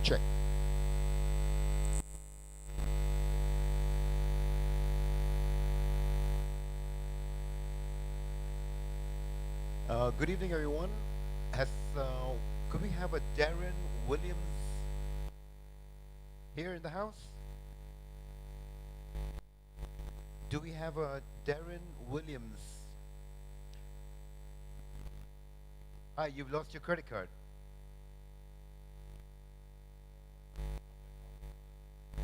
Check. Good evening, everyone. Has Could we have a Darren Williams here in the house? Do we have a Darren Williams? Hi, you've lost your credit card.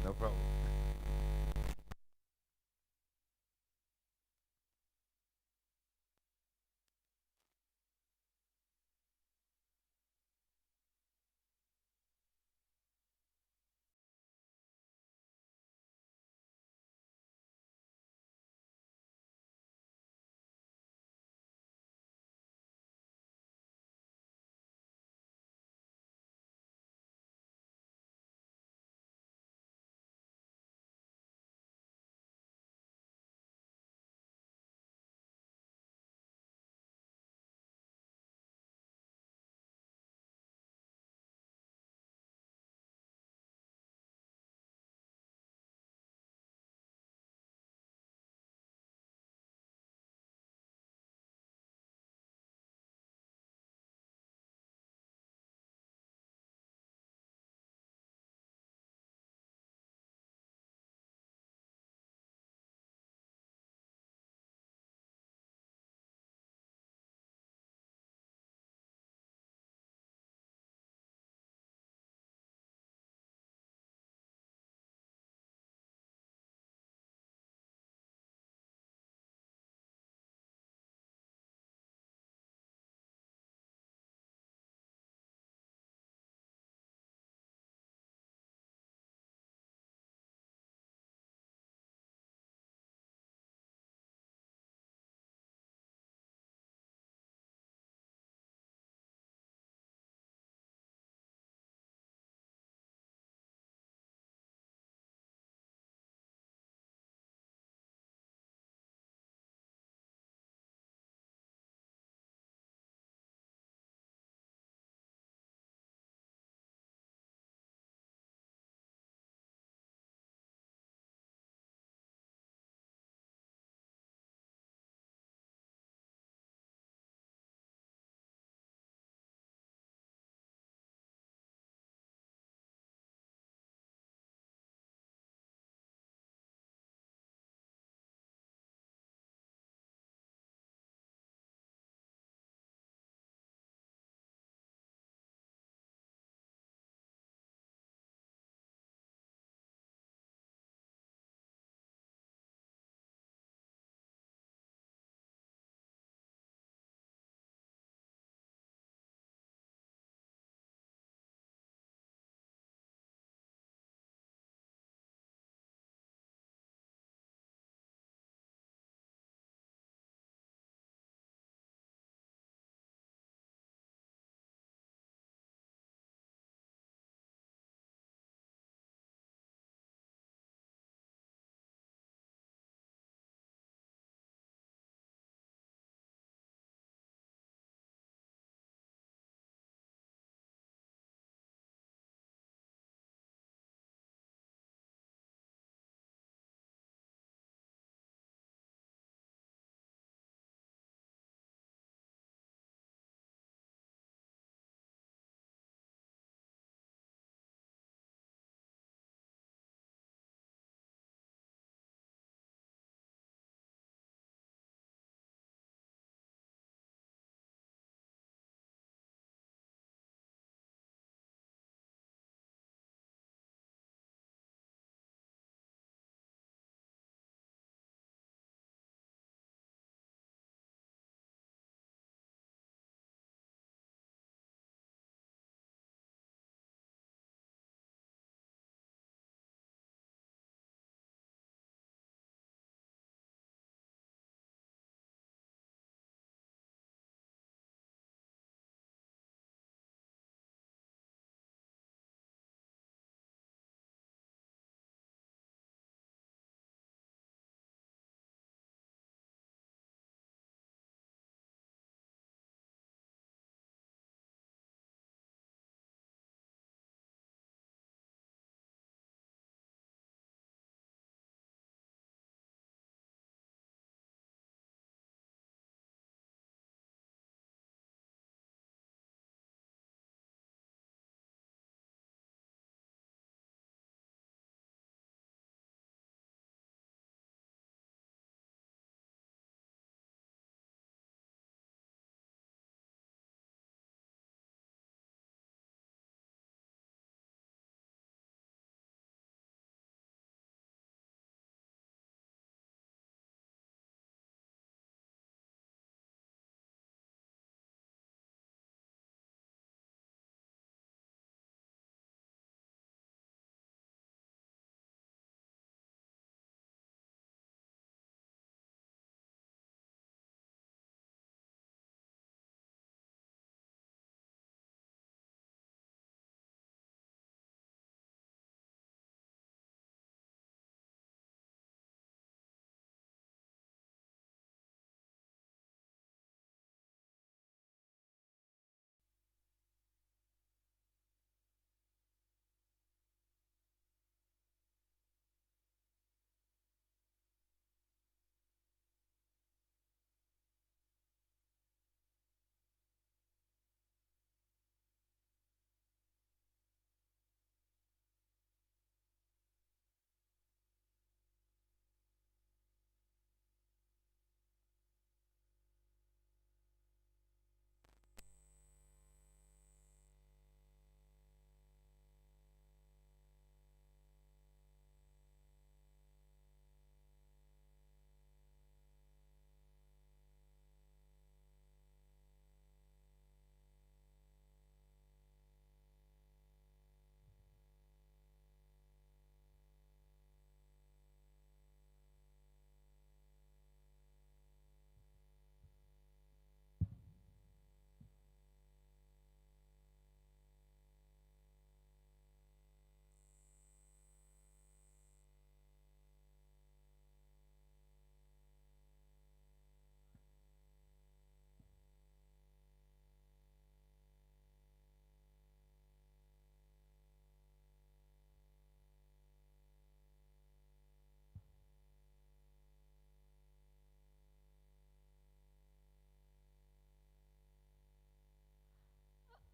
No problem.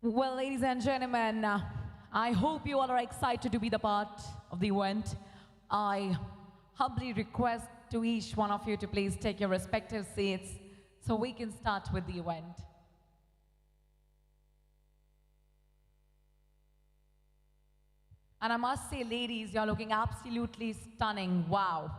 Well, ladies and gentlemen, I hope you all are excited to be the part of the event. I humbly request to each one of you to please take your respective seats so we can start with the event. And I must say, ladies, you're looking absolutely stunning. Wow.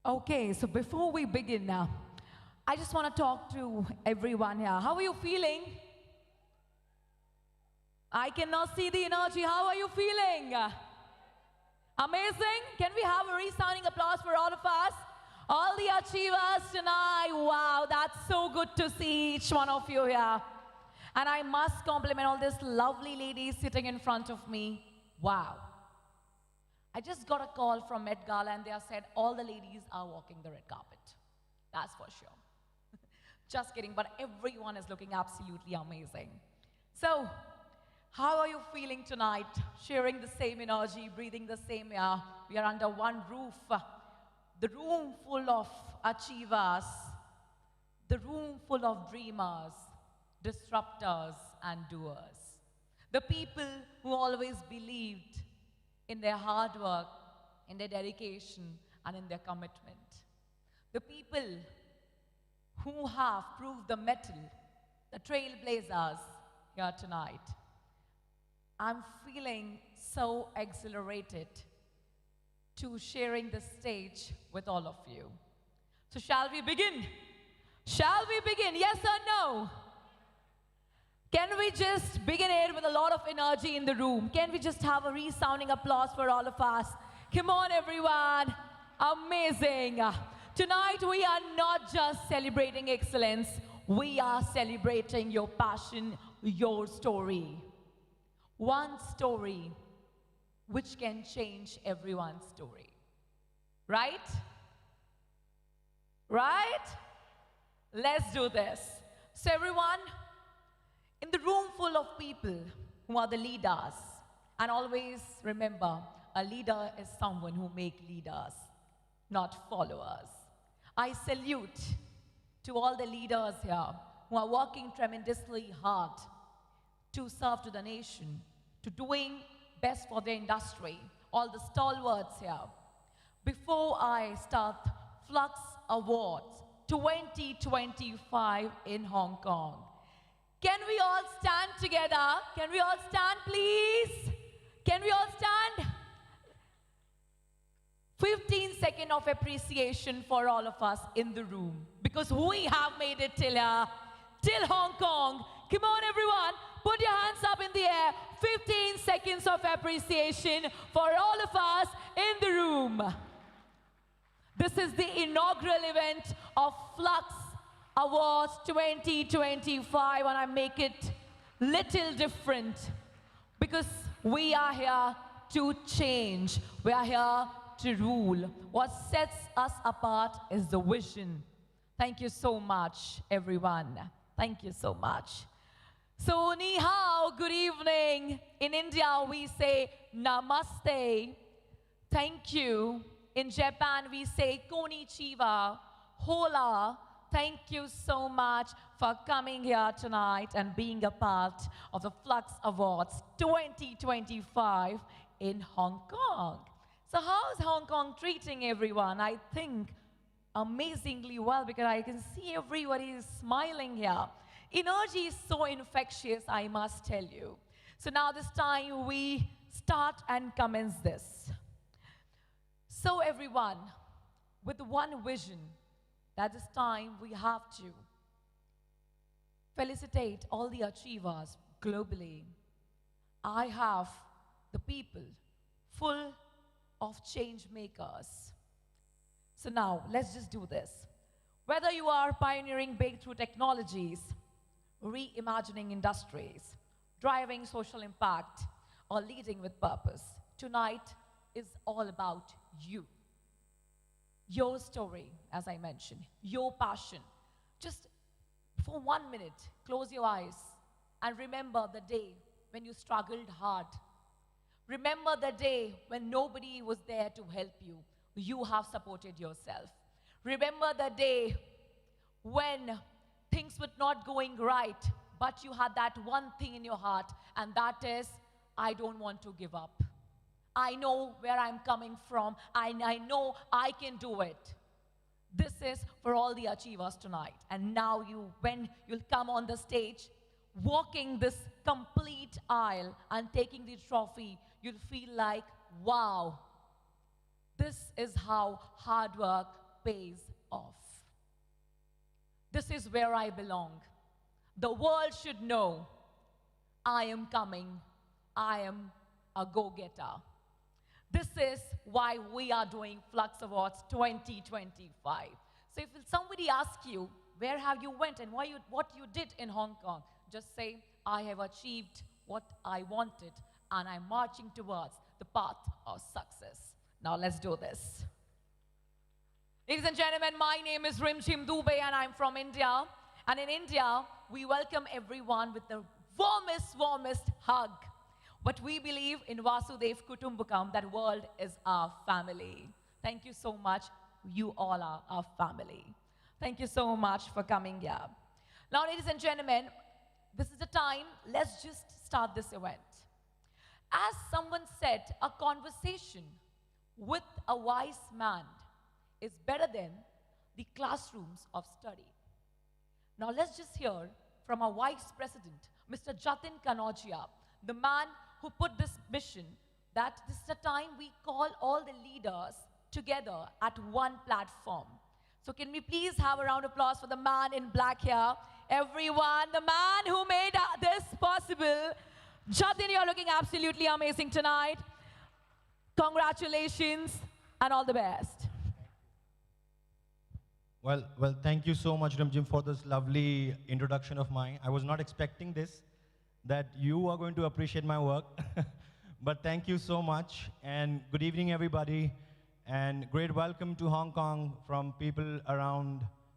Okay, so before we begin now, I just want to talk to everyone here. How are you feeling? I cannot see the energy. How are you feeling? Amazing. Can we have a resounding applause for all of us? All the achievers tonight. Wow, that's so good to see each one of you here. And I must compliment all these lovely ladies sitting in front of me. Wow. I just got a call from Met Gala and they have said all the ladies are walking the red carpet. That's for sure. Just kidding, but everyone is looking absolutely amazing. So, how are you feeling tonight? Sharing the same energy, breathing the same air. We are under one roof. The room full of achievers. The room full of dreamers, disruptors, and doers. The people who always believed in their hard work, in their dedication, and in their commitment. The people who have proved the mettle, the trailblazers here tonight. I'm feeling so exhilarated to sharing the stage with all of you. So shall we begin? Shall we begin? Yes or no? Can we just begin it with a lot of energy in the room? Can we just have a resounding applause for all of us? Come on, everyone. Amazing. Tonight, we are not just celebrating excellence. We are celebrating your passion, your story. One story which can change everyone's story. Right? Right? Let's do this. So everyone, in the room full of people who are the leaders, and always remember, a leader is someone who makes leaders, not followers. I salute to all the leaders here who are working tremendously hard to serve to the nation, to doing best for the industry, all the stalwarts here. Before I start FLUXX Awards 2025 in Hong Kong, can we all stand together? Can we all stand, please? Can we all stand? 15 seconds of appreciation for all of us in the room, because we have made it till here, till Hong Kong. Come on, everyone, put your hands up in the air. 15 seconds of appreciation for all of us in the room. This is the inaugural event of FLUXX Awards 2025, and I make it little different because we are here to change. We are here to rule. What sets us apart is the vision. Thank you so much, everyone. Thank you so much. So, ni hao, good evening. In India, we say namaste. Thank you. In Japan, we say konnichiwa, hola. Thank you so much for coming here tonight and being a part of the FLUXX Awards 2025 in Hong Kong. So how's Hong Kong treating everyone? I think amazingly well, because I can see everybody is smiling here. Energy is so infectious, I must tell you. So now this time we start and commence this. So everyone, with one vision, that this time we have to felicitate all the achievers globally. I have the people full of change makers. So now, let's just do this. Whether you are pioneering breakthrough technologies, reimagining industries, driving social impact, or leading with purpose, tonight is all about you. Your story, as I mentioned, your passion. Just for 1 minute, close your eyes and remember the day when you struggled hard. Remember the day when nobody was there to help you. You have supported yourself. Remember the day when things were not going right, but you had that one thing in your heart, and that is, I don't want to give up. I know where I'm coming from. I know I can do it. This is for all the achievers tonight. And now when you'll come on the stage, walking this complete aisle and taking the trophy, you'll feel like, wow, this is how hard work pays off. This is where I belong. The world should know I am coming. I am a go-getter. This is why we are doing FLUXX Awards 2025. So if somebody asks you, where have you went and what you did in Hong Kong, just say, I have achieved what I wanted and I'm marching towards the path of success. Now let's do this. Ladies and gentlemen, my name is Rimjim Dubey and I'm from India. And in India, we welcome everyone with the warmest hug. But we believe in Vasudev Kutumbakam, that world is our family. Thank you so much. You all are our family. Thank you so much for coming here. Now, ladies and gentlemen, this is the time. Let's just start this event. As someone said, a conversation with a wise man is better than the classrooms of study. Now let's just hear from our Vice President, Mr. Jatin Kanodia, the man who put this mission that this is a time we call all the leaders together at one platform. So can we please have a round of applause for the man in black here? Everyone, the man who made this possible. Jatin, you're looking absolutely amazing tonight. Congratulations and all the best. Well, thank you so much, Rimjim, for this lovely introduction of mine. I was not expecting this, that you are going to appreciate my work. But thank you so much, and good evening, everybody, and great welcome to Hong Kong from people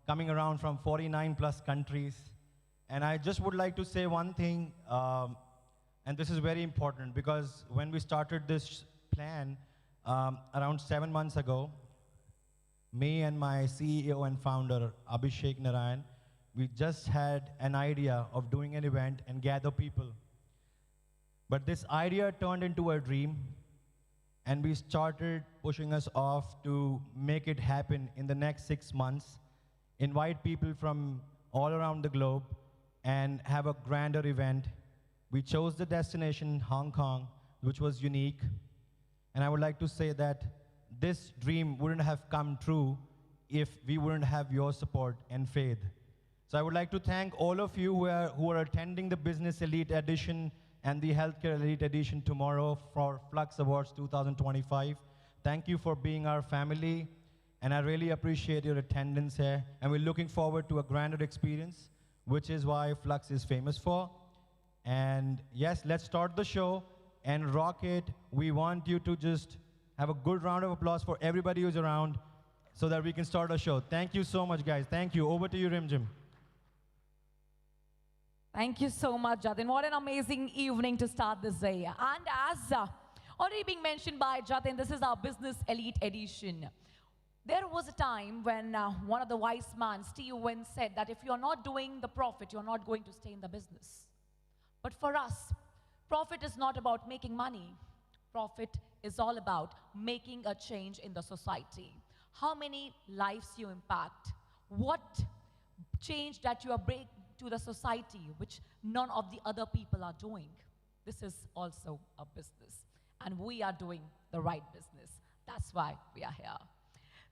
coming around from 49 plus countries. And I just would like to say one thing, and this is very important, because when we started this plan around 7 months ago, me and my CEO and founder, Abhishek Narayan, we just had an idea of doing an event and gather people. But this idea turned into a dream, and we started pushing us off to make it happen in the next 6 months, invite people from all around the globe, and have a grander event. We chose the destination, Hong Kong, which was unique. And I would like to say that this dream wouldn't have come true if we wouldn't have your support and faith. So I would like to thank all of you who are attending the Business Elite Edition and the Healthcare Elite Edition tomorrow for FLUXX Awards 2025. Thank you for being our family, and I really appreciate your attendance here. And we're looking forward to a grander experience, which is why FLUXX is famous for. And yes, let's start the show and rock it. We want you to just have a good round of applause for everybody who's around so that we can start our show. Thank you so much, guys. Thank you. Over to you, Rimjim. Thank you so much, Jatin. What an amazing evening to start this day. And as already being mentioned by Jatin, this is our Business Elite Edition. There was a time when one of the wise men, Steve Wynn, said that if you're not doing the profit, you're not going to stay in the business. But for us, profit is not about making money. Profit is all about making a change in the society. How many lives you impact? What change that you are bringing to the society, which none of the other people are doing. This is also a business, and we are doing the right business. That's why we are here.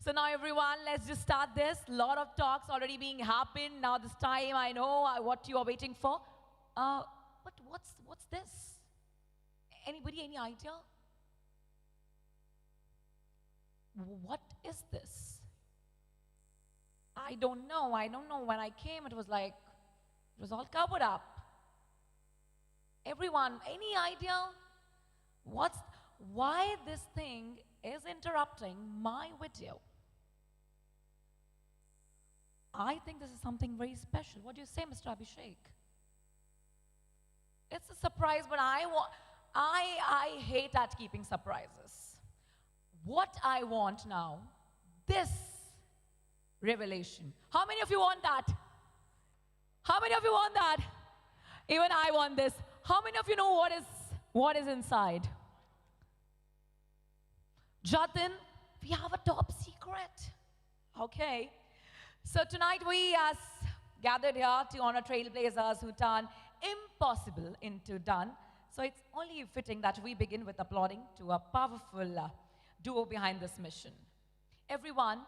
So now everyone, let's just start this. A lot of talks already being happened. Now this time I know what you are waiting for. But what's this? Anybody, any idea? What is this? I don't know. I don't know. When I came, it was like, it was all covered up. Everyone, any idea? Why this thing is interrupting my video? I think this is something very special. What do you say, Mr. Abhishek? It's a surprise, but I hate at keeping surprises. What I want now, this revelation. How many of you want that? How many of you want that? Even I want this. How many of you know what is inside? Jatin, we have a top secret. Okay. So tonight we as gathered here to honor trailblazers who turn impossible into done. So it's only fitting that we begin with applauding to a powerful duo behind this mission. Everyone,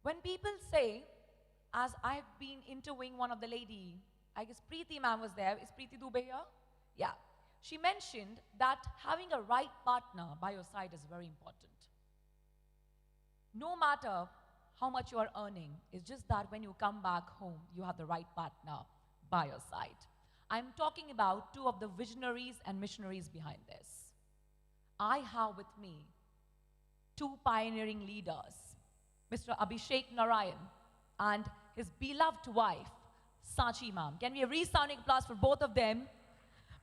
When people say, as I've been interviewing one of the lady, I guess Preeti ma'am was there. Is Preeti Dubey here? Yeah. She mentioned that having a right partner by your side is very important. No matter how much you are earning, it's just that when you come back home, you have the right partner by your side. I'm talking about two of the visionaries and missionaries behind this. I have with me two pioneering leaders, Mr. Abhishek Narayan and his beloved wife, Sachi ma'am. Can we have a resounding applause for both of them?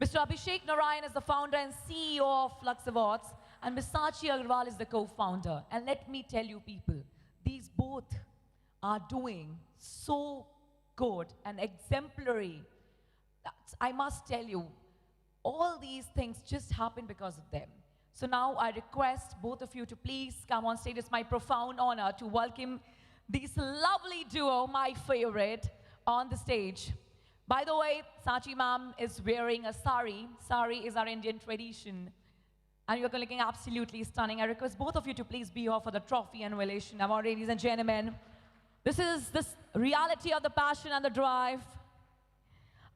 Mr. Abhishek Narayan is the founder and CEO of FLUXX Awards, and Ms. Sachi Agarwal is the co-founder. And let me tell you people, these both are doing so good and exemplary. I must tell you, all these things just happen because of them. So now I request both of you to please come on stage. It's my profound honor to welcome this lovely duo, my favorite, on the stage. By the way, Sachi ma'am is wearing a sari. Sari is our Indian tradition. And you're looking absolutely stunning. I request both of you to please be here for the trophy unveiling. Now, ladies and gentlemen, this is this reality of the passion and the drive.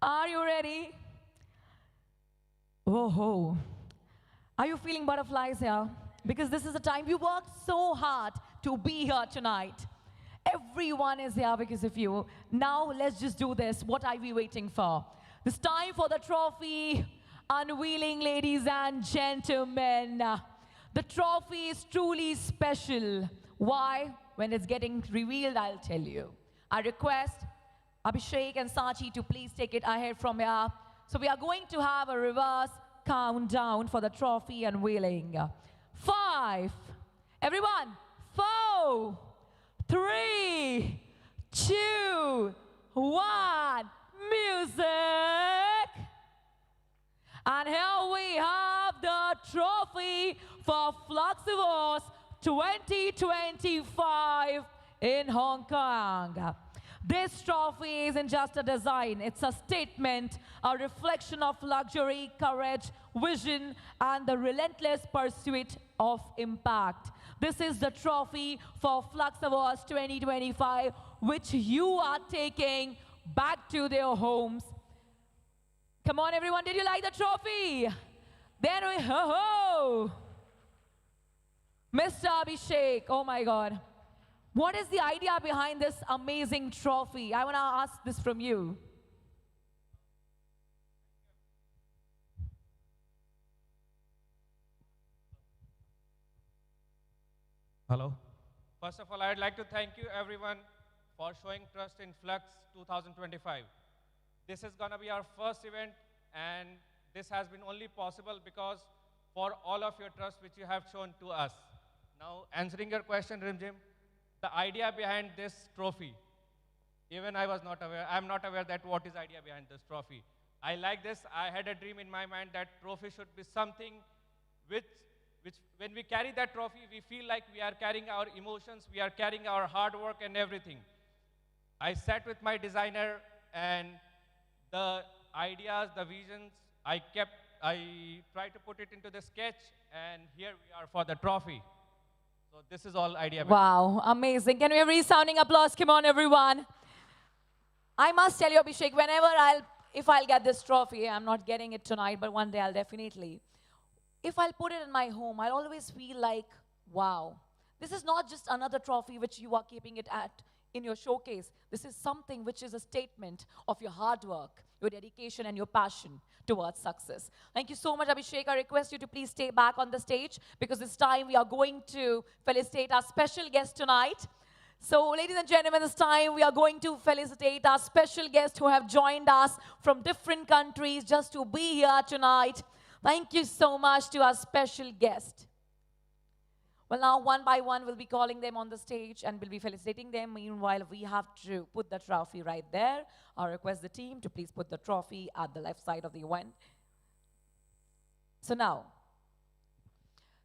Are you ready? Whoa. Are you feeling butterflies here? Because this is the time we worked so hard to be here tonight. Everyone is here because of you. Now let's just do this. What are we waiting for? It's time for the trophy unveiling, ladies and gentlemen. The trophy is truly special. Why? When it's getting revealed, I'll tell you. I request Abhishek and Sachi to please take it ahead from here. So we are going to have a reverse countdown for the trophy unveiling. 5, everyone, 4, 3, 2, 1, music! And here we have the trophy for FLUXX Awards 2025 in Hong Kong. This trophy isn't just a design, it's a statement, a reflection of luxury, courage, vision, and the relentless pursuit of impact. This is the trophy for FLUXX Awards 2025, which you are taking back to their homes. Come on, everyone, did you like the trophy? Then we, Mr. Abhishek, oh my God. What is the idea behind this amazing trophy? I want to ask this from you. Hello. First of all, I'd like to thank you everyone for showing trust in FLUXX 2025. This is going to be our first event, and this has been only possible because for all of your trust which you have shown to us. Now, answering your question, Rimjim, the idea behind this trophy, even I was not aware, I'm not aware that what is idea behind this trophy. I like this. I had a dream in my mind that trophy should be something which when we carry that trophy, we feel like we are carrying our emotions, we are carrying our hard work and everything. I sat with my designer, and the ideas, the visions, I tried to put it into the sketch, and here we are for the trophy. So this is all idea. Wow, amazing. Can we have a resounding applause? Come on, everyone. I must tell you, Abhishek, if I'll get this trophy, I'm not getting it tonight, but one day I'll definitely. If I'll put it in my home, I'll always feel like, wow, this is not just another trophy which you are keeping it in your showcase. This is something which is a statement of your hard work, your dedication, and your passion towards success. Thank you so much, Abhishek. I request you to please stay back on the stage because this time we are going to felicitate our special guest tonight. So, ladies and gentlemen, this time we are going to felicitate our special guests who have joined us from different countries just to be here tonight. Thank you so much to our special guest. Well, now one by one, we'll be calling them on the stage and we'll be felicitating them. Meanwhile, we have to put the trophy right there. I request the team to please put the trophy at the left side of the event. So now,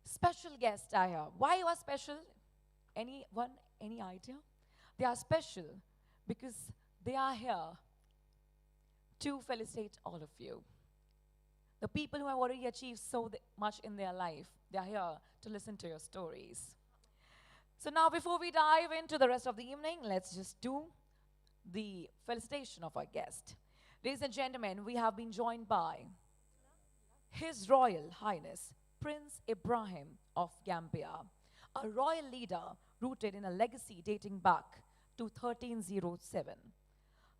special guests are here. Why was special? Anyone, any idea? They are special because they are here to felicitate all of you. The people who have already achieved so much in their life, they are here to listen to your stories. So now before we dive into the rest of the evening, let's just do the felicitation of our guest. Ladies and gentlemen, we have been joined by His Royal Highness Prince Ibrahim of Gambia, a royal leader rooted in a legacy dating back to 1307.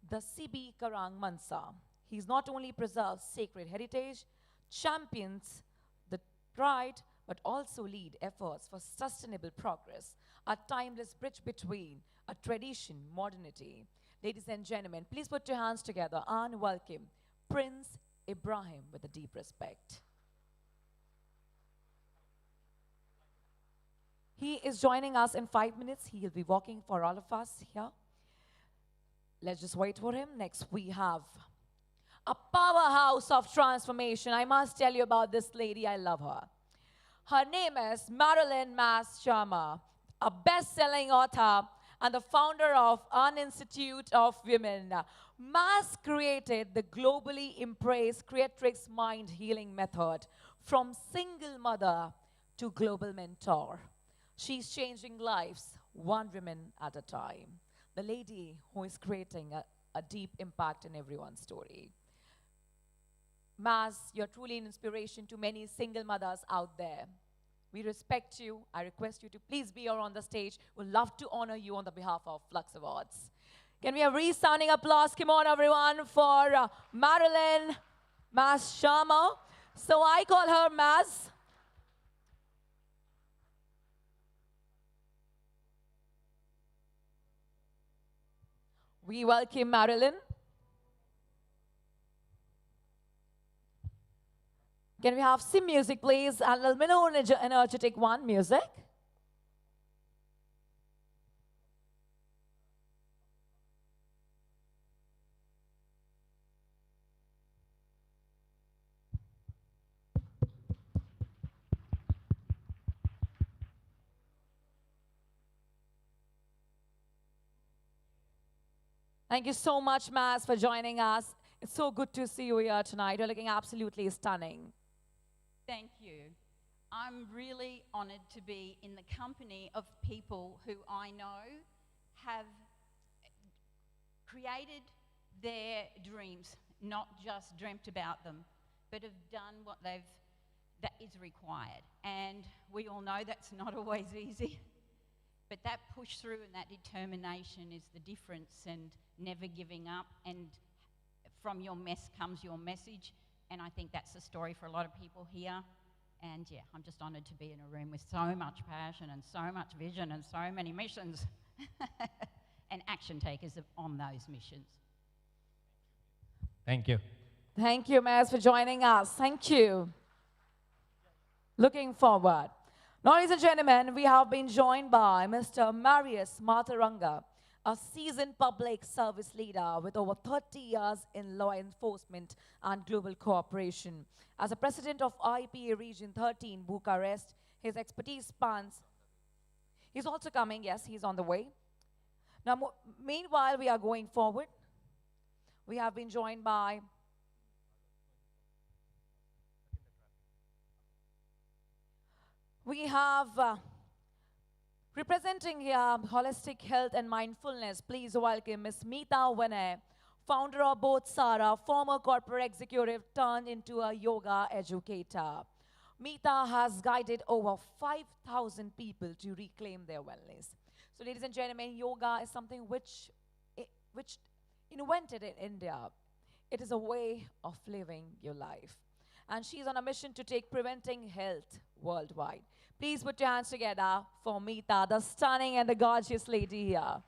The Sibi Karang Mansa. He's not only preserves sacred heritage, champions the pride, but also lead efforts for sustainable progress, a timeless bridge between a tradition, modernity. Ladies and gentlemen, please put your hands together and welcome Prince Ibrahim with a deep respect. He is joining us in 5 minutes. He will be walking for all of us here. Let's just wait for him. Next, we have a powerhouse of transformation. I must tell you about this lady. I love her. Her name is Marilyn Mas Sharma, a best-selling author and the founder of an Institute of Women. Mas created the globally embraced Creatrix Mind Healing Method from single mother to global mentor. She's changing lives one woman at a time. The lady who is creating a deep impact in everyone's story. Maz, you're truly an inspiration to many single mothers out there. We respect you. I request you to please be here on the stage. We'd love to honor you on the behalf of FLUXX Awards. Can we have resounding applause? Come on, everyone, for Marilyn Mas Sharma. So I call her Maz. We welcome Marilyn. Can we have some music, please? And a little bit more energetic one, music. Thank you so much, Maz, for joining us. It's so good to see you here tonight. You're looking absolutely stunning. Thank you. I'm really honored to be in the company of people who I know have created their dreams, not just dreamt about them, but have done that is required. And we all know that's not always easy, but that push through and that determination is the difference, and never giving up, and from your mess comes your message. And I think that's the story for a lot of people here. And yeah, I'm just honored to be in a room with so much passion and so much vision and so many missions and action takers on those missions. Thank you. Thank you, Maz, for joining us. Thank you. Looking forward. Now, ladies and gentlemen, we have been joined by Mr. Marius Matharanga, a seasoned public service leader with over 30 years in law enforcement and global cooperation. As a president of IPA Region 13, Bucharest, his expertise spans. He's also coming, yes, he's on the way. Now, meanwhile, we are going forward. We have been joined by we have representing here Holistic Health and Mindfulness. Please welcome Ms. Meeta Vinay, founder of Both Sara, former corporate executive turned into a yoga educator. Meeta has guided over 5,000 people to reclaim their wellness. So, ladies and gentlemen, yoga is something which invented in India. It is a way of living your life. And she's on a mission to take preventing health worldwide. Please put your hands together for Meeta, the stunning and the gorgeous lady here.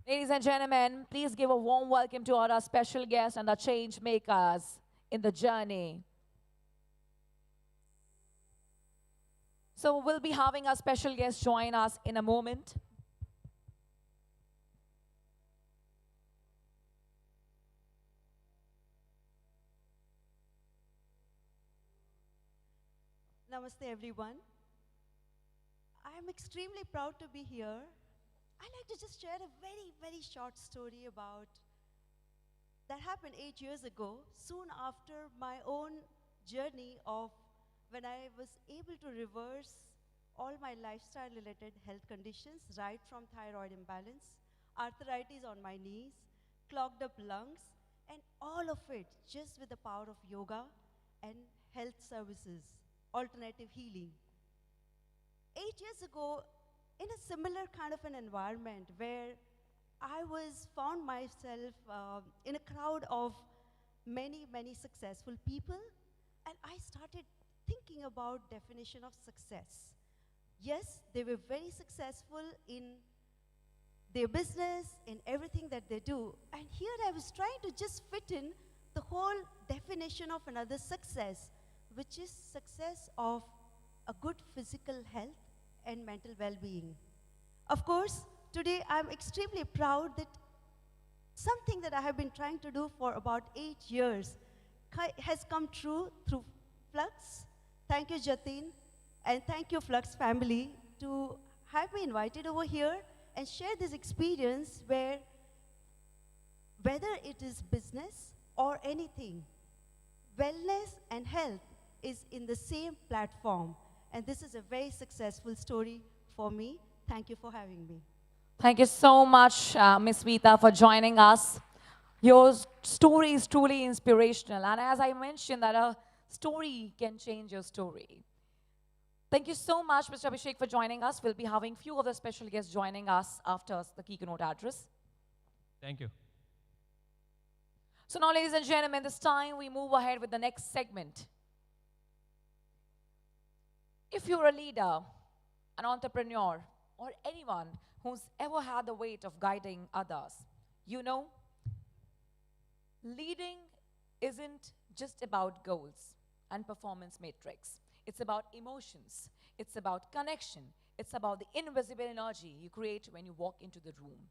Ladies and gentlemen, please give a warm welcome to all our special guests and the change makers in the journey. So we'll be having our special guest join us in a moment. Namaste everyone. I am extremely proud to be here. I'd like to just share a very short story about that happened 8 years ago, soon after my own journey of when I was able to reverse all my lifestyle related health conditions, right from thyroid imbalance, arthritis on my knees, clogged up lungs, and all of it just with the power of yoga and health services, alternative healing. 8 years ago, in a similar kind of an environment where I was found myself in a crowd of many, many successful people, and I started thinking about definition of success. Yes, they were very successful in their business, in everything that they do. And here I was trying to just fit in the whole definition of another success, which is success of a good physical health and mental well-being. Of course, today I'm extremely proud that something that I have been trying to do for about 8 years has come true through FLUXX. Thank you, Jatin, and thank you, FLUXX family, to have me invited over here and share this experience where, whether it is business or anything, wellness and health is in the same platform. And this is a very successful story for me. Thank you for having me. Thank you so much, Ms. Vita, for joining us. Your story is truly inspirational. And as I mentioned, that a story can change your story. Thank you so much, Mr. Abhishek, for joining us. We'll be having few other special guests joining us after the Keynote address. Thank you. So now, ladies and gentlemen, this time we move ahead with the next segment. If you're a leader, an entrepreneur, or anyone who's ever had the weight of guiding others, you know, leading isn't just about goals and performance matrix. It's about emotions. It's about connection. It's about the invisible energy you create when you walk into the room.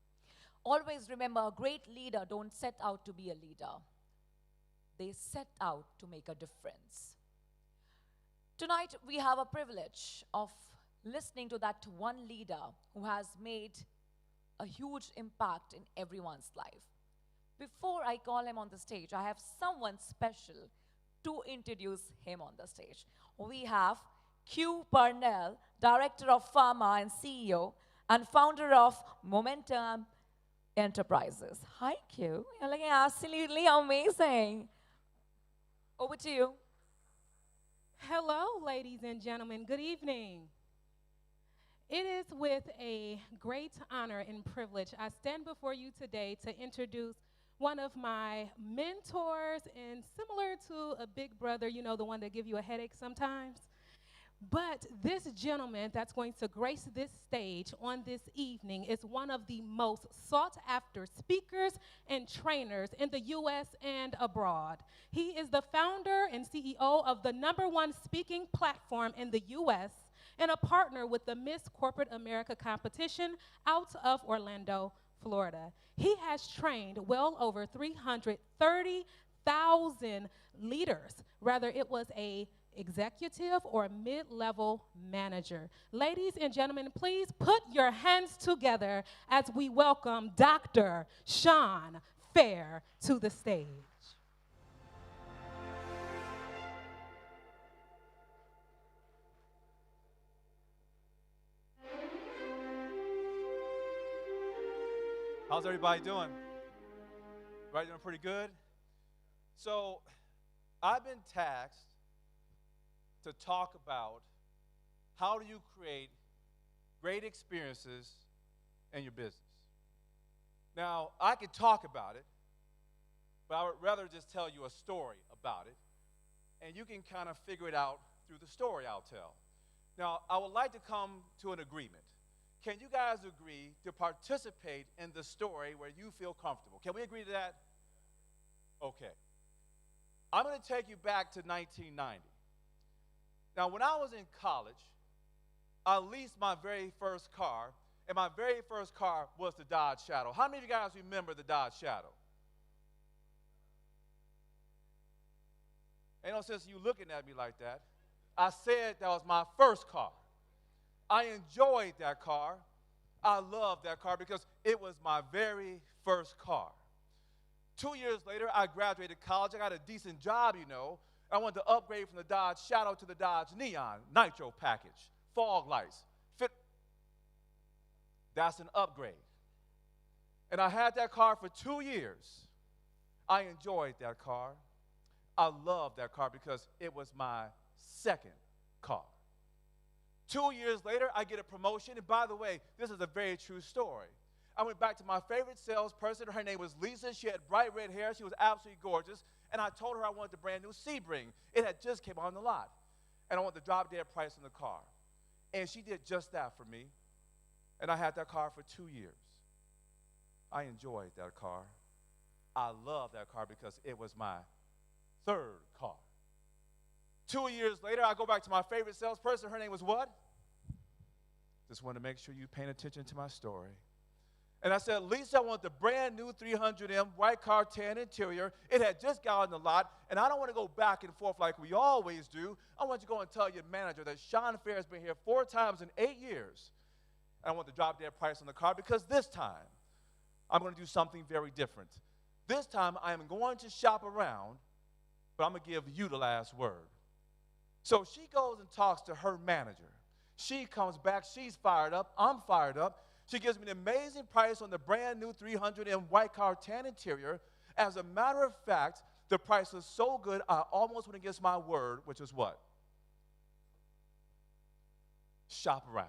Always remember, a great leader don't set out to be a leader. They set out to make a difference. Tonight, we have a privilege of listening to that one leader who has made a huge impact in everyone's life. Before I call him on the stage, I have someone special to introduce him on the stage. We have Q Purnell, Director of Pharma and CEO, and founder of Momentum Enterprises. Hi, Q. You're looking absolutely amazing. Over to you. Hello, ladies and gentlemen. Good evening. It is with a great honor and privilege I stand before you today to introduce one of my mentors, and similar to a big brother, you know, the one that give you a headache sometimes. But this gentleman that's going to grace this stage on this evening is one of the most sought after speakers and trainers in the U.S. and abroad. He is the founder and CEO of the #1 speaking platform in the U.S. and a partner with the Miss Corporate America competition out of Orlando, Florida. He has trained well over 330,000 leaders, whether it was a executive or mid-level manager. Ladies and gentlemen, please put your hands together as we welcome Dr. Sean Fair to the stage. How's everybody doing? Everybody doing pretty good? So, I've been tasked to talk about how do you create great experiences in your business. Now, I could talk about it, but I would rather just tell you a story about it, and you can kind of figure it out through the story I'll tell. Now, I would like to come to an agreement. Can you guys agree to participate in the story where you feel comfortable? Can we agree to that? Okay. I'm going to take you back to 1990. Now, when I was in college, I leased my very first car, and my very first car was the Dodge Shadow. How many of you guys remember the Dodge Shadow? Ain't no sense you looking at me like that. I said that was my first car. I enjoyed that car. I loved that car because it was my very first car. 2 years later, I graduated college. I got a decent job, you know. I wanted to upgrade from the Dodge Shadow to the Dodge Neon, nitro package, fog lights, fit. That's an upgrade. And I had that car for 2 years. I enjoyed that car. I loved that car because it was my second car. 2 years later, I get a promotion. And by the way, this is a very true story. I went back to my favorite salesperson. Her name was Lisa. She had bright red hair. She was absolutely gorgeous. And I told her I wanted the brand new Sebring. It had just came on the lot. And I wanted the drop dead price on the car. And she did just that for me. And I had that car for 2 years. I enjoyed that car. I loved that car because it was my third car. 2 years later, I go back to my favorite salesperson. Her name was what? Just want to make sure you're paying attention to my story. And I said, Lisa, I want the brand new 300M white car tan interior. It had just got on the lot, and I don't want to go back and forth like we always do. I want you to go and tell your manager that Sean Fair has been here 4 times in 8 years. And I want to drop that price on the car because this time I'm going to do something very different. This time I am going to shop around, but I'm going to give you the last word. So she goes and talks to her manager. She comes back. She's fired up. I'm fired up. She gives me an amazing price on the brand new 300M white car tan interior. As a matter of fact, the price was so good, I almost went against my word, which is what? Shop around.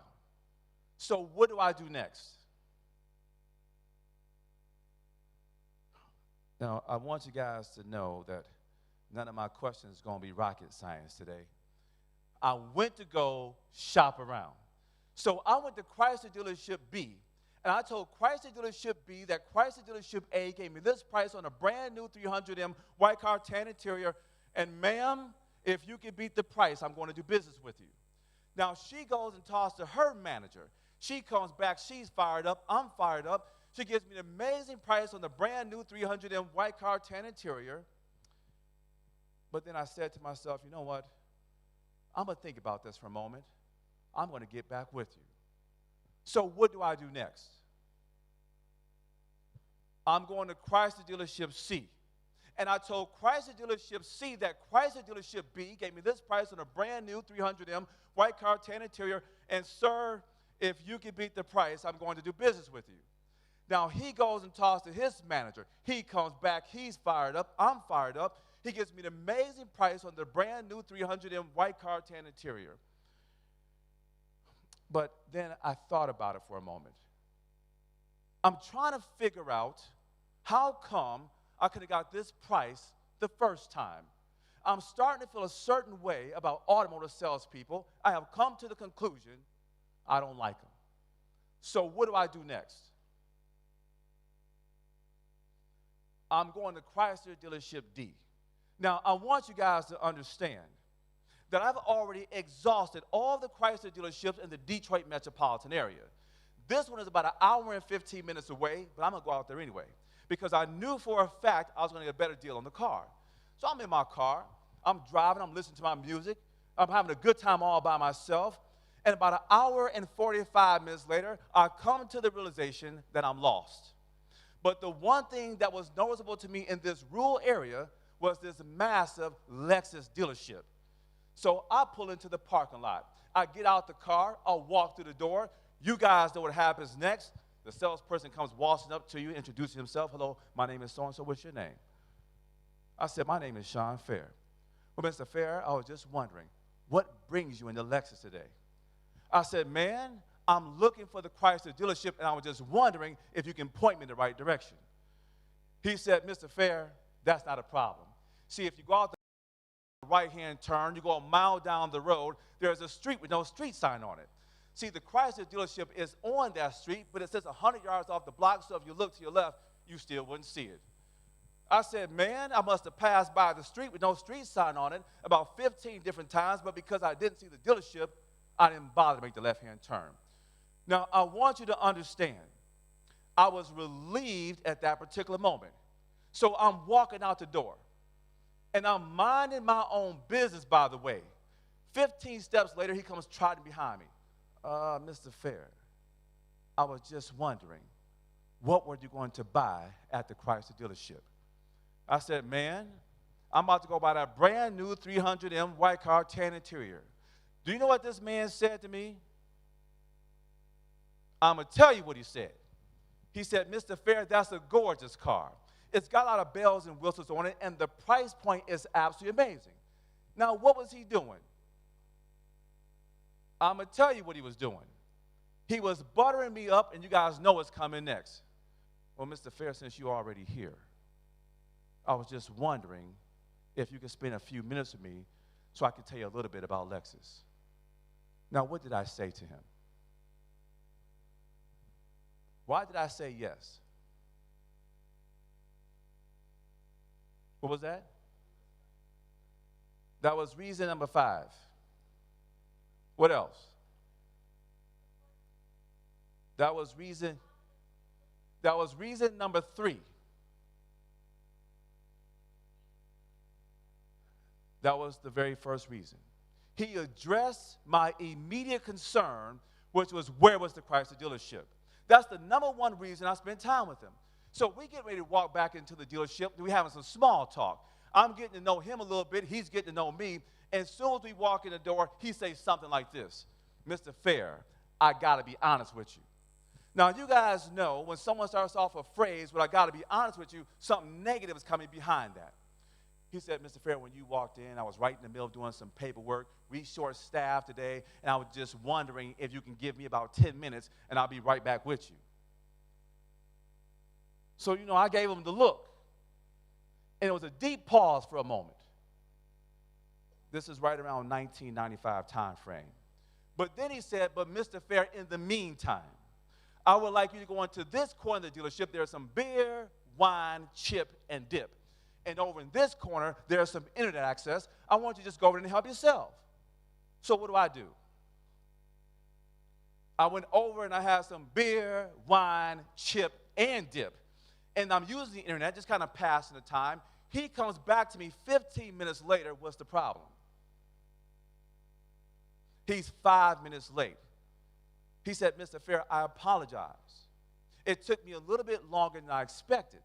So what do I do next? Now, I want you guys to know that none of my questions are going to be rocket science today. I went to go shop around. So I went to Chrysler dealership B, and I told Chrysler dealership B that Chrysler dealership A gave me this price on a brand new 300M white car tan interior, and ma'am, if you can beat the price, I'm going to do business with you. Now she goes and talks to her manager. She comes back, she's fired up, I'm fired up. She gives me an amazing price on the brand new 300M white car tan interior. But then I said to myself, you know what? I'm going to think about this for a moment. I'm going to get back with you. So what do I do next? I'm going to Chrysler dealership C. And I told Chrysler dealership C that Chrysler dealership B gave me this price on a brand new 300M white car tan interior. And sir, if you can beat the price, I'm going to do business with you. Now he goes and talks to his manager. He comes back, he's fired up, I'm fired up. He gives me an amazing price on the brand new 300M white car tan interior. But then I thought about it for a moment. I'm trying to figure out how come I could have got this price the first time. I'm starting to feel a certain way about automotive salespeople. I have come to the conclusion I don't like them. So what do I do next? I'm going to Chrysler dealership D. Now, I want you guys to understand that I've already exhausted all the Chrysler dealerships in the Detroit metropolitan area. This one is about 1 hour and 15 minutes away, but I'm going to go out there anyway because I knew for a fact I was going to get a better deal on the car. So I'm in my car. I'm driving. I'm listening to my music. I'm having a good time all by myself. And about 1 hour and 45 minutes later, I come to the realization that I'm lost. But the one thing that was noticeable to me in this rural area was this massive Lexus dealership. So I pull into the parking lot. I get out the car. I walk through the door. You guys know what happens next. The salesperson comes waltzing up to you, introducing himself. Hello, my name is so-and-so. What's your name? I said, my name is Sean Fair. Well, Mr. Fair, I was just wondering, what brings you into Lexus today? I said, man, I'm looking for the Chrysler dealership, and I was just wondering if you can point me in the right direction. He said, Mr. Fair, that's not a problem. See, if you go out the right-hand turn, you go a mile down the road, there's a street with no street sign on it. See, the Chrysler dealership is on that street, but it says 100 yards off the block, so if you look to your left, you still wouldn't see it. I said, man, I must have passed by the street with no street sign on it about 15 different times, but because I didn't see the dealership, I didn't bother to make the left-hand turn. Now, I want you to understand, I was relieved at that particular moment. So I'm walking out the door, and I'm minding my own business, by the way. 15 steps later, he comes trotting behind me. Mr. Fair, I was just wondering, what were you going to buy at the Chrysler dealership? I said, man, I'm about to go buy that brand new 300M white car, tan interior. Do you know what this man said to me? I'm going to tell you what he said. He said, Mr. Fair, that's a gorgeous car. It's got a lot of bells and whistles on it, and the price point is absolutely amazing. Now, what was he doing? I'm going to tell you what he was doing. He was buttering me up, and you guys know what's coming next. Well, Mr. Fair, since you're already here, I was just wondering if you could spend a few minutes with me so I could tell you a little bit about Lexus. Now, what did I say to him? Why did I say yes? What was that? That was reason number 5. What else? That was reason number 3. That was the very first reason. He addressed my immediate concern, which was where was the Chrysler dealership? That's the number 1 reason I spent time with him. So we get ready to walk back into the dealership. We're having some small talk. I'm getting to know him a little bit. He's getting to know me. And as soon as we walk in the door, he says something like this: Mr. Fair, I got to be honest with you. Now, you guys know when someone starts off a phrase, "Well, I got to be honest with you," something negative is coming behind that. He said, Mr. Fair, when you walked in, I was right in the middle of doing some paperwork. We short-staffed today, and I was just wondering if you can give me about 10 minutes, and I'll be right back with you. So, I gave him the look, and it was a deep pause for a moment. This is right around 1995 time frame. But then he said, but Mr. Fair, in the meantime, I would like you to go into this corner of the dealership. There's some beer, wine, chip, and dip. And over in this corner, there's some internet access. I want you to just go over and help yourself. So what do? I went over and I had some beer, wine, chip, and dip. And I'm using the internet, just kind of passing the time. He comes back to me 15 minutes later. What's the problem? He's 5 minutes late. He said, Mr. Fair, I apologize. It took me a little bit longer than I expected.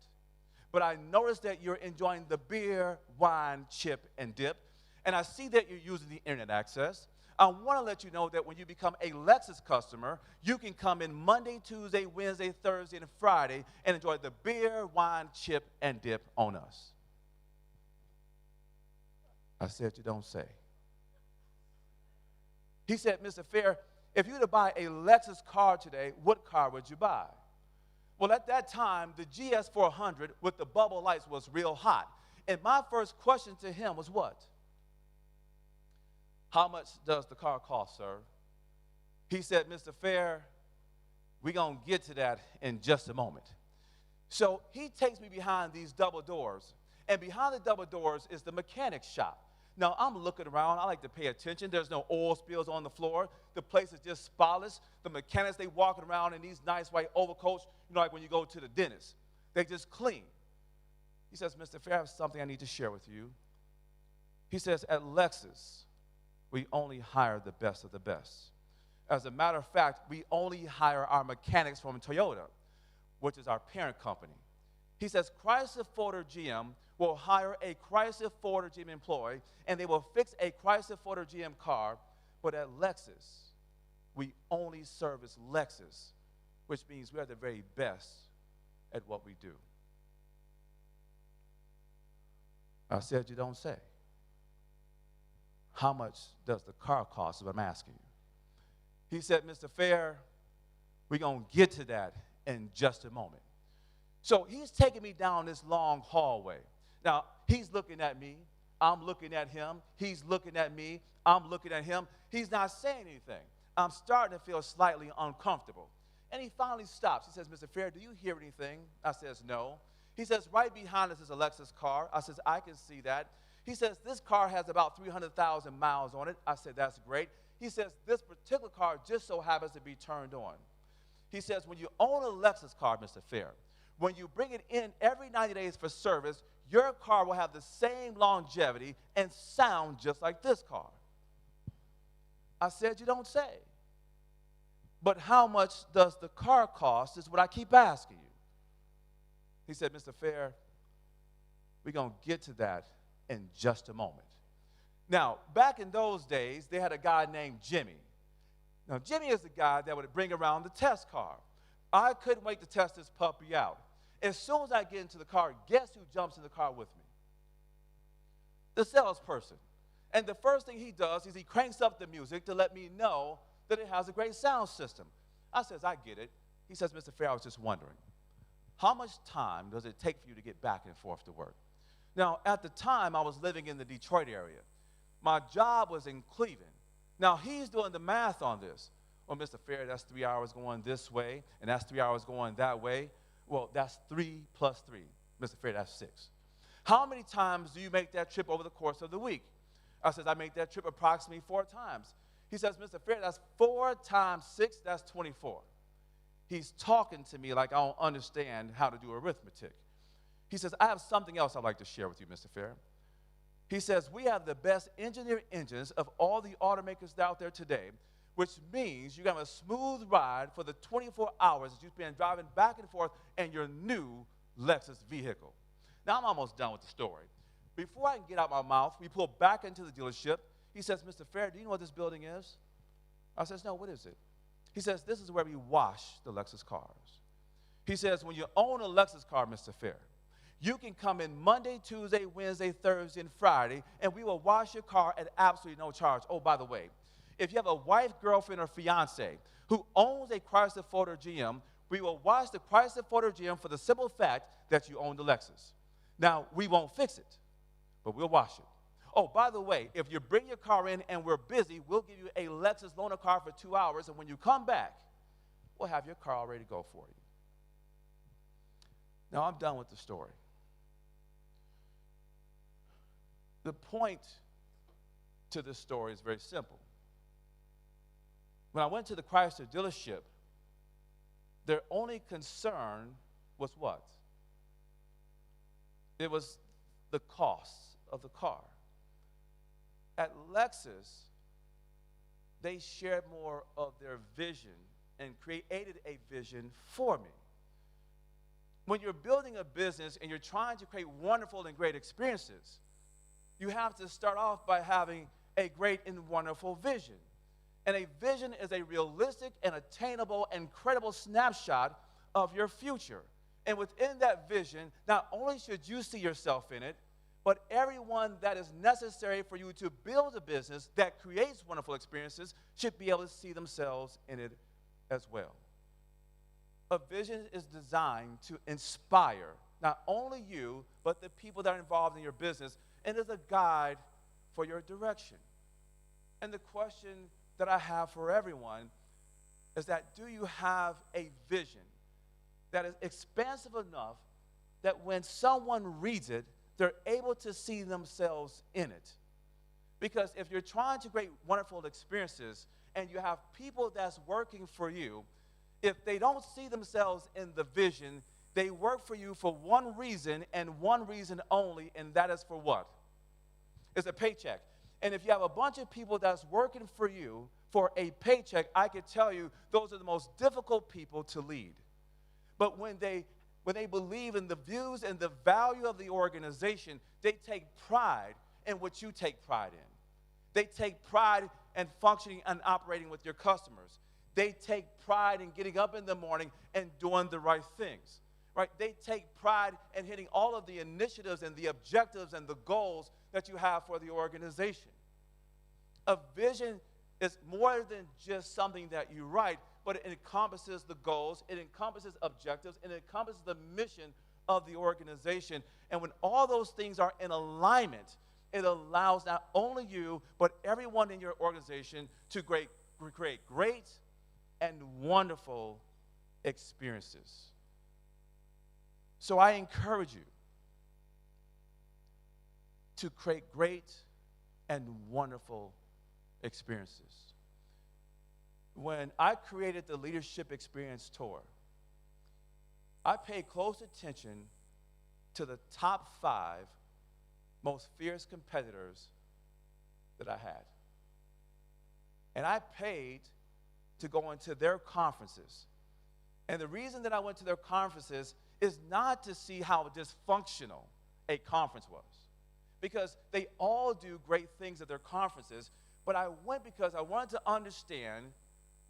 But I noticed that you're enjoying the beer, wine, chip, and dip. And I see that you're using the internet access. I want to let you know that when you become a Lexus customer, you can come in Monday, Tuesday, Wednesday, Thursday, and Friday and enjoy the beer, wine, chip, and dip on us. I said, you don't say. He said, Mr. Fair, if you were to buy a Lexus car today, what car would you buy? Well, at that time, the GS400 with the bubble lights was real hot. And my first question to him was what? How much does the car cost, sir? He said, Mr. Fair, we're going to get to that in just a moment. So he takes me behind these double doors. And behind the double doors is the mechanic's shop. Now, I'm looking around. I like to pay attention. There's no oil spills on the floor. The place is just spotless. The mechanics, they walking around in these nice white overcoats, like when you go to the dentist. They just clean. He says, Mr. Fair, I have something I need to share with you. He says, at Lexus, we only hire the best of the best. As a matter of fact, we only hire our mechanics from Toyota, which is our parent company. He says, Chrysler, Ford, or GM will hire a Chrysler, Ford, or GM employee, and they will fix a Chrysler, Ford, or GM car. But at Lexus, we only service Lexus, which means we are the very best at what we do. I said, you don't say. How much does the car cost, if I'm asking you? He said, Mr. Fair, we're going to get to that in just a moment. So he's taking me down this long hallway. Now, he's looking at me. I'm looking at him. He's looking at me. I'm looking at him. He's not saying anything. I'm starting to feel slightly uncomfortable. And he finally stops. He says, Mr. Fair, do you hear anything? I says, no. He says, right behind us is a Lexus car. I says, I can see that. He says, this car has about 300,000 miles on it. I said, that's great. He says, this particular car just so happens to be turned on. He says, when you own a Lexus car, Mr. Fair, when you bring it in every 90 days for service, your car will have the same longevity and sound just like this car. I said, you don't say. But how much does the car cost is what I keep asking you. He said, Mr. Fair, we're going to get to that in just a moment. Now, back in those days, they had a guy named Jimmy. Now, Jimmy is the guy that would bring around the test car. I couldn't wait to test this puppy out. As soon as I get into the car, guess who jumps in the car with me? The salesperson. And the first thing he does is he cranks up the music to let me know that it has a great sound system. I says, I get it. He says, Mr. Fair, I was just wondering, how much time does it take for you to get back and forth to work? Now, at the time, I was living in the Detroit area. My job was in Cleveland. Now, he's doing the math on this. Well, Mr. Fair, that's 3 hours going this way, and that's 3 hours going that way. Well, that's 3 plus 3. Mr. Fair, that's 6. How many times do you make that trip over the course of the week? I says, I make that trip approximately 4 times. He says, Mr. Fair, that's 4 times 6, that's 24. He's talking to me like I don't understand how to do arithmetic. He says, I have something else I'd like to share with you, Mr. Fair. He says, we have the best engineered engines of all the automakers out there today, which means you have a smooth ride for the 24 hours that you spend driving back and forth in your new Lexus vehicle. Now, I'm almost done with the story. Before I can get out my mouth, we pull back into the dealership. He says, Mr. Fair, do you know what this building is? I says, no, what is it? He says, this is where we wash the Lexus cars. He says, when you own a Lexus car, Mr. Fair, you can come in Monday, Tuesday, Wednesday, Thursday, and Friday, and we will wash your car at absolutely no charge. Oh, by the way, if you have a wife, girlfriend, or fiance who owns a Chrysler, Ford, or GM, we will wash the Chrysler, Ford, or GM for the simple fact that you own the Lexus. Now, we won't fix it, but we'll wash it. Oh, by the way, if you bring your car in and we're busy, we'll give you a Lexus loaner car for 2 hours, and when you come back, we'll have your car all ready to go for you. Now, I'm done with the story. The point to this story is very simple. When I went to the Chrysler dealership, their only concern was what? It was the cost of the car. At Lexus, they shared more of their vision and created a vision for me. When you're building a business and you're trying to create wonderful and great experiences, you have to start off by having a great and wonderful vision. And a vision is a realistic and attainable and credible snapshot of your future. And within that vision, not only should you see yourself in it, but everyone that is necessary for you to build a business that creates wonderful experiences should be able to see themselves in it as well. A vision is designed to inspire not only you, but the people that are involved in your business, and is a guide for your direction. And the question that I have for everyone is that, do you have a vision that is expansive enough that when someone reads it, they're able to see themselves in it? Because if you're trying to create wonderful experiences and you have people that's working for you, if they don't see themselves in the vision, they work for you for one reason and one reason only, and that is for what? It's a paycheck. And if you have a bunch of people that's working for you for a paycheck, I can tell you those are the most difficult people to lead. But when they believe in the views and the value of the organization, they take pride in what you take pride in. They take pride in functioning and operating with your customers. They take pride in getting up in the morning and doing the right things, right? They take pride in hitting all of the initiatives and the objectives and the goals that you have for the organization. A vision is more than just something that you write, but it encompasses the goals, it encompasses objectives, and it encompasses the mission of the organization. And when all those things are in alignment, it allows not only you, but everyone in your organization to create great and wonderful experiences. So I encourage you to create great and wonderful experiences. When I created the Leadership Experience Tour, I paid close attention to the top 5 most fierce competitors that I had. And I paid to go into their conferences. And the reason that I went to their conferences is not to see how dysfunctional a conference was, because they all do great things at their conferences, but I went because I wanted to understand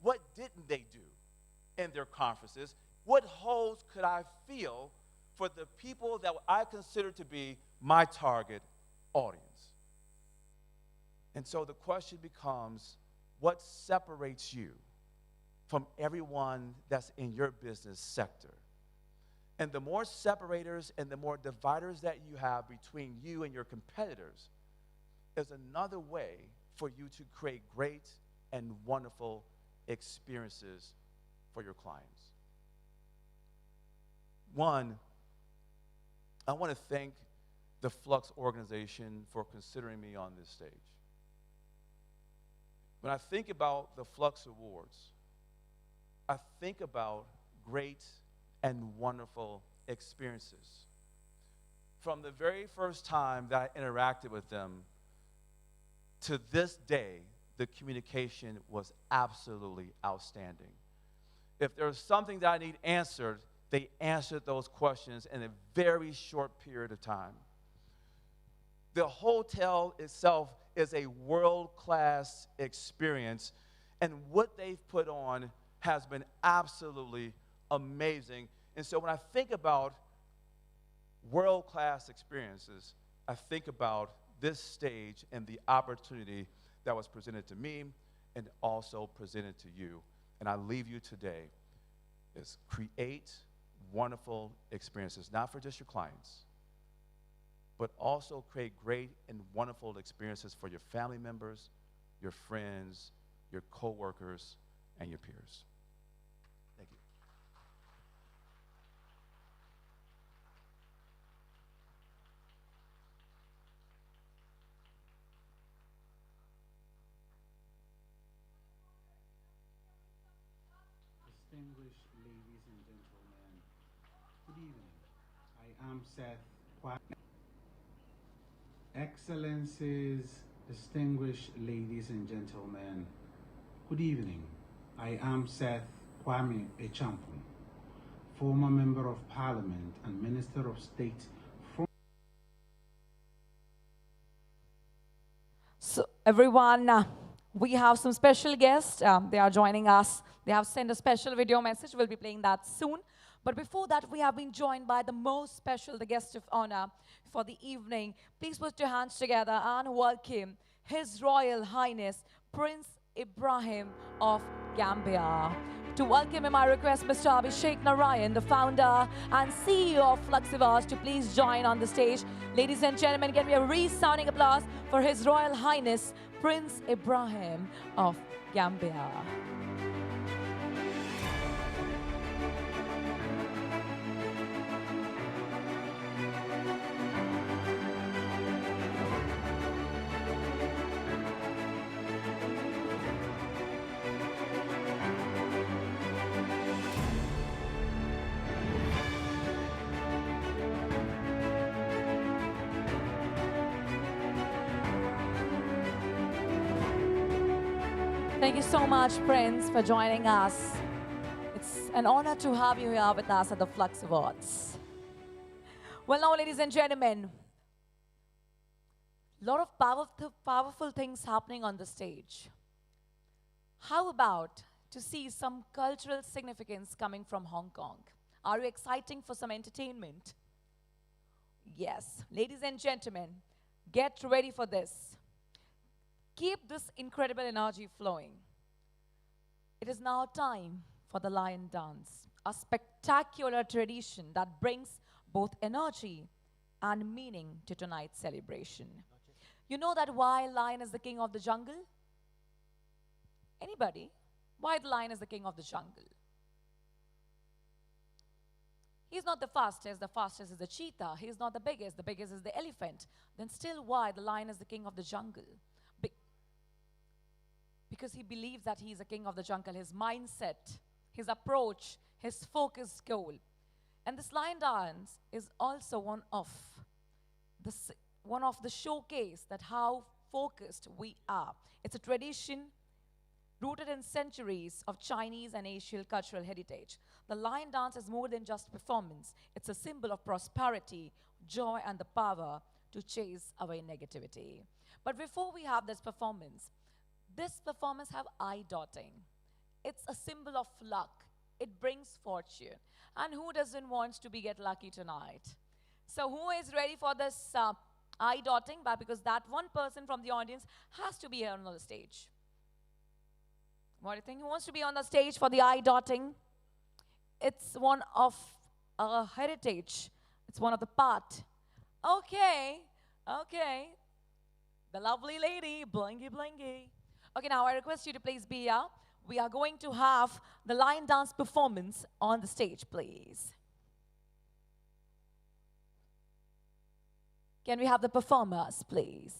what didn't they do in their conferences? What holes could I fill for the people that I consider to be my target audience? And so the question becomes, what separates you from everyone that's in your business sector? And the more separators and the more dividers that you have between you and your competitors is another way for you to create great and wonderful experiences for your clients. One, I want to thank the FLUXX organization for considering me on this stage. When I think about the FLUXX Awards, I think about great and wonderful experiences. From the very first time that I interacted with them to this day, the communication was absolutely outstanding. If there's something that I need answered, they answered those questions in a very short period of time. The hotel itself is a world-class experience, and what they've put on has been absolutely amazing. And so when I think about world-class experiences, I think about this stage and the opportunity that was presented to me and also presented to you. And I leave you today is create wonderful experiences, not for just your clients, but also create great and wonderful experiences for your family members, your friends, your coworkers, and your peers. Thank you. Distinguished ladies and gentlemen, good evening. I am Seth Kwame. Excellencies, distinguished ladies and gentlemen, good evening. I am Seth Kwame Echampong, former Member of Parliament and Minister of State from... So everyone, we have some special guests. They are joining us. They have sent a special video message. We'll be playing that soon. But before that, we have been joined by the most special, the guest of honor for the evening. Please put your hands together and welcome His Royal Highness Prince Ibrahim of Gambia. To welcome him, I request Mr. Abhishek Narayan, the founder and CEO of FLUXX Awards, to please join on the stage. Ladies and gentlemen, give me a resounding applause for His Royal Highness Prince Ibrahim of Gambia. Thank you so much, Prince, for joining us. It's an honor to have you here with us at the FLUXX Awards. Well, now, ladies and gentlemen, a lot of powerful things happening on the stage. How about to see some cultural significance coming from Hong Kong? Are you excited for some entertainment? Yes. Ladies and gentlemen, get ready for this. Keep this incredible energy flowing. It is now time for the Lion Dance, a spectacular tradition that brings both energy and meaning to tonight's celebration. You know that why lion is the king of the jungle? Anybody? Why the lion is the king of the jungle? He's not the fastest is the cheetah. He's not the biggest is the elephant. Then still why the lion is the king of the jungle? Because he believes that he is a king of the jungle, his mindset, his approach, his focused goal. And this lion dance is also one of the showcase that how focused we are. It's a tradition rooted in centuries of Chinese and Asian cultural heritage. The lion dance is more than just performance. It's a symbol of prosperity, joy, and the power to chase away negativity. But before we have this performance have eye dotting. It's a symbol of luck. It brings fortune. And who doesn't want to be get lucky tonight? So who is ready for this eye dotting? But because that one person from the audience has to be here on the stage. What do you think? Who wants to be on the stage for the eye dotting? It's one of a heritage. It's one of the part. Okay, okay. The lovely lady, blingy blingy. Okay, now I request you to please be here. We are going to have the line dance performance on the stage, please. Can we have the performers, please?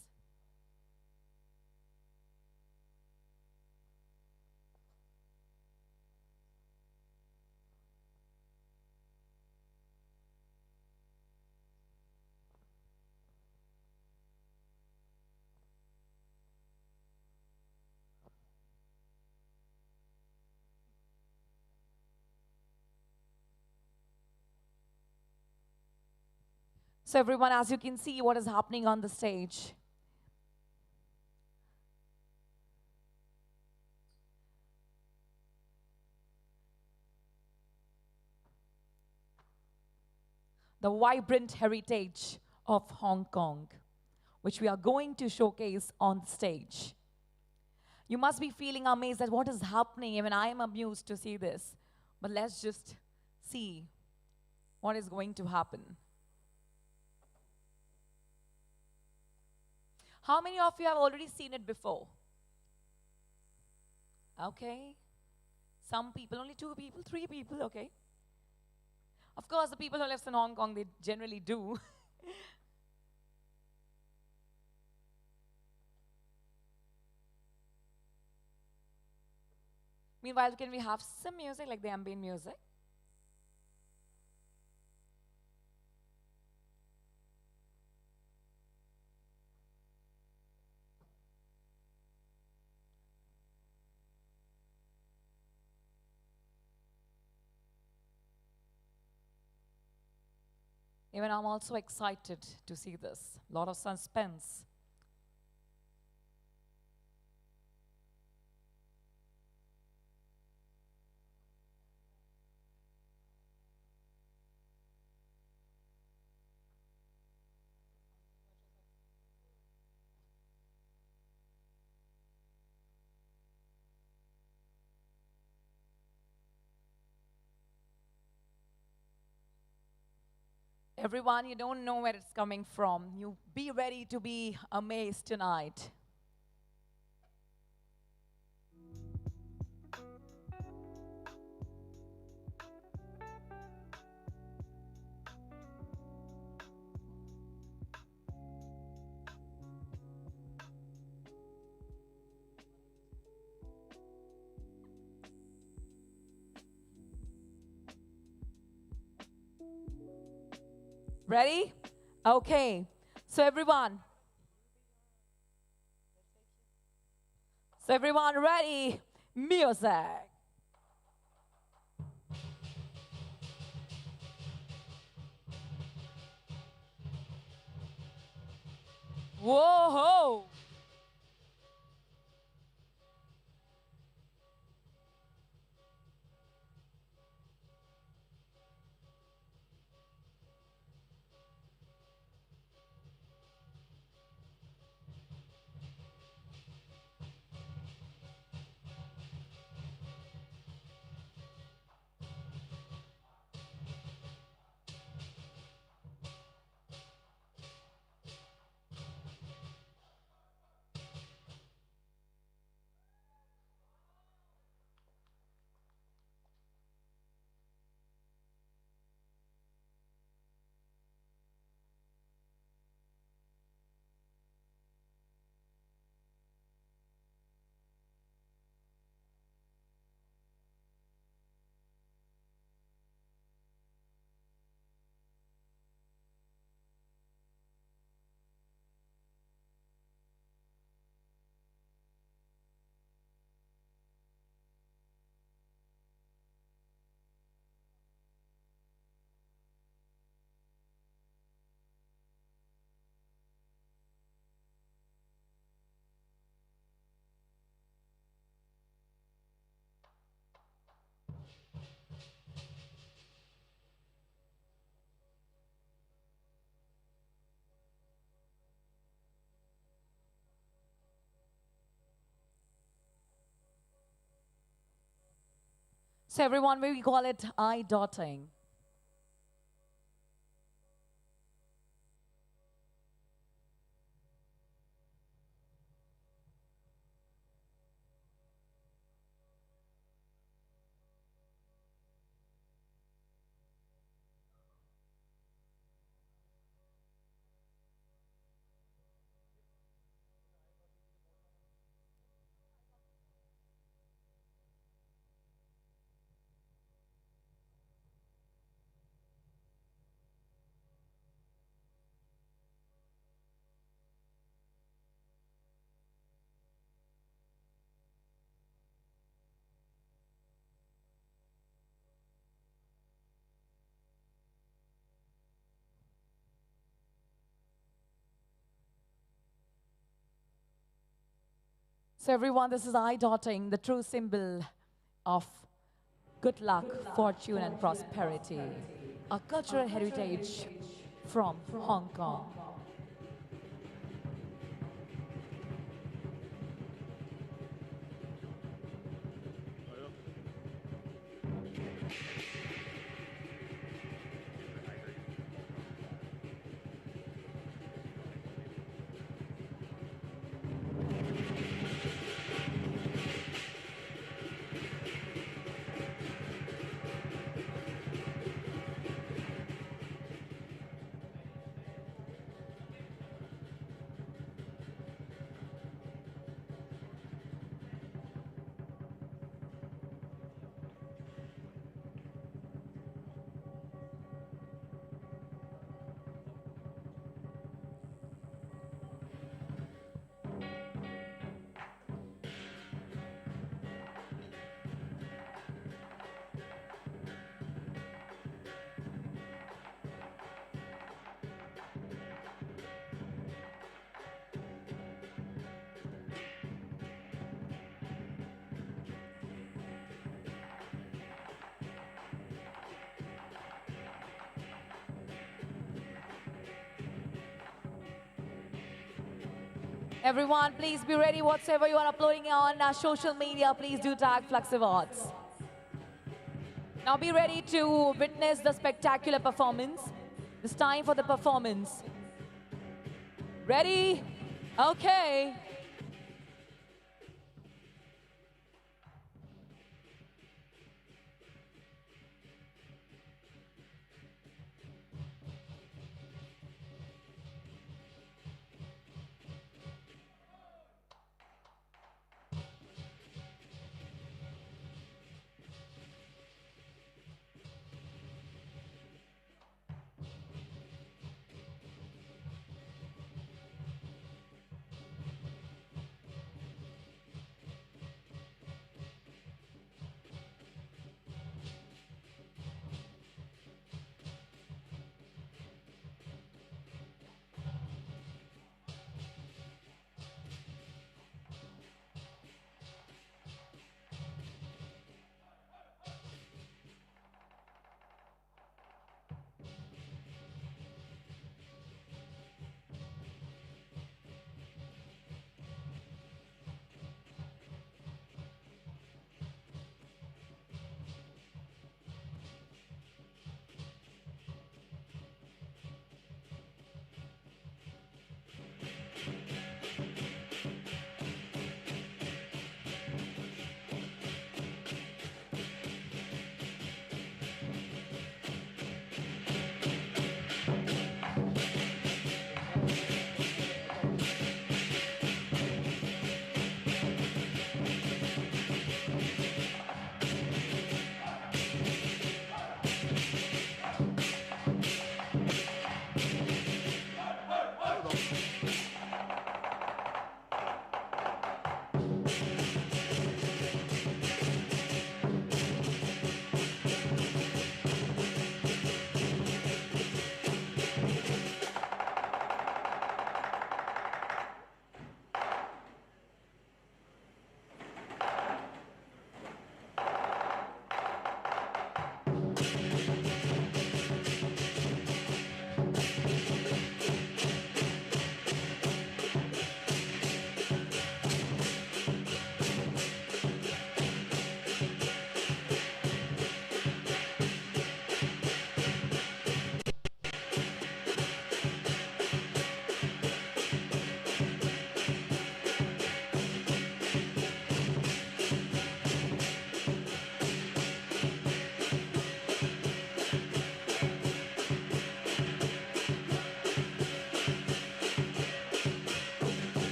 So everyone, as you can see what is happening on the stage. The vibrant heritage of Hong Kong, which we are going to showcase on the stage. You must be feeling amazed at what is happening. Even I am amused to see this. But let's just see what is going to happen. How many of you have already seen it before? Okay. Some people, only 2 people, 3 people, okay. Of course, the people who live in Hong Kong, they generally do. Meanwhile, can we have some music, like the ambient music? Even I'm also excited to see this. A lot of suspense. Everyone, you don't know where it's coming from. You be ready to be amazed tonight. Ready? Okay. So everyone. Ready? Music. Whoa! So everyone, we call it eye dotting. So everyone, this is eye dotting, the true symbol of good luck, fortune, and prosperity. A cultural heritage from Hong Kong. Everyone, please be ready. Whatsoever you are uploading on social media, please do tag FLUXX Awards. Now be ready to witness the spectacular performance. It's time for the performance. Ready? Okay.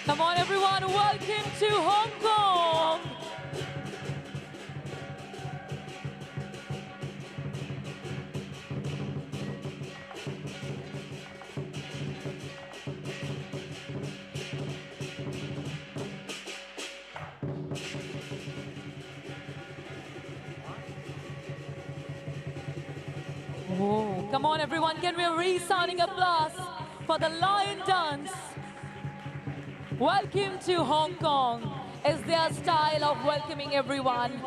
Come on, everyone, welcome to Hong Kong. Oh, come on, everyone, can we resounding applause for the lion dance? Welcome to Hong Kong is their style of welcoming everyone.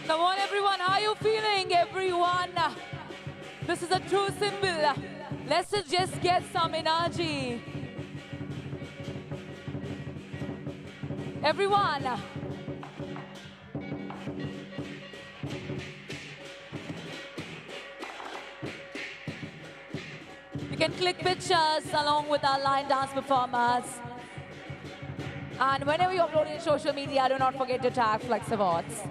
Come on, everyone. How are you feeling, everyone? This is a true symbol. Let's just get some energy. Everyone. You can click pictures along with our line dance performers. And whenever you upload it in social media, do not forget to tag FLUXxAwards.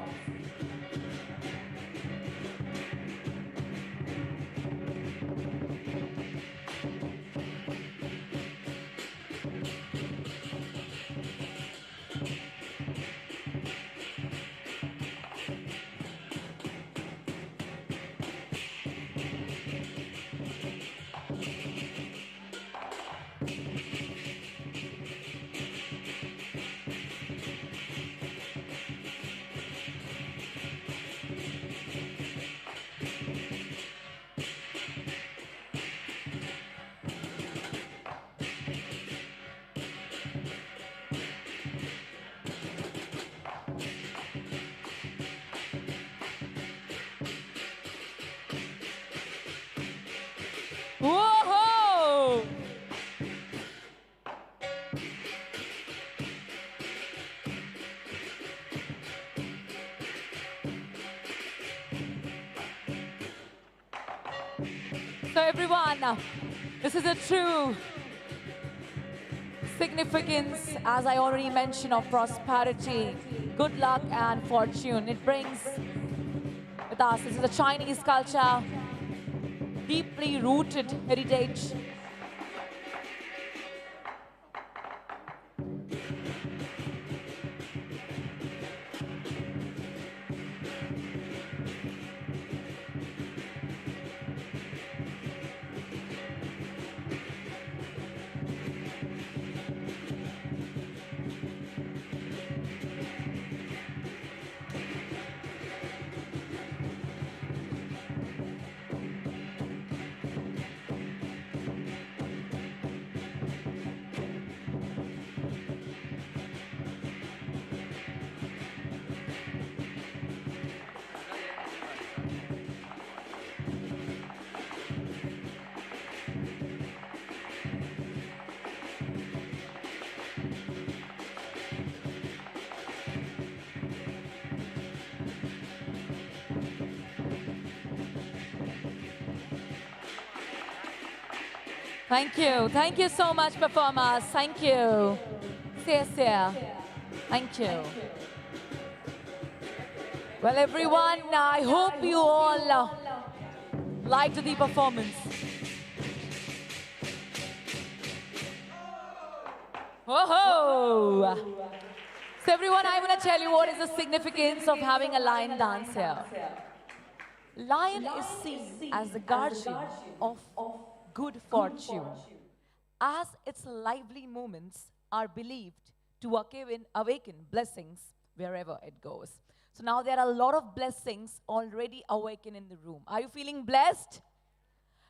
So everyone, this is a true significance, as I already mentioned, of prosperity, good luck and fortune. It brings with us, this is a Chinese culture, deeply rooted heritage. Thank you. Thank you so much, performers. Thank you. Thank you. Well, everyone, I hope you all liked the performance. Whoa! So everyone, I want to tell you what is the significance of having a lion dance here. Lion is seen as the guardian of good fortune, as its lively movements are believed to awaken blessings wherever it goes. So now there are a lot of blessings already awakened in the room. Are you feeling blessed?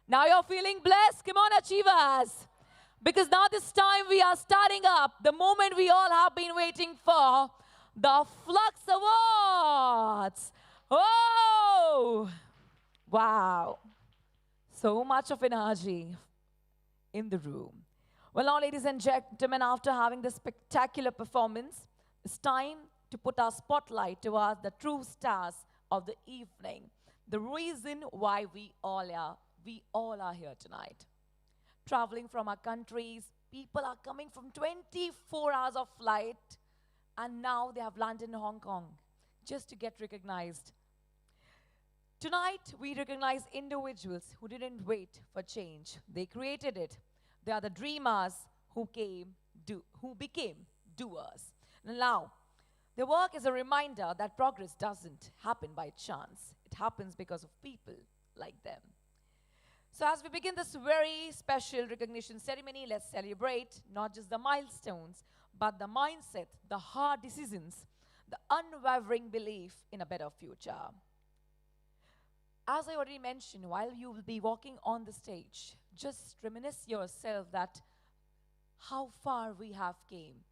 Now you're feeling blessed? Come on, achievers. Because now this time we are starting up the moment we all have been waiting for, the FLUXX Awards. Oh! Wow. So much of energy in the room. Well, now, ladies and gentlemen, after having this spectacular performance, it's time to put our spotlight towards the true stars of the evening. The reason why we all are here tonight. Traveling from our countries, people are coming from 24 hours of flight, and now they have landed in Hong Kong just to get recognized. Tonight, we recognize individuals who didn't wait for change. They created it. They are the dreamers who became doers. Now, their work is a reminder that progress doesn't happen by chance. It happens because of people like them. So as we begin this very special recognition ceremony, let's celebrate not just the milestones, but the mindset, the hard decisions, the unwavering belief in a better future. As I already mentioned, while you will be walking on the stage, just reminisce yourself that how far we have came,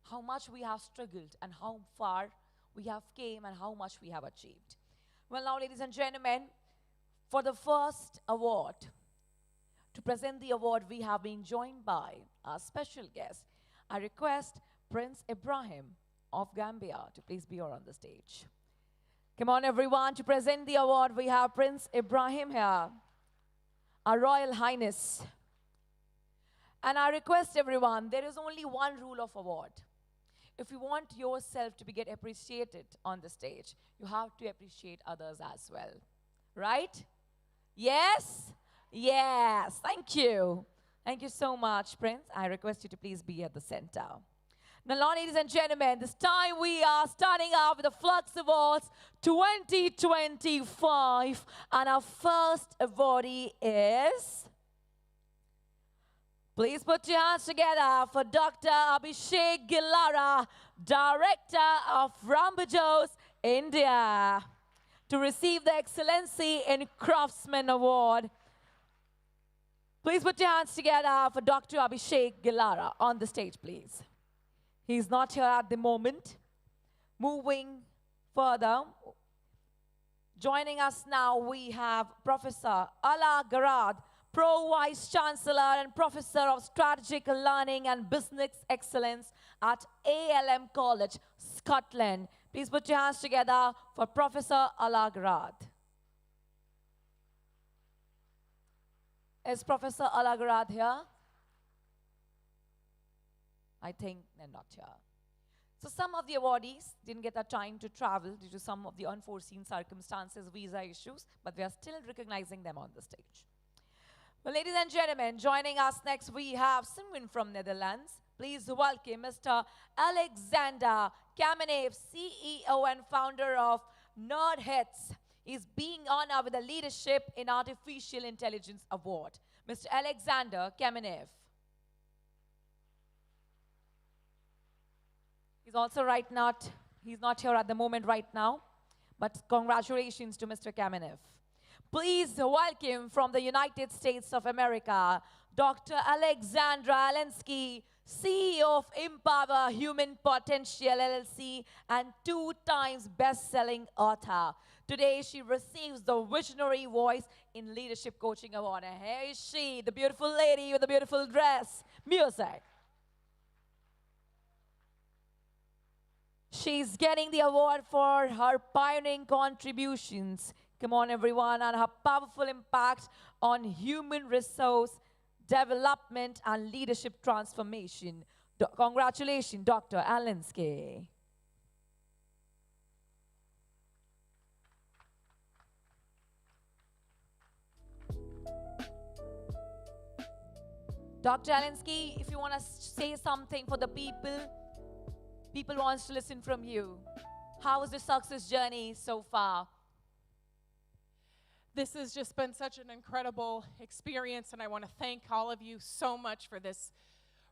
how much we have struggled, and how far we have came and how much we have achieved. Well, now, ladies and gentlemen, for the first award, to present the award, we have been joined by our special guest. I request Prince Ibrahim of Gambia to please be here on the stage. Come on, everyone, to present the award, we have Prince Ibrahim here, Our Royal Highness. And I request everyone, there is only one rule of award. If you want yourself to get appreciated on the stage, you have to appreciate others as well. Right? Yes? Yes. Thank you. Thank you so much, Prince. I request you to please be at the center. Now, ladies and gentlemen, this time we are starting off with the FLUXX Awards 2025. And our first awardee is... Please put your hands together for Dr. Abhishek Gilara, Director of Rambajos, India, to receive the Excellency in Craftsman Award. Please put your hands together for Dr. Abhishek Gilara on the stage, please. He's not here at the moment. Moving further, joining us now, we have Professor Ala Garad, Pro Vice Chancellor and Professor of Strategic Learning and Business Excellence at ALM College, Scotland. Please put your hands together for Professor Ala Garad. Is Professor Alagarad here? I think they're not here. So some of the awardees didn't get a time to travel due to some of the unforeseen circumstances, visa issues, but we are still recognizing them on the stage. Well, ladies and gentlemen, joining us next we have someone from Netherlands. Please welcome Mr. Alexander Kamenev, CEO and founder of NerdHits. He's being honored with the Leadership in Artificial Intelligence Award. Mr. Alexander Kamenev. He's also he's not here at the moment right now, but congratulations to Mr. Kamenev. Please welcome from the United States of America, Dr. Alexandra Alensky, CEO of Empower Human Potential LLC and 2 times best-selling author. Today, she receives the Visionary Voice in Leadership Coaching Award. And here is she, the beautiful lady with the beautiful dress. Music. She's getting the award for her pioneering contributions. Come on, everyone, and her powerful impact on human resource development and leadership transformation. Congratulations, Dr. Alensky. Dr. Alensky, if you want to say something for the people wants to listen from you. How was the success journey so far? This has just been such an incredible experience, and I want to thank all of you so much for this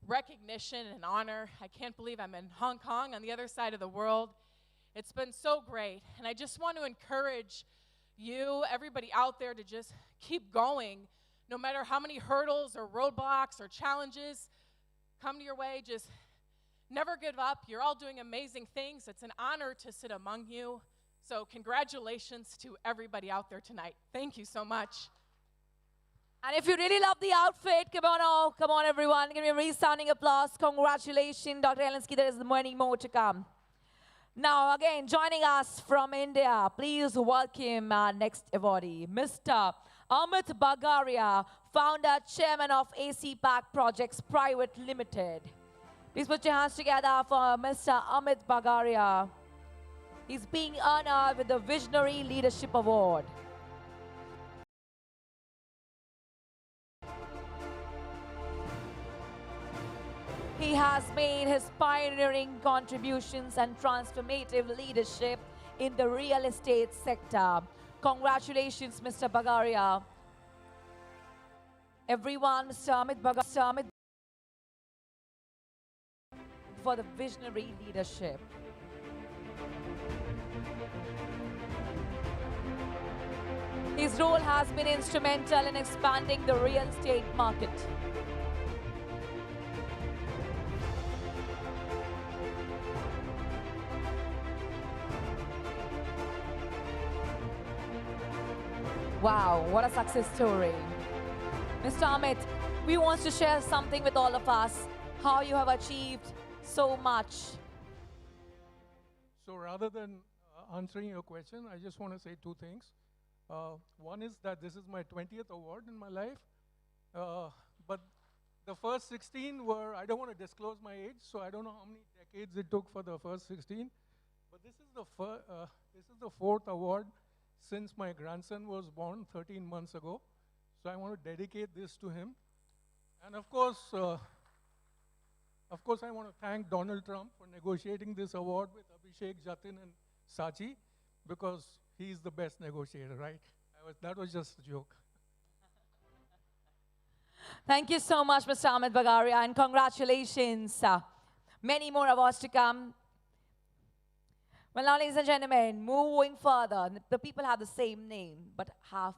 recognition and honor. I can't believe I'm in Hong Kong on the other side of the world. It's been so great, and I just want to encourage you, everybody out there, to just keep going. No matter how many hurdles or roadblocks or challenges come your way, just never give up. You're all doing amazing things. It's an honor to sit among you. So congratulations to everybody out there tonight. Thank you so much. And if you really love the outfit, come on everyone. Give me a resounding applause. Congratulations, Dr. Alensky. There is many more to come. Now, again, joining us from India, please welcome our next awardee, Mr. Amit Bagaria, founder, chairman of AC Pack Projects Private Limited. Please put your hands together for Mr. Amit Bagaria. He's being honored with the Visionary Leadership Award. He has made his pioneering contributions and transformative leadership in the real estate sector. Congratulations, Mr. Bagaria. Everyone, Mr. Amit Bagaria, for the visionary leadership. His role has been instrumental in expanding the real estate market. Wow, what a success story. Mr. Amit, we want to share something with all of us, how you have achieved so much. So rather than answering your question, I just want to say 2 things. One is that this is my 20th award in my life, but the first 16 were, I don't want to disclose my age, so I don't know how many decades it took for the first 16, but this is the 4th award since my grandson was born 13 months ago. So I want to dedicate this to him. And of course, I want to thank Donald Trump for negotiating this award with Abhishek, Jatin, and Sachi, because he's the best negotiator, right? That was just a joke. Thank you so much, Mr. Amit Bagaria, and congratulations. Many more awards to come. Well, now, ladies and gentlemen, moving further, the people have the same name, but have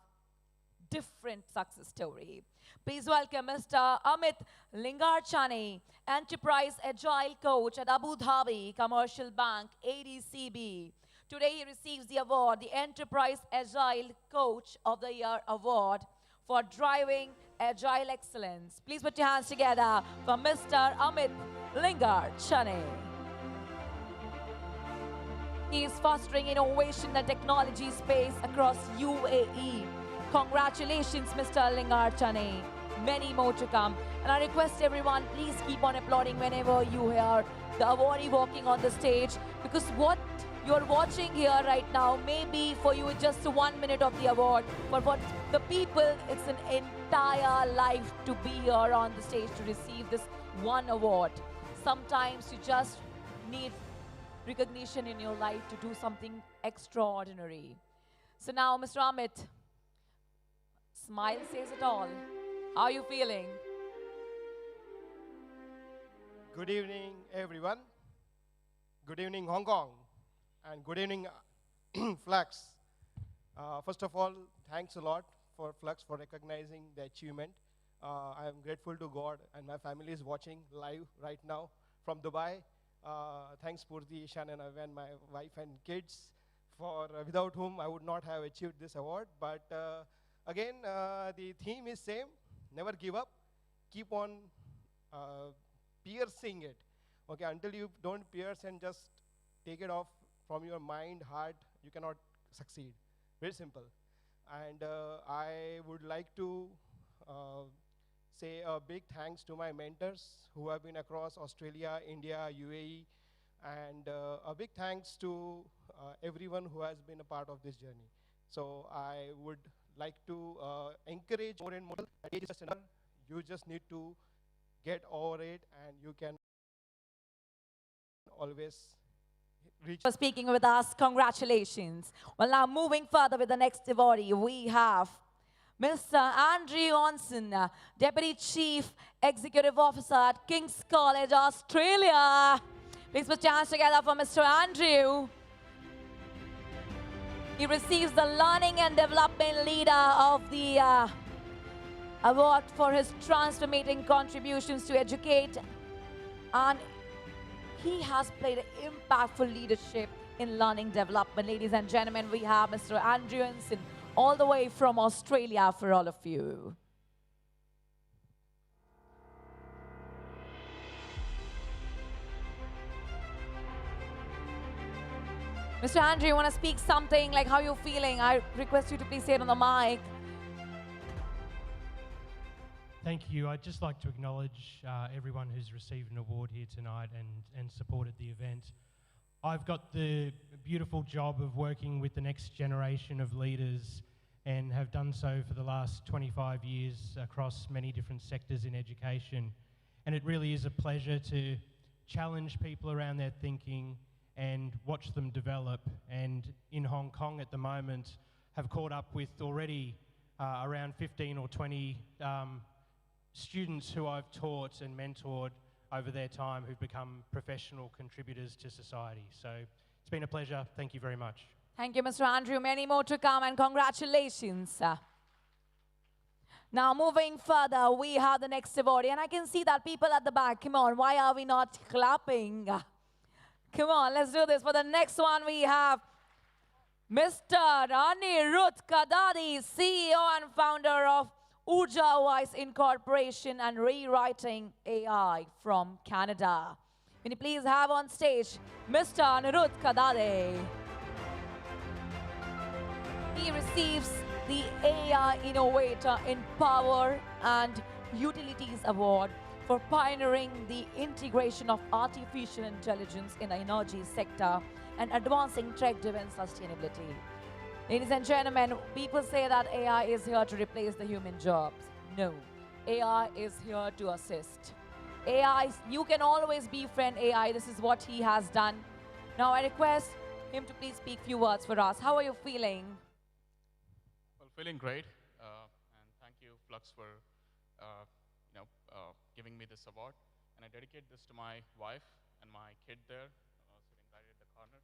different success story. Please welcome Mr. Amit Lingarchani, Enterprise Agile Coach at Abu Dhabi Commercial Bank, ADCB. Today he receives the award, the Enterprise Agile Coach of the Year Award for driving agile excellence. Please put your hands together for Mr. Amit Lingarchani. He is fostering innovation in the technology space across UAE. Congratulations, Mr. Lingarchane. Many more to come. And I request everyone, please keep on applauding whenever you hear the awardee walking on the stage, because what you're watching here right now may be for you just 1 minute of the award, but for the people, it's an entire life to be here on the stage to receive this one award. Sometimes you just need recognition in your life to do something extraordinary. So now, Mr. Amit, smile says it all. How are you feeling? Good evening, everyone. Good evening, Hong Kong. And good evening, FLUXX. First of all, thanks a lot for FLUXX for recognizing the achievement. I am grateful to God, and my family is watching live right now from Dubai. Thanks Purti, Ishan, and Avan, my wife and kids, for without whom I would not have achieved this award. But again, the theme is same: never give up, keep on piercing it. Okay, until you don't pierce and just take it off from your mind, heart, you cannot succeed. Very simple. And I would like to say a big thanks to my mentors who have been across Australia, India, UAE, and a big thanks to everyone who has been a part of this journey. So I would like to encourage more and more. Age is just enough. You just need to get over it, and you can always reach. For speaking with us, congratulations. Well, now moving further with the next awardee, we have Mr. Andrew Onson, Deputy Chief Executive Officer at King's College, Australia. Please put your hands together for Mr. Andrew. He receives the Learning and Development Leader of the award for his transformating contributions to educate, and he has played an impactful leadership in learning development. Ladies and gentlemen, we have Mr. Andrew Onson, all the way from Australia for all of you. Mr. Andrew, you want to speak something, like how you're feeling? I request you to please say it on the mic. Thank you. I'd just like to acknowledge everyone who's received an award here tonight and supported the event. I've got the beautiful job of working with the next generation of leaders and have done so for the last 25 years across many different sectors in education. And it really is a pleasure to challenge people around their thinking and watch them develop. And in Hong Kong at the moment, have caught up with already around 15 or 20 students who I've taught and mentored over their time who've become professional contributors to society. So it's been a pleasure. Thank you very much. Thank you, Mr. Andrew. Many more to come, and congratulations. Now, moving further, we have the next awardee, and I can see that people at the back, come on, why are we not clapping? Come on, let's do this. For the next one, we have Mr. Anirudh Kadadi, CEO and founder of Urja Voice Incorporation and Rewriting AI from Canada. Can you please have on stage Mr. Anirudh Kadade? He receives the AI Innovator in Power and Utilities Award for pioneering the integration of artificial intelligence in the energy sector and advancing tech-driven sustainability. Ladies and gentlemen, people say that AI is here to replace the human jobs. No, AI is here to assist. AI, you can always befriend AI. This is what he has done. Now I request him to please speak few words for us. How are you feeling? Well, feeling great, and thank you, FLUXX, for giving me this award. And I dedicate this to my wife and my kid there, sitting right at the corner.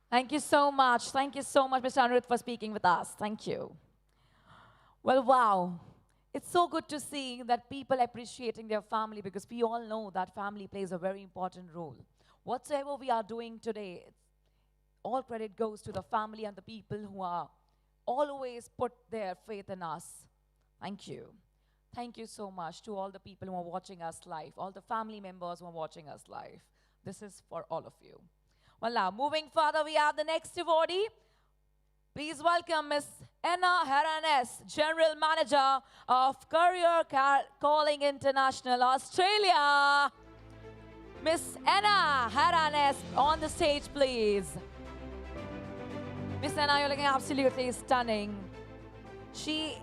Thank you so much. Thank you so much, Mr. Anirudh, for speaking with us. Thank you. Well, wow. It's so good to see that people appreciating their family, because we all know that family plays a very important role. Whatsoever we are doing today, all credit goes to the family and the people who are always put their faith in us. Thank you. Thank you so much to all the people who are watching us live, all the family members who are watching us live. This is for all of you. Well, now, moving further, we have the next awardee, Please welcome Miss Anna Haranes, General Manager of Career Calling International Australia. Miss Anna Haranes on the stage, please. Miss Anna, you're looking absolutely stunning. She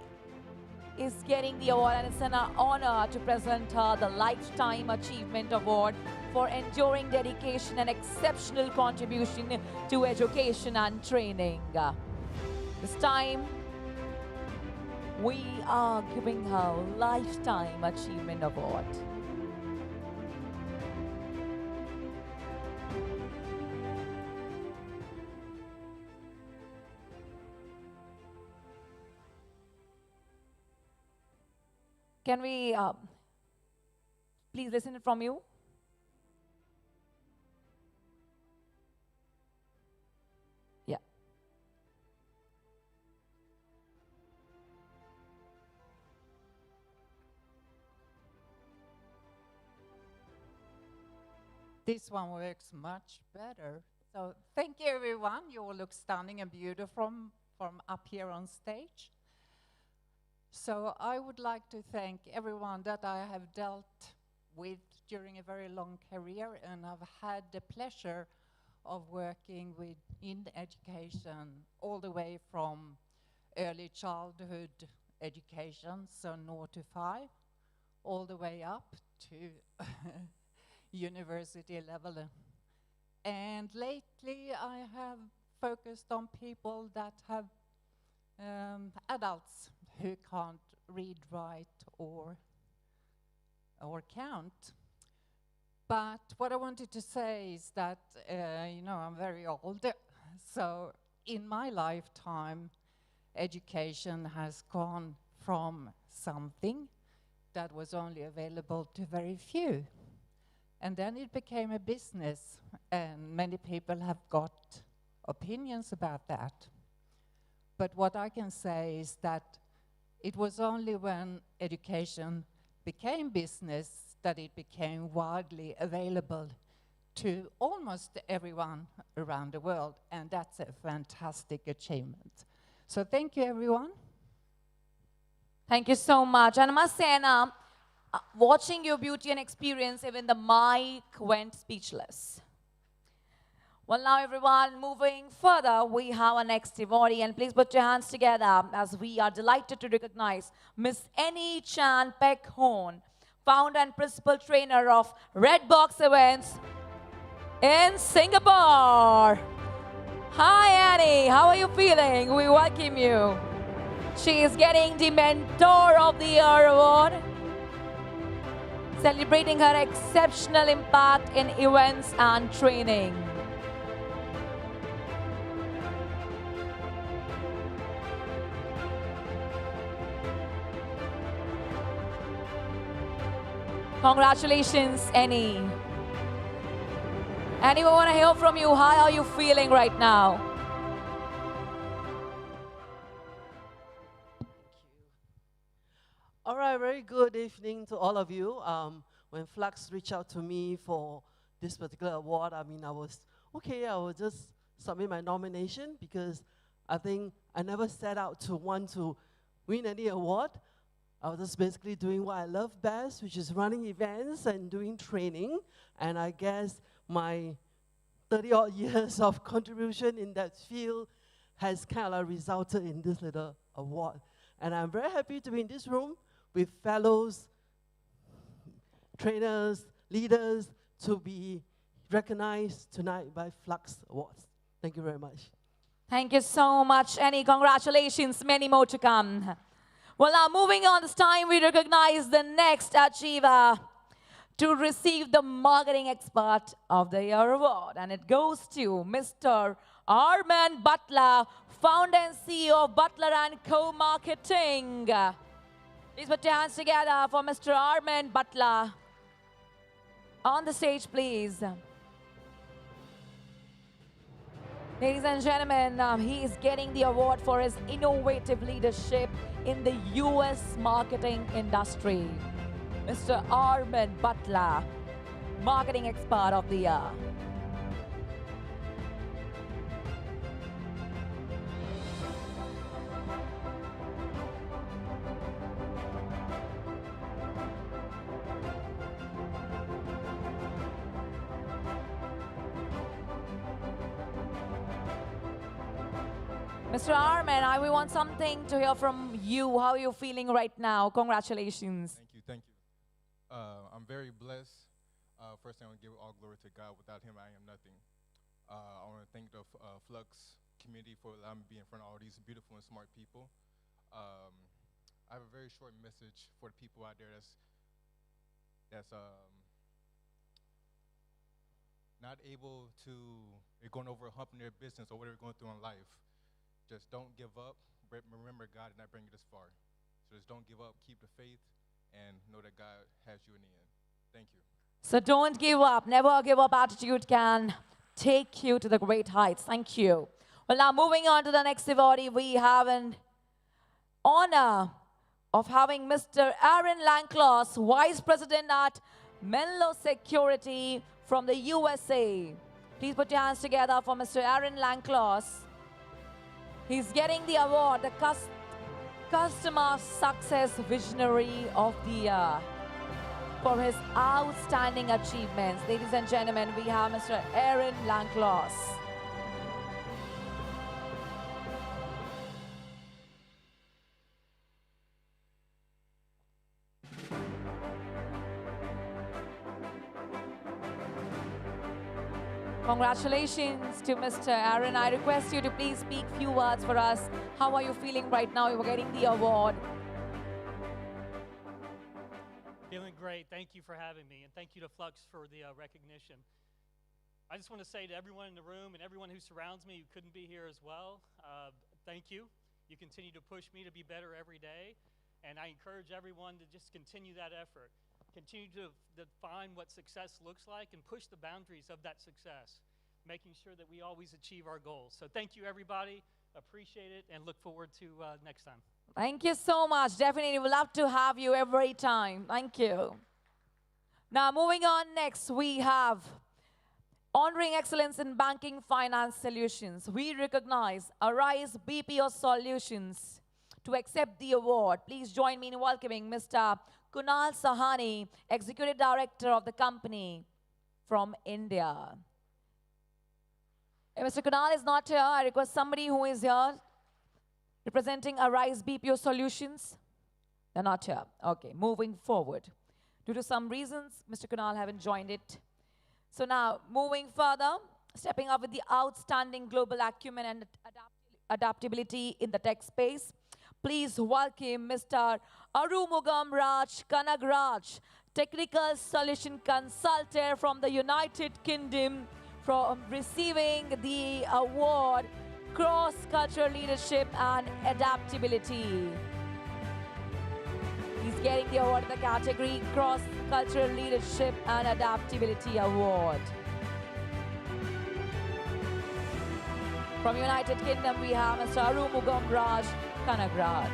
is getting the award, and it's an honor to present her the Lifetime Achievement Award for enduring dedication and exceptional contribution to education and training. This time, we are giving her Lifetime Achievement Award. Can we please listen it from you? Yeah. This one works much better. So thank you, everyone. You all look stunning and beautiful from up here on stage. So I would like to thank everyone that I have dealt with during a very long career, and I've had the pleasure of working with in education all the way from early childhood education, so 0 to 5, all the way up to university level. And lately I have focused on people that have adults who can't read, write, or count. But what I wanted to say is that, you know, I'm very old, so in my lifetime, education has gone from something that was only available to very few. And then it became a business, and many people have got opinions about that. But what I can say is that it was only when education became business that it became widely available to almost everyone around the world, and that's a fantastic achievement. So thank you, everyone. Thank you so much. And I must say, Anna, watching your beauty and experience, even the mic went speechless. Well, now everyone, moving further, we have our next awardee, and please put your hands together as we are delighted to recognize Miss Annie Chan Peck Horn, founder and principal trainer of FLUXX Events in Singapore. Hi Annie, how are you feeling? We welcome you. She is getting the Mentor of the Year award, celebrating her exceptional impact in events and training. Congratulations, Annie. Annie, we want to hear from you. How are you feeling right now? All right, very good evening to all of you. When FLUXX reached out to me for this particular award, I mean, I was, okay, I will just submit my nomination because I think I never set out to want to win any award. I was just basically doing what I love best, which is running events and doing training. And I guess my 30-odd years of contribution in that field has kind of resulted in this little award. And I'm very happy to be in this room with fellows, trainers, leaders, to be recognized tonight by FLUXX Awards. Thank you very much. Thank you so much, Annie. Congratulations. Many more to come. Well, now moving on, this time we recognize the next achiever to receive the Marketing Expert of the Year award. And it goes to Mr. Armand Butler, founder and CEO of Butler & Co. Marketing. Please put your hands together for Mr. Armand Butler. On the stage, please. Ladies and gentlemen, he is getting the award for his innovative leadership in the US marketing industry. Mr. Armand Butler, Marketing Expert of the Year. Mr. Arman, I will want something to hear from you. How are you feeling right now? Congratulations. Thank you, thank you. I'm very blessed. First thing I want to give all glory to God. Without him, I am nothing. I want to thank the FLUXX community for allowing me to be in front of all these beautiful and smart people. I have a very short message for the people out there that's not able to, they're going over a hump in their business or whatever they're going through in life. Just don't give up. Remember, God did not bring you this far. So just don't give up. Keep the faith and know that God has you in the end. Thank you. So don't give up. Never give up attitude can take you to the great heights. Thank you. Well, now moving on to the next awardee, we have an honor of having Mr. Aaron Langloss, Vice President at Menlo Security from the USA. Please put your hands together for Mr. Aaron Langloss. He's getting the award, the Customer Success Visionary of the Year for his outstanding achievements. Ladies and gentlemen, we have Mr. Aaron Langloss. Congratulations to Mr. Aaron. I request you to please speak few words for us. How are you feeling right now? You are getting the award. Feeling great. Thank you for having me, and thank you to FLUXX for the recognition. I just want to say to everyone in the room and everyone who surrounds me who couldn't be here as well, thank you. You continue to push me to be better every day, and I encourage everyone to just continue that effort. Continue to define what success looks like and push the boundaries of that success, making sure that we always achieve our goals. So thank you, everybody. Appreciate it, and look forward to next time. Thank you so much. Definitely would love to have you every time. Thank you. Now, moving on next, we have honoring excellence in banking finance solutions. We recognize Arise BPO Solutions to accept the award. Please join me in welcoming Mr. Kunal Sahani, Executive Director of the company from India. If Mr. Kunal is not here, I request somebody who is here representing Arise BPO Solutions. They're not here. Okay, moving forward. Due to some reasons, Mr. Kunal haven't joined it. So now, moving further, stepping up with the outstanding global acumen and adaptability in the tech space, please welcome Mr. Arumugam Raj Kanagraj, Technical Solution Consultant from the United Kingdom, from receiving the award Cross-Cultural Leadership and Adaptability. He's getting the award in the category Cross-Cultural Leadership and Adaptability Award. From United Kingdom, we have Mr. Arumugam Raj Kanagraj.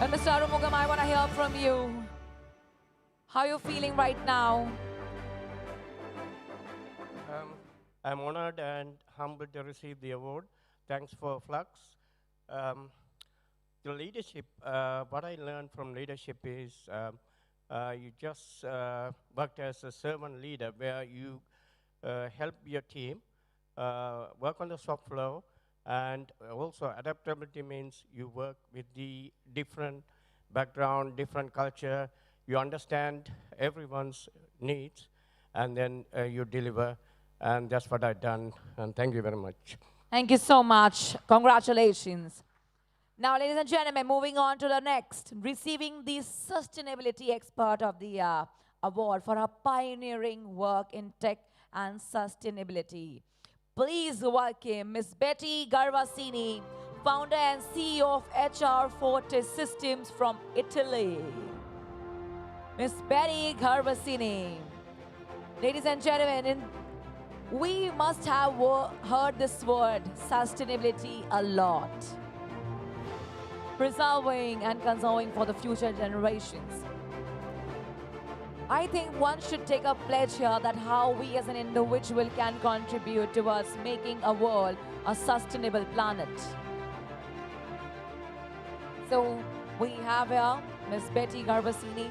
And Mr. Arumugam, I want to hear from you. How are you feeling right now? I'm honored and humbled to receive the award. Thanks for FLUXX. The leadership, what I learned from leadership is you just worked as a servant leader where you help your team work on the shop floor, and also adaptability means you work with the different background, different culture, you understand everyone's needs, and then you deliver, and that's what I've done, and thank you very much. Thank you so much. Congratulations. Now, ladies and gentlemen, moving on to the next, receiving the Sustainability Expert of the Year award for her pioneering work in tech and sustainability. Please welcome Ms. Betty Garvasini, founder and CEO of HR Forte Systems from Italy. Ms. Betty Garvasini. Ladies and gentlemen, we must have heard this word, sustainability, a lot. Preserving and conserving for the future generations. I think one should take a pledge here that how we as an individual can contribute towards making a world a sustainable planet. So we have here Ms. Betty Garvasini,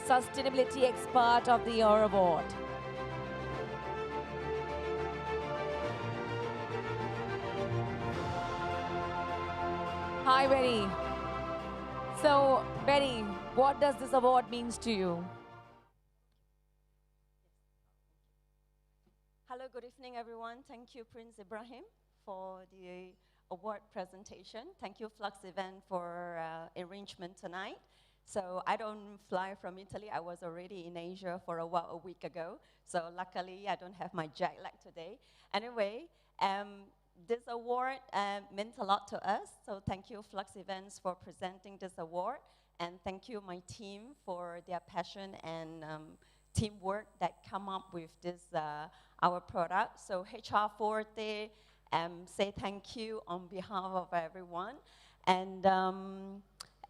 Sustainability Expert of the Year Award. Hi, Betty. So, Betty, what does this award means to you? Hello, good evening, everyone. Thank you, Prince Ibrahim, for the award presentation. Thank you, FLUXX event, for arrangement tonight. So I don't fly from Italy. I was already in Asia for a while, a week ago. So luckily, I don't have my jet lag today. Anyway, this award meant a lot to us. So thank you, FLUXX Events, for presenting this award. And thank you, my team, for their passion and teamwork that come up with this, our product. So HR Forte, say thank you on behalf of everyone. And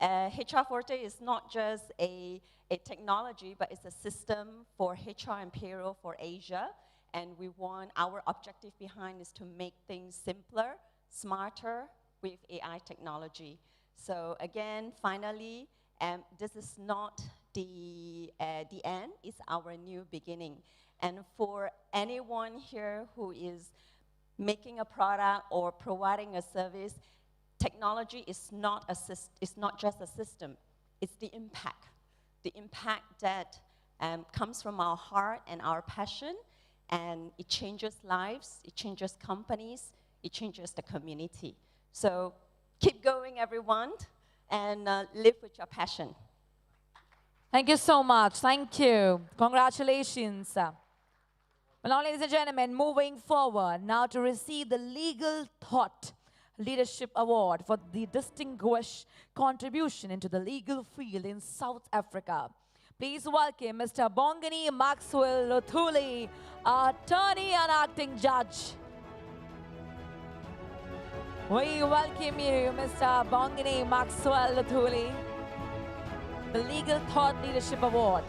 HR Forte is not just a technology, but it's a system for HR and payroll for Asia. And we want, our objective behind is to make things simpler, smarter with AI technology. So again, finally, this is not the end, it's our new beginning. And for anyone here who is making a product or providing a service, technology is not just a system, it's the impact. The impact that comes from our heart and our passion, and it changes lives, it changes companies, it changes the community. So keep going, everyone, and live with your passion. Thank you so much. Thank you. Congratulations. Well, now, ladies and gentlemen, moving forward, now to receive the Legal Thought Leadership Award for the distinguished contribution into the legal field in South Africa. Please welcome Mr. Bongani Maxwell Luthuli, attorney and acting judge. We welcome you, Mr. Bongani Maxwell Luthuli, the Legal Thought Leadership Award.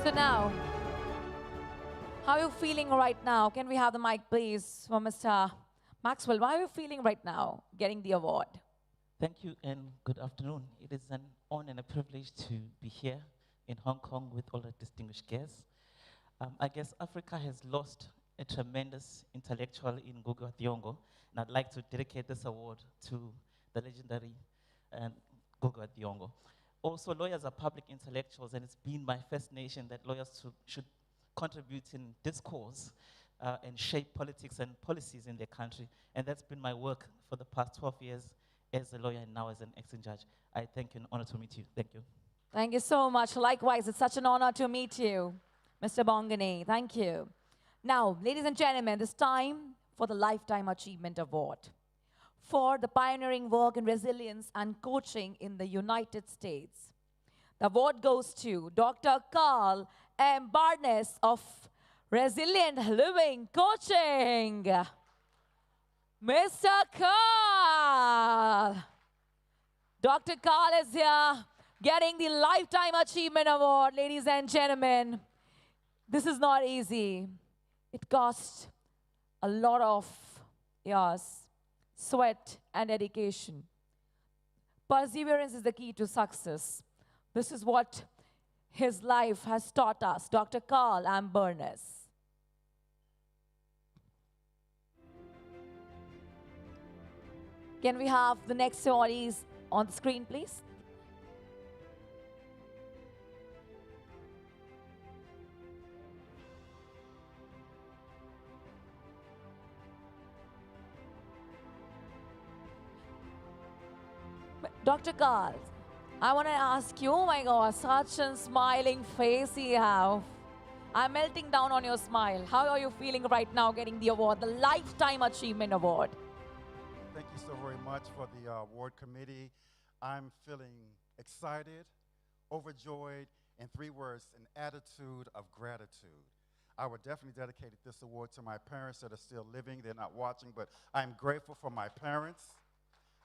So now, how are you feeling right now? Can we have the mic, please, for Mr. Maxwell? How are you feeling right now, getting the award? Thank you and good afternoon. It is an honor and a privilege to be here in Hong Kong with all the distinguished guests. I guess Africa has lost a tremendous intellectual in Ngugi wa Thiong'o, and I'd like to dedicate this award to the legendary Ngugi wa Thiong'o. Also, lawyers are public intellectuals, and it's been my first nation that lawyers should contribute in discourse and shape politics and policies in their country. And that's been my work for the past 12 years as a lawyer and now as an acting judge. I thank you and honor to meet you. Thank you. Thank you so much. Likewise, it's such an honor to meet you, Mr. Bongani. Thank you. Now, ladies and gentlemen, it's time for the Lifetime Achievement Award for the pioneering work in resilience and coaching in the United States. The award goes to Dr. Carl M. Barnes of Resilient Living Coaching. Mr. Carl. Dr. Carl is here getting the Lifetime Achievement Award, ladies and gentlemen. This is not easy. It costs a lot of years, sweat, and dedication. Perseverance is the key to success. This is what his life has taught us, Dr. Carl M. Barnes. Can we have the next awardees on the screen, please? Dr. Carl, I want to ask you, oh my God, such a smiling face you have. I'm melting down on your smile. How are you feeling right now getting the award, the Lifetime Achievement Award? Thank you so very much for the award committee. I'm feeling excited, overjoyed, in 3 words, an attitude of gratitude. I would definitely dedicate this award to my parents that are still living. They're not watching, but I'm grateful for my parents.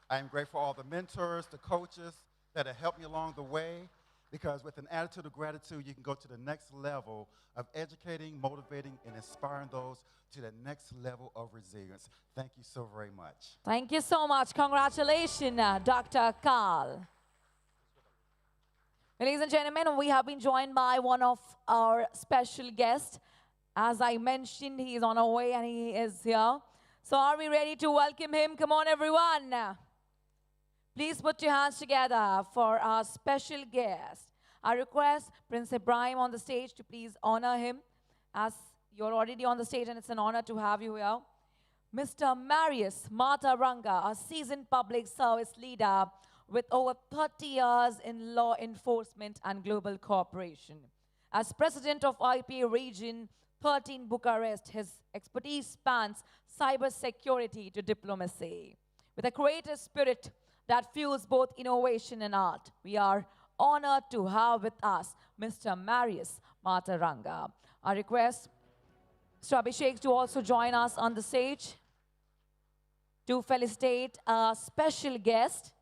I'm grateful for all the mentors, the coaches that have helped me along the way, because with an attitude of gratitude, you can go to the next level of educating, motivating, and inspiring those to the next level of resilience. Thank you so very much. Thank you so much. Congratulations, Dr. Carl. Ladies and gentlemen, we have been joined by one of our special guests. As I mentioned, he is on our way and he is here. So are we ready to welcome him? Come on, everyone. Please put your hands together for our special guest. I request Prince Ibrahim on the stage to please honor him, as you're already on the stage and it's an honor to have you here. Mr. Marius Mataranga, a seasoned public service leader with over 30 years in law enforcement and global cooperation. As president of IPA Region 13 Bucharest, his expertise spans cybersecurity to diplomacy. With a creative spirit that fuels both innovation and art, we are honored to have with us Mr. Marius Mataranga. I request Mr. Abhishek to also join us on the stage to felicitate our special guest.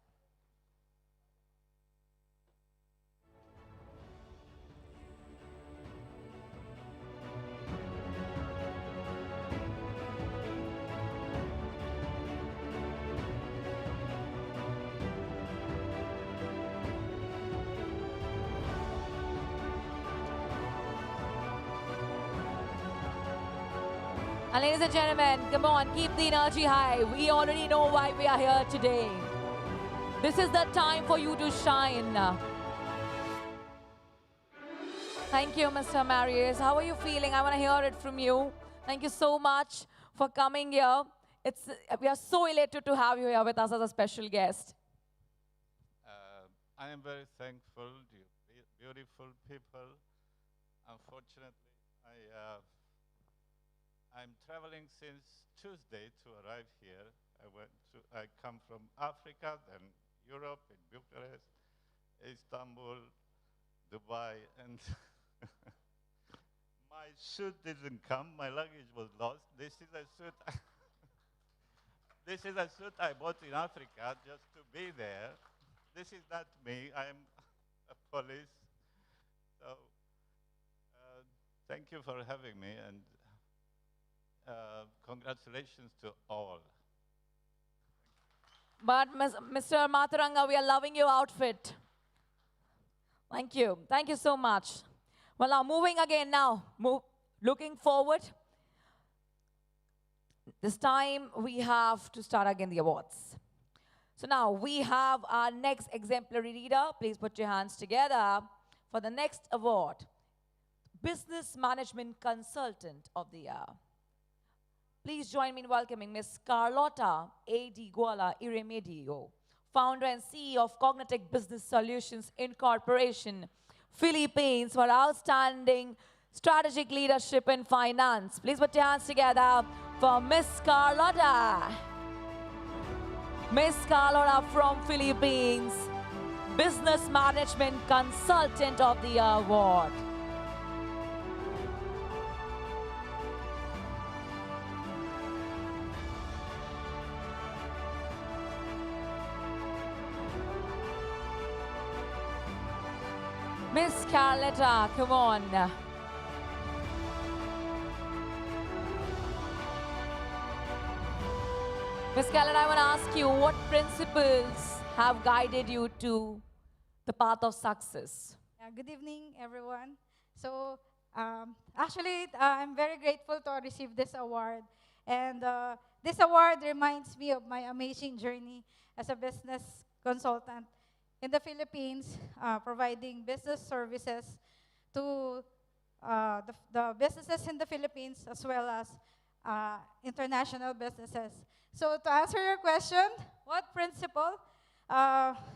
And ladies and gentlemen, come on, keep the energy high. We already know why we are here today. This is the time for you to shine. Thank you, Mr. Marius. How are you feeling? I want to hear it from you. Thank you so much for coming here. We are so elated to have you here with us as a special guest. I am very thankful to you beautiful people. Unfortunately, I'm traveling since Tuesday to arrive here. I come from Africa, then Europe, in Bucharest, Istanbul, Dubai, and my suit didn't come. My luggage was lost. This is a suit. This is a suit I bought in Africa just to be there. This is not me. I am a police. So thank you for having me, and congratulations to all. But Mr. Mataranga, we are loving your outfit. Thank you. Thank you so much. Well, now moving again now. Looking forward. This time we have to start again the awards. So now we have our next exemplary leader. Please put your hands together for the next award. Business Management Consultant of the Year. Please join me in welcoming Ms. Carlotta A. D. Guala Iremedio, founder and CEO of Cognitive Business Solutions Incorporation, Philippines, for outstanding strategic leadership in finance. Please put your hands together for Ms. Carlotta. Ms. Carlotta from Philippines, Business Management Consultant of the Year Award. Miss Carlotta, come on. Miss Carlotta, I want to ask you, what principles have guided you to the path of success? Good evening, everyone. So, actually, I'm very grateful to receive this award. And this award reminds me of my amazing journey as a business consultant in the Philippines, providing business services to the businesses in the Philippines as well as international businesses. So to answer your question, what principle?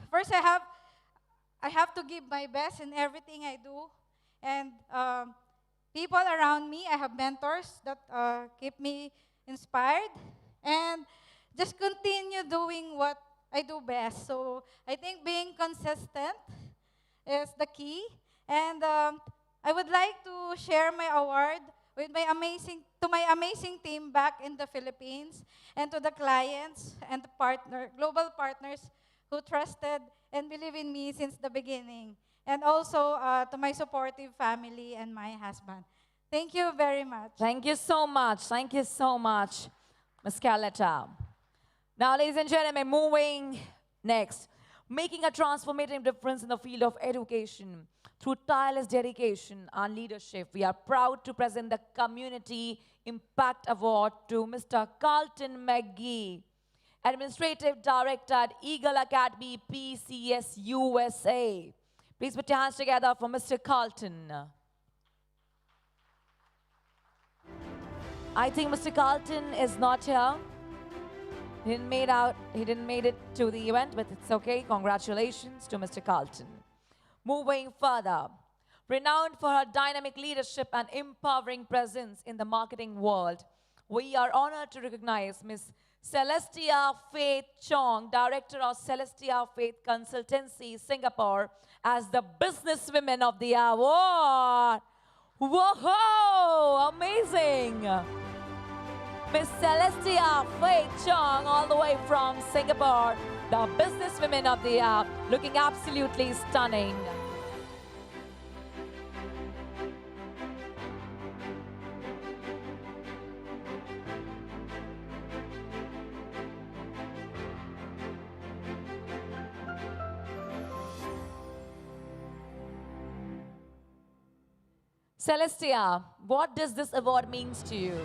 First, I have to give my best in everything I do. And people around me, I have mentors that keep me inspired. And just continue doing what I do best. So I think being consistent is the key. And I would like to share my award to my amazing team back in the Philippines, and to the clients and the global partners who trusted and believed in me since the beginning, and also to my supportive family and my husband. Thank you very much. Thank you so much. Thank you so much, Ms. Carletta. Now, ladies and gentlemen, moving next. Making a transformative difference in the field of education through tireless dedication and leadership, we are proud to present the Community Impact Award to Mr. Carlton McGee, Administrative Director at Eagle Academy, PCS USA. Please put your hands together for Mr. Carlton. I think Mr. Carlton is not here. He didn't make it to the event, but it's okay. Congratulations to Mr. Carlton. Moving further, renowned for her dynamic leadership and empowering presence in the marketing world, we are honored to recognize Ms. Celestia Faith Chong, Director of Celestia Faith Consultancy, Singapore, as the Businesswomen of the Award. Whoa, amazing! Miss Celestia Faith Chong, all the way from Singapore, the Businesswomen of the Year, looking absolutely stunning. Celestia, what does this award mean to you?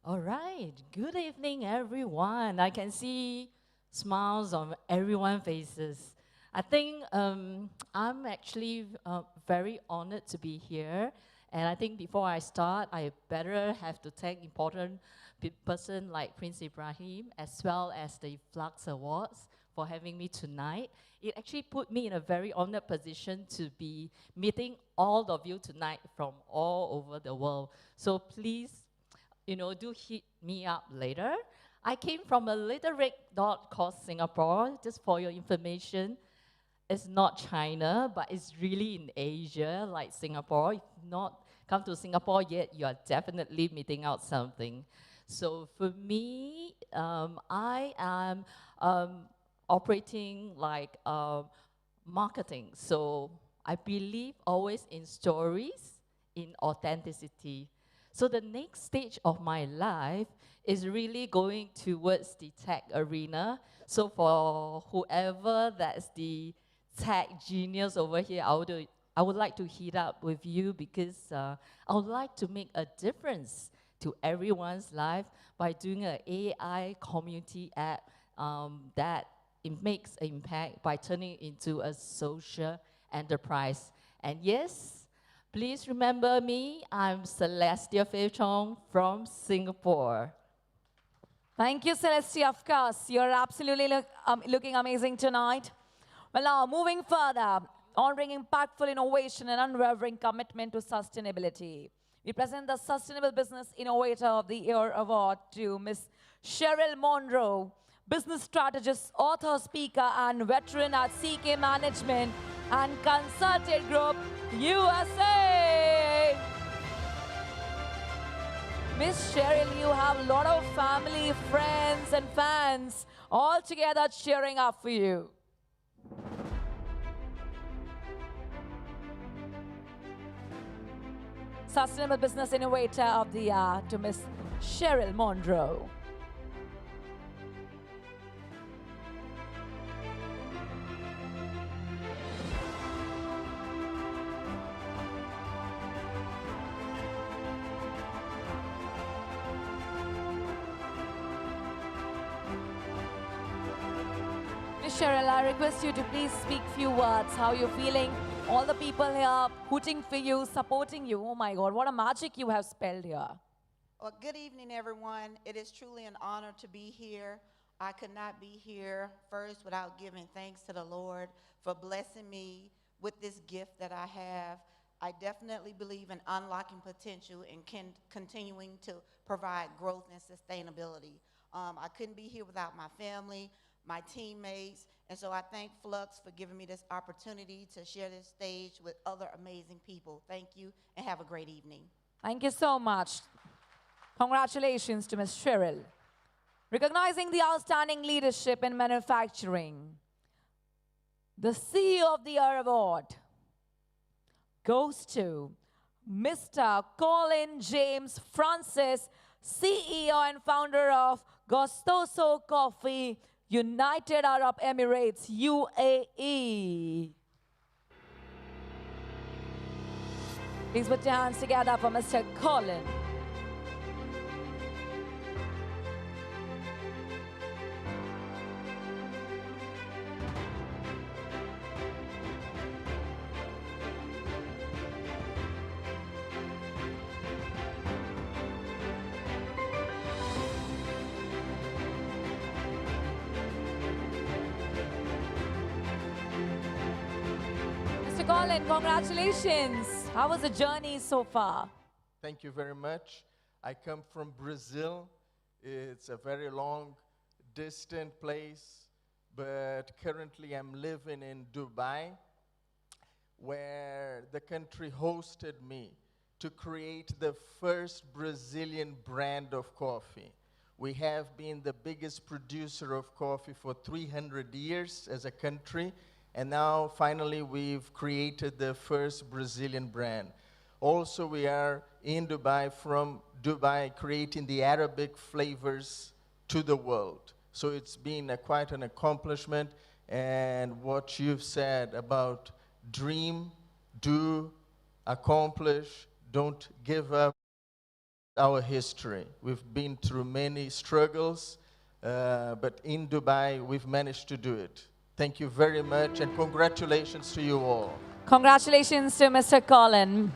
All right. Good evening, everyone. I can see smiles on everyone's faces. I think I'm actually very honored to be here. And I think before I start, I better have to thank important person like Prince Ibrahim, as well as the FLUXX Awards for having me tonight. It actually put me in a very honored position to be meeting all of you tonight from all over the world. So please, do hit me up later. I came from a little red dot called Singapore, just for your information. It's not China, but it's really in Asia, like Singapore. If not come to Singapore yet, you are definitely missing out something. So for me, I am operating like marketing. So I believe always in stories, in authenticity. So the next stage of my life is really going towards the tech arena. So for whoever that's the tech genius over here, I would like to hit up with you because I would like to make a difference to everyone's life by doing an AI community app that it makes an impact by turning it into a social enterprise. And yes, please remember me. I'm Celestia Faith Chong from Singapore. Thank you, Celestia. Of course, you're absolutely looking amazing tonight. Well, now, moving further, honoring impactful innovation and unwavering commitment to sustainability, we present the Sustainable Business Innovator of the Year Award to Ms. Cheryl Monroe, business strategist, author, speaker, and veteran at CK Management and Consulted Group, USA. Miss Cheryl, you have a lot of family, friends, and fans all together cheering up for you. Sustainable Business Innovator of the Year to Miss Cheryl Monroe. Miss Cheryl, I request you to please speak few words, how you're feeling. All the people here hooting for you, supporting you. Oh my God, what a magic you have spelled here. Well, good evening, everyone. It is truly an honor to be here. I could not be here first without giving thanks to the Lord for blessing me with this gift that I have. I definitely believe in unlocking potential and continuing to provide growth and sustainability. I couldn't be here without my family, my teammates, And so I thank Flux for giving me this opportunity to share this stage with other amazing people. Thank you, and have a great evening. Thank you so much. Congratulations to Ms. Cheryl. Recognizing the outstanding leadership in manufacturing, the CEO of the Year Award goes to Mr. Colin James Francis, CEO and founder of Gustoso Coffee, United Arab Emirates, UAE. Please put your hands together for Mr. Colin. Mr. Colin, congratulations. How was the journey so far? Thank you very much. I come from Brazil. It's a very long, distant place, but currently I'm living in Dubai, where the country hosted me to create the first Brazilian brand of coffee. We have been the biggest producer of coffee for 300 years as a country, and now finally we've created the first Brazilian brand. Also, we are in Dubai, from Dubai, creating the Arabic flavors to the world. So it's been quite an accomplishment, and what you've said about dream, do, accomplish, don't give up our history. We've been through many struggles, but in Dubai, we've managed to do it. Thank you very much, and congratulations to you all. Congratulations to Mr. Colin.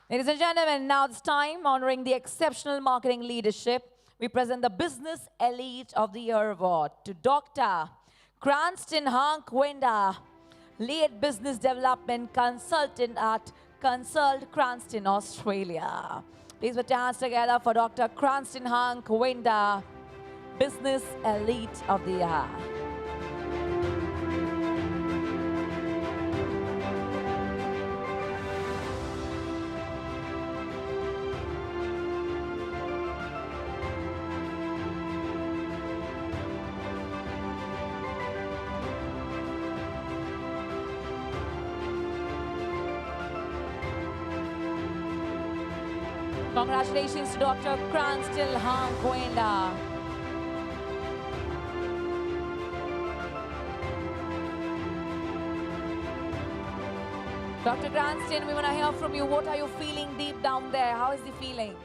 Ladies and gentlemen, now it's time honoring the exceptional marketing leadership. We present the Business Elite of the Year Award to Dr. Cranston Hank Wenda, Lead Business Development Consultant at Consult Cranston, Australia. Please put your hands together for Dr. Cranston Hank Wenda, Business Elite of the Year. Congratulations to Dr. Cranston Hank Wenda. Dr. Cranston, we want to hear from you. What are you feeling deep down there? How is the feeling?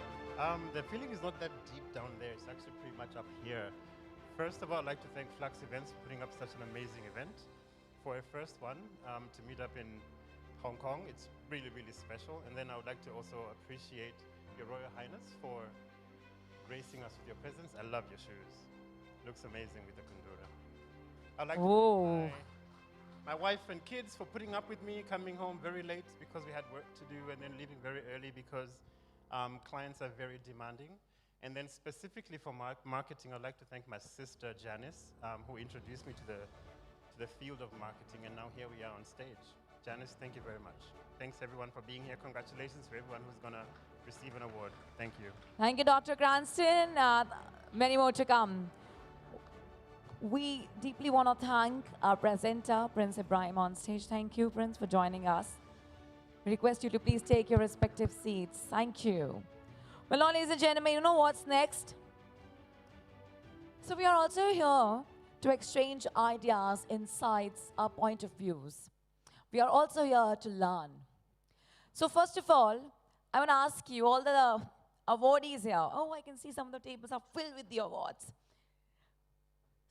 The feeling is not that deep down there. It's actually pretty much up here. First of all, I'd like to thank FLUXX Events for putting up such an amazing event. For a first one, to meet up in Hong Kong, it's really, really special. And then I would like to also appreciate Your Royal Highness for gracing us with your presence. I love your shoes. Looks amazing with the kundura. I'd like to thank my wife and kids for putting up with me, coming home very late because we had work to do, and then leaving very early because clients are very demanding. And then specifically for marketing, I'd like to thank my sister Janice, who introduced me to the field of marketing, and now here we are on stage. Janice, thank you very much. Thanks everyone for being here. Congratulations to everyone who's gonna receive an award. Thank you. Thank you, Dr. Cranston. Many more to come. We deeply want to thank our presenter, Prince Ibrahim, on stage. Thank you, Prince, for joining us. We request you to please take your respective seats. Thank you. Well, ladies and gentlemen, you know what's next? So we are also here to exchange ideas, insights, our point of views. We are also here to learn. So first of all, I want to ask you, all the awardees here. Oh, I can see some of the tables are filled with the awards.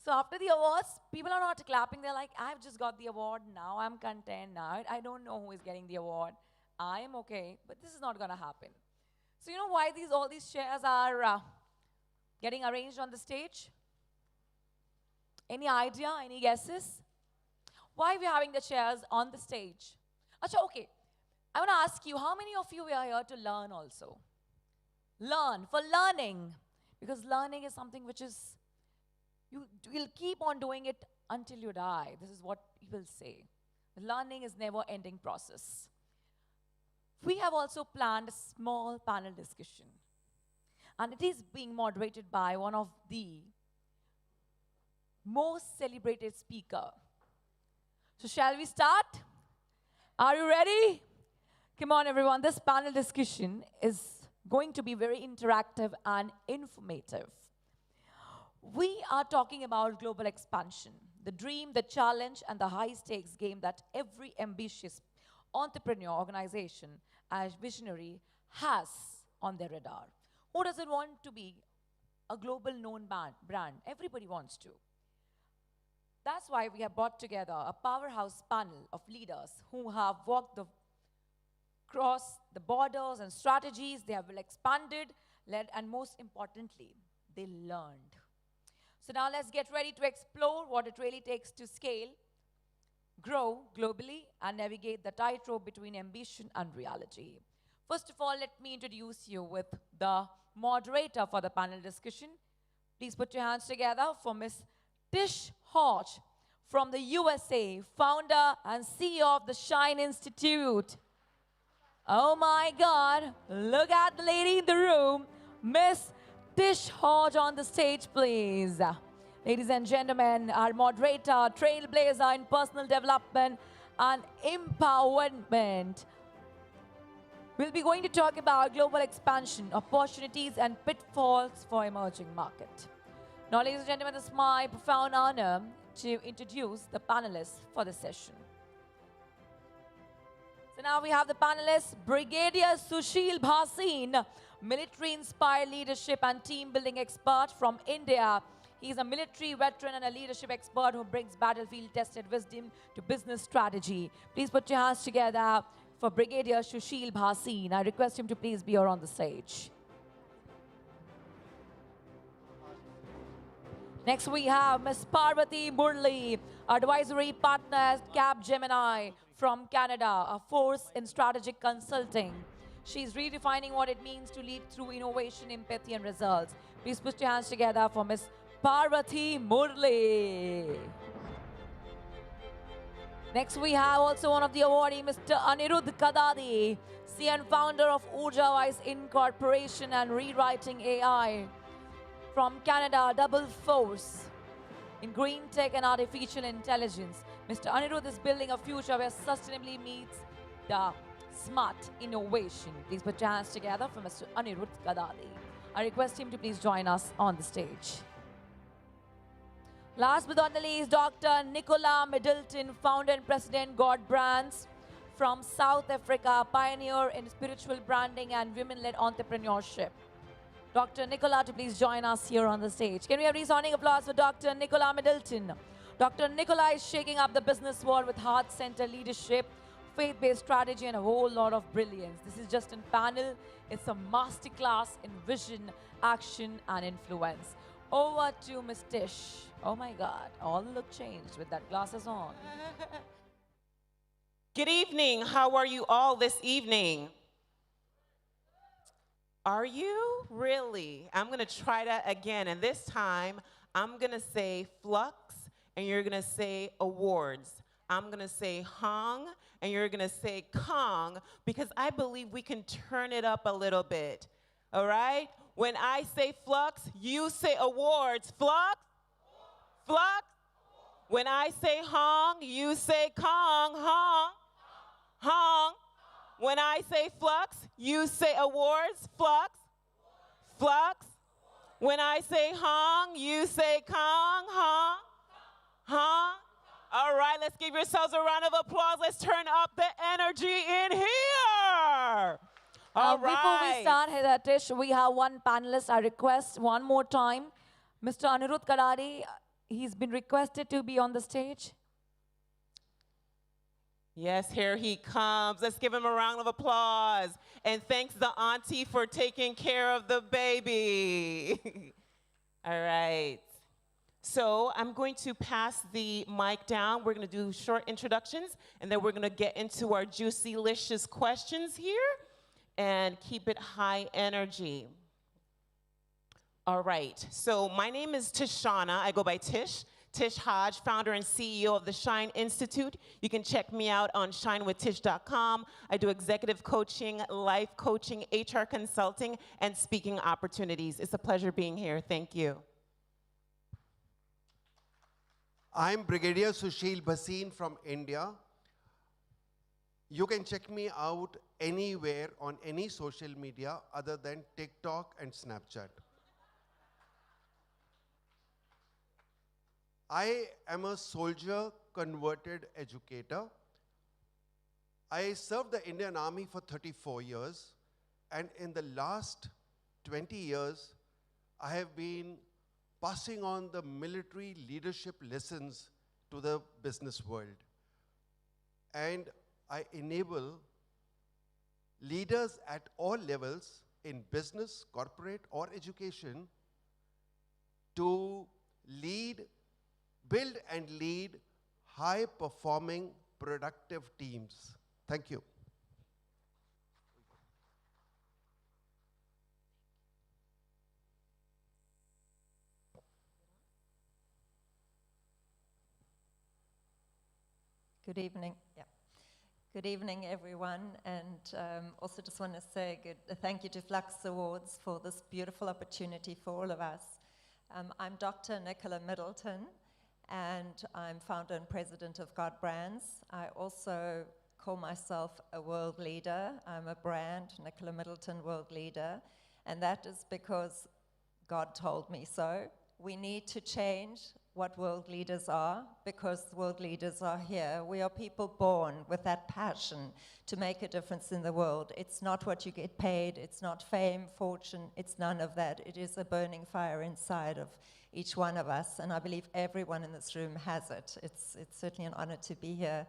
So after the awards, people are not clapping. They're like, I've just got the award now. I'm content now. I don't know who is getting the award. I am okay, but this is not going to happen. So you know why all these chairs are getting arranged on the stage? Any idea? Any guesses? Why are we having the chairs on the stage? Achha, okay. I want to ask you, how many of you are here to learn also? Learn, for learning. Because learning is something which is, you'll keep on doing it until you die. This is what people say. Learning is never ending process. We have also planned a small panel discussion, and it is being moderated by one of the most celebrated speaker. So shall we start? Are you ready? Come on, everyone. This panel discussion is going to be very interactive and informative. We are talking about global expansion, the dream, the challenge, and the high-stakes game that every ambitious entrepreneur, organization, and visionary has on their radar. Who doesn't want to be a global known brand? Everybody wants to. That's why we have brought together a powerhouse panel of leaders who have walked across the borders and strategies. They have expanded, led, and most importantly, they learned. So now let's get ready to explore what it really takes to scale, grow globally, and navigate the tightrope between ambition and reality. First of all, let me introduce you with the moderator for the panel discussion. Please put your hands together for Ms. Tish Hodge from the USA, founder and CEO of the Shine Institute. Oh my God, look at the lady in the room, Miss Tish Hodge on the stage, please. Ladies and gentlemen, our moderator, trailblazer in personal development and empowerment. We'll be going to talk about global expansion, opportunities, and pitfalls for emerging market. Now, ladies and gentlemen, it's my profound honor to introduce the panelists for the session. So now we have the panelists, Brigadier Sushil Bhasin, military-inspired leadership and team-building expert from India. He's a military veteran and a leadership expert who brings battlefield-tested wisdom to business strategy. Please put your hands together for Brigadier Sushil Bhasin. I request him to please be here on the stage. Next, we have Ms. Parvati Murli, advisory partner at Capgemini from Canada, a force in strategic consulting. She's redefining what it means to lead through innovation, empathy, and results. Please put your hands together for Ms. Parvati Murli. Next, we have also one of the awardees, Mr. Anirudh Kadadi, CEO and founder of Urjawise Incorporation and Rewriting AI. From Canada, double force in green tech and artificial intelligence. Mr. Anirudh is building a future where sustainability meets the smart innovation. Please put your hands together for Mr. Anirudh Kadadi. I request him to please join us on the stage. Last but not the least, Dr. Nicola Middleton, founder and president, God Brands from South Africa, pioneer in spiritual branding and women-led entrepreneurship. Dr. Nicola to please join us here on the stage. Can we have resounding applause for Dr. Nicola Middleton? Dr. Nicola is shaking up the business world with heart-centered leadership, faith-based strategy, and a whole lot of brilliance. This is just a panel. It's a masterclass in vision, action, and influence. Over to Ms. Tish. Oh my God, all the look changed with that glasses on. Good evening. How are you all this evening? Are you? Really? I'm going to try that again. And this time, I'm going to say FLUXX, and you're going to say awards. I'm going to say Hong, and you're going to say Kong, because I believe we can turn it up a little bit. All right? When I say FLUXX, you say awards. FLUXX? FLUXX? When I say Hong, you say Kong. Hong? Hong? When I say FLUXX, you say awards. FLUXX? FLUXX? When I say Hong, you say Kong. Hong? Hong? All right, let's give yourselves a round of applause. Let's turn up the energy in here. All right. Before we start, Tish, we have one panelist. I request one more time, Mr. Anirudh Kadadi. He's been requested to be on the stage. Yes, here he comes. Let's give him a round of applause. And thanks the auntie for taking care of the baby. All right. So I'm going to pass the mic down. We're going to do short introductions, and then we're going to get into our juicy, licious questions here and keep it high energy. All right. So my name is Tishana. I go by Tish. Tish Hodge, founder and CEO of the Shine Institute. You can check me out on shinewithtish.com. I do executive coaching, life coaching, HR consulting, and speaking opportunities. It's a pleasure being here. Thank you. I'm Brigadier Sushil Bhasin from India. You can check me out anywhere on any social media other than TikTok and Snapchat. I am a soldier converted educator. I served the Indian Army for 34 years, and in the last 20 years, I have been passing on the military leadership lessons to the business world. And I enable leaders at all levels in business, corporate, or education to build and lead high-performing, productive teams. Thank you. Good evening. Yeah. Good evening, everyone, and also just want to say thank you to FLUXX Awards for this beautiful opportunity for all of us. I'm Dr. Nicola Middleton, and I'm founder and president of God Brands. I also call myself a world leader. I'm a brand, Nicola Middleton World Leader, and that is because God told me so. We need to change what world leaders are, because world leaders are here. We are people born with that passion to make a difference in the world. It's not what you get paid, it's not fame, fortune, it's none of that. It is a burning fire inside of each one of us, and I believe everyone in this room has it. It's certainly an honor to be here,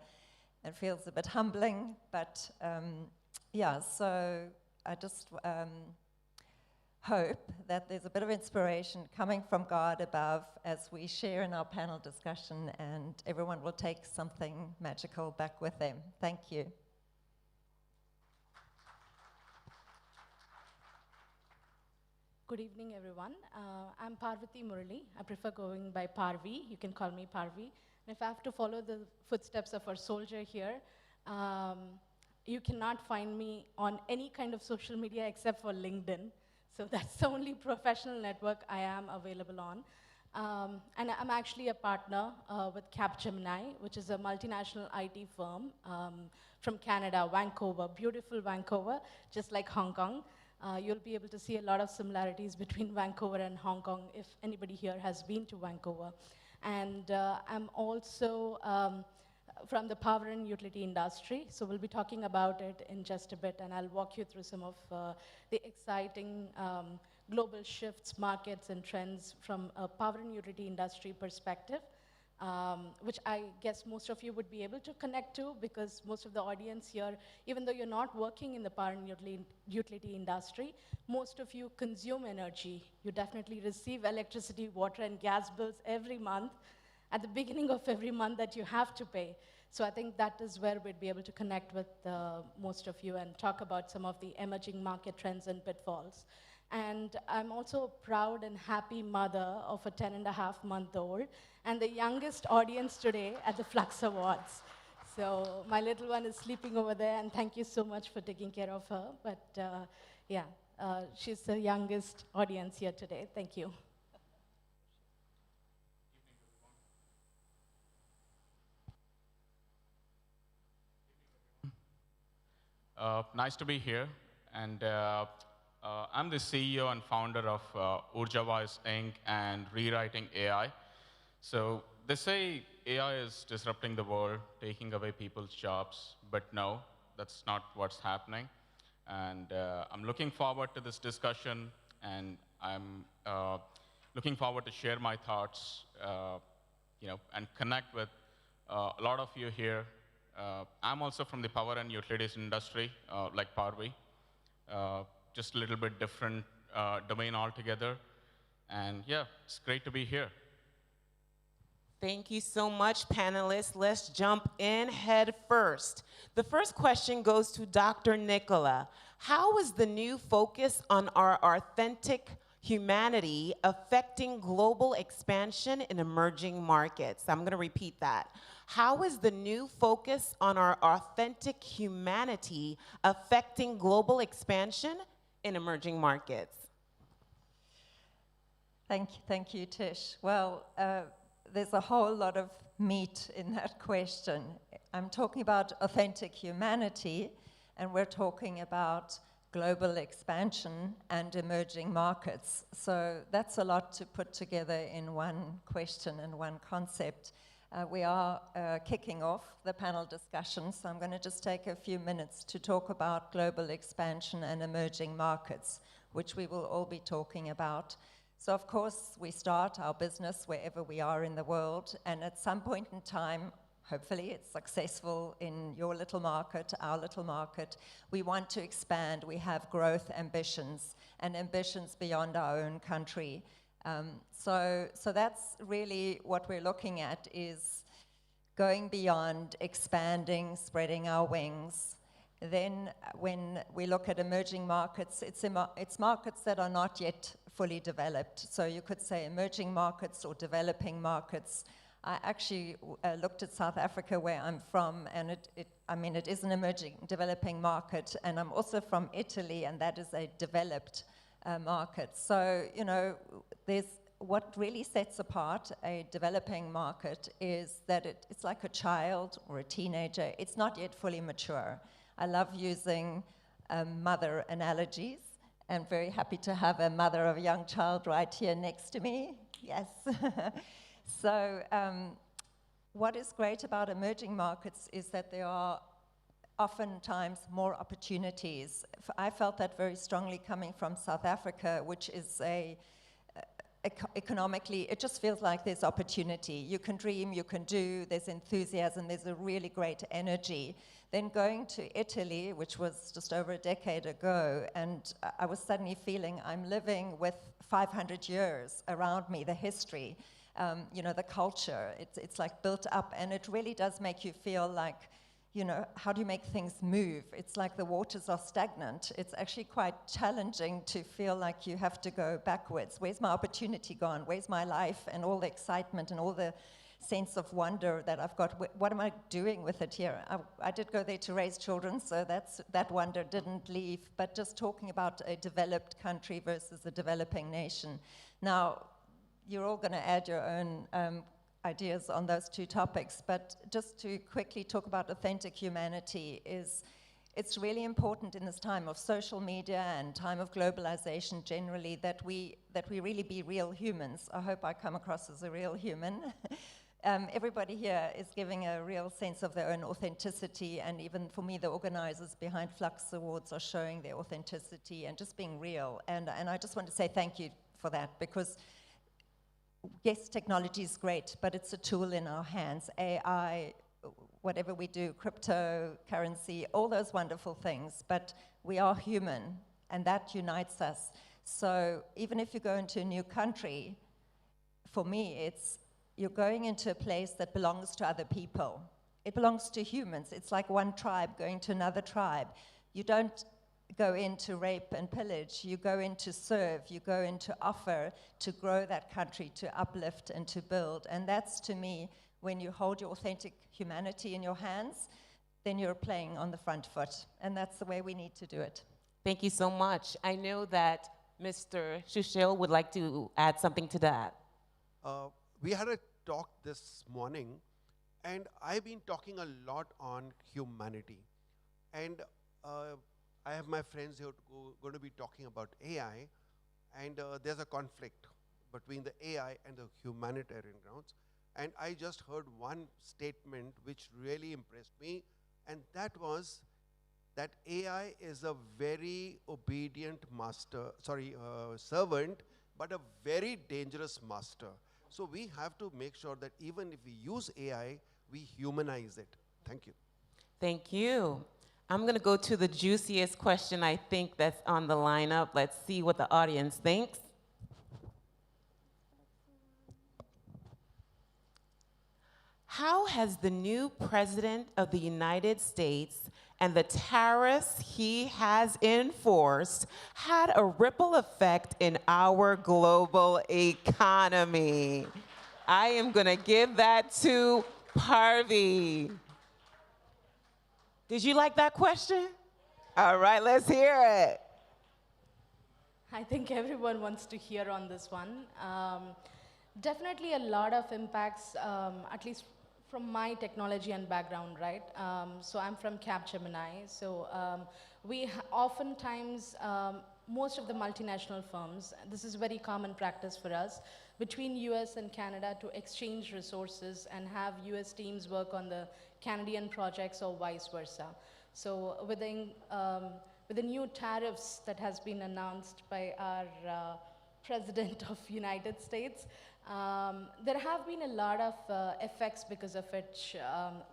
and feels a bit humbling, but yeah, so I just hope that there's a bit of inspiration coming from God above as we share in our panel discussion, and everyone will take something magical back with them. Thank you. Good evening, everyone. I'm Parvati Murali. I prefer going by Parvi. You can call me Parvi. And if I have to follow the footsteps of our soldier here, you cannot find me on any kind of social media except for LinkedIn. So that's the only professional network I am available on. And I'm actually a partner with Capgemini, which is a multinational IT firm from Canada, Vancouver, beautiful Vancouver, just like Hong Kong. You'll be able to see a lot of similarities between Vancouver and Hong Kong if anybody here has been to Vancouver. And I'm also from the power and utility industry, so we'll be talking about it in just a bit, and I'll walk you through some of the exciting global shifts, markets, and trends from a power and utility industry perspective, which I guess most of you would be able to connect to, because most of the audience here, even though you're not working in the power and utility industry, most of you consume energy. You definitely receive electricity, water, and gas bills every month, at the beginning of every month that you have to pay. So I think that is where we'd be able to connect with most of you and talk about some of the emerging market trends and pitfalls. And I'm also a proud and happy mother of a 10-and-a-half-month-old and the youngest audience today at the FLUXX Awards. So my little one is sleeping over there, and thank you so much for taking care of her. But yeah, she's the youngest audience here today. Thank you. Nice to be here, and I'm the CEO and founder of Urjawise Inc. and Rewriting AI. So they say AI is disrupting the world, taking away people's jobs, but no, that's not what's happening. And I'm looking forward to this discussion, and I'm looking forward to share my thoughts, and connect with a lot of you here. I'm also from the power and utilities industry, like Parvi, just a little bit different domain altogether. And yeah, it's great to be here. Thank you so much, panelists. Let's jump in head first. The first question goes to Dr. Nicola. How is the new focus on our authentic humanity affecting global expansion in emerging markets. I'm going to repeat that. How is the new focus on our authentic humanity affecting global expansion in emerging markets? Thank you, Tish. Well, there's a whole lot of meat in that question. I'm talking about authentic humanity, and we're talking about global expansion and emerging markets. So that's a lot to put together in one question and one concept. We are kicking off the panel discussion, so I'm going to just take a few minutes to talk about global expansion and emerging markets, which we will all be talking about. So of course, we start our business wherever we are in the world, and at some point in time, hopefully it's successful in your little market, our little market. We want to expand. We have growth ambitions and ambitions beyond our own country. So that's really what we're looking at, is going beyond, expanding, spreading our wings. Then when we look at emerging markets, it's markets that are not yet fully developed. So you could say emerging markets or developing markets. I actually looked at South Africa, where I'm from, and it is an emerging, developing market, and I'm also from Italy, and that is a developed market. So, you know, what really sets apart a developing market is that it's like a child or a teenager. It's not yet fully mature. I love using mother analogies. I'm very happy to have a mother of a young child right here next to me. Yes. So what is great about emerging markets is that there are oftentimes more opportunities. I felt that very strongly coming from South Africa, which is economically, it just feels like there's opportunity. You can dream, you can do, there's enthusiasm, there's a really great energy. Then going to Italy, which was just over a decade ago, and I was suddenly feeling I'm living with 500 years around me, the history. You know, the culture, it's like built up, and it really does make you feel like, you know, how do you make things move? It's like the waters are stagnant. It's actually quite challenging to feel like you have to go backwards. Where's my opportunity gone? Where's my life and all the excitement and all the sense of wonder that I've got? What am I doing with it here? I did go there to raise children, so that wonder didn't leave, but just talking about a developed country versus a developing nation. Now, you're all going to add your own ideas on those two topics, but just to quickly talk about authentic humanity, it's really important in this time of social media and time of globalization generally that we really be real humans. I hope I come across as a real human. Everybody here is giving a real sense of their own authenticity, and even for me, the organizers behind FLUXX Awards are showing their authenticity and just being real. And I just want to say thank you for that, because yes, technology is great, but it's a tool in our hands. AI, whatever we do, cryptocurrency, all those wonderful things, but we are human, and that unites us. So even if you go into a new country, for me, you're going into a place that belongs to other people. It belongs to humans. It's like one tribe going to another tribe. You don't go in to rape and pillage. You go in to serve. You go in to offer, to grow that country, to uplift and to build. And that's, to me, when you hold your authentic humanity in your hands, then you're playing on the front foot. And that's the way we need to do it. Thank you so much. I know that Mr. Shushil would like to add something to that. We had a talk this morning, and I've been talking a lot on humanity. And I have my friends who are going to be talking about AI, and there's a conflict between the AI and the humanitarian grounds. And I just heard one statement which really impressed me, and that was that AI is a very obedient servant, but a very dangerous master. So we have to make sure that even if we use AI, we humanize it. Thank you. Thank you. I'm going to go to the juiciest question I think that's on the lineup. Let's see what the audience thinks. How has the new President of the United States and the tariffs he has enforced had a ripple effect in our global economy. I am going to give that to Parvi. Did you like that question? All right, let's hear it. I think everyone wants to hear on this one. Definitely a lot of impacts, at least from my technology and background, right? So I'm from Capgemini. So we oftentimes, most of the multinational firms, this is very common practice for us, between US and Canada to exchange resources and have US teams work on the Canadian projects or vice versa. So with the new tariffs that has been announced by our President of United States, there have been a lot of effects because of which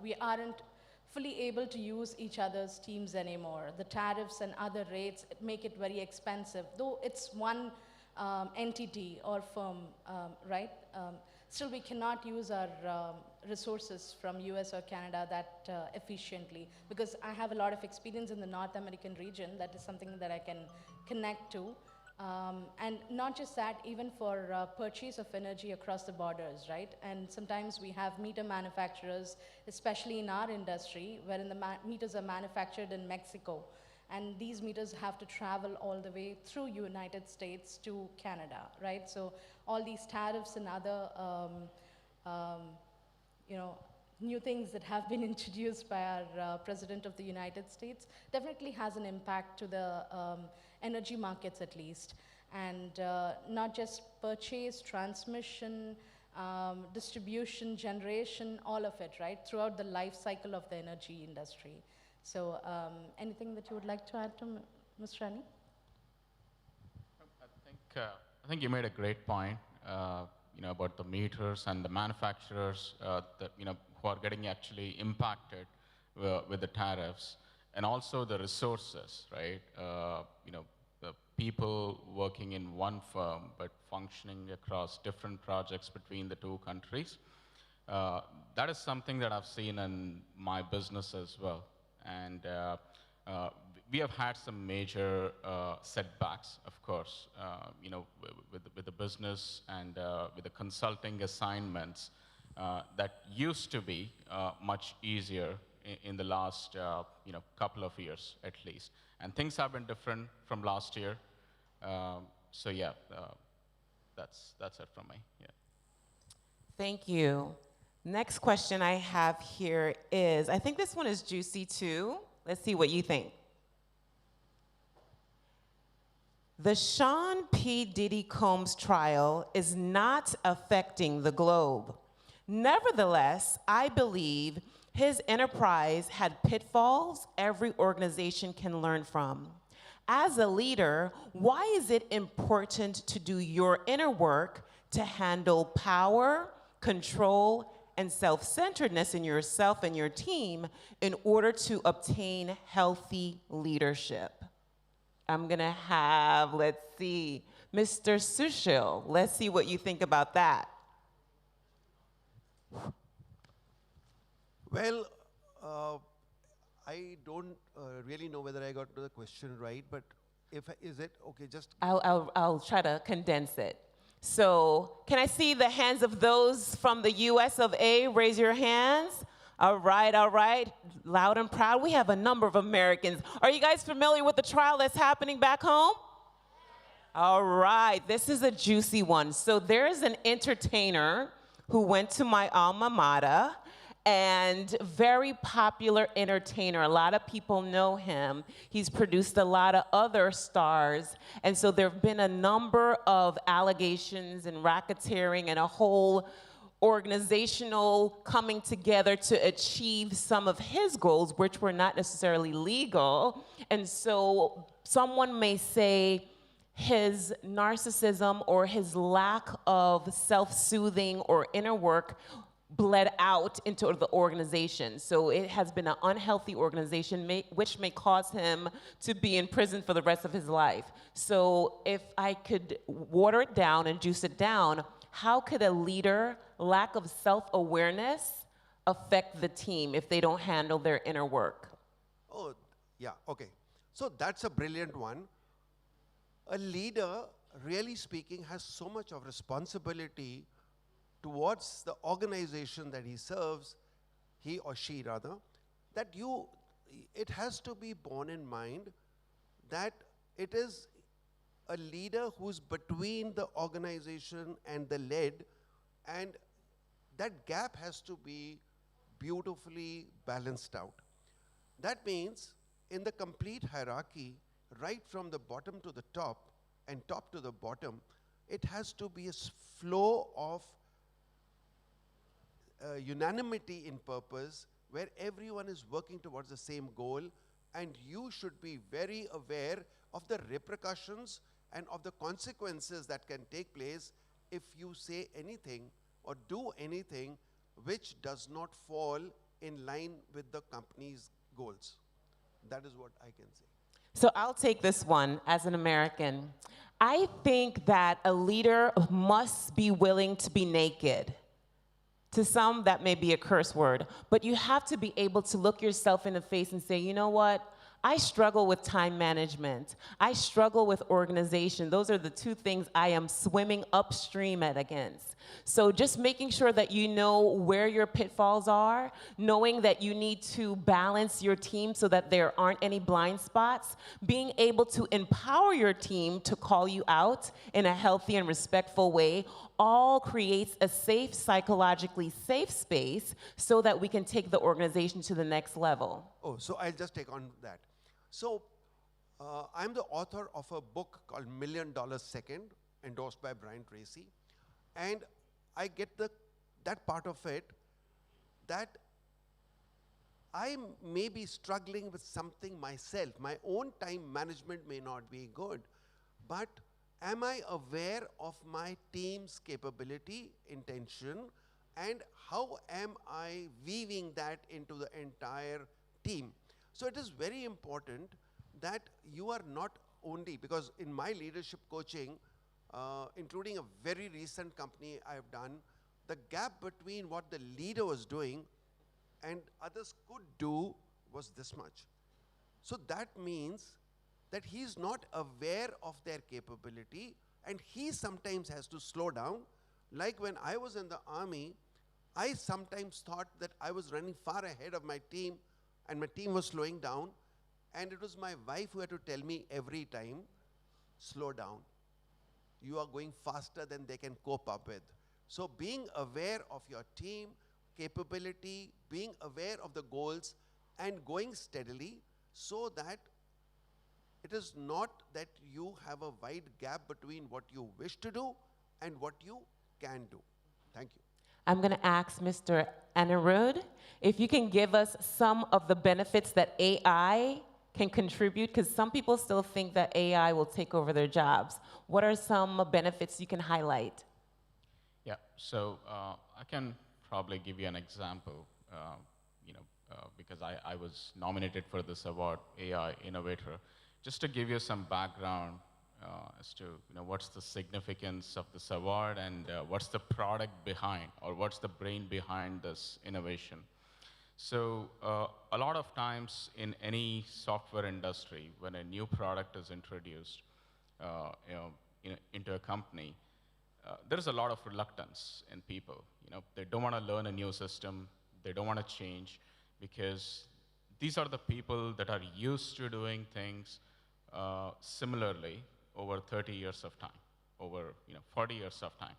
we aren't fully able to use each other's teams anymore. The tariffs and other rates make it very expensive, though it's one entity or firm, right? Still, we cannot use our resources from US or Canada that efficiently, because I have a lot of experience in the North American region. That is something that I can connect to. And not just that, even for purchase of energy across the borders, right? And sometimes we have meter manufacturers, especially in our industry, wherein the meters are manufactured in Mexico. And these meters have to travel all the way through United States to Canada, right? So all these tariffs and other new things that have been introduced by our President of the United States definitely has an impact to the energy markets at least. And not just purchase, transmission, distribution, generation, all of it, right? Throughout the life cycle of the energy industry. So anything that you would like to add to Ms. Rani? I think you made a great point, about the meters and the manufacturers that, who are getting actually impacted with the tariffs, and also the resources, right? The people working in one firm but functioning across different projects between the two countries. That is something that I've seen in my business as well. And we have had some major setbacks, of course, with the business and with the consulting assignments that used to be much easier in the last couple of years at least. And things have been different from last year. So yeah, that's it from me. Yeah. Thank you. Next question I have here is, I think this one is juicy too. Let's see what you think. The Sean P. Diddy Combs trial is not affecting the globe. Nevertheless, I believe his enterprise had pitfalls every organization can learn from. As a leader, why is it important to do your inner work to handle power, control, and self-centeredness in yourself and your team in order to obtain healthy leadership? I'm gonna have, let's see, Mr. Sushil. Let's see what you think about that. Well, I don't really know whether I got the question right, but is it okay? Just I'll try to condense it. So, can I see the hands of those from the U.S. of A? Raise your hands. All right, loud and proud. We have a number of Americans. Are you guys familiar with the trial that's happening back home? All right, this is a juicy one. So there is an entertainer who went to my alma mater, and very popular entertainer. A lot of people know him. He's produced a lot of other stars. And so there have been a number of allegations and racketeering and a whole organizational coming together to achieve some of his goals, which were not necessarily legal. And so someone may say his narcissism or his lack of self-soothing or inner work bled out into the organization. So it has been an unhealthy organization, which may cause him to be in prison for the rest of his life. So if I could water it down and juice it down, how could a leader lack of self-awareness affect the team if they don't handle their inner work? Oh, Yeah, okay. So that's a brilliant one. A leader, really speaking, has so much of responsibility towards the organization that he serves, he or she rather, that it has to be borne in mind that it is a leader who's between the organization and the led, and that gap has to be beautifully balanced out. That means in the complete hierarchy, right from the bottom to the top and top to the bottom, it has to be a flow of unanimity in purpose where everyone is working towards the same goal, and you should be very aware of the repercussions and of the consequences that can take place if you say anything or do anything which does not fall in line with the company's goals. That is what I can say. So I'll take this one as an American. I think that a leader must be willing to be naked. To some, that may be a curse word, but you have to be able to look yourself in the face and say, you know what? I struggle with time management. I struggle with organization. Those are the two things I am swimming upstream at against. So just making sure that you know where your pitfalls are, knowing that you need to balance your team so that there aren't any blind spots, being able to empower your team to call you out in a healthy and respectful way, all creates a safe, psychologically safe space so that we can take the organization to the next level. Oh, so I'll just take on that. So I'm the author of a book called $1 Million Second, endorsed by Brian Tracy. And I get that part of it, that I may be struggling with something myself. My own time management may not be good, but am I aware of my team's capability, intention, and how am I weaving that into the entire team? So it is very important that you are not only, because in my leadership coaching, including a very recent company I've done, the gap between what the leader was doing and others could do was this much. So that means that he's not aware of their capability, and he sometimes has to slow down. Like when I was in the army, I sometimes thought that I was running far ahead of my team, and my team was slowing down, and it was my wife who had to tell me every time, slow down. You are going faster than they can cope up with. So being aware of your team, capability, being aware of the goals, and going steadily so that it is not that you have a wide gap between what you wish to do and what you can do. Thank you. I'm going to ask Mr. Anirudh if you can give us some of the benefits that AI can contribute, because some people still think that AI will take over their jobs. What are some benefits you can highlight? Yeah, so I can probably give you an example, because I was nominated for this award, AI Innovator. Just to give you some background as to what's the significance of this award and what's the product behind, or what's the brain behind this innovation. So a lot of times in any software industry, when a new product is introduced into a company, there's a lot of reluctance in people. They don't want to learn a new system. They don't want to change, because these are the people that are used to doing things similarly over 30 years of time, over 40 years of time.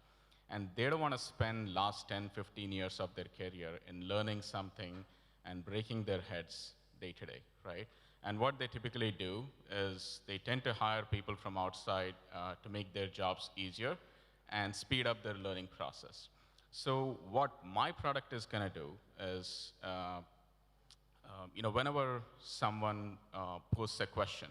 And they don't want to spend last 10, 15 years of their career in learning something and breaking their heads day to day, right? And what they typically do is they tend to hire people from outside to make their jobs easier and speed up their learning process. So what my product is going to do is, whenever someone posts a question,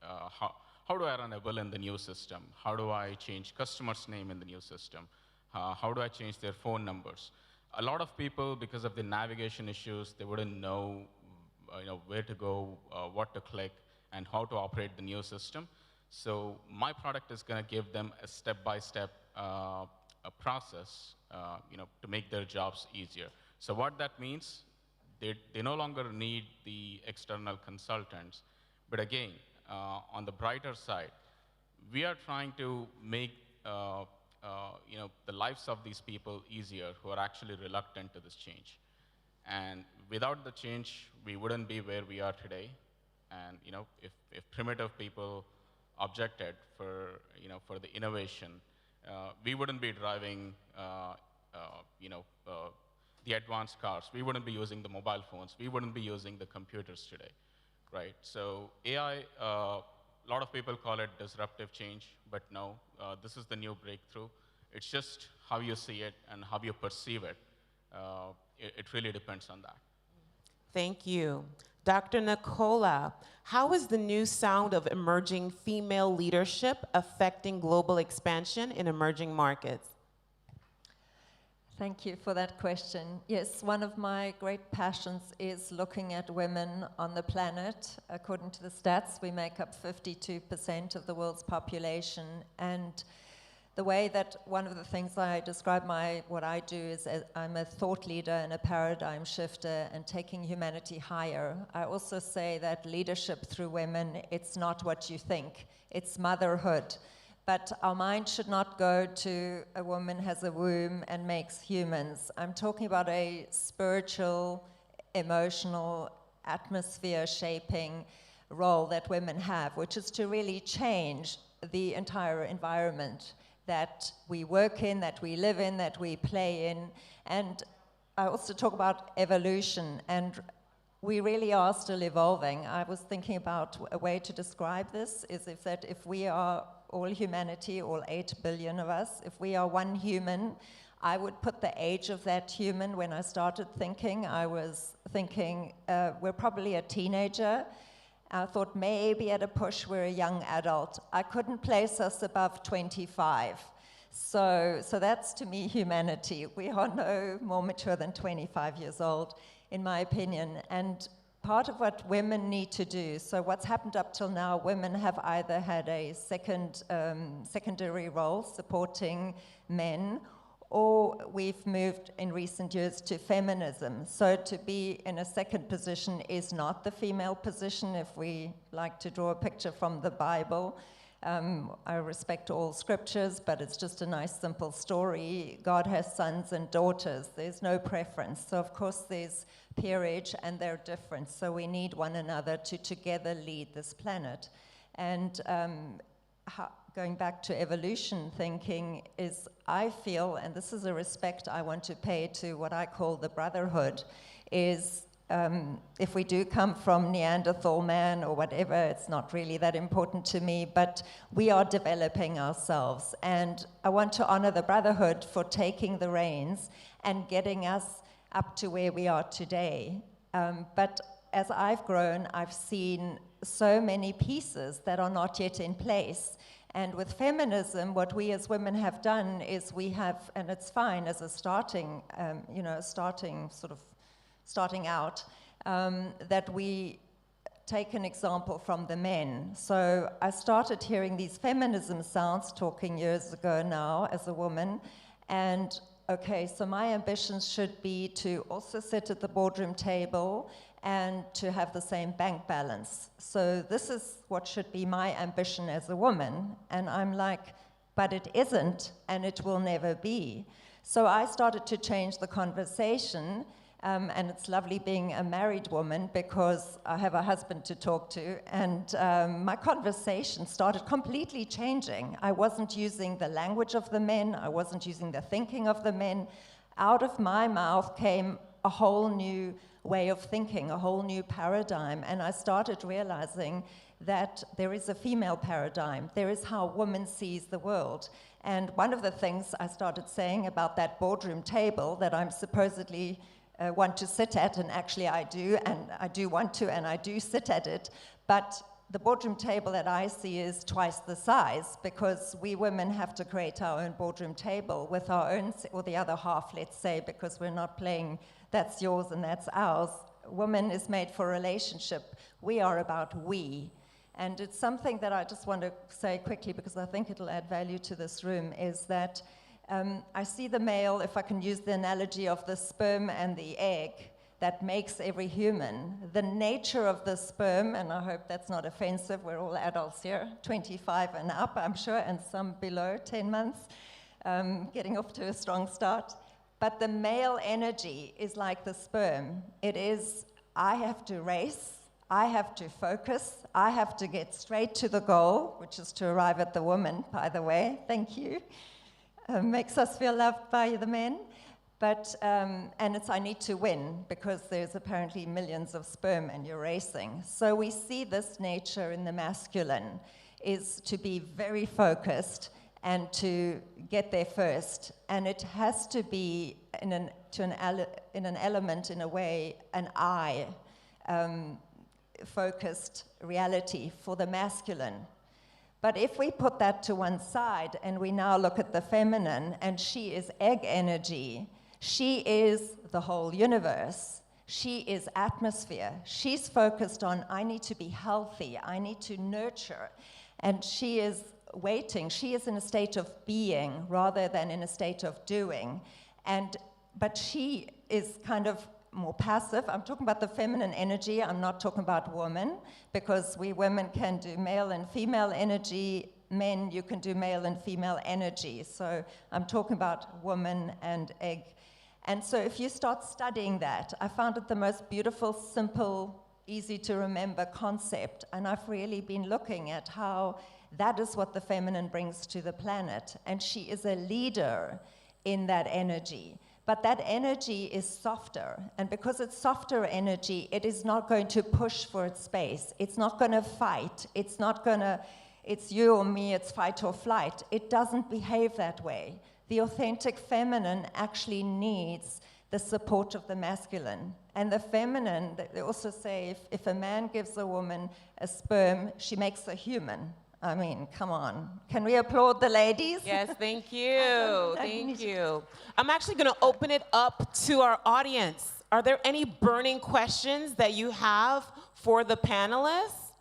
how do I run a bill in the new system? How do I change customer's name in the new system? How do I change their phone numbers? A lot of people, because of the navigation issues, they wouldn't know, where to go, what to click, and how to operate the new system. So my product is going to give them a step-by-step process, to make their jobs easier. So what that means, they no longer need the external consultants. But again, on the brighter side, we are trying to make the lives of these people easier who are actually reluctant to this change. And without the change, we wouldn't be where we are today. And if primitive people objected for the innovation, we wouldn't be driving the advanced cars. We wouldn't be using the mobile phones. We wouldn't be using the computers today, right? So AI, a lot of people call it disruptive change, but no, this is the new breakthrough. It's just how you see it and how you perceive it. It really depends on that. Thank you. Dr. Nicola, how is the new sound of emerging female leadership affecting global expansion in emerging markets? Thank you for that question. Yes, one of my great passions is looking at women on the planet. According to the stats, we make up 52% of the world's population, and the way that one of the things I describe what I do is I'm a thought leader and a paradigm shifter and taking humanity higher. I also say that leadership through women, it's not what you think, it's motherhood. But our mind should not go to a woman has a womb and makes humans. I'm talking about a spiritual, emotional, atmosphere shaping role that women have, which is to really change the entire environment that we work in, that we live in, that we play in. And I also talk about evolution, and we really are still evolving. I was thinking about a way to describe this is if we are all humanity, all 8 billion of us, if we are one human, I would put the age of that human when I started thinking. I was thinking we're probably a teenager. I thought maybe at a push we're a young adult. I couldn't place us above 25. So that's to me humanity. We are no more mature than 25 years old, in my opinion. And part of what women need to do, so what's happened up till now, women have either had a secondary role supporting men, or we've moved in recent years to feminism. So to be in a second position is not the female position, if we like to draw a picture from the Bible. I respect all scriptures, but it's just a nice, simple story. God has sons and daughters. There's no preference. So of course there's peerage, and they're different. So we need one another to together lead this planet. And going back to evolution thinking is, I feel, and this is a respect I want to pay to what I call the brotherhood, is if we do come from Neanderthal man or whatever, it's not really that important to me, but we are developing ourselves. And I want to honor the brotherhood for taking the reins and getting us up to where we are today. But as I've grown, I've seen so many pieces that are not yet in place. And with feminism, what we as women have done is we have, and it's fine as a starting out, that we take an example from the men. So I started hearing these feminism sounds talking years ago now as a woman, and okay, so my ambitions should be to also sit at the boardroom table and to have the same bank balance. So this is what should be my ambition as a woman. And I'm like, but it isn't, and it will never be. So I started to change the conversation, and it's lovely being a married woman because I have a husband to talk to, and my conversation started completely changing. I wasn't using the language of the men, I wasn't using the thinking of the men. Out of my mouth came a whole new way of thinking, a whole new paradigm, and I started realizing that there is a female paradigm. There is how a woman sees the world. And one of the things I started saying about that boardroom table that I'm supposedly want to sit at, and actually I do, and I do want to, and I do sit at it, but the boardroom table that I see is twice the size, because we women have to create our own boardroom table with our own, or the other half, let's say, because we're not playing that's yours and that's ours. Woman is made for relationship. We are about we. And it's something that I just want to say quickly, because I think it'll add value to this room, is that I see the male, if I can use the analogy of the sperm and the egg, that makes every human. The nature of the sperm, and I hope that's not offensive, we're all adults here, 25 and up, I'm sure, and some below 10 months, getting off to a strong start. But the male energy is like the sperm. It is, I have to race, I have to focus, I have to get straight to the goal, which is to arrive at the woman, by the way, thank you. Makes us feel loved by the men. But, and it's I need to win, because there's apparently millions of sperm and you're racing. So we see this nature in the masculine, is to be very focused and to get there first. And it has to be in an element, in a way, an I focused reality for the masculine. But if we put that to one side and we now look at the feminine, and she is egg energy, she is the whole universe. She is atmosphere. She's focused on, I need to be healthy, I need to nurture. And she is waiting. She is in a state of being rather than in a state of doing. But she is kind of more passive. I'm talking about the feminine energy. I'm not talking about women, because we women can do male and female energy. Men, you can do male and female energy. So I'm talking about woman and egg. And so if you start studying that, I found it the most beautiful, simple, easy to remember concept. And I've really been looking at how that is what the feminine brings to the planet. And she is a leader in that energy. But that energy is softer, and because it's softer energy, it is not going to push for its space. It's not going to fight. It's not going to, it's you or me, it's fight or flight. It doesn't behave that way. The authentic feminine actually needs the support of the masculine. And the feminine, they also say, if a man gives a woman a sperm, she makes a human. I mean, come on. Can we applaud the ladies? Yes, thank you. Thank you. I'm actually going to open it up to our audience. Are there any burning questions that you have for the panelists?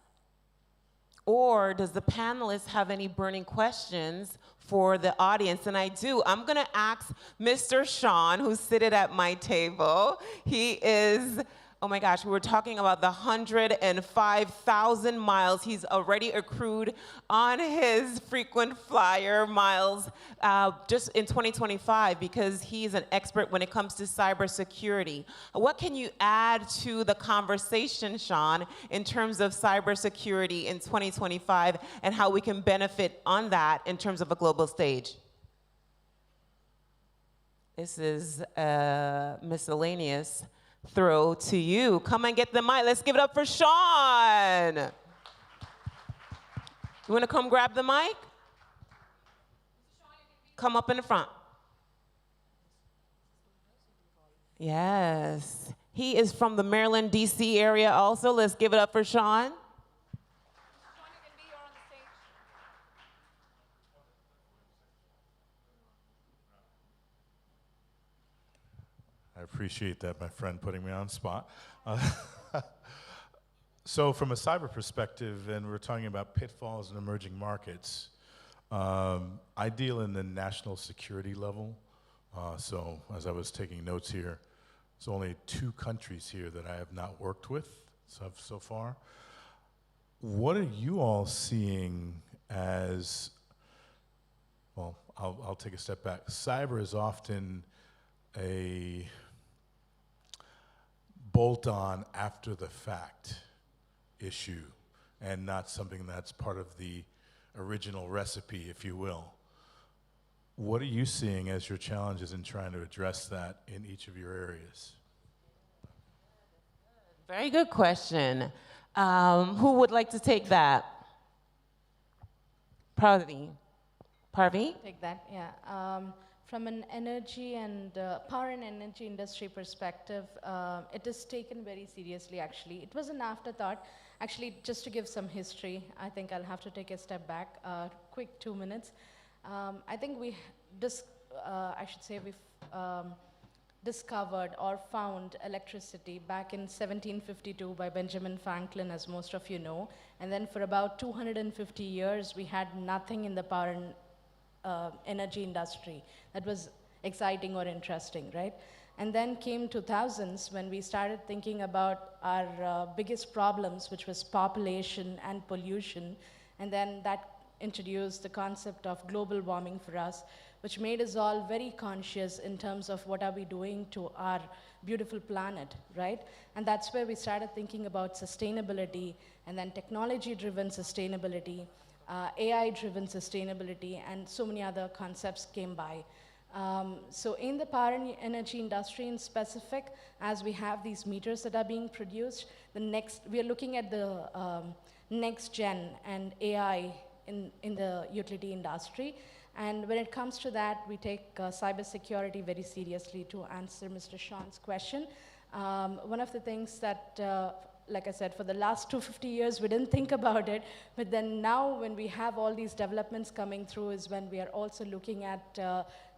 Or does the panelists have any burning questions for the audience? And I do. I'm going to ask Mr. Sean, who's seated at my table. He is... Oh my gosh, we were talking about the 105,000 miles he's already accrued on his frequent flyer miles just in 2025, because he's an expert when it comes to cybersecurity. What can you add to the conversation, Sean, in terms of cybersecurity in 2025 and how we can benefit on that in terms of a global stage? This is miscellaneous. Throw to you. Come and get the mic. Let's give it up for Sean. You want to come grab the mic? Come up in the front. Yes. He is from the Maryland, D.C. area also. Let's give it up for Sean. I appreciate that, my friend, putting me on the spot. So from a cyber perspective, and we're talking about pitfalls in emerging markets, I deal in the national security level. So as I was taking notes here, there's only 2 countries here that I have not worked with so far. What are you all seeing as, well, I'll take a step back. Cyber is often a bolt-on after the fact issue and not something that's part of the original recipe, if you will. What are you seeing as your challenges in trying to address that in each of your areas? Very good question. Who would like to take that? Parvi? Take that, yeah. From an energy and power and energy industry perspective, it is taken very seriously, actually. It was an afterthought. Actually, just to give some history, I think I'll have to take a step back, quick 2 minutes. I think we've discovered or found electricity back in 1752 by Benjamin Franklin, as most of you know. And then for about 250 years, we had nothing in the power and energy industry that was exciting or interesting, right? And then came 2000s when we started thinking about our biggest problems, which was population and pollution. And then that introduced the concept of global warming for us, which made us all very conscious in terms of what are we doing to our beautiful planet, right? And that's where we started thinking about sustainability, and then technology-driven sustainability, AI-driven sustainability, and so many other concepts came by. So in the power and energy industry in specific, as we have these meters that are being produced, we are looking at the next gen and AI in the utility industry. And when it comes to that, we take cybersecurity very seriously. To answer Mr. Sean's question, one of the things that, like I said, for the last 250 years, we didn't think about it, but then now when we have all these developments coming through is when we are also looking at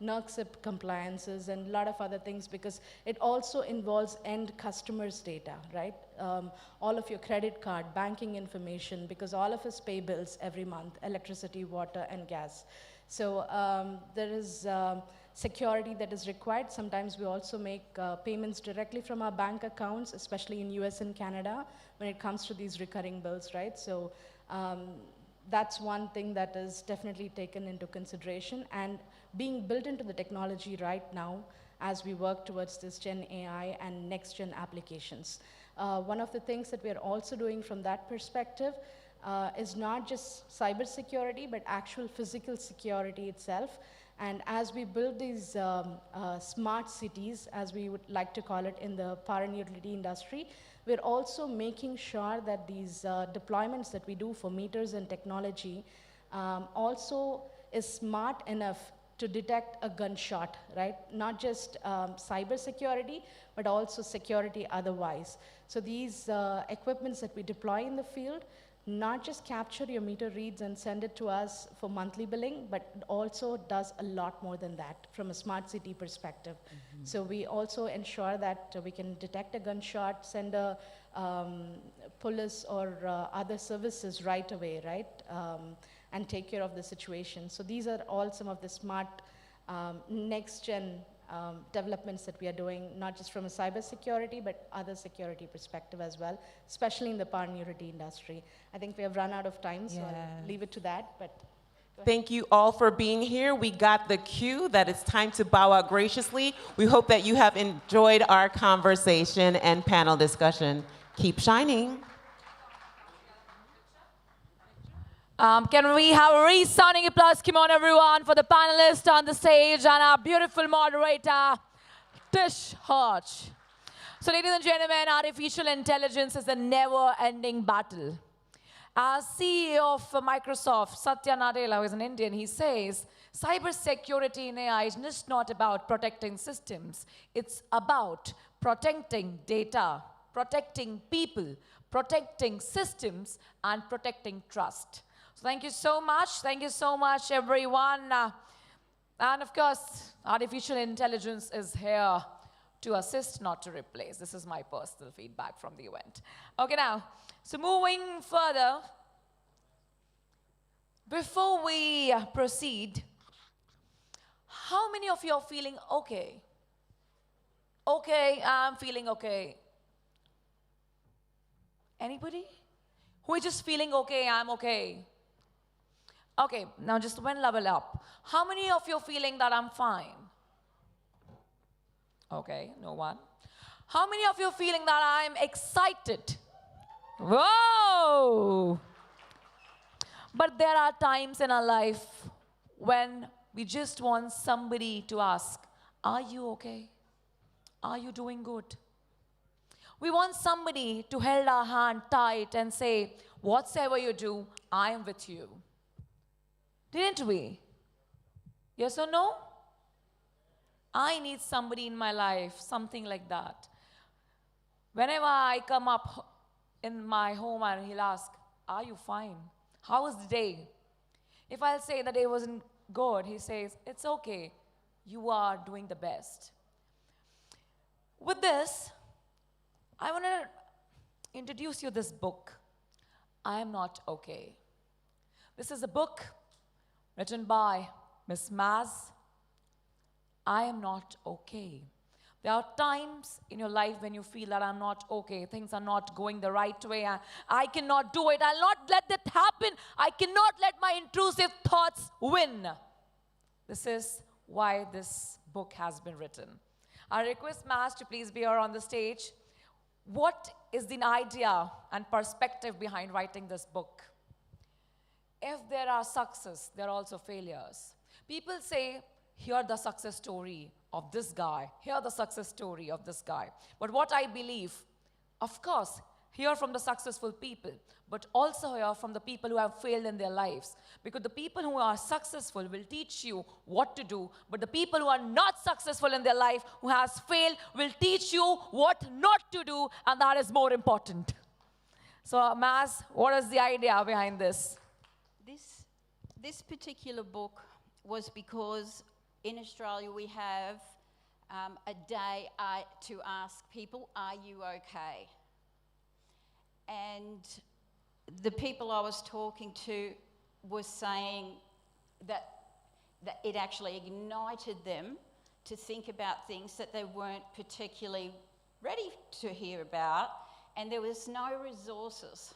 NERC compliances and a lot of other things, because it also involves end customers' data, right? All of your credit card, banking information, because all of us pay bills every month, electricity, water, and gas. So there is security that is required. Sometimes we also make payments directly from our bank accounts, especially in US and Canada, when it comes to these recurring bills, right? So that's one thing that is definitely taken into consideration and being built into the technology right now as we work towards this Gen AI and next gen applications. One of the things that we are also doing from that perspective is not just cybersecurity, but actual physical security itself. And as we build these smart cities, as we would like to call it in the power and utility industry, we're also making sure that these deployments that we do for meters and technology also is smart enough to detect a gunshot, right? Not just cybersecurity, but also security otherwise. So these equipments that we deploy in the field not just capture your meter reads and send it to us for monthly billing, but also does a lot more than that from a smart city perspective. Mm-hmm. So we also ensure that we can detect a gunshot, send a police or other services right away, right? And take care of the situation. So these are all some of the smart next-gen developments that we are doing, not just from a cybersecurity, but other security perspective as well, especially in the power and utility industry. I think we have run out of time, so I'll leave it to that. But thank you all for being here. We got the cue that it's time to bow out graciously. We hope that you have enjoyed our conversation and panel discussion. Keep shining. Can we have a resounding applause? Come on, everyone, for the panelists on the stage and our beautiful moderator, Tish Hodge. So, ladies and gentlemen, artificial intelligence is a never-ending battle. As CEO of Microsoft, Satya Nadella, who is an Indian, he says, cybersecurity in AI is just not about protecting systems. It's about protecting data, protecting people, protecting systems, and protecting trust. So thank you so much. Thank you so much, everyone. And of course, artificial intelligence is here to assist, not to replace. This is my personal feedback from the event. Okay, now, so moving further, before we proceed, how many of you are feeling okay? Okay, I'm feeling okay. Anybody? Who is just feeling okay, I'm okay? Okay, now just one level up. How many of you are feeling that I'm fine? Okay, no one. How many of you are feeling that I'm excited? Whoa! But there are times in our life when we just want somebody to ask, are you okay? Are you doing good? We want somebody to hold our hand tight and say, whatsoever you do, I am with you. Didn't we? Yes or no? I need somebody in my life, something like that. Whenever I come up in my home and he'll ask, are you fine? How was the day? If I'll say the day wasn't good, he says, it's okay. You are doing the best. With this, I want to introduce you this book, I Am Not Okay. This is a book written by Miss Maz. I Am Not Okay. There are times in your life when you feel that I'm not okay, things are not going the right way, I cannot do it, I'll not let that happen, I cannot let my intrusive thoughts win. This is why this book has been written. I request Maz to please be here on the stage. What is the idea and perspective behind writing this book? If there are success, there are also failures. People say, hear the success story of this guy, hear the success story of this guy. But what I believe, of course, hear from the successful people, but also hear from the people who have failed in their lives. Because the people who are successful will teach you what to do, but the people who are not successful in their life, who has failed, will teach you what not to do, and that is more important. So, Maz, what is the idea behind this? This particular book was because in Australia we have a day to ask people, are you okay? And the people I was talking to were saying that it actually ignited them to think about things that they weren't particularly ready to hear about, and there was no resources.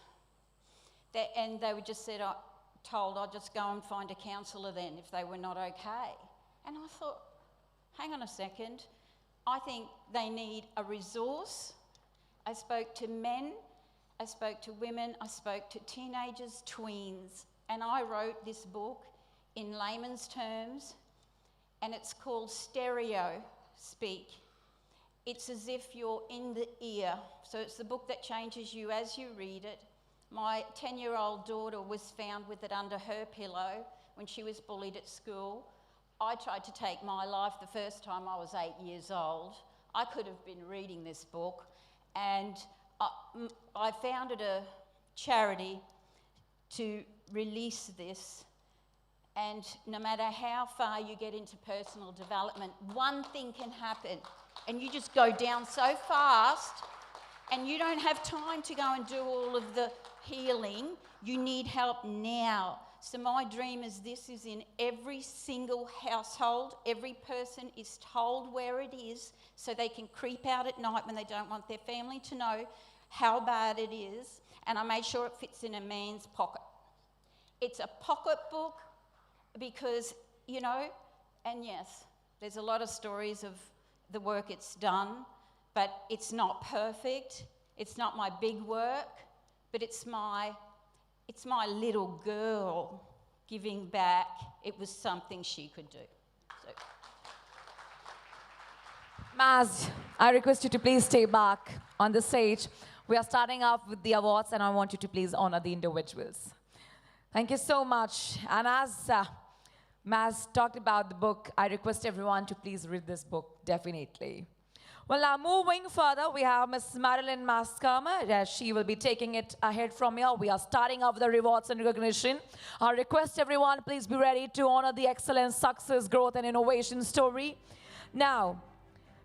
And they were just told I'd just go and find a counsellor then if they were not okay. And I thought, hang on a second, I think they need a resource. I spoke to men, I spoke to women, I spoke to teenagers, tweens, and I wrote this book in layman's terms, and it's called Stereo Speak. It's as if you're in the ear. So it's the book that changes you as you read it. My 10-year-old daughter was found with it under her pillow when she was bullied at school. I tried to take my life the first time I was 8 years old. I could have been reading this book, and I founded a charity to release this, and no matter how far you get into personal development, one thing can happen, and you just go down so fast, and you don't have time to go and do all of the healing. You need help now. So my dream is this is in every single household. Every person is told where it is so they can creep out at night when they don't want their family to know how bad it is. And I made sure it fits in a man's pocket. It's a pocket book because, you know, and yes, there's a lot of stories of the work it's done, but it's not perfect. It's not my big work, but it's my little girl giving back. It was something she could do. So. Maz, I request you to please stay back on the stage. We are starting off with the awards, and I want you to please honor the individuals. Thank you so much. And as Maz talked about the book, I request everyone to please read this book, definitely. Well, now moving further, we have Miss Marilyn Mascama. She will be taking it ahead from here. We are starting off the rewards and recognition. I request everyone, please be ready to honor the excellence, success, growth, and innovation story. Now,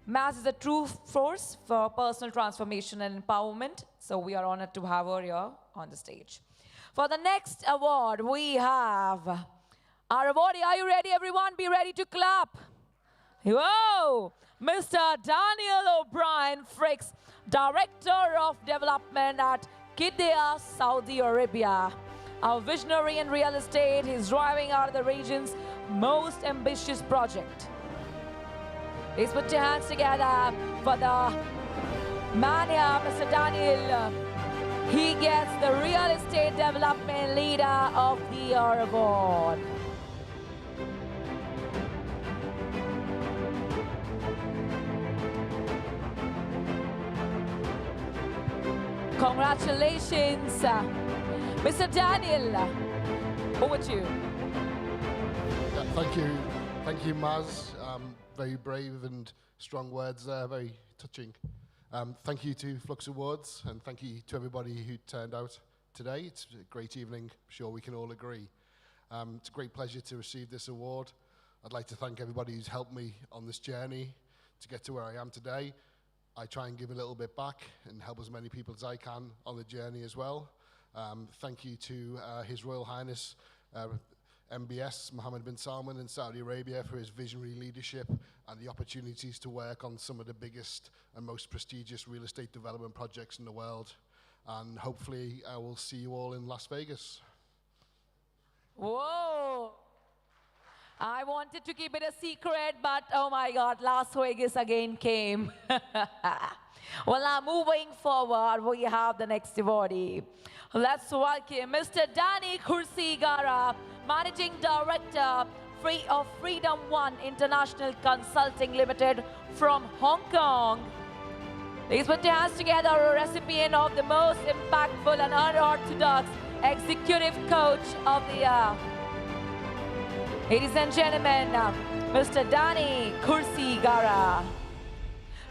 Maz is a true force for personal transformation and empowerment, so we are honored to have her here on the stage. For the next award, we have our awardee. Are you ready, everyone? Be ready to clap. Whoa! Mr. Daniel O'Brien Fricks, Director of Development at Qiddiya, Saudi Arabia. Our visionary in real estate, he's driving out the region's most ambitious project. Please put your hands together for the man here, Mr. Daniel. He gets the Real Estate Development Leader of the Year Award. Congratulations, Mr. Daniel. Over to you. Yeah, thank you, Maz. Very brave and strong words there, very touching. Thank you to FLUXX Awards, and thank you to everybody who turned out today. It's a great evening, I'm sure we can all agree. It's a great pleasure to receive this award. I'd like to thank everybody who's helped me on this journey to get to where I am today. I try and give a little bit back and help as many people as I can on the journey as well. Thank you to His Royal Highness, MBS, Mohammed bin Salman in Saudi Arabia, for his visionary leadership and the opportunities to work on some of the biggest and most prestigious real estate development projects in the world. And hopefully I will see you all in Las Vegas. Whoa! I wanted to keep it a secret, but oh my God, Las Vegas again came. Well, now moving forward, we have the next devotee. Let's welcome Mr. Danny Kursigara, Managing Director of Freedom One International Consulting Limited from Hong Kong. Please put your hands together, a recipient of the most impactful and unorthodox Executive Coach of the Year. Ladies and gentlemen, Mr. Danny Kursigara.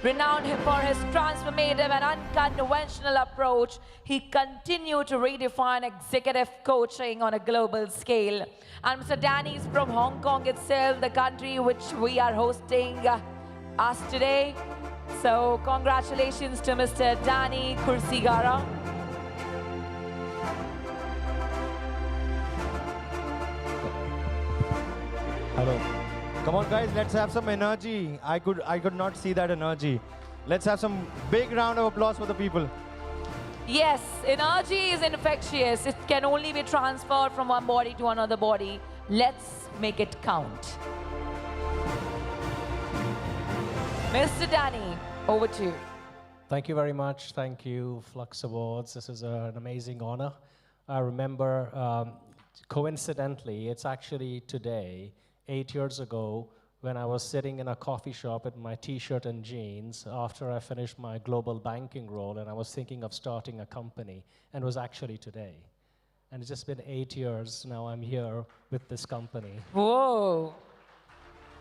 Renowned for his transformative and unconventional approach, he continued to redefine executive coaching on a global scale. And Mr. Danny is from Hong Kong itself, the country which we are hosting us today. So congratulations to Mr. Danny Kursigara. Hello. Come on guys, let's have some energy. I could not see that energy. Let's have some big round of applause for the people. Yes, energy is infectious. It can only be transferred from one body to another body. Let's make it count. Mr. Danny, over to you. Thank you very much. Thank you, FLUXX Awards. This is an amazing honor. I remember, coincidentally, it's actually today, 8 years ago, when I was sitting in a coffee shop with my t-shirt and jeans after I finished my global banking role, and I was thinking of starting a company, and it was actually today. And it's just been 8 years, now I'm here with this company. Whoa.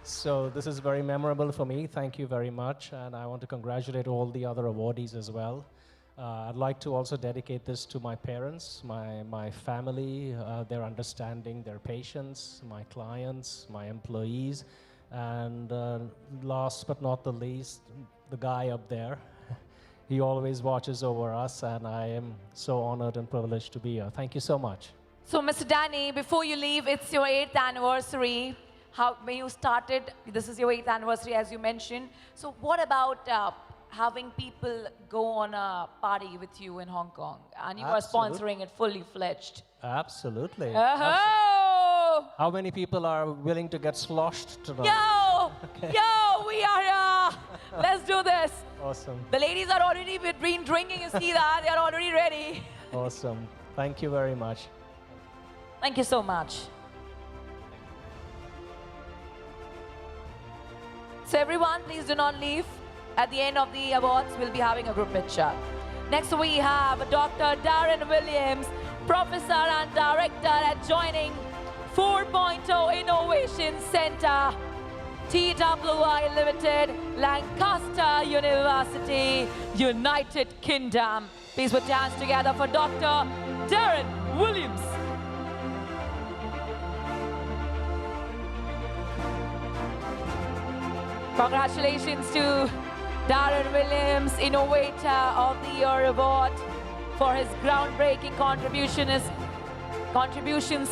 So this is very memorable for me. Thank you very much, and I want to congratulate all the other awardees as well. I'd like to also dedicate this to my parents, my family, their understanding, their patience, my clients, my employees, and last but not the least, the guy up there. He always watches over us, and I am so honored and privileged to be here. Thank you so much. So, Mr. Danny, before you leave, it's your 8th anniversary. When you started, this is your 8th anniversary, as you mentioned. So what about having people go on a party with you in Hong Kong? And you are sponsoring it fully fledged. Absolutely. Oh! How many people are willing to get sloshed tonight? Yo! Okay. Yo, we are let's do this. Awesome. The ladies are already been drinking, you see that? They are already ready. Awesome. Thank you very much. Thank you so much. So everyone, please do not leave. At the end of the awards, we'll be having a group picture. Next we have Dr. Darren Williams, Professor and Director adjoining 4.0 Innovation Center, TWI Limited, Lancaster University, United Kingdom. Please put your hands together for Dr. Darren Williams. Congratulations to Darren Williams, Innovator of the Year Award for his groundbreaking contributions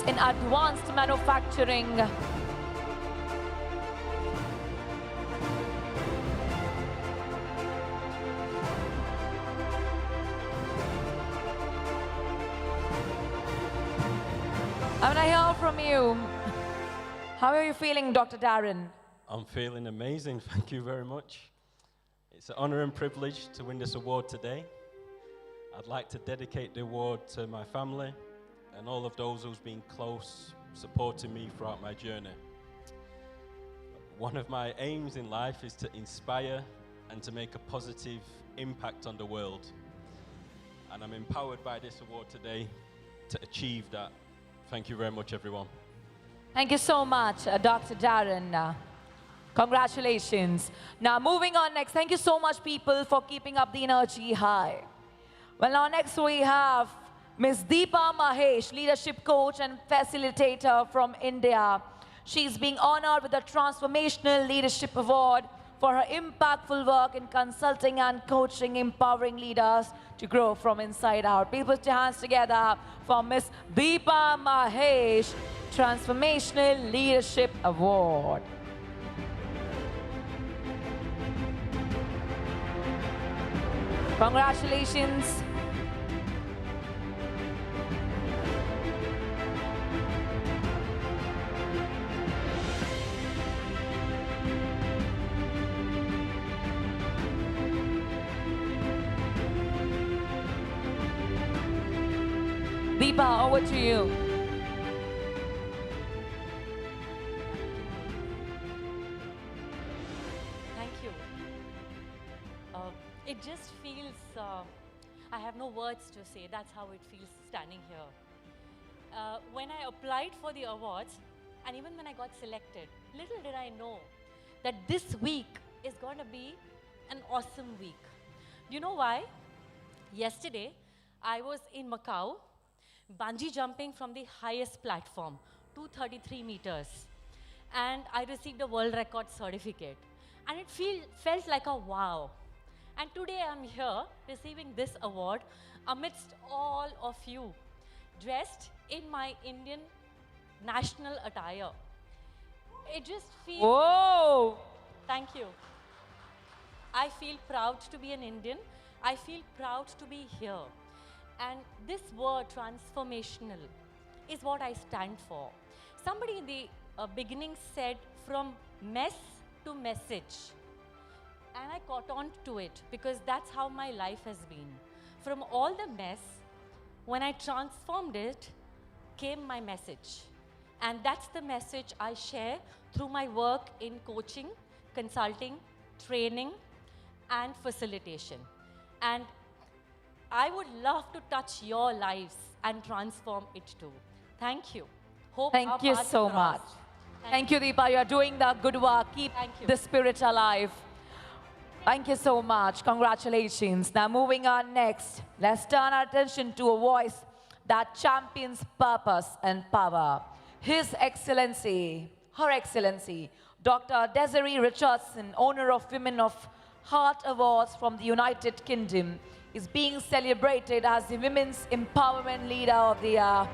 in advanced manufacturing. I want to hear from you. How are you feeling, Dr. Darren? I'm feeling amazing, thank you very much. It's an honor and privilege to win this award today. I'd like to dedicate the award to my family and all of those who've been close, supporting me throughout my journey. One of my aims in life is to inspire and to make a positive impact on the world. And I'm empowered by this award today to achieve that. Thank you very much, everyone. Thank you so much, Dr. Darren. Congratulations. Now, moving on next. Thank you so much, people, for keeping up the energy high. Well, now next we have Ms. Deepa Mahesh, leadership coach and facilitator from India. She's being honored with the Transformational Leadership Award for her impactful work in consulting and coaching, empowering leaders to grow from inside out. Please put your hands together for Ms. Deepa Mahesh, Transformational Leadership Award. Congratulations. Deepa, over to you. Thank you. It just feels, I have no words to say. That's how it feels standing here. When I applied for the awards, and even when I got selected, little did I know that this week is going to be an awesome week. You know why? Yesterday, I was in Macau, bungee jumping from the highest platform, 233 meters. And I received a world record certificate. And it felt like a wow. And today I'm here receiving this award amidst all of you, dressed in my Indian national attire. It just feels... Whoa! Thank you. I feel proud to be an Indian. I feel proud to be here. And this word, transformational, is what I stand for. Somebody in the beginning said, from mess to message. And I caught on to it because that's how my life has been. From all the mess, when I transformed it, came my message. And that's the message I share through my work in coaching, consulting, training, and facilitation. And I would love to touch your lives and transform it too. Thank you. Hope Thank you so much. Thank you, Deepa. You're doing the good work. Keep the spirit alive. Thank you so much. Congratulations. Now, moving on next, let's turn our attention to a voice that champions purpose and power. His Excellency, Her Excellency, Dr. Desiree Richardson, owner of Women of Heart Awards from the United Kingdom, is being celebrated as the Women's Empowerment Leader of the Year.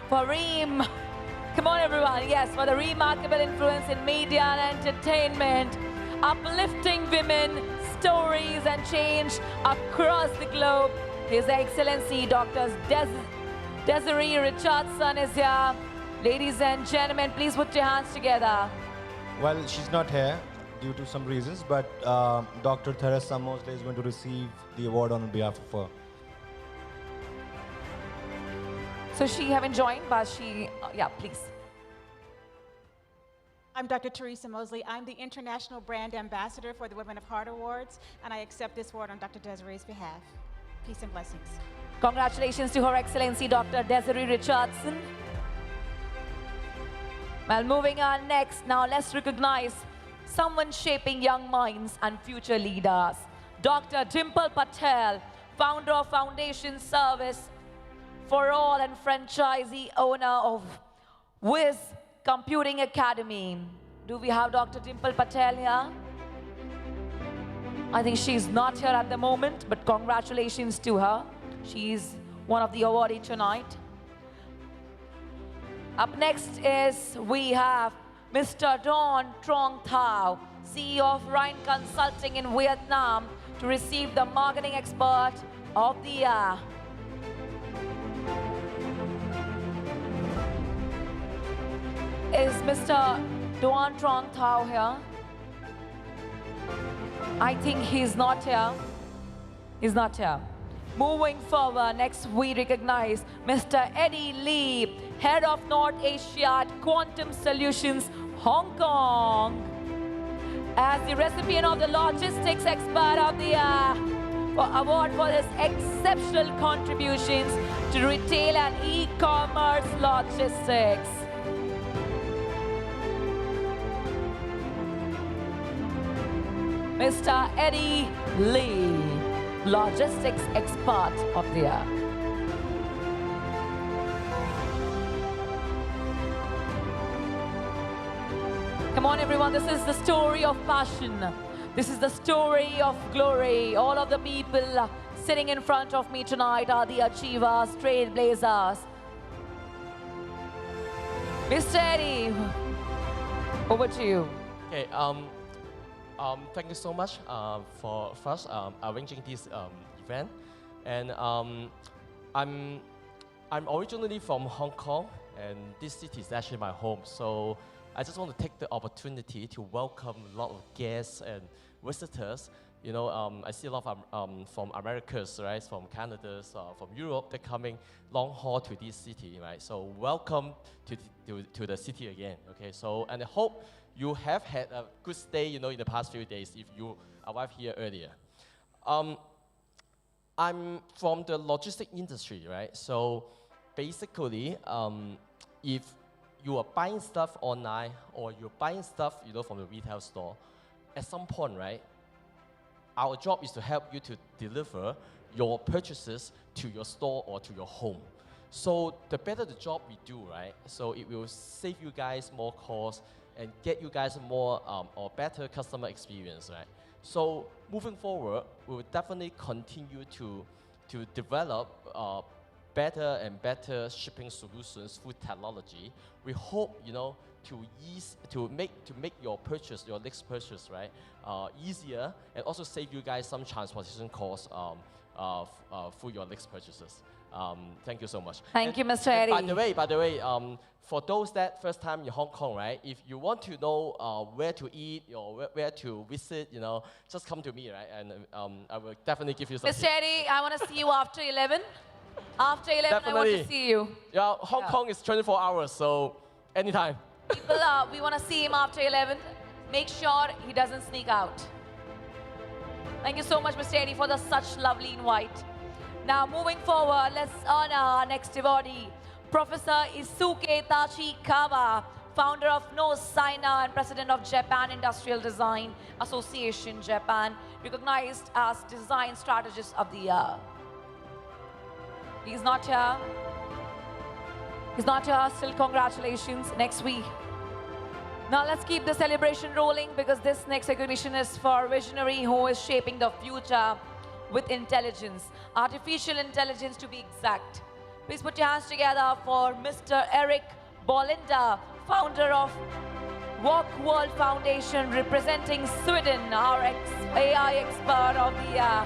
Come on everyone, yes, for the remarkable influence in media and entertainment, uplifting women, stories and change across the globe. His Excellency Dr. Desiree Richardson is here. Ladies and gentlemen, please put your hands together. Well, she's not here due to some reasons, but Dr. Theresa Mosley is going to receive the award on behalf of her. So she haven't joined, but she, yeah, please. I'm Dr. Theresa Mosley. I'm the International Brand Ambassador for the Women of Heart Awards, and I accept this award on Dr. Desiree's behalf. Peace and blessings. Congratulations to Her Excellency Dr. Desiree Richardson. Well, moving on next, now let's recognize someone shaping young minds and future leaders. Dr. Dimple Patel, founder of Foundation Service for All and franchisee owner of Wiz Computing Academy. Do we have Dr. Dimple Patel here? I think she's not here at the moment, but congratulations to her. She's one of the awardees tonight. Up next is we have Mr. Don Trong Thao, CEO of Rhine Consulting in Vietnam, to receive the Marketing Expert of the Year. Is Mr. Duan Trong Thao here? I think he's not here. He's not here. Moving forward, next we recognize Mr. Eddie Lee, Head of North Asia at Quantum Solutions, Hong Kong, as the recipient of the Logistics Expert of the Year award for his exceptional contributions to retail and e-commerce logistics. Mr. Eddie Lee, Logistics Expert of the Year. Come on everyone, this is the story of passion. This is the story of glory. All of the people sitting in front of me tonight are the achievers, trailblazers. Mr. Eddie, over to you. Okay. Thank you so much for first arranging this event, and I'm originally from Hong Kong, and this city is actually my home. So I just want to take the opportunity to welcome a lot of guests and visitors. You know, I see a lot of from Americas, right, from Canada, from Europe. They're coming long haul to this city, right? So welcome to the city again. Okay. So and I hope you have had a good stay, you know, in the past few days if you arrived here earlier. I'm from the logistic industry, right? So basically, if you are buying stuff online or you're buying stuff, you know, from the retail store, at some point, right, our job is to help you to deliver your purchases to your store or to your home. So the better the job we do, right, so it will save you guys more costs and get you guys more or better customer experience, right? So moving forward, we will definitely continue to develop better and better shipping solutions through technology. We hope, you know, to make your purchase, your next purchase, right, easier, and also save you guys some transportation costs through your next purchases. Thank you so much. Thank you, Mr. Eddie. By the way, for those that first time in Hong Kong, right, if you want to know where to eat or where to visit, you know, just come to me, right, and I will definitely give you some Mr. Eddie, I want to see you after 11. After 11, definitely. I want to see you. Yeah, Hong Kong is 24 hours, so anytime. People, we want to see him after 11. Make sure he doesn't sneak out. Thank you so much, Mr. Eddie, for such lovely invite. Now, moving forward, let's honor our next devotee, Professor Isuke Tachikawa, founder of No Sina and president of Japan Industrial Design Association, Japan, recognized as Design Strategist of the Year. He's not here. He's not here. Still, congratulations. Next week. Now, let's keep the celebration rolling because this next recognition is for a visionary who is shaping the future with intelligence, artificial intelligence to be exact. Please put your hands together for Mr. Eric Bolinda, founder of Walk World Foundation, representing Sweden, our AI expert of the year.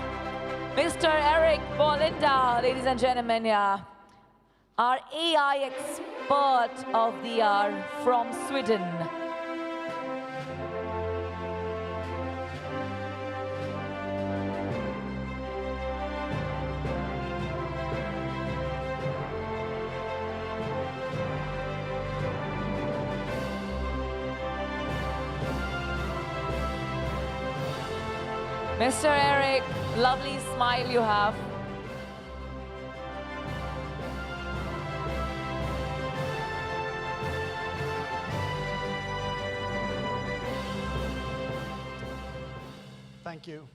Mr. Eric Bolinda, ladies and gentlemen, our AI expert of the year from Sweden. Mr. Eric, lovely smile you have. Thank you,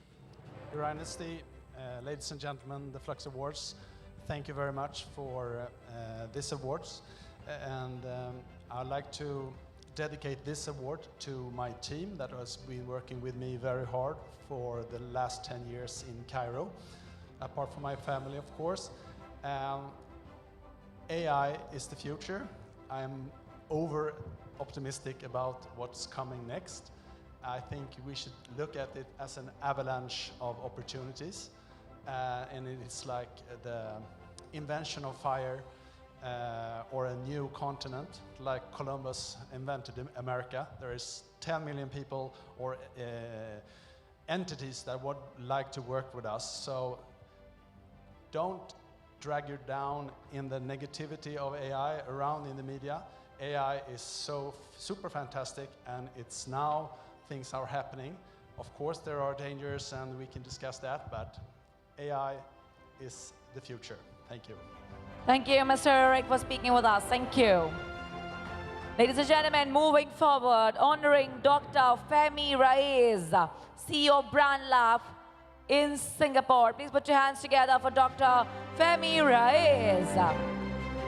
Your Highnessy, ladies and gentlemen, the FLUXX Awards. Thank you very much for this awards. And I'd like to dedicate this award to my team that has been working with me very hard for the last 10 years in Cairo, apart from my family, of course. AI is the future. I'm over-optimistic about what's coming next. I think we should look at it as an avalanche of opportunities. And it's like the invention of fire or a new continent, like Columbus invented America. There is 10 million people or entities that would like to work with us. So don't drag you down in the negativity of AI around in the media. AI is so super fantastic, and it's now things are happening. Of course, there are dangers, and we can discuss that, but AI is the future. Thank you. Thank you, Mr. Eric, for speaking with us. Thank you. Ladies and gentlemen, moving forward, honoring Dr. Femi Raiz, CEO Brand Lab in Singapore. Please put your hands together for Dr. Femi Raiz.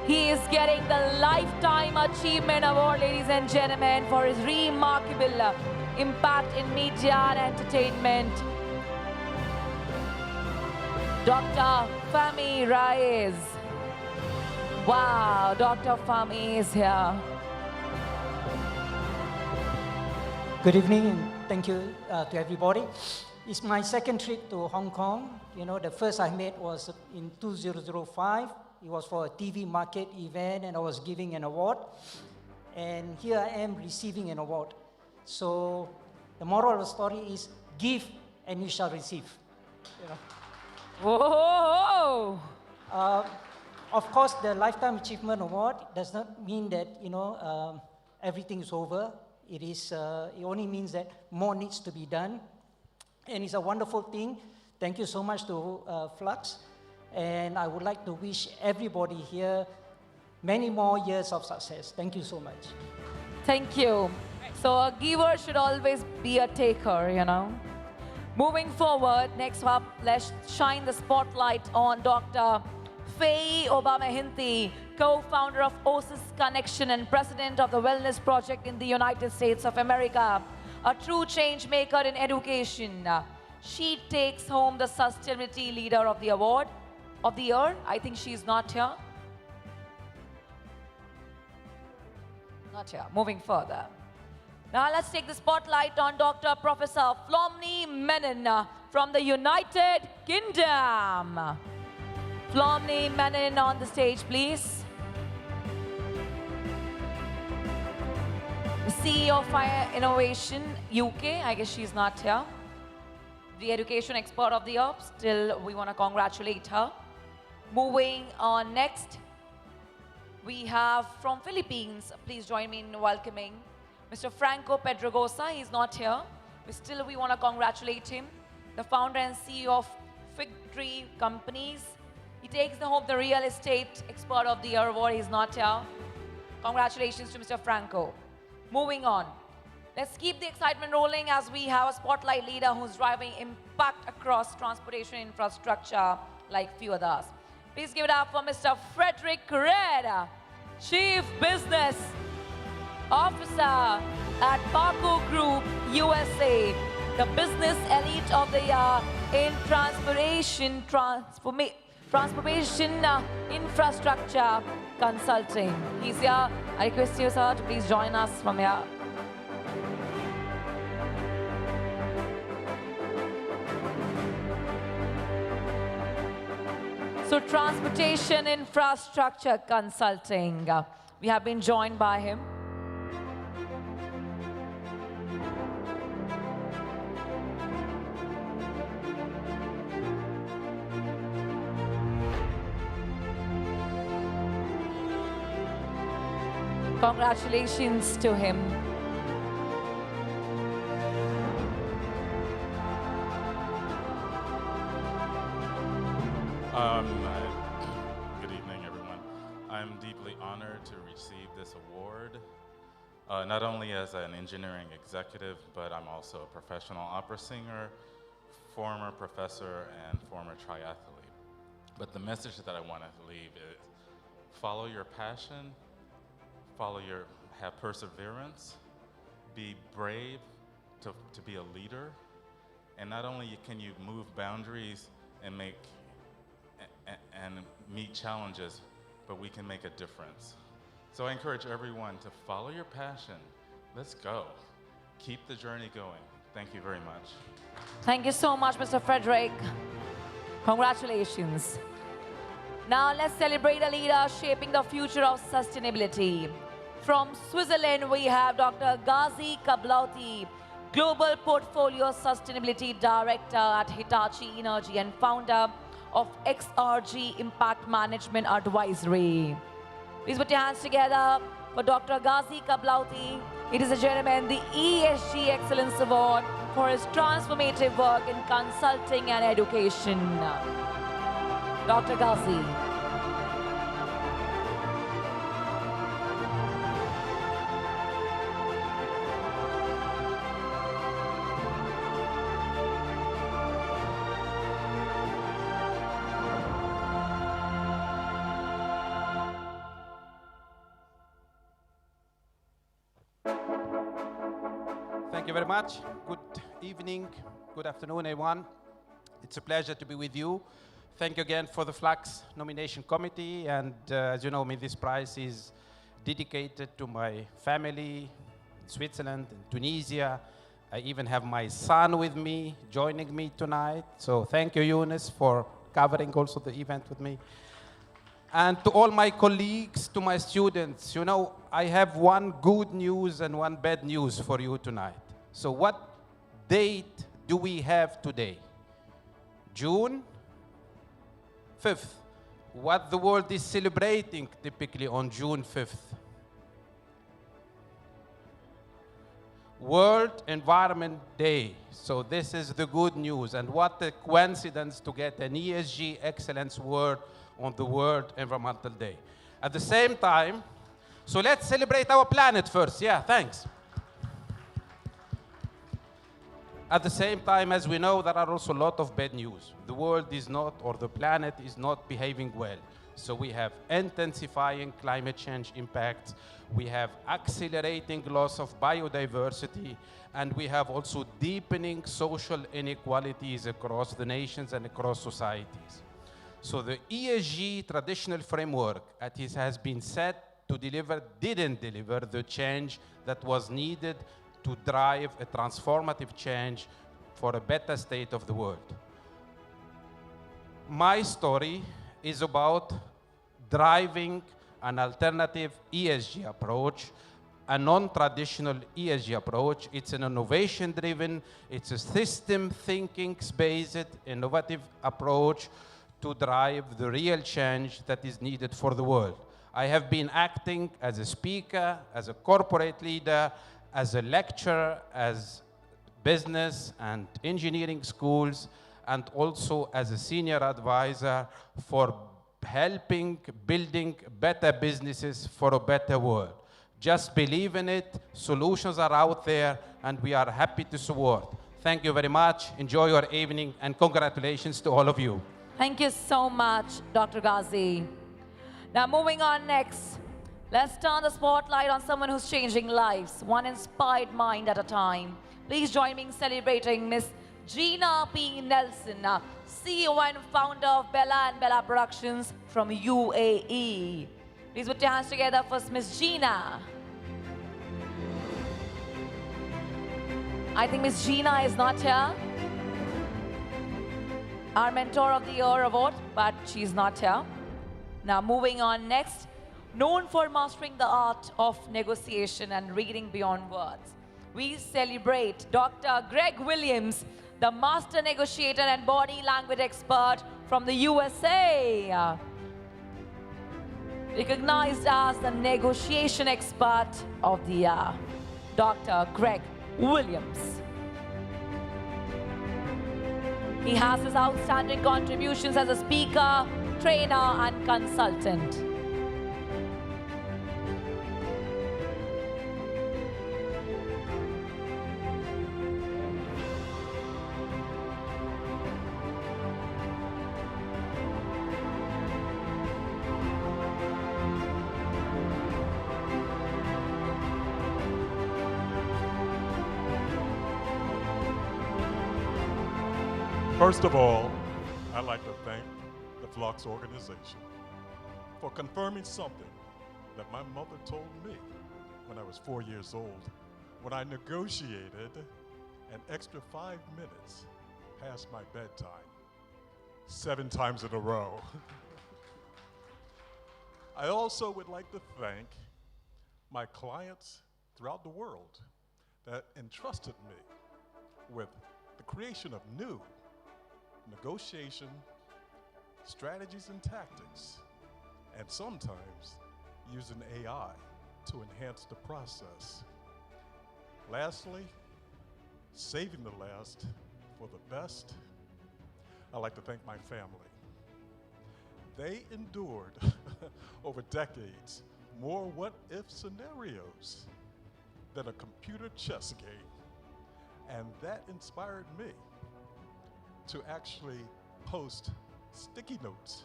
He is getting the Lifetime Achievement Award, ladies and gentlemen, for his remarkable impact in media and entertainment. Dr. Femi Raiz. Wow, Dr. Femi is here. Good evening, and thank you to everybody. It's my second trip to Hong Kong. You know, the first I made was in 2005. It was for a TV market event, and I was giving an award. And here I am receiving an award. So the moral of the story is give and you shall receive. You know. Whoa! Of course, the Lifetime Achievement Award does not mean that, you know, everything is over. It only means that more needs to be done. And it's a wonderful thing. Thank you so much to FLUXX. And I would like to wish everybody here many more years of success. Thank you so much. Thank you. So a giver should always be a taker, you know. Moving forward, next up, let's shine the spotlight on Dr. Faye Obama-Hinti, co-founder of OSIS Connection and president of the Wellness Project in the United States of America, a true change maker in education. She takes home the Sustainability Leader of the Award of the Year. I think she's not here. Not here. Moving further. Now let's take the spotlight on Dr. Professor Flomni Menon from the United Kingdom. Flomni Menon on the stage, please. The CEO of Fire Innovation UK, I guess she's not here. The Education Expert of the Year, still we want to congratulate her. Moving on next, we have from Philippines, please join me in welcoming Mr. Franco Pedregosa. He's not here, but still we want to congratulate him. The founder and CEO of Fig Tree Companies. He takes home the Real Estate Expert of the Year award. He's not here. Congratulations to Mr. Franco. Moving on. Let's keep the excitement rolling as we have a spotlight leader who's driving impact across transportation infrastructure like few others. Please give it up for Mr. Frederick Red, Chief Business Officer at Paco Group USA, the business elite of the year in transportation infrastructure consulting. He's here. I request you, sir, to please join us from here. So transportation infrastructure consulting. We have been joined by him. Congratulations to him. Good evening, everyone. I'm deeply honored to receive this award, not only as an engineering executive, but I'm also a professional opera singer, former professor, and former triathlete. But the message that I want to leave is follow your passion, have perseverance, be brave to be a leader, and not only can you move boundaries and meet challenges, but we can make a difference. So I encourage everyone to follow your passion. Let's go. Keep the journey going. Thank you very much. Thank you so much, Mr. Frederick. Congratulations. Now let's celebrate a leader shaping the future of sustainability. From Switzerland, we have Dr. Ghazi Kablauti, Global Portfolio Sustainability Director at Hitachi Energy and founder of XRG Impact Management Advisory. Please put your hands together for Dr. Ghazi Kablauti. Ladies and gentlemen, the ESG Excellence Award for his transformative work in consulting and education. Dr. Ghazi. Thank you very much. Good evening, good afternoon, everyone. It's a pleasure to be with you. Thank you again for the FLUXX Nomination Committee. And as you know, this prize is dedicated to my family, Switzerland, in Tunisia. I even have my son with me, joining me tonight. So thank you, Eunice, for covering also the event with me. And to all my colleagues, to my students, you know, I have one good news and one bad news for you tonight. So what date do we have today? June 5th. What the world is celebrating typically on June 5th? World Environment Day. So this is the good news. And what a coincidence to get an ESG Excellence Award on the World Environmental Day. At the same time, so let's celebrate our planet first. Yeah, thanks. At the same time, as we know, there are also a lot of bad news. The world is not, or the planet is not behaving well. So we have intensifying climate change impacts, we have accelerating loss of biodiversity, and we have also deepening social inequalities across the nations and across societies. So the ESG traditional framework, as it has been set to deliver, didn't deliver the change that was needed to drive a transformative change for a better state of the world. My story is about driving an alternative ESG approach, a non-traditional ESG approach. It's an innovation-driven, it's a system thinking-based, innovative approach to drive the real change that is needed for the world. I have been acting as a speaker, as a corporate leader, as a lecturer, as business and engineering schools, and also as a senior advisor for helping building better businesses for a better world. Just believe in it, solutions are out there, and we are happy to support. Thank you very much, enjoy your evening, and congratulations to all of you. Thank you so much, Dr. Ghazi. Now moving on next, let's turn the spotlight on someone who's changing lives, one inspired mind at a time. Please join me in celebrating Miss Gina P. Nelson, CEO and founder of Bella and Bella Productions from UAE. Please put your hands together for Miss Gina. I think Miss Gina is not here, our Mentor of the Year award, but she's not here. Now moving on next, known for mastering the art of negotiation and reading beyond words, we celebrate Dr. Greg Williams, the master negotiator and body language expert from the USA. Recognized as the negotiation expert of the year, Dr. Greg Williams. He has his outstanding contributions as a speaker, trainer, and consultant. First of all, I'd like to thank the FLUXX organization for confirming something that my mother told me when I was 4 years old, when I negotiated an extra 5 minutes past my bedtime, 7 times in a row. I also would like to thank my clients throughout the world that entrusted me with the creation of new negotiation strategies and tactics, and sometimes using AI to enhance the process. Lastly, saving the last for the best, I'd like to thank my family. They endured over decades more what-if scenarios than a computer chess game, and that inspired me to actually post sticky notes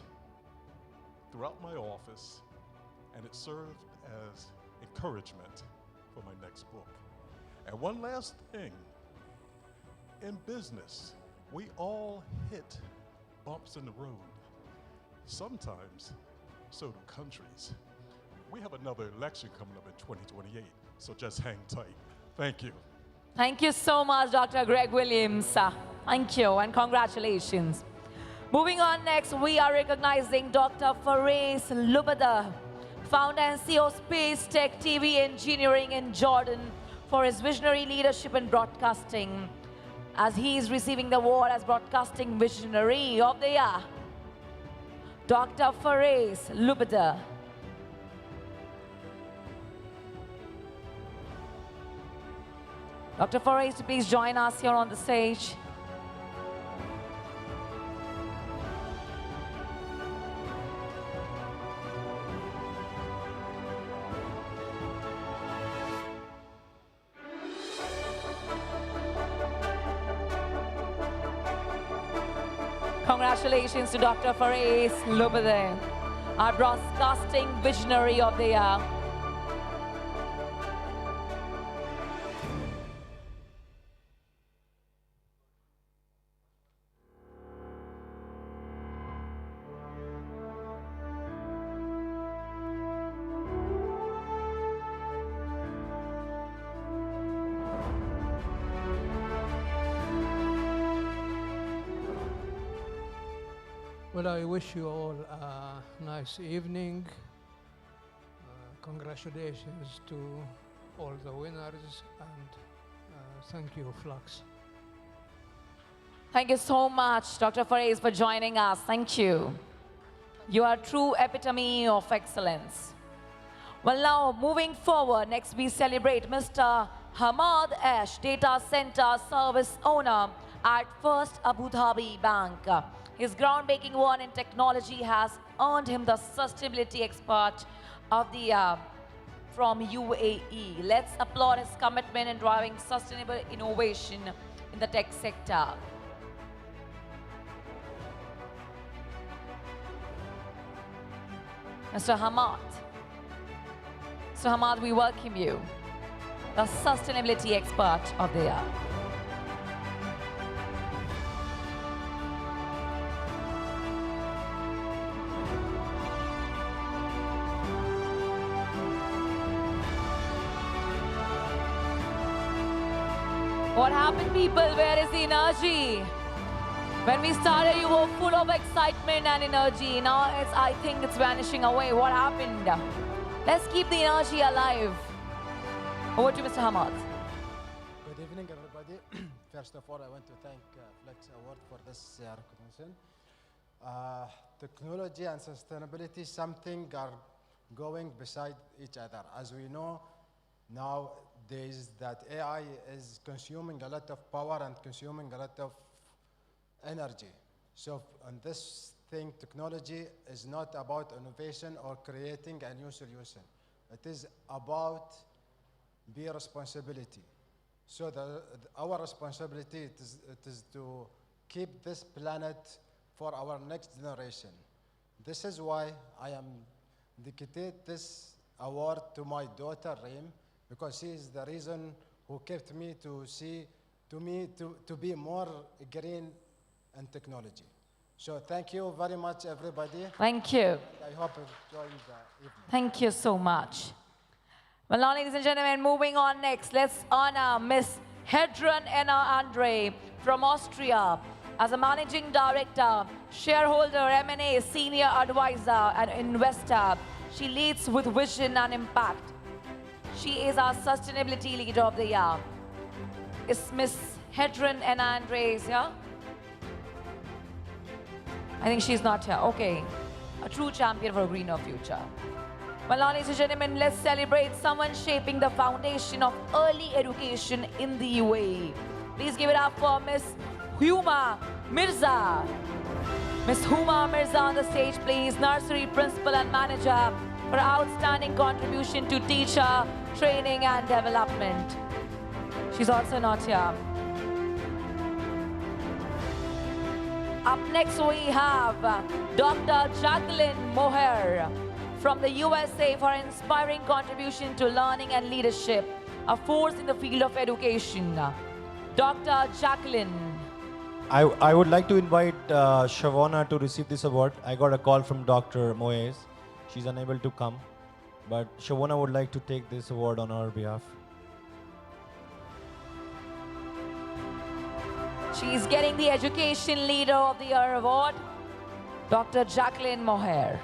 throughout my office, and it served as encouragement for my next book. And one last thing, in business, we all hit bumps in the road. Sometimes, so do countries. We have another election coming up in 2028, so just hang tight. Thank you. Thank you so much, Dr. Greg Williams. Thank you and congratulations. Moving on next, we are recognizing Dr. Farais Lubada, founder and CEO of Space Tech TV Engineering in Jordan, for his visionary leadership in broadcasting, as he is receiving the award as Broadcasting Visionary of the Year. Dr. Farais Lubada. Dr. Farais, please join us here on the stage. Congratulations to Dr. Farais Lubada, our Broadcasting Visionary of the Year. Well, I wish you all a nice evening. Congratulations to all the winners, and thank you, FLUXX. Thank you so much, Dr. Farais, for joining us. Thank you. You are a true epitome of excellence. Well, now, moving forward, next we celebrate Mr. Hamad Ash, Data Center Service Owner at First Abu Dhabi Bank. His groundbreaking work in technology has earned him the Sustainability Expert of the Year from UAE. Let's applaud his commitment in driving sustainable innovation in the tech sector. Mr. Hamad. Mr. Hamad, we welcome you, the Sustainability Expert of the Year. What happened, people? Where is the energy? When we started, you were full of excitement and energy. Now, I think it's vanishing away. What happened? Let's keep the energy alive. Over to Mr. Hamad. Good evening, everybody. First of all, I want to thank FLUXX Awards for this recognition. Technology and sustainability, something are going beside each other. As we know, nowadays that AI is consuming a lot of power and consuming a lot of energy. So on this thing, technology is not about innovation or creating a new solution. It is about the responsibility. So our responsibility it is to keep this planet for our next generation. This is why I am dedicated this award to my daughter Reem, because she is the reason who kept me to be more green in technology. So thank you very much, everybody. Thank you. I hope you enjoy the evening. Thank you so much. Well, now, ladies and gentlemen, moving on next, let's honor Miss Hedren Enna Andre from Austria as a Managing Director, Shareholder M&A Senior Advisor and Investor. She leads with vision and impact. She is our Sustainability Leader of the Year. Is Miss Hedren Enna Andre here? I think she's not here. Okay. A true champion for a greener future. Well, now, ladies and gentlemen, let's celebrate someone shaping the foundation of early education in the UAE. Please give it up for Miss Huma Mirza. Miss Huma Mirza on the stage, please. Nursery Principal and Manager for outstanding contribution to teacher training and development. She's also not here. Up next, we have Dr. Jacqueline Moher from the USA for inspiring contribution to learning and leadership, a force in the field of education. Dr. Jacqueline. I would like to invite Shavona to receive this award. I got a call from Dr. Moyes. She's unable to come, but Shavona would like to take this award on our behalf. She is getting the Education Leader of the Year award, Dr. Jacqueline Moher.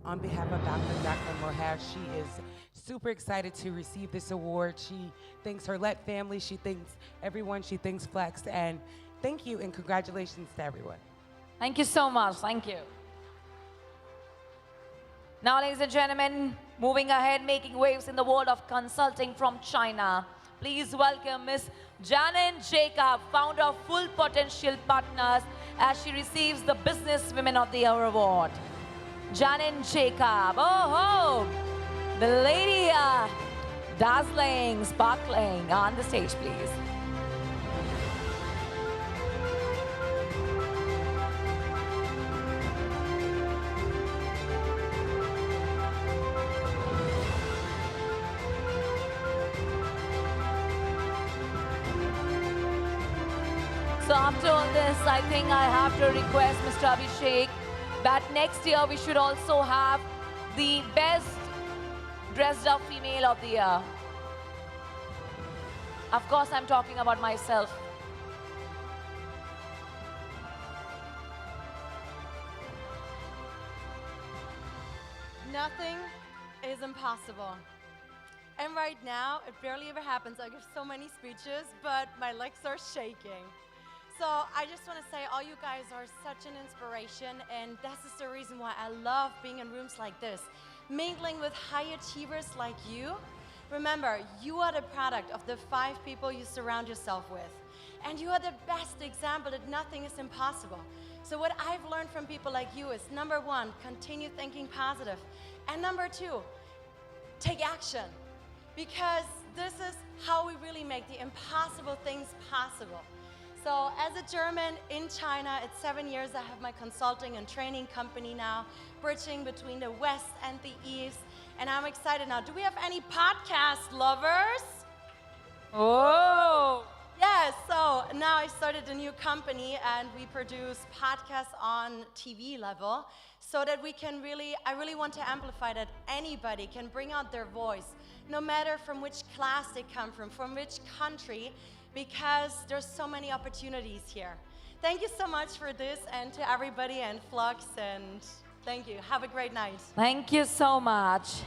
On behalf of Dr. Jacqueline Moher, she is super excited to receive this award. She thanks her LET family, she thanks everyone, she thanks FLUXX, and thank you and congratulations to everyone. Thank you so much. Thank you. Now, ladies and gentlemen, moving ahead, making waves in the world of consulting from China. Please welcome Ms. Janin Jacob, founder of Full Potential Partners, as she receives the Business Women of the Year award. Janin Jacob, oh, the lady, dazzling, sparkling, on the stage, please. So after all this, I think I have to request Mr. Abhishek that next year we should also have the best dressed up female of the year. Of course, I'm talking about myself. Nothing is impossible. And right now, it barely ever happens. I give so many speeches, but my legs are shaking. So I just want to say all you guys are such an inspiration, and this is the reason why I love being in rooms like this, mingling with high achievers like you. Remember, you are the product of the 5 people you surround yourself with. And you are the best example that nothing is impossible. So what I've learned from people like you is, number 1, continue thinking positive. And number 2, take action. Because this is how we really make the impossible things possible. So as a German in China, it's 7 years I have my consulting and training company now, bridging between the West and the East. And I'm excited now. Do we have any podcast lovers? Oh! Yes, so now I started a new company and we produce podcasts on TV level so that we can I really want to amplify that anybody can bring out their voice, no matter from which class they come from which country, because there's so many opportunities here. Thank you so much for this, and to everybody and FLUXX, and thank you. Have a great night. Thank you so much.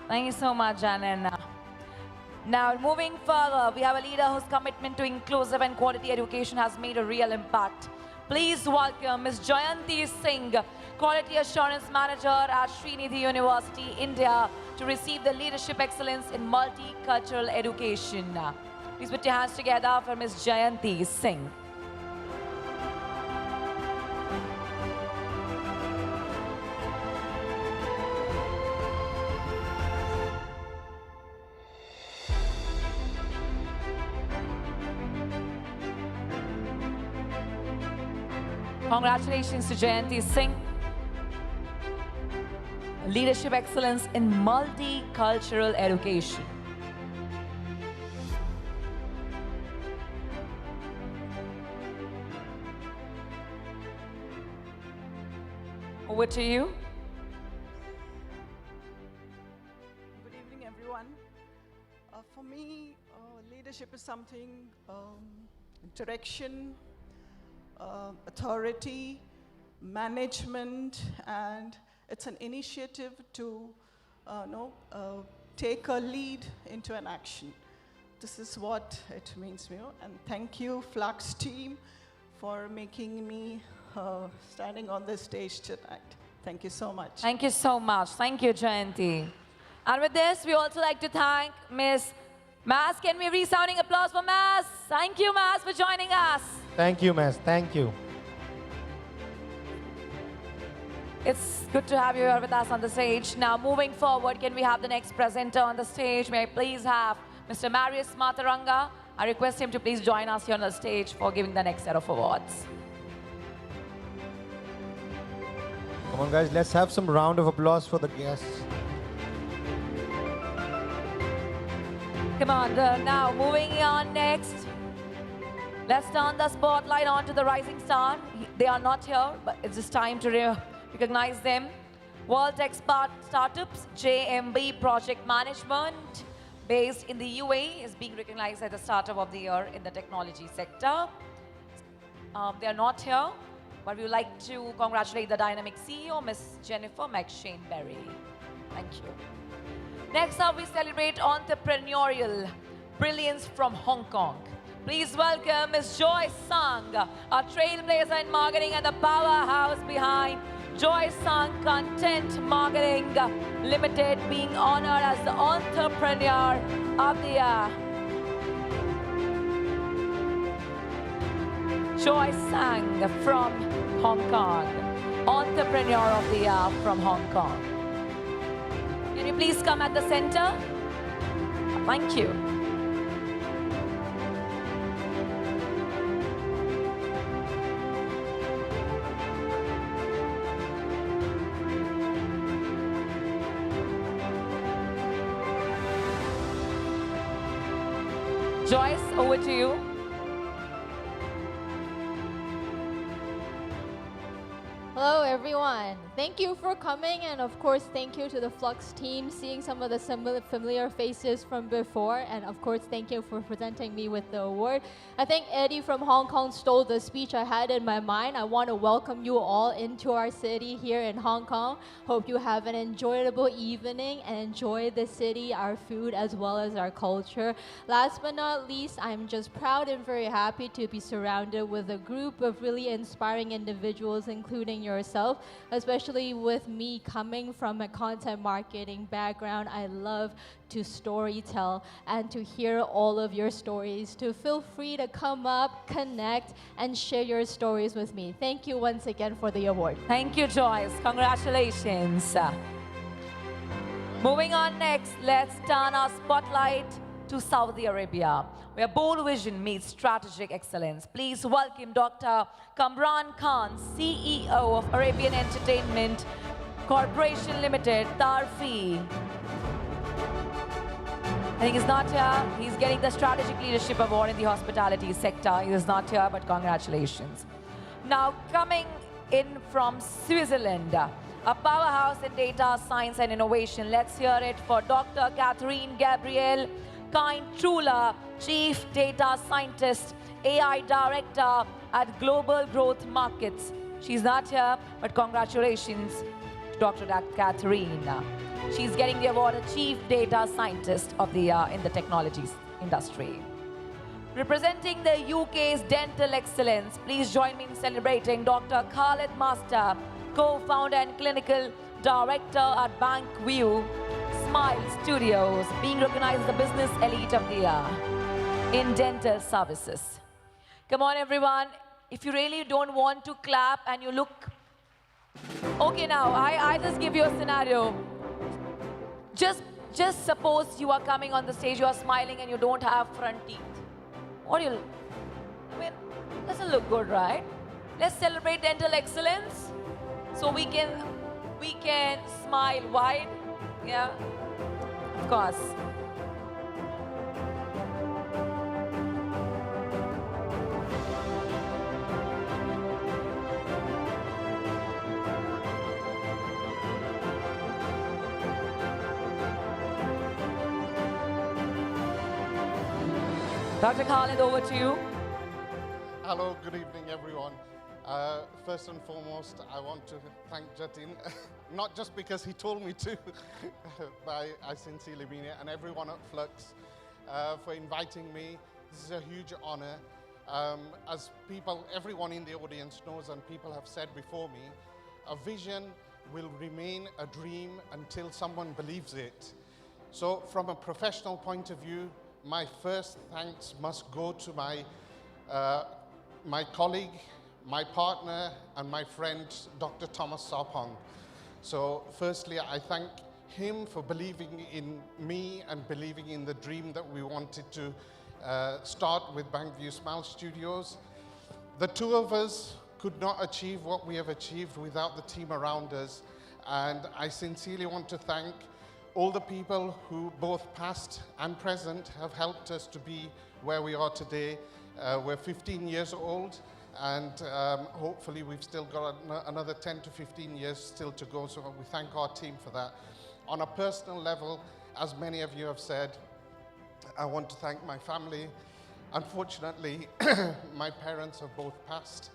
Thank you so much, Janin. Now, moving further, we have a leader whose commitment to inclusive and quality education has made a real impact. Please welcome Ms. Jayanti Singh, Quality Assurance Manager at Srinidhi University, India, to receive the Leadership Excellence in Multicultural Education. Please put your hands together for Ms. Jayanti Singh. Congratulations to Jayanti Singh. Leadership Excellence in Multicultural Education. Over to you. Good evening, everyone. For me, leadership is something, direction, authority, management, and it's an initiative to take a lead into an action. This is what it means to me. And thank you, FLUXX team, for making me standing on this stage tonight. Thank you so much. Thank you so much. Thank you, Jayanti. And with this, we also like to thank Ms. Maz. Can we resounding applause for Maz? Thank you, Maz, for joining us. Thank you, Maz. Thank you. It's good to have you here with us on the stage. Now, moving forward, can we have the next presenter on the stage? May I please have Mr. Marius Mataranga? I request him to please join us here on the stage for giving the next set of awards. Come on, guys, let's have some round of applause for the guests. Come on, now moving on next. Let's turn the spotlight on to the rising star. They are not here, but it's just time to recognize them. World Tech Startups, JMB Project Management, based in the UAE, is being recognized as the Startup of the Year in the technology sector. They are not here, but we would like to congratulate the dynamic CEO, Ms. Jennifer McShane-Berry. Thank you. Next up, we celebrate entrepreneurial brilliance from Hong Kong. Please welcome Ms. Joy Sung, a trailblazer in marketing and the powerhouse behind Joy Sung Content Marketing Limited, being honored as the Entrepreneur of the Year. Joy Sung from Hong Kong, Entrepreneur of the Year from Hong Kong. Can you please come at the center? Thank you. Joyce, over to you. Hello everyone. Thank you for coming, and of course thank you to the FLUXX team, seeing some of the familiar faces from before, and of course thank you for presenting me with the award. I think Eddie from Hong Kong stole the speech I had in my mind. I want to welcome you all into our city here in Hong Kong. Hope you have an enjoyable evening and enjoy the city, our food, as well as our culture. Last but not least, I'm just proud and very happy to be surrounded with a group of really inspiring individuals, including yourself, especially with me coming from a content marketing background. I love to storytell and to hear all of your stories. To feel free to come up, connect, and share your stories with me. Thank you once again for the award. Thank you, Joyce. Congratulations. Moving on next, let's turn our spotlight to Saudi Arabia, where bold vision meets strategic excellence. Please welcome Dr. Kamran Khan, CEO of Arabian Entertainment Corporation Limited, Tarfi. I think he's not here. He's getting the Strategic Leadership Award in the hospitality sector. He is not here, but congratulations. Now, coming in from Switzerland, a powerhouse in data science and innovation. Let's hear it for Dr. Catherine Gabriel Kind-Trula, Chief Data Scientist, AI Director at Global Growth Markets. She's not here, but congratulations to Dr. Catherine. She's getting the award of Chief Data Scientist of the Year in the technologies industry. Representing the UK's dental excellence, please join me in celebrating Dr. Khaled Master, co-founder and clinical director at Bankview Smile Studios, being recognized as the business elite of the year in dental services. Come on, everyone. If you really don't want to clap and you look... Okay, now, I just give you a scenario. Just suppose you are coming on the stage, you are smiling and you don't have front teeth. What do you... I mean, doesn't look good, right? Let's celebrate dental excellence so we can smile wide. Yeah, of course. Dr. Khaled, over to you. Hello, good evening, everyone. First and foremost, I want to thank Jatin, not just because he told me to, but I sincerely mean it, and everyone at FLUXX for inviting me. This is a huge honor. As everyone in the audience knows, and people have said before me, a vision will remain a dream until someone believes it. So from a professional point of view, my first thanks must go to my colleague, my partner, and my friend, Dr. Thomas Sarpong. So firstly, I thank him for believing in me and believing in the dream that we wanted to start with Bankview Smile Studios. The two of us could not achieve what we have achieved without the team around us. And I sincerely want to thank all the people who, both past and present, have helped us to be where we are today. We're 15 years old, and hopefully we've still got another 10 to 15 years still to go, so we thank our team for that. On a personal level, as many of you have said, I want to thank my family. Unfortunately, my parents have both passed,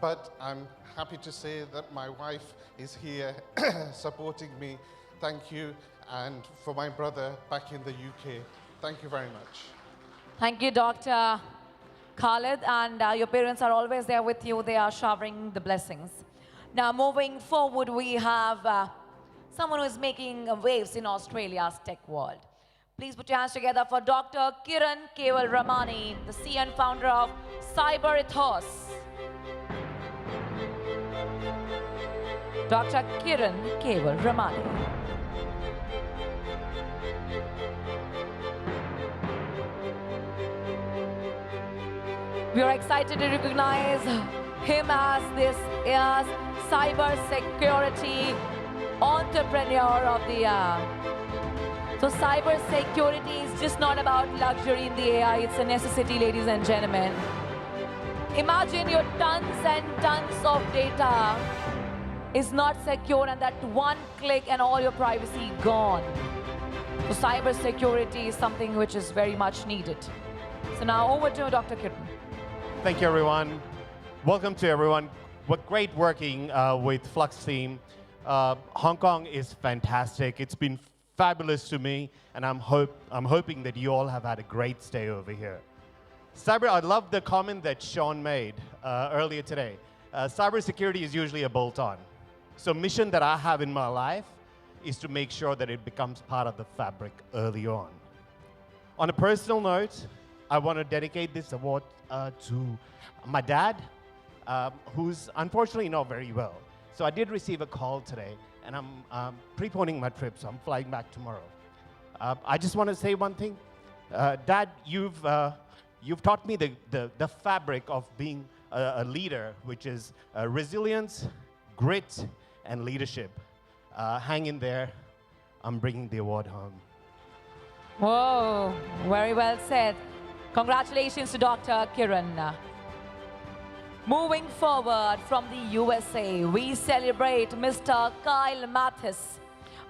but I'm happy to say that my wife is here supporting me. Thank you. And for my brother back in the UK, thank you very much. Thank you, Dr. Khalid, and your parents are always there with you. They are showering the blessings. Now, moving forward, we have someone who is making waves in Australia's tech world. Please put your hands together for Dr. Kiran Keval Ramani, the CEO and founder of Cyber Ethos. Dr. Kiran Keval Ramani. We are excited to recognize him as this year's cyber security entrepreneur of the year. So cyber security is just not about luxury in the AI, it's a necessity, ladies and gentlemen. Imagine your tons and tons of data is not secure, and that one click and all your privacy gone. So cyber security is something which is very much needed. So now over to Dr. Kiran. Thank you, everyone. Welcome to everyone. What great working with FLUXX team. Hong Kong is fantastic. It's been fabulous to me, and I'm hoping that you all have had a great stay over here. Cyber, I love the comment that Sean made earlier today. Cybersecurity is usually a bolt-on. So mission that I have in my life is to make sure that it becomes part of the fabric early on. On a personal note, I want to dedicate this award to my dad, who's unfortunately not very well. So I did receive a call today, and I'm preponing my trip, so I'm flying back tomorrow. I just want to say one thing. Dad, you've taught me the fabric of being a leader, which is resilience, grit, and leadership. Hang in there. I'm bringing the award home. Whoa, very well said. Congratulations to Dr. Kiran. Moving forward from the USA, we celebrate Mr. Kyle Mathis,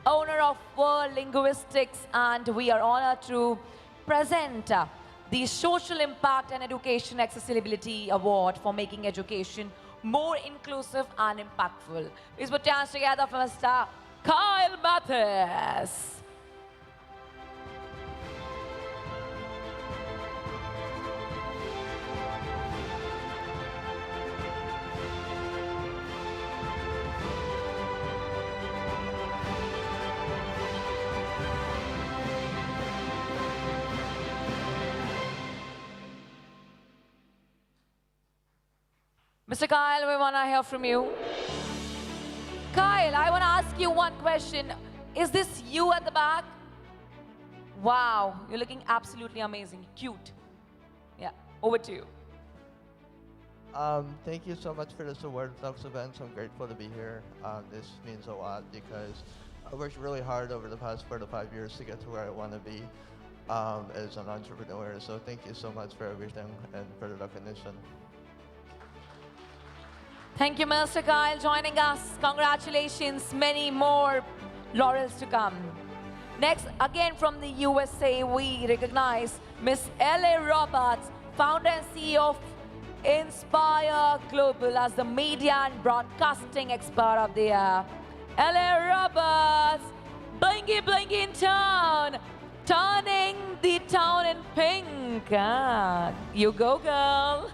owner of World Linguistics, and we are honored to present the Social Impact and Education Accessibility Award for making education more inclusive and impactful. Please put your hands together for Mr. Kyle Mathis. Mr. Kyle, we want to hear from you. Kyle, I want to ask you one question. Is this you at the back? Wow, you're looking absolutely amazing. Cute. Yeah, over to you. Thank you so much for this award, FLUXX event. I'm grateful to be here. This means a lot because I worked really hard over the past 4 to 5 years to get to where I want to be as an entrepreneur. So thank you so much for everything and for the recognition. Thank you, Mr. Kyle, joining us. Congratulations, many more laurels to come. Next, again from the USA, we recognize Miss L.A. Roberts, founder and CEO of Inspire Global as the Media and Broadcasting Expert of the Year. L.A. Roberts, blingy blingy in town, turning the town in pink. Ah, you go, girl.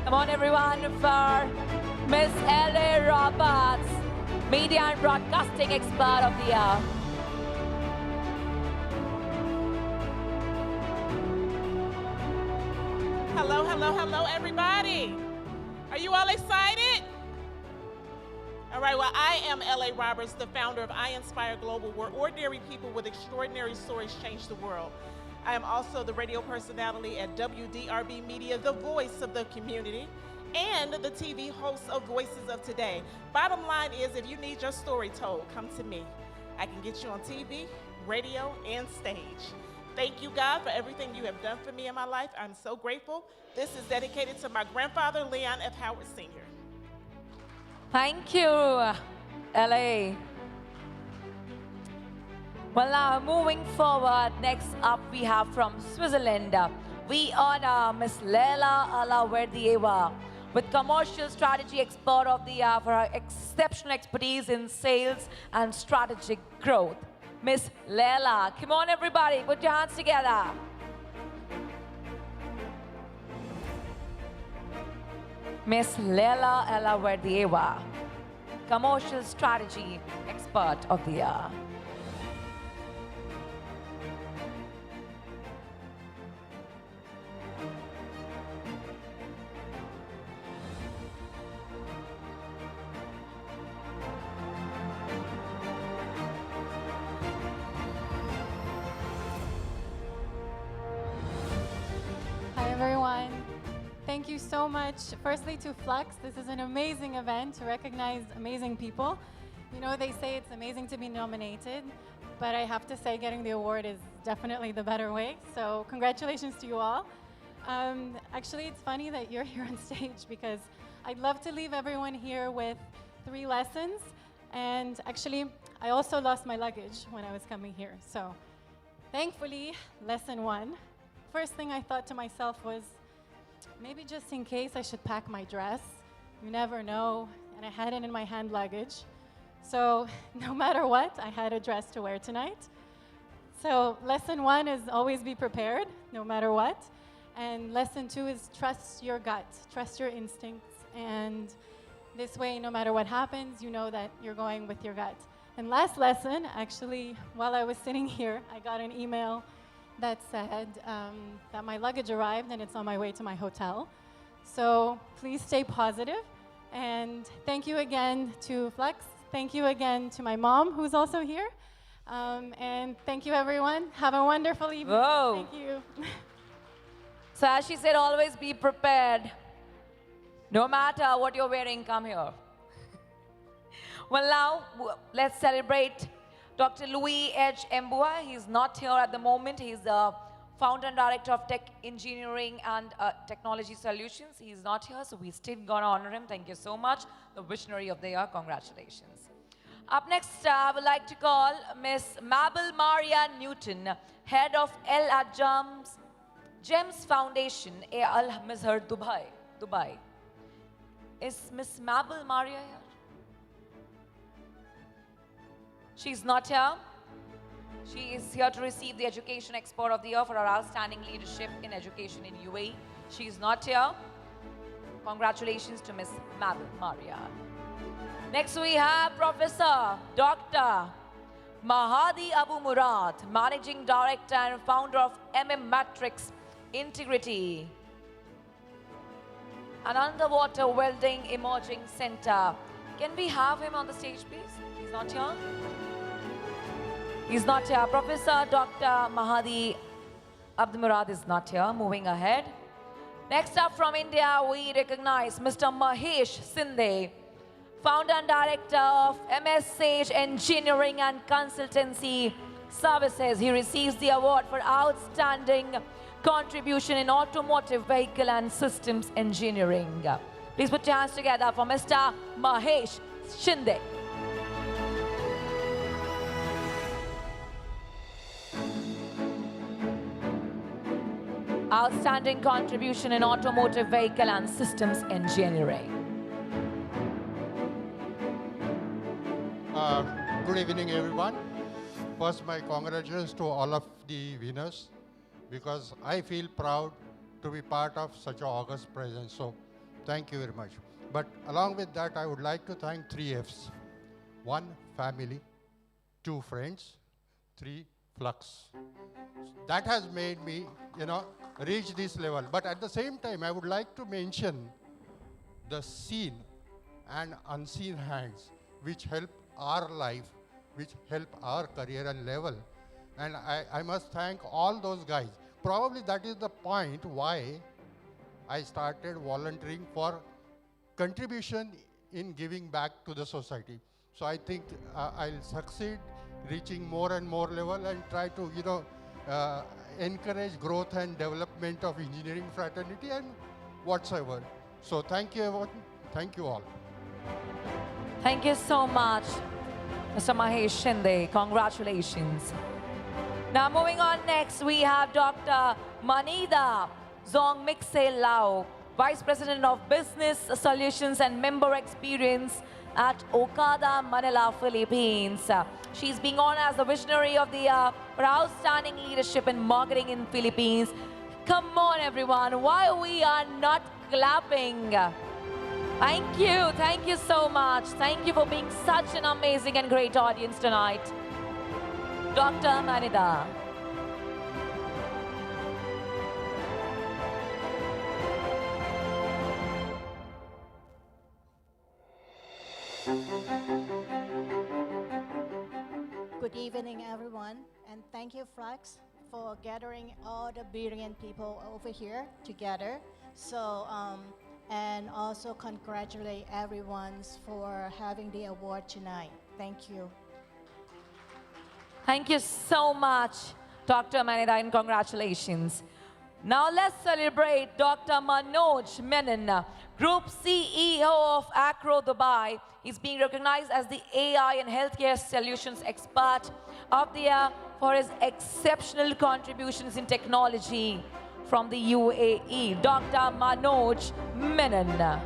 Come on, everyone, for Miss L.A. Roberts, Media and Broadcasting Expert of the Year. Hello, hello, hello, everybody. Are you all excited? All right, well, I am L.A. Roberts, the founder of I Inspire Global, where ordinary people with extraordinary stories change the world. I am also the radio personality at WDRB Media, the voice of the community, and the TV host of Voices of Today. Bottom line is, if you need your story told, come to me. I can get you on TV, radio, and stage. Thank you, God, for everything you have done for me in my life. I'm so grateful. This is dedicated to my grandfather, Leon F. Howard Sr. Thank you, LA. Well, now moving forward, next up we have from Switzerland. We honor Miss Leila Alaverdieva with Commercial Strategy Expert of the Year for her exceptional expertise in sales and strategic growth. Miss Leila, come on everybody, put your hands together. Miss Leila Alaverdieva, Commercial Strategy Expert of the Year. Hi everyone. Thank you so much. Firstly to FLUXX, this is an amazing event to recognize amazing people. You know, they say it's amazing to be nominated, but I have to say getting the award is definitely the better way. So congratulations to you all. Actually, it's funny that you're here on stage because I'd love to leave everyone here with 3 lessons. And actually, I also lost my luggage when I was coming here. So thankfully, lesson 1. First thing I thought to myself was, maybe just in case I should pack my dress. You never know. And I had it in my hand luggage. So no matter what, I had a dress to wear tonight. So lesson 1 is always be prepared, no matter what. And lesson 2 is trust your gut, trust your instincts. And this way, no matter what happens, you know that you're going with your gut. And last lesson, actually, while I was sitting here, I got an email that said that my luggage arrived and it's on my way to my hotel. So please stay positive. And thank you again to FLUXX. Thank you again to my mom, who's also here. And thank you, everyone. Have a wonderful evening. Whoa. Thank you. So as she said, always be prepared. No matter what you're wearing, come here. Well, now let's celebrate Dr. Louis H. Mbua. He's not here at the moment. He's the founder and director of Tech Engineering and Technology Solutions. He's not here, so we still gonna honor him. Thank you so much. The visionary of the year. Congratulations. Up next, I would like to call Miss Mabel Maria Newton, head of El Ajam's GEMS Foundation, Al Mazhar, Dubai. Is Miss Mabel Maria here? She's not here. She is here to receive the Education Expert of the Year for her outstanding leadership in education in UAE. She is not here. Congratulations to Miss Mabel Maria. Next we have Professor Dr. Mahadi Abu Murad, Managing Director and founder of Matrix Integrity, an underwater welding emerging center. Can we have him on the stage, please? He's not here. He's not here. Professor Dr. Mahadi Abdul Murad is not here. Moving ahead. Next up from India, we recognize Mr. Mahesh Sinde, founder and director of MS Sage Engineering and Consultancy Services. He receives the award for outstanding contribution in automotive vehicle and systems engineering. Please put your hands together for Mr. Mahesh Shinde. Outstanding contribution in automotive vehicle and systems engineering. Good evening, everyone. First, my congratulations to all of the winners, because I feel proud to be part of such an august presence. So, thank you very much. But along with that, I would like to thank 3 Fs. 1, family. 2, friends. 3, FLUXX. That has made me, reach this level. But at the same time, I would like to mention the seen and unseen hands. which help our life, which help our career and level. And I must thank all those guys. Probably that is the point why I started volunteering for contribution in giving back to the society. So I think I'll succeed reaching more and more level and try to, encourage growth and development of engineering fraternity and whatsoever. So thank you everyone. Thank you all. Thank you so much, Mr. Mahesh Shinde. Congratulations. Now moving on next, we have Dr. Manida Zongmikse Lau, Vice President of Business Solutions and Member Experience at Okada, Manila, Philippines. She's being honored as the Visionary of the Year for outstanding leadership in marketing in Philippines. Come on, everyone. Why we are not clapping? Thank you so much. Thank you for being such an amazing and great audience tonight. Dr. Manida. Good evening, everyone, and thank you, FLUXX, for gathering all the brilliant people over here together. So, and also congratulate everyone for having the award tonight. Thank you. Thank you so much, Dr. Manida, and congratulations. Now let's celebrate Dr. Manoj Menon, Group CEO of Acro Dubai. He's being recognized as the AI and Healthcare Solutions Expert of the Year for his exceptional contributions in technology from the UAE. Dr. Manoj Menon.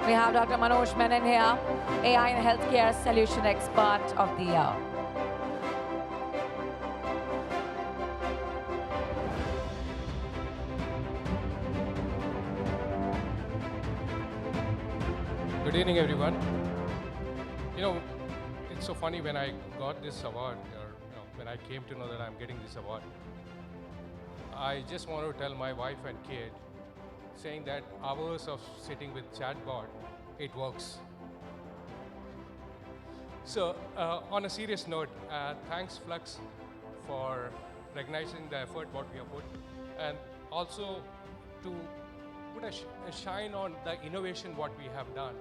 We have Dr. Manoj Menon here, AI and Healthcare Solution Expert of the Year. Good evening, everyone. It's so funny when I got this award, or when I came to know that I'm getting this award. I just want to tell my wife and kid, saying that hours of sitting with chatbot, it works. So on a serious note, thanks FLUXX for recognizing the effort what we have put, and also to put a shine on the innovation what we have done.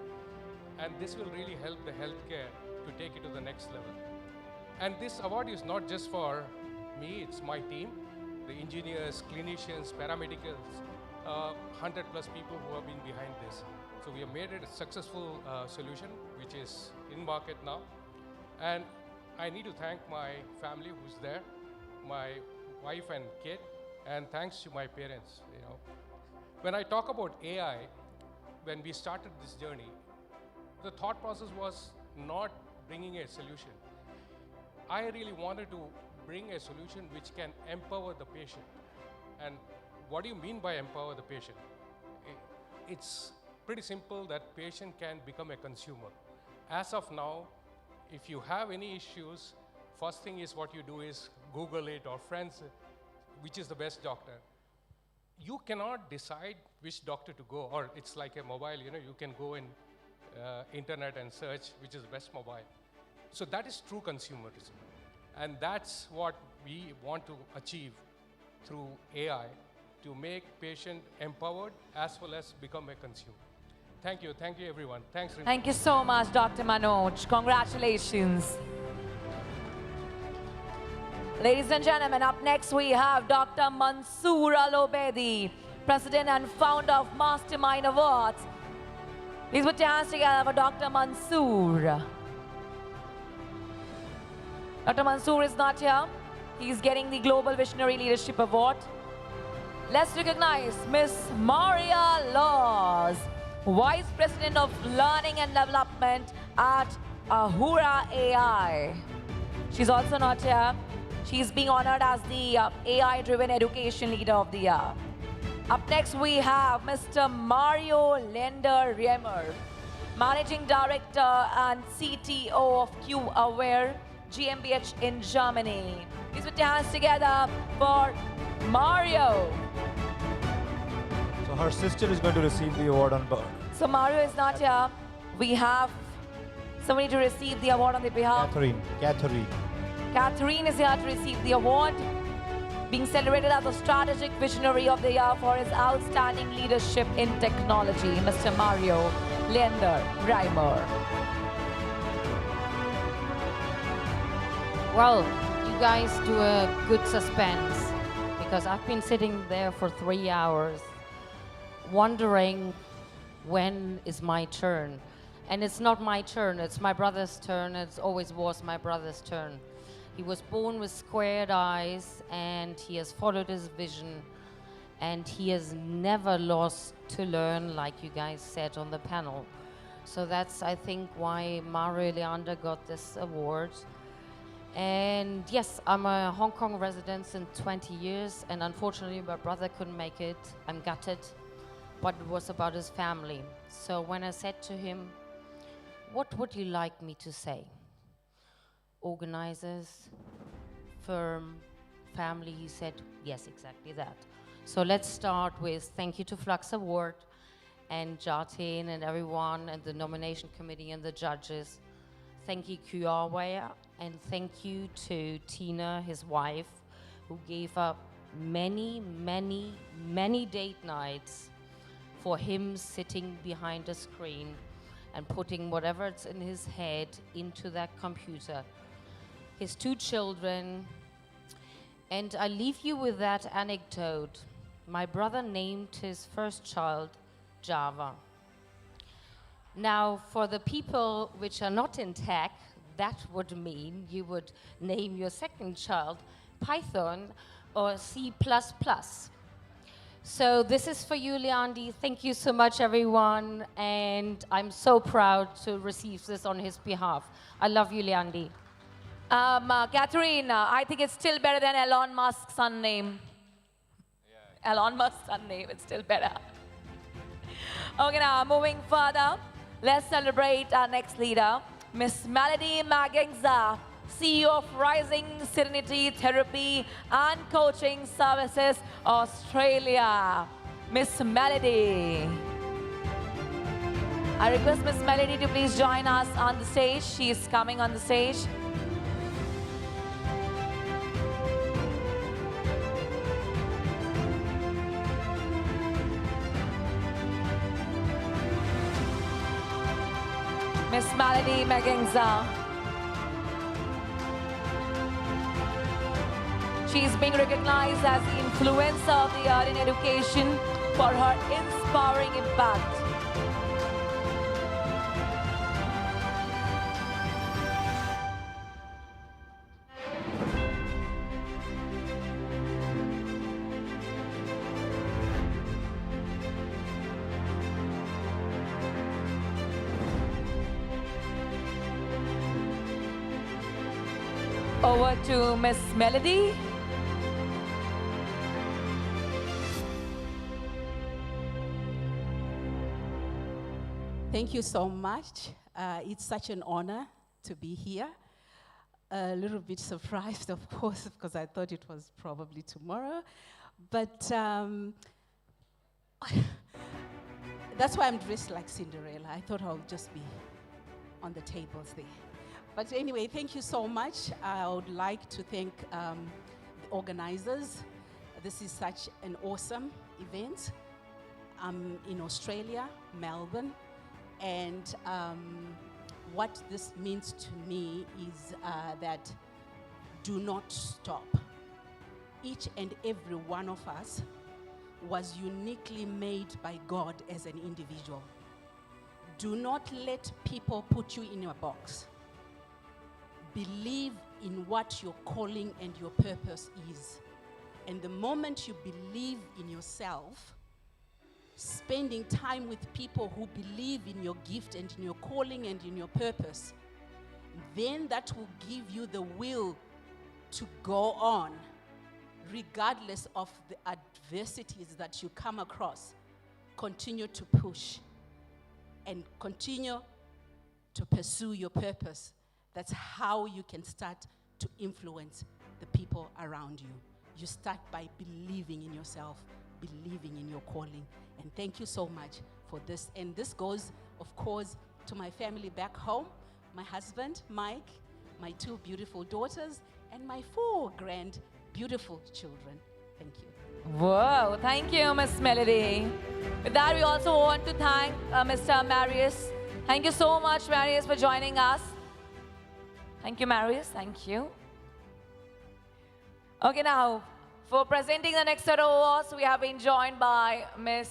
And this will really help the healthcare to take it to the next level. And this award is not just for me, it's my team, the engineers, clinicians, paramedicals, 100+ people who have been behind this. So we have made it a successful solution, which is in market now. And I need to thank my family who's there, my wife and kid, and thanks to my parents. When I talk about AI, when we started this journey, the thought process was not bringing a solution. I really wanted to bring a solution which can empower the patient. And what do you mean by empower the patient? It's pretty simple that patient can become a consumer. As of now, if you have any issues, first thing is what you do is Google it or friends, which is the best doctor. You cannot decide which doctor to go, or it's like a mobile, you can go in internet and search which is the best mobile. So that is true consumerism. And that's what we want to achieve through AI, to make patient empowered as well as become a consumer. Thank you everyone. Thanks. Thank you so much, Dr. Manoj. Congratulations. Ladies and gentlemen, up next we have Dr. Mansoor Al-Obedi, President and founder of Mastermind Awards. Please put your hands together for Dr. Mansoor. Dr. Mansoor is not here. He's getting the Global Visionary Leadership Award. Let's recognize Miss Maria Laws, Vice President of Learning and Development at Ahura AI. She's also not here. She's being honored as the AI-driven Education Leader of the Year. Up next, we have Mr. Mario Lender-Riemer, Managing Director and CTO of Q Aware, GmbH in Germany. Please put your hands together for Mario. So her sister is going to receive the award on board. So Mario is not here. We have somebody to receive the award on their behalf. Catherine is here to receive the award, being celebrated as the Strategic Visionary of the Year for his outstanding leadership in technology, Mr. Mario Leander Reimer. Well, you guys do a good suspense because I've been sitting there for 3 hours wondering when is my turn. And it's not my turn, it's my brother's turn. It always was my brother's turn. He was born with squared eyes and he has followed his vision and he has never lost to learn, like you guys said on the panel. So that's, I think, why Mario Leander got this award. And yes, I'm a Hong Kong resident in 20 years and unfortunately my brother couldn't make it. I'm gutted, but it was about his family. So when I said to him, what would you like me to say? Organizers, firm, family, he said, yes, exactly that. So let's start with thank you to FLUXX Award and Jatin and everyone and the nomination committee and the judges. Thank you, Kuawaya, and thank you to Tina, his wife, who gave up many, many, many date nights for him sitting behind a screen and putting whatever's in his head into that computer. His 2 children, and I leave you with that anecdote. My brother named his first child Java. Now, for the people which are not in tech, that would mean you would name your second child Python or C++. So this is for you, Leandi. Thank you so much, everyone, and I'm so proud to receive this on his behalf. I love you, Leandi. Catherine, I think it's still better than Elon Musk's son name. Yeah. Elon Musk's son name, it's still better. Okay, now moving further, let's celebrate our next leader, Miss Melody Magengza, CEO of Rising Serenity Therapy and Coaching Services, Australia. Miss Melody. I request Miss Melody to please join us on the stage. She is coming on the stage. Miss Melody Magengza. She is being recognized as the influencer of the year in education for her inspiring impact. Over to Miss Melody. Thank you so much. It's such an honor to be here. A little bit surprised, of course, because I thought it was probably tomorrow. But that's why I'm dressed like Cinderella. I thought I would just be on the tables there. But anyway, thank you so much. I would like to thank the organizers. This is such an awesome event. I'm in Australia, Melbourne, and what this means to me is that do not stop. Each and every one of us was uniquely made by God as an individual. Do not let people put you in a box. Believe in what your calling and your purpose is. And the moment you believe in yourself, spending time with people who believe in your gift and in your calling and in your purpose, then that will give you the will to go on, regardless of the adversities that you come across. Continue to push and continue to pursue your purpose That's how you can start to influence the people around you. You start by believing in yourself, believing in your calling. And thank you so much for this. And this goes, of course, to my family back home, my husband, Mike, my 2 beautiful daughters, and my 4 beautiful children. Thank you. Whoa, thank you, Miss Melody. With that, we also want to thank Mr. Marius. Thank you so much, Marius, for joining us. Thank you, Marius. Thank you. Okay, now, for presenting the next set of awards, we have been joined by Miss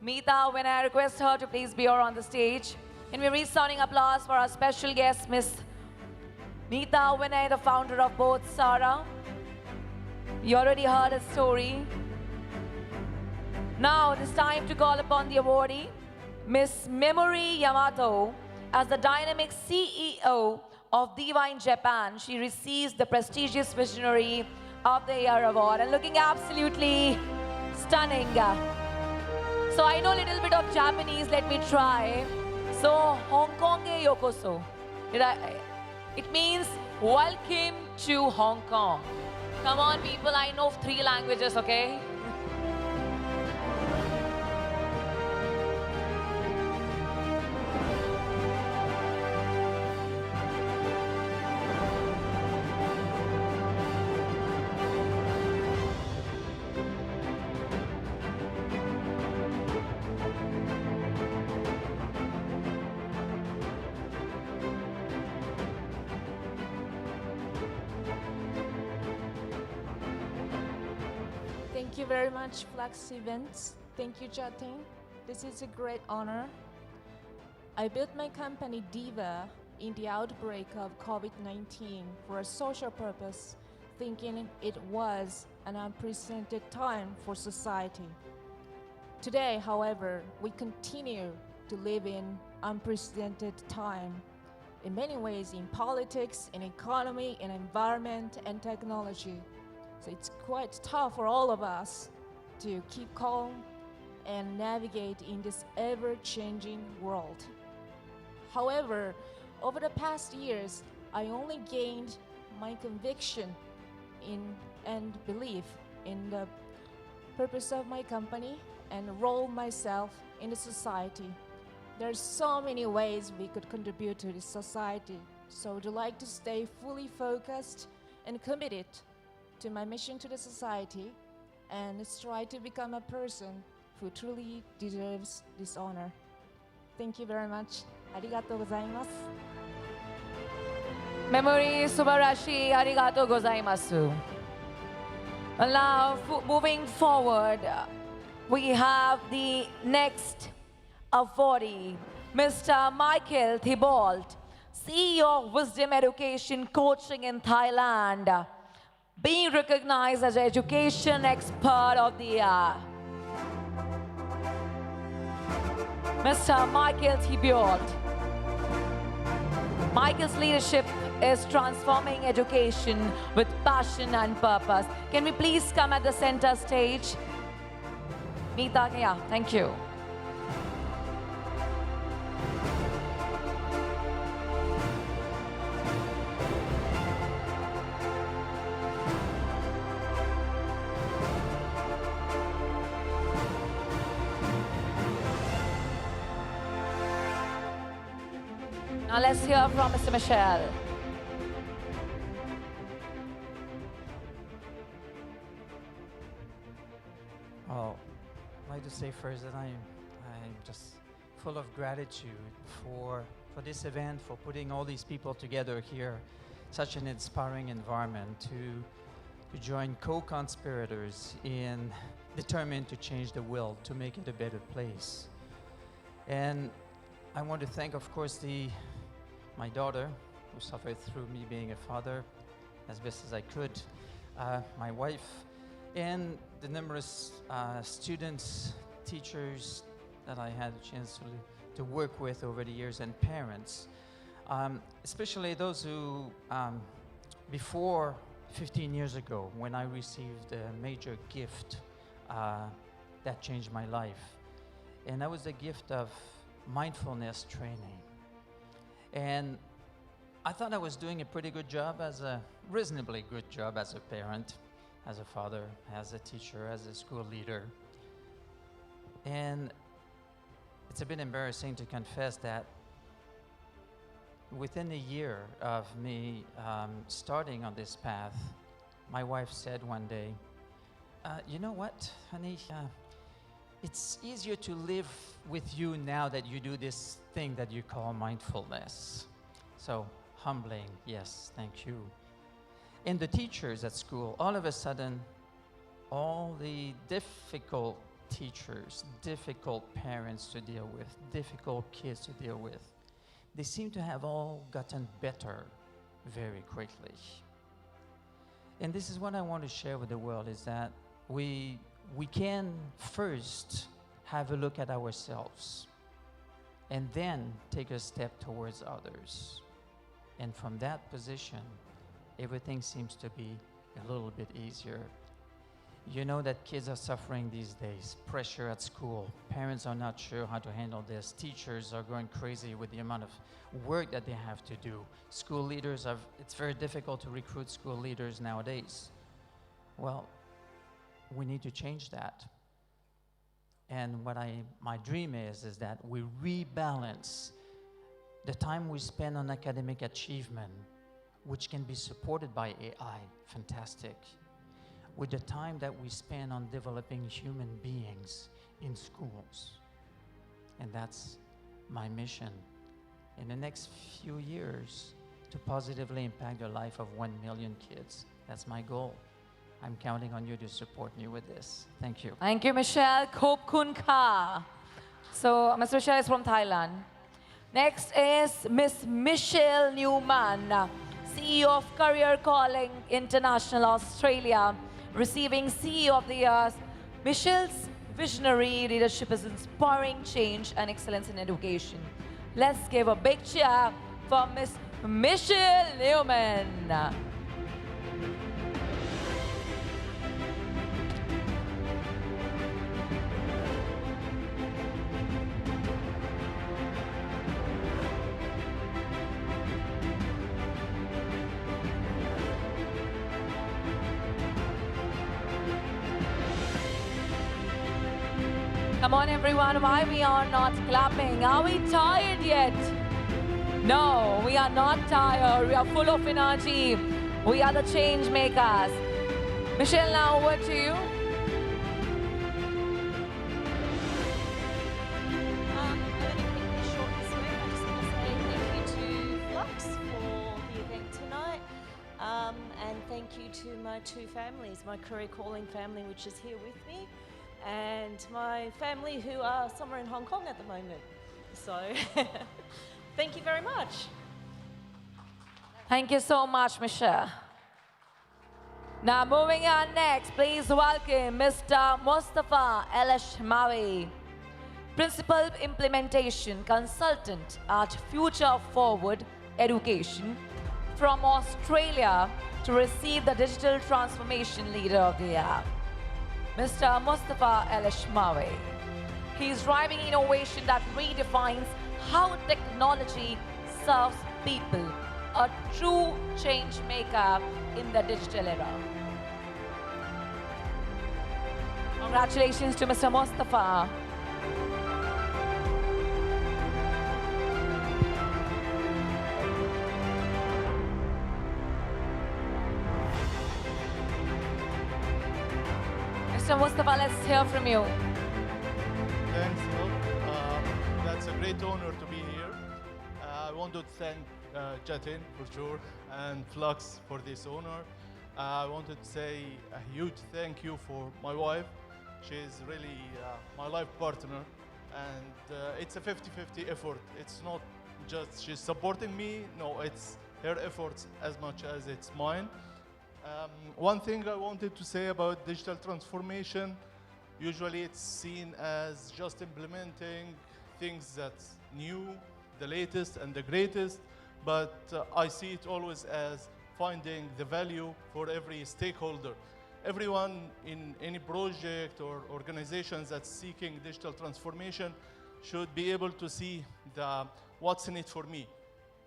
Meeta. When I request her to please be here on the stage, and we resounding applause for our special guest, Miss Meeta Vinay, the founder of both Sara. You already heard a story. Now it is time to call upon the awardee, Miss Memory Yamato, as the dynamic CEO of Divine Japan. She receives the prestigious Visionary of the Year award and looking absolutely stunning. So I know a little bit of Japanese, let me try. So, Hong Kong e yokoso. It means welcome to Hong Kong. Come on, people, I know 3 languages, okay? Thank you very much, FLUXX Events. Thank you, Jatin. This is a great honor. I built my company Diva in the outbreak of COVID-19 for a social purpose, thinking it was an unprecedented time for society. Today, however, we continue to live in unprecedented time in many ways, in politics, in economy, in environment, and technology. So it's quite tough for all of us to keep calm and navigate in this ever-changing world. However, over the past years, I only gained my conviction and belief in the purpose of my company and role myself in the society. There are so many ways we could contribute to this society, so I'd like to stay fully focused and committed to my mission to the society and strive to become a person who truly deserves this honor. Thank you very much. ありがとうございます。 Memory Subarashi, arigato gozaimasu. Well, now, moving forward, we have the next awardee, Mr. Michael Thibault, CEO of Wisdom Education Coaching in Thailand, being recognized as Education Expert of the Year. Mr. Michael Thibault. Michael's leadership is transforming education with passion and purpose. Can we please come at the center stage? Meeta, yeah, thank you. Now let's hear from Mr. Michel. Well, I'd like to say first that I'm just full of gratitude for this event, for putting all these people together here. Such an inspiring environment to join co-conspirators in determined to change the world, to make it a better place. And I want to thank, of course, my daughter, who suffered through me being a father as best as I could, my wife, and the numerous students, teachers that I had a chance to work with over the years, and parents, especially those who, before 15 years ago, when I received a major gift that changed my life. And that was the gift of mindfulness training. And I thought I was doing a pretty good job, reasonably good job as a parent, as a father, as a teacher, as a school leader. And it's a bit embarrassing to confess that within a year of me starting on this path, my wife said one day, you know what, honey, it's easier to live with you now that you do this thing that you call mindfulness. So humbling, yes, thank you. And the teachers at school, all of a sudden, all the difficult teachers, difficult parents to deal with, difficult kids to deal with, they seem to have all gotten better very quickly. And this is what I want to share with the world, is that we can first have a look at ourselves and then take a step towards others. And from that position, everything seems to be a little bit easier. You know that kids are suffering these days, pressure at school. Parents are not sure how to handle this. Teachers are going crazy with the amount of work that they have to do. School leaders it's very difficult to recruit school leaders nowadays. Well, we need to change that. And what my dream is that we rebalance the time we spend on academic achievement, which can be supported by AI, fantastic, with the time that we spend on developing human beings in schools. And that's my mission in the next few years, to positively impact the life of 1 million kids. That's my goal. I'm counting on you to support me with this. Thank you. Thank you, Michelle. Khop Kun Kha. So, Ms. Michelle is from Thailand. Next is Miss Michelle Newman, CEO of Career Calling International Australia, receiving CEO of the Year. Michelle's visionary leadership is inspiring change and excellence in education. Let's give a big cheer for Miss Michelle Newman. Come on, everyone, why we are not clapping? Are we tired yet? No, we are not tired. We are full of energy. We are the change makers. Michelle, now over to you. I'm going to keep this short and sweet. I just want to say thank you to FLUXX for the event tonight. And thank you to my two families, my career calling family, which is here with me, and my family who are somewhere in Hong Kong at the moment. So thank you very much. Thank you so much, Michelle. Now moving on next, please welcome Mr. Mustafa El-Shmawi, Principal Implementation Consultant at Future Forward Education from Australia, to receive the Digital Transformation Leader of the Year. Mr. Mustafa El-Shmawi. He's driving innovation that redefines how technology serves people, a true change maker in the digital era. Congratulations to Mr. Mustafa. Mr. Mustafa, let's hear from you. Thanks, Will. That's a great honor to be here. I want to thank Jatin for sure and FLUXX for this honor. I wanted to say a huge thank you for my wife. She's really my life partner, and it's a 50-50 effort. It's not just she's supporting me, no, it's her efforts as much as it's mine. One thing I wanted to say about digital transformation, usually it's seen as just implementing things that's new, the latest and the greatest, but I see it always as finding the value for every stakeholder. Everyone in any project or organization that's seeking digital transformation should be able to see what's in it for me.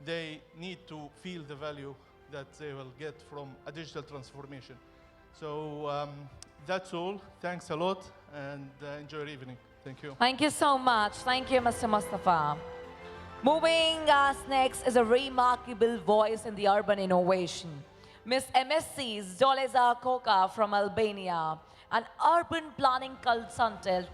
they need to feel the value that they will get from a digital transformation. So that's all. Thanks a lot, and enjoy your evening. Thank you. Thank you so much. Thank you, Mr. Mustafa. Moving us next is a remarkable voice in the urban innovation. Miss MSc Zoleza Koka from Albania, an urban planning consultant,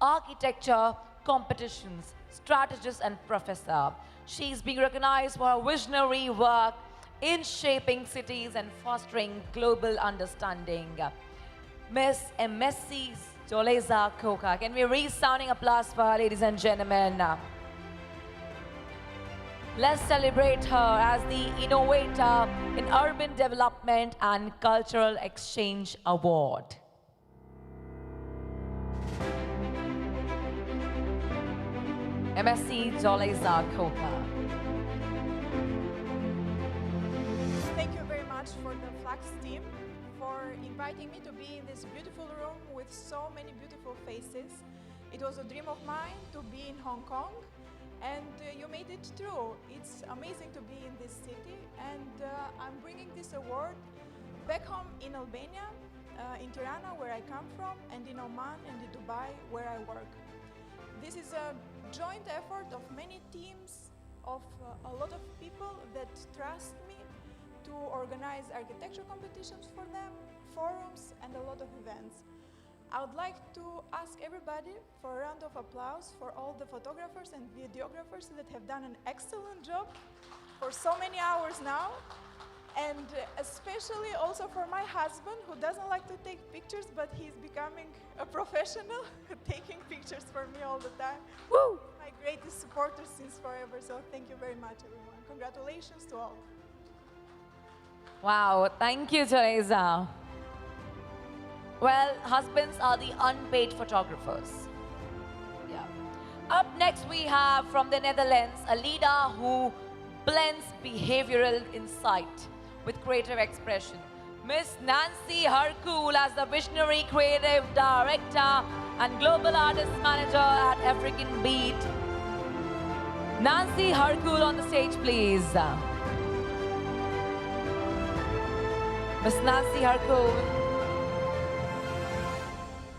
architecture competitions, strategist and professor. She's being recognized for her visionary work in shaping cities and fostering global understanding. Miss MSc Zoleza Koka. Can we resounding applause for her, ladies and gentlemen? Let's celebrate her as the Innovator in Urban Development and Cultural Exchange Award. MSc Zoleza Koka. Thank you very much for the FLUXX team for inviting me to be in this beautiful room with so many beautiful faces. It was a dream of mine to be in Hong Kong, and you made it true. It's amazing to be in this city, and I'm bringing this award back home in Albania, in Tirana, where I come from, and in Oman and in Dubai, where I work. This is a joint effort of many teams, of a lot of people that trust me to organize architecture competitions for them, forums, and a lot of events. I would like to ask everybody for a round of applause for all the photographers and videographers that have done an excellent job for so many hours now, and especially also for my husband, who doesn't like to take pictures, but he's becoming a professional, taking pictures for me all the time. Woo! My greatest supporter since forever, so thank you very much, everyone. Congratulations to all. Wow, thank you, Teresa. Well, husbands are the unpaid photographers. Yeah. Up next, we have from the Netherlands a leader who blends behavioral insight with creative expression. Miss Nancy Harkool as the Visionary Creative Director and Global Artist Manager at African Beat. Nancy Harkool on the stage, please. Miss Nancy Harkool.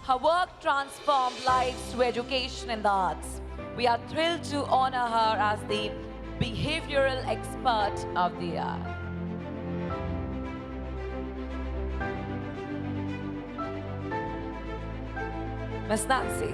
Her work transformed lives through education and the arts. We are thrilled to honor her as the behavioral expert of the year. Miss Nancy.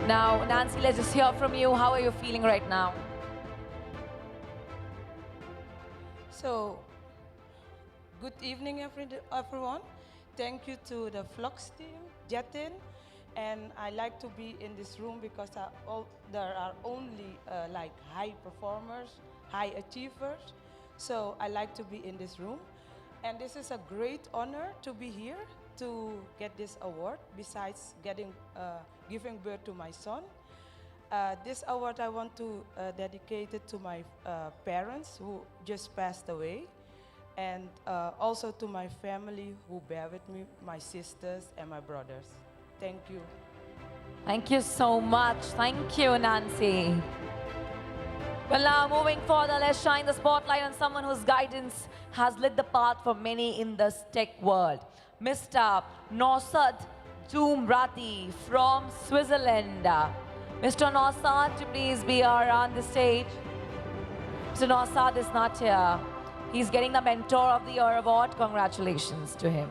Now, Nancy, let's just hear from you. How are you feeling right now? So, good evening, everyone. Thank you to the FLUXX team, Jatin, and I like to be in this room because there are only like high performers, high achievers. So I like to be in this room, and this is a great honor to be here to get this award. Besides giving birth to my son, this award I want to dedicate it to my parents who just passed away, and also to my family who bear with me, my sisters and my brothers. Thank you. Thank you so much. Thank you, Nancy. Well, now moving further, let's shine the spotlight on someone whose guidance has lit the path for many in the tech world. Mr. Nosad Jumrati from Switzerland. Mr. Nosad, please be on the stage. Mr. Nosad is not here. He's getting the Mentor of the Year award. Congratulations to him.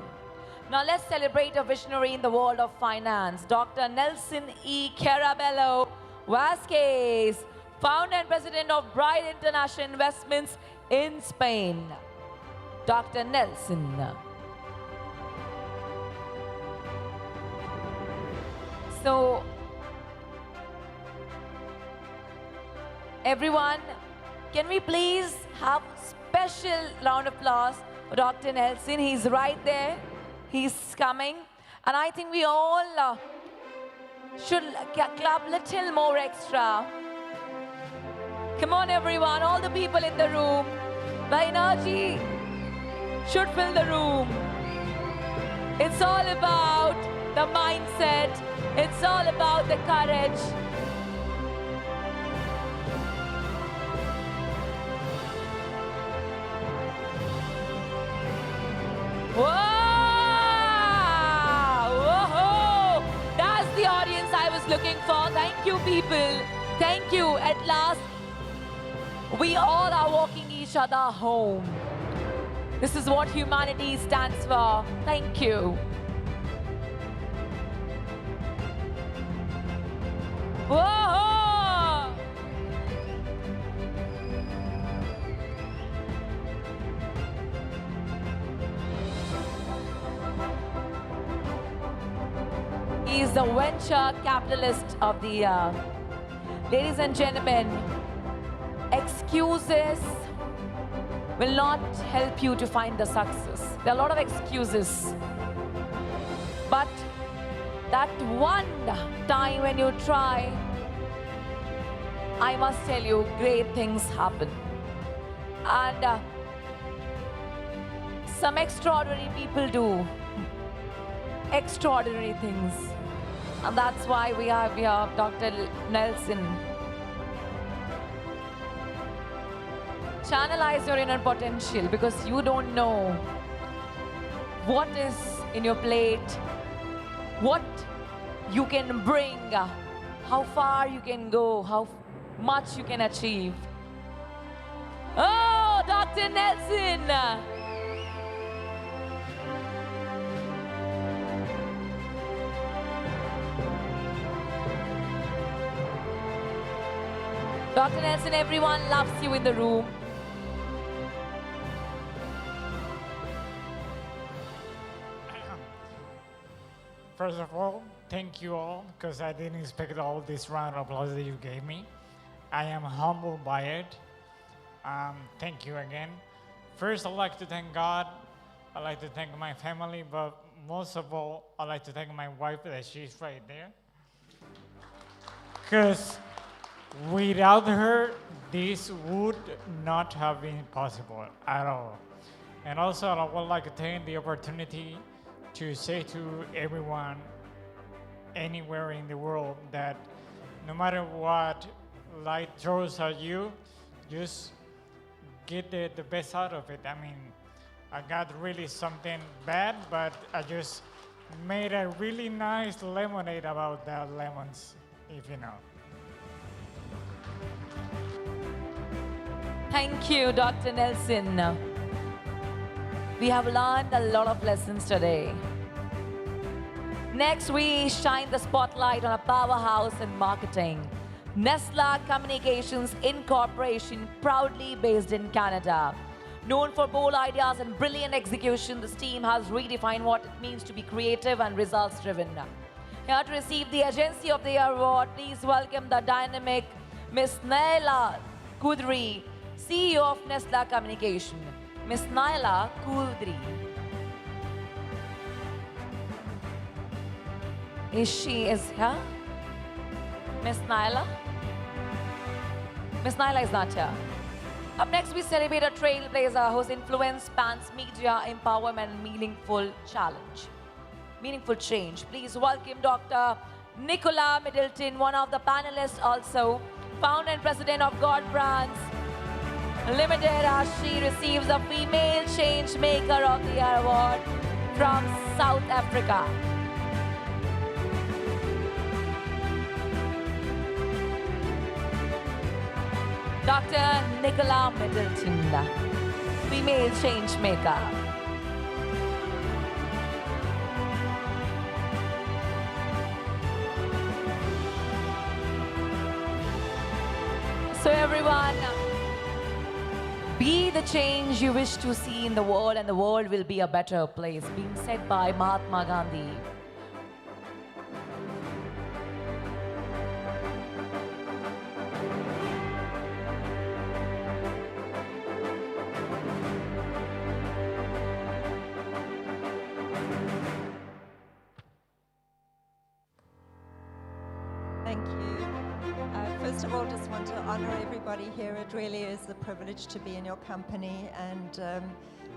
Now let's celebrate a visionary in the world of finance, Dr. Nelson E. Carabello Vasquez, founder and president of Bright International Investments in Spain. Dr. Nelson. So, everyone, can we please have a special round of applause Dr. Nelson. He's right there. He's coming. And I think we all should clap a little more extra. Come on, everyone, all the people in the room. The energy should fill the room. It's all about the mindset. It's all about the courage. Wow! Whoa! That's the audience I was looking for. Thank you, people. Thank you. At last, we all are walking each other home. This is what humanity stands for. Thank you. Whoa! He is the venture capitalist of the year. Ladies and gentlemen, excuses will not help you to find the success. There are a lot of excuses. But that one time when you try, I must tell you, great things happen. And some extraordinary people do extraordinary things. And that's why we have here Dr. Nelson. Channelize your inner potential, because you don't know what is in your plate, what you can bring, how far you can go, how much you can achieve. Oh, Dr. Nelson! Dr. Nelson, everyone loves you in the room. First of all, thank you all, because I didn't expect all this round of applause that you gave me. I am humbled by it. Thank you again. First, I'd like to thank God. I'd like to thank my family, but most of all, I'd like to thank my wife that she's right there. Because without her, this would not have been possible at all. And also, I would like to take the opportunity to say to everyone anywhere in the world that no matter what life throws at you, just get the best out of it. I mean, I got really something bad, but I just made a really nice lemonade about the lemons, if you know. Thank you, Dr. Nelson. We have learned a lot of lessons today. Next, we shine the spotlight on a powerhouse in marketing. Nestle Communications Incorporation, proudly based in Canada. Known for bold ideas and brilliant execution, this team has redefined what it means to be creative and results-driven. Here to receive the Agency of the Year award, please welcome the dynamic Ms. Naila Kudri, CEO of Nestle Communication. Ms. Naila Kudri. Is here? Ms. Naila? Ms. Naila is not here. Up next, we celebrate a trailblazer whose influence spans media, empowerment, and meaningful change. Please welcome Dr. Nicola Middleton, one of the panelists also, founder and president of God Brands Limited, as she receives the Female Change Maker of the Year award from South Africa. Dr. Nicola Middleton, Female Change Maker. So everyone, be the change you wish to see in the world, and the world will be a better place, being said by Mahatma Gandhi. first of all, just want to honor everybody here. It really is a privilege to be in your company and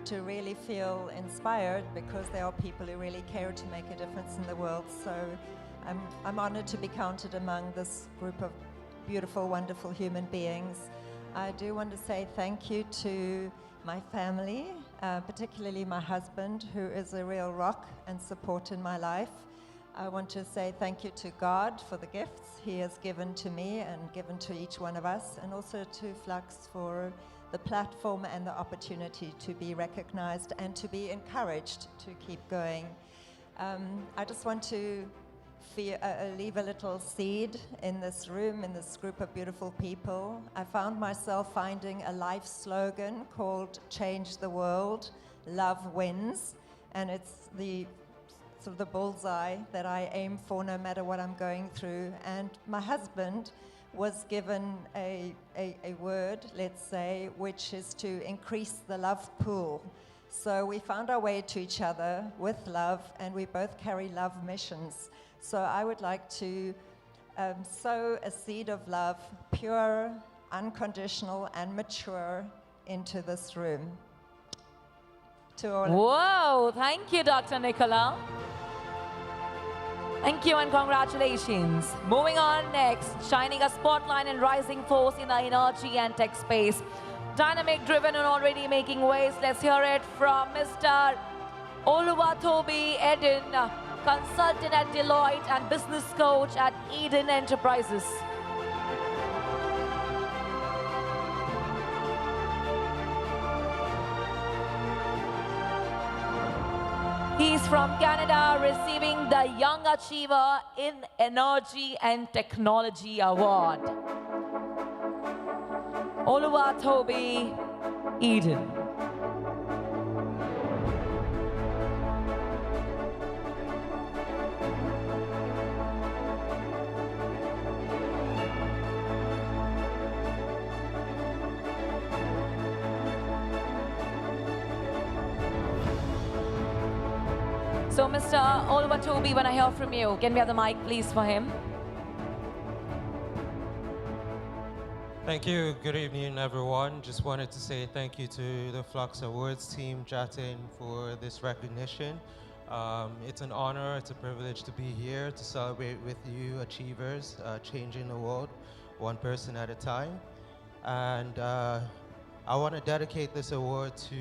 to really feel inspired because there are people who really care to make a difference in the world. So I'm honored to be counted among this group of beautiful, wonderful human beings. I do want to say thank you to my family, particularly my husband, who is a real rock and support in my life. I want to say thank you to God for the gifts He has given to me and given to each one of us, and also to FLUXX for the platform and the opportunity to be recognized and to be encouraged to keep going. I just want to leave a little seed in this room, in this group of beautiful people. I found myself finding a life slogan called Change the World, Love Wins, and it's the sort of the bullseye that I aim for no matter what I'm going through. And my husband was given a word, let's say, which is to increase the love pool. So we found our way to each other with love, and we both carry love missions. So I would like to sow a seed of love, pure, unconditional, and mature, into this room. To all. Whoa, thank you, Dr. Nicola. Thank you and congratulations. Moving on next, shining a spotlight and rising force in the energy and tech space. Dynamic, driven, and already making waves. Let's hear it from Mr. Oluwatobi Eden, consultant at Deloitte and business coach at Eden Enterprises. He's from Canada, receiving the Young Achiever in Energy and Technology Award. Oluwatobi Eden. So, Mr. Oluwatobi, when I hear from you, can we have the mic, please, for him? Thank you. Good evening, everyone. Just wanted to say thank you to the FLUXX Awards team, Jatin, for this recognition. It's an honor, it's a privilege to be here to celebrate with you achievers, changing the world one person at a time. And I want to dedicate this award to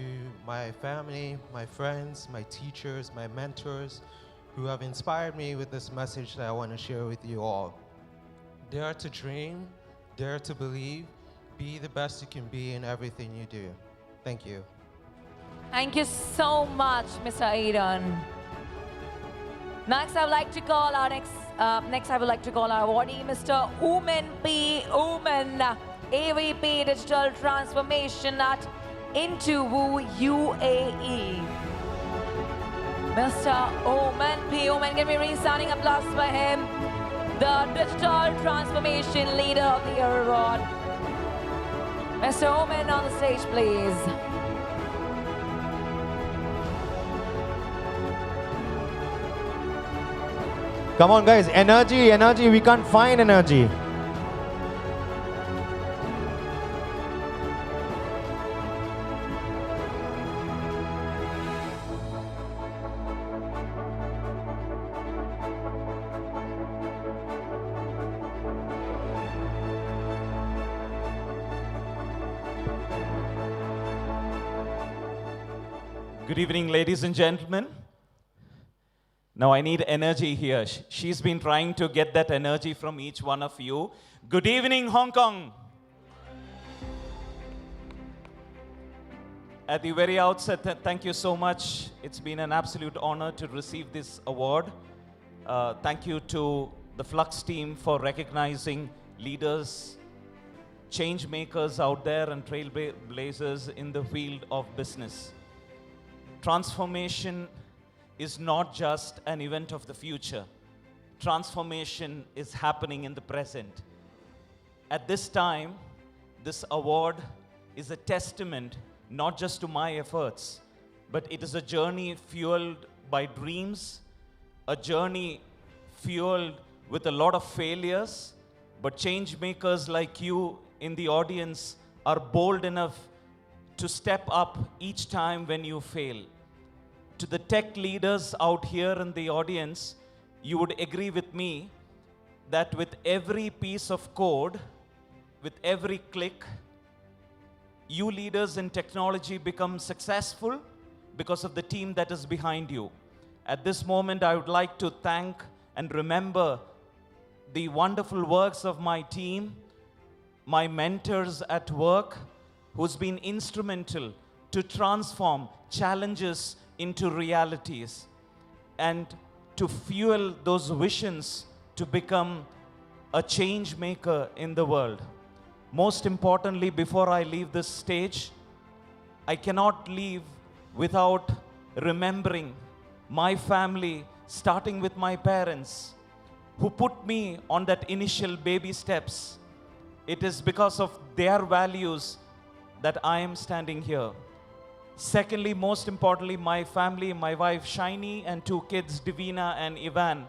my family, my friends, my teachers, my mentors, who have inspired me with this message that I want to share with you all. Dare to dream, dare to believe, be the best you can be in everything you do. Thank you. Thank you so much, Mr. Eden. Next, I would like to call our awardee, Mr. Umen P. Umen, AVP Digital Transformation at Intuwu UAE. Mr. Oman P. Oman, give me a resounding applause for him, the Digital Transformation Leader of the Year Award. Mr. Oman on the stage, please. Come on, guys. Energy, energy. We can't find energy. Good evening, ladies and gentlemen. Now I need energy here. She's been trying to get that energy from each one of you. Good evening, Hong Kong. At the very outset, thank you so much. It's been an absolute honor to receive this award. Thank you to the FLUXX team for recognizing leaders, change makers out there and trailblazers in the field of business. Transformation is not just an event of the future. Transformation is happening in the present. At this time, this award is a testament not just to my efforts, but it is a journey fueled by dreams, a journey fueled with a lot of failures, but change makers like you in the audience are bold enough to step up each time when you fail. To the tech leaders out here in the audience, you would agree with me that with every piece of code, with every click, you leaders in technology become successful because of the team that is behind you. At this moment, I would like to thank and remember the wonderful works of my team, my mentors at work, who's been instrumental to transform challenges into realities and to fuel those visions to become a change maker in the world. Most importantly, before I leave this stage, I cannot leave without remembering my family, starting with my parents, who put me on that initial baby steps. It is because of their values that I am standing here. Secondly, most importantly, my family, my wife Shiny and 2 kids, Divina and Ivan.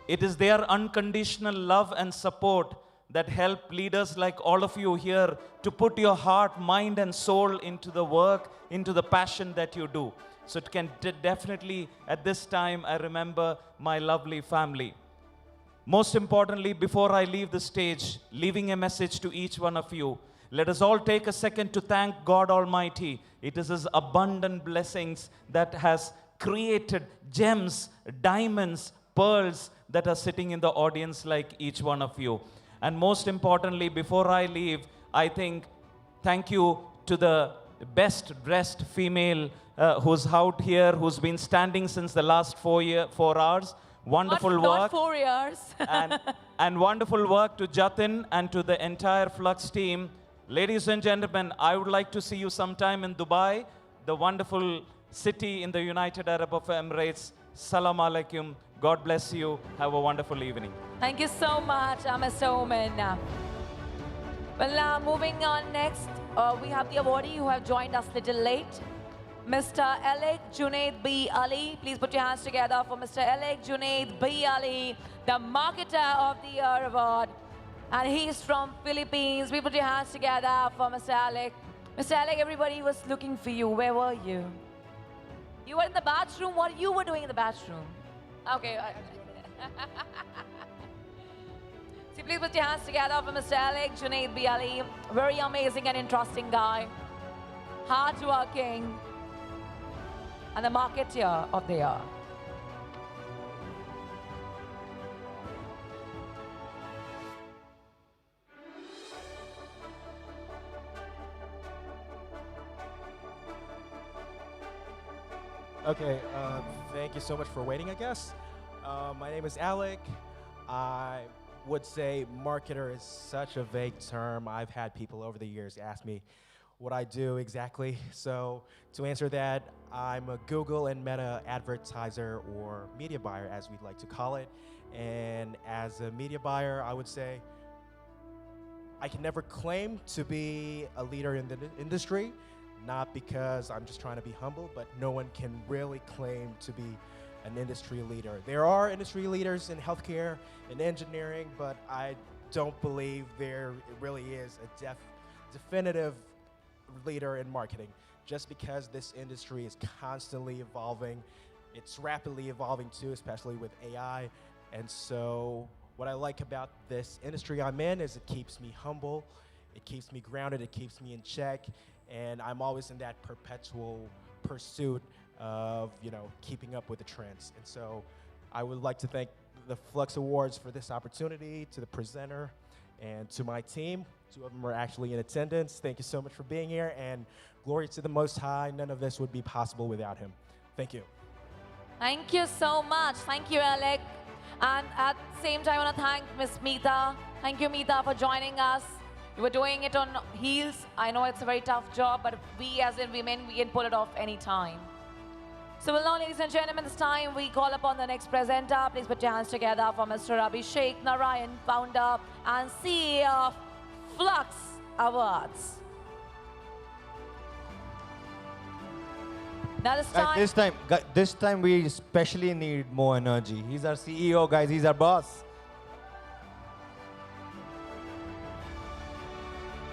It is their unconditional love and support that help leaders like all of you here to put your heart, mind and soul into the work, into the passion that you do. So it can definitely, at this time, I remember my lovely family. Most importantly, before I leave the stage, leaving a message to each one of you, let us all take a second to thank God Almighty. It is His abundant blessings that has created gems, diamonds, pearls that are sitting in the audience like each one of you. And most importantly, before I leave, I think thank you to the best dressed female who's out here, who's been standing since the last 4 hours. Wonderful work. Not 4 years. and wonderful work to Jatin and to the entire FLUXX team. Ladies and gentlemen, I would like to see you sometime in Dubai, the wonderful city in the United Arab Emirates. Salam alaikum. God bless you. Have a wonderful evening. Thank you so much, Mr. Oman. Well, moving on next, we have the awardee who have joined us a little late. Mr. Alec Junaid B. Ali. Please put your hands together for Mr. Alec Junaid B. Ali, the Marketer of the Year Award. And he's from Philippines. We put your hands together for Mr. Alec. Mr. Alec, everybody was looking for you. Where were you? You were in the bathroom? What you were doing in the bathroom? Okay. So please put your hands together for Mr. Alec Junaid B. Ali. Very amazing and interesting guy. Hardworking. And the Marketer of the Year. Okay, thank you so much for waiting, I guess. My name is Alec. I would say marketer is such a vague term. I've had people over the years ask me what I do exactly. So to answer that, I'm a Google and Meta advertiser, or media buyer as we'd like to call it. And as a media buyer, I would say I can never claim to be a leader in the industry. Not because I'm just trying to be humble, but no one can really claim to be an industry leader. There are industry leaders in healthcare and engineering, but I don't believe there really is a definitive leader in marketing. Just because this industry is constantly evolving, it's rapidly evolving too, especially with AI. And so what I like about this industry I'm in is it keeps me humble, it keeps me grounded, it keeps me in check. And I'm always in that perpetual pursuit of, keeping up with the trends. And so I would like to thank the FLUXX Awards for this opportunity, to the presenter, and to my team. 2 of them are actually in attendance. Thank you so much for being here, and glory to the Most High. None of this would be possible without him. Thank you. Thank you so much. Thank you, Alec. And at the same time, I want to thank Miss Meeta. Thank you, Meeta, for joining us. You were doing it on heels. I know it's a very tough job, but we as in women, we can pull it off any time. So well, now, ladies and gentlemen, this time we call upon the next presenter. Please put your hands together for Mr. Abhishek Narayan, founder and CEO of FLUXX Awards. Now This time we especially need more energy. He's our CEO, guys. He's our boss.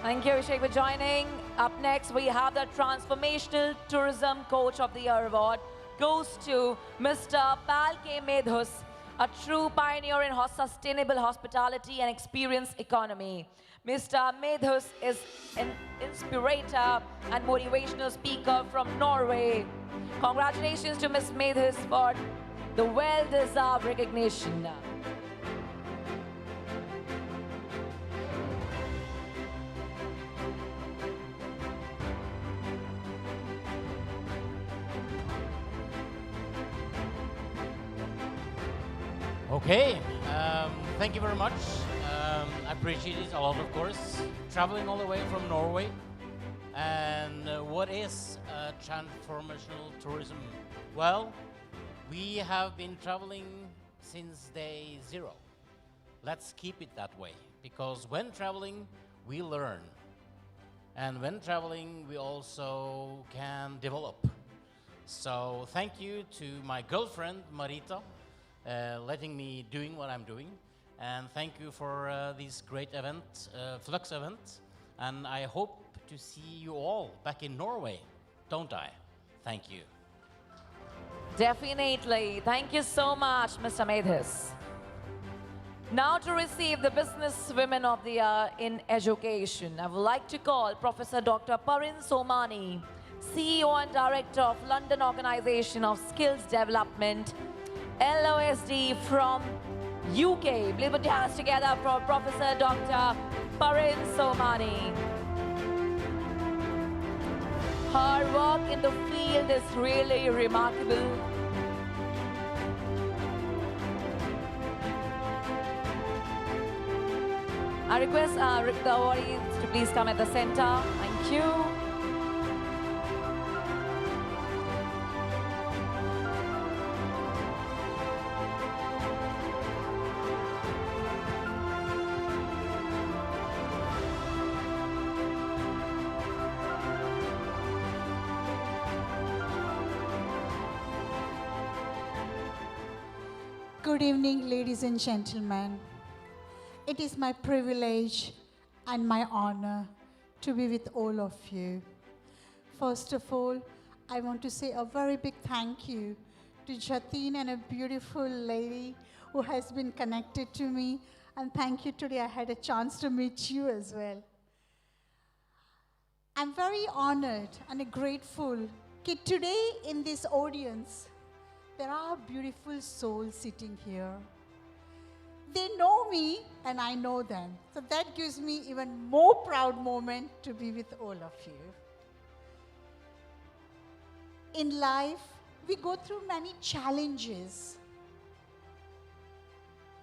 Thank you, Abhishek, for joining. Up next, we have the Transformational Tourism Coach of the Year award. Goes to Mr. Palke Medhus, a true pioneer in sustainable hospitality and experience economy. Mr. Medhus is an inspirator and motivational speaker from Norway. Congratulations to Ms. Medhus for the well-deserved recognition. Okay, thank you very much. I appreciate it a lot, of course. Traveling all the way from Norway. And what is transformational tourism? Well, we have been traveling since day zero. Let's keep it that way, because when traveling, we learn. And when traveling, we also can develop. So thank you to my girlfriend, Marita, letting me doing what I'm doing. And thank you for this great event, FLUXX event. And I hope to see you all back in Norway, don't I? Thank you. Definitely. Thank you so much, Mr. Medhus. Now to receive the Business Women of the Year in Education, I would like to call Professor Dr. Parin Somani, CEO and Director of London Organization of Skills Development, LOSD from UK. Please put your hands together for Professor Dr. Parin Somani. Her work in the field is really remarkable. I request the audience to please come at the center. Thank you. Good evening, ladies and gentlemen. It is my privilege and my honor to be with all of you. First of all, I want to say a very big thank you to Jatin and a beautiful lady who has been connected to me. And thank you today, I had a chance to meet you as well. I'm very honored and grateful that today in this audience, there are beautiful souls sitting here. They know me and I know them. So that gives me even more proud moment to be with all of you. In life, we go through many challenges.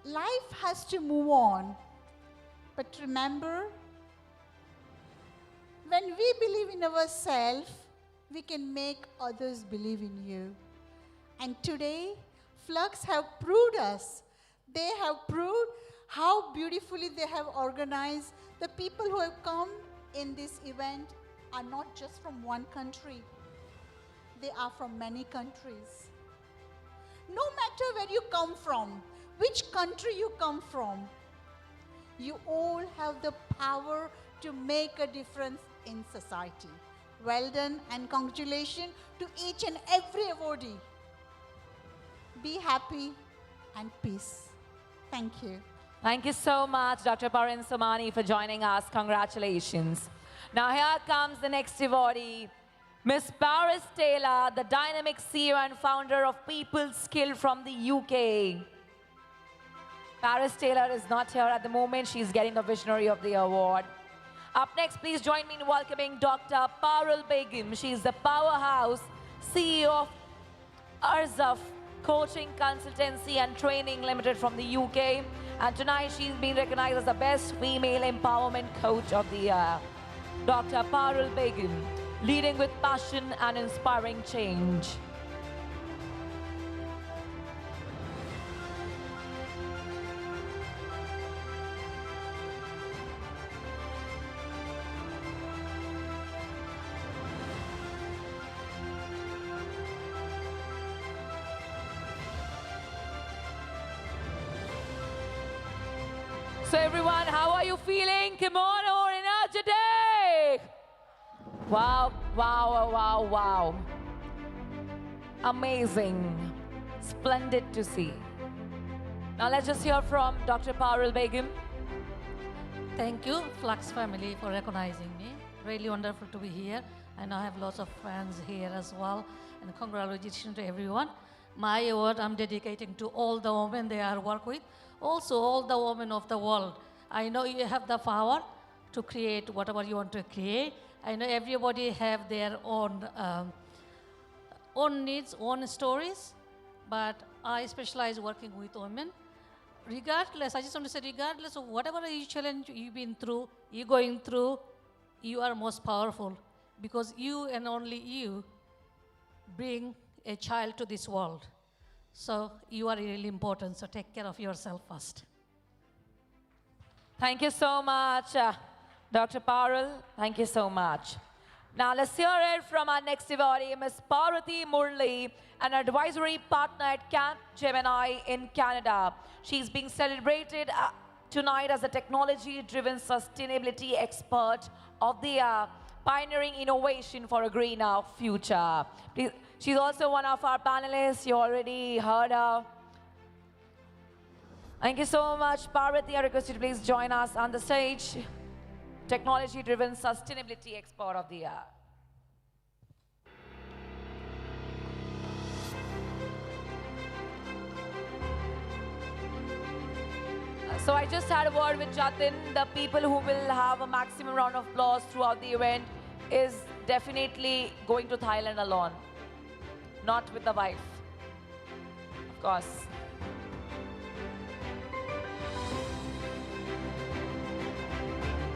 Life has to move on. But remember, when we believe in ourselves, we can make others believe in you. And today, FLUXX have proved us. They have proved how beautifully they have organized. The people who have come in this event are not just from one country. They are from many countries. No matter where you come from, which country you come from, you all have the power to make a difference in society. Well done and congratulations to each and every awardee. Be happy and peace. Thank you. Thank you so much, Dr. Parin Somani, for joining us. Congratulations. Now here comes the next awardee, Miss Paris Taylor, the dynamic CEO and founder of People Skill from the UK. Paris Taylor is not here at the moment. She's getting the Visionary of the Award. Up next, please join me in welcoming Dr. Parul Begum. She's the powerhouse CEO of Arzaf Coaching, Consultancy and Training Limited from the UK. And tonight she's been recognized as the best female empowerment coach of the year. Dr. Parul Begum, leading with passion and inspiring change. So everyone, how are you feeling? Come on, or energetic! Wow, wow, wow, wow. Amazing. Splendid to see. Now let's just hear from Dr. Parul Begum. Thank you, FLUXX family, for recognizing me. Really wonderful to be here. And I have lots of friends here as well. And congratulations to everyone. My award I'm dedicating to all the women they are work with. Also all the women of the world. I know you have the power to create whatever you want to create. I know everybody have their own needs, own stories. But I specialize working with women. Regardless, I just want to say, regardless of whatever challenge you've been through, you're going through, you are most powerful because you and only you bring a child to this world. So you are really important, so take care of yourself first. Thank you so much, Dr. Parul. Thank you so much. Now let's hear it from our next devotee, Ms. Parvati Murli, an advisory partner at Camp Gemini in Canada. She's being celebrated tonight as a technology-driven sustainability expert of the year, pioneering innovation for a greener future. She's also one of our panelists. You already heard her. Thank you so much, Parvati. I request you to please join us on the stage. Technology-driven sustainability expert of the year. So I just had a word with Jatin. The people who will have a maximum round of applause throughout the event is definitely going to Thailand alone, not with the wife, of course.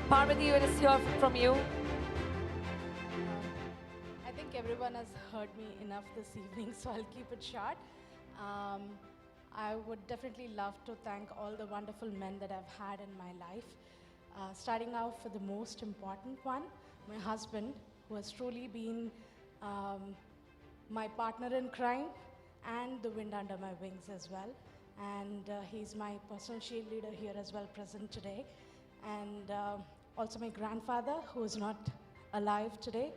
Parvati, let us hear from you. I think everyone has heard me enough this evening, so I'll keep it short. I would definitely love to thank all the wonderful men that I've had in my life. Starting out for the most important one, my husband, who has truly been my partner in crime and the wind under my wings as well. And he's my personal cheerleader here as well, present today. And also my grandfather, who is not alive today.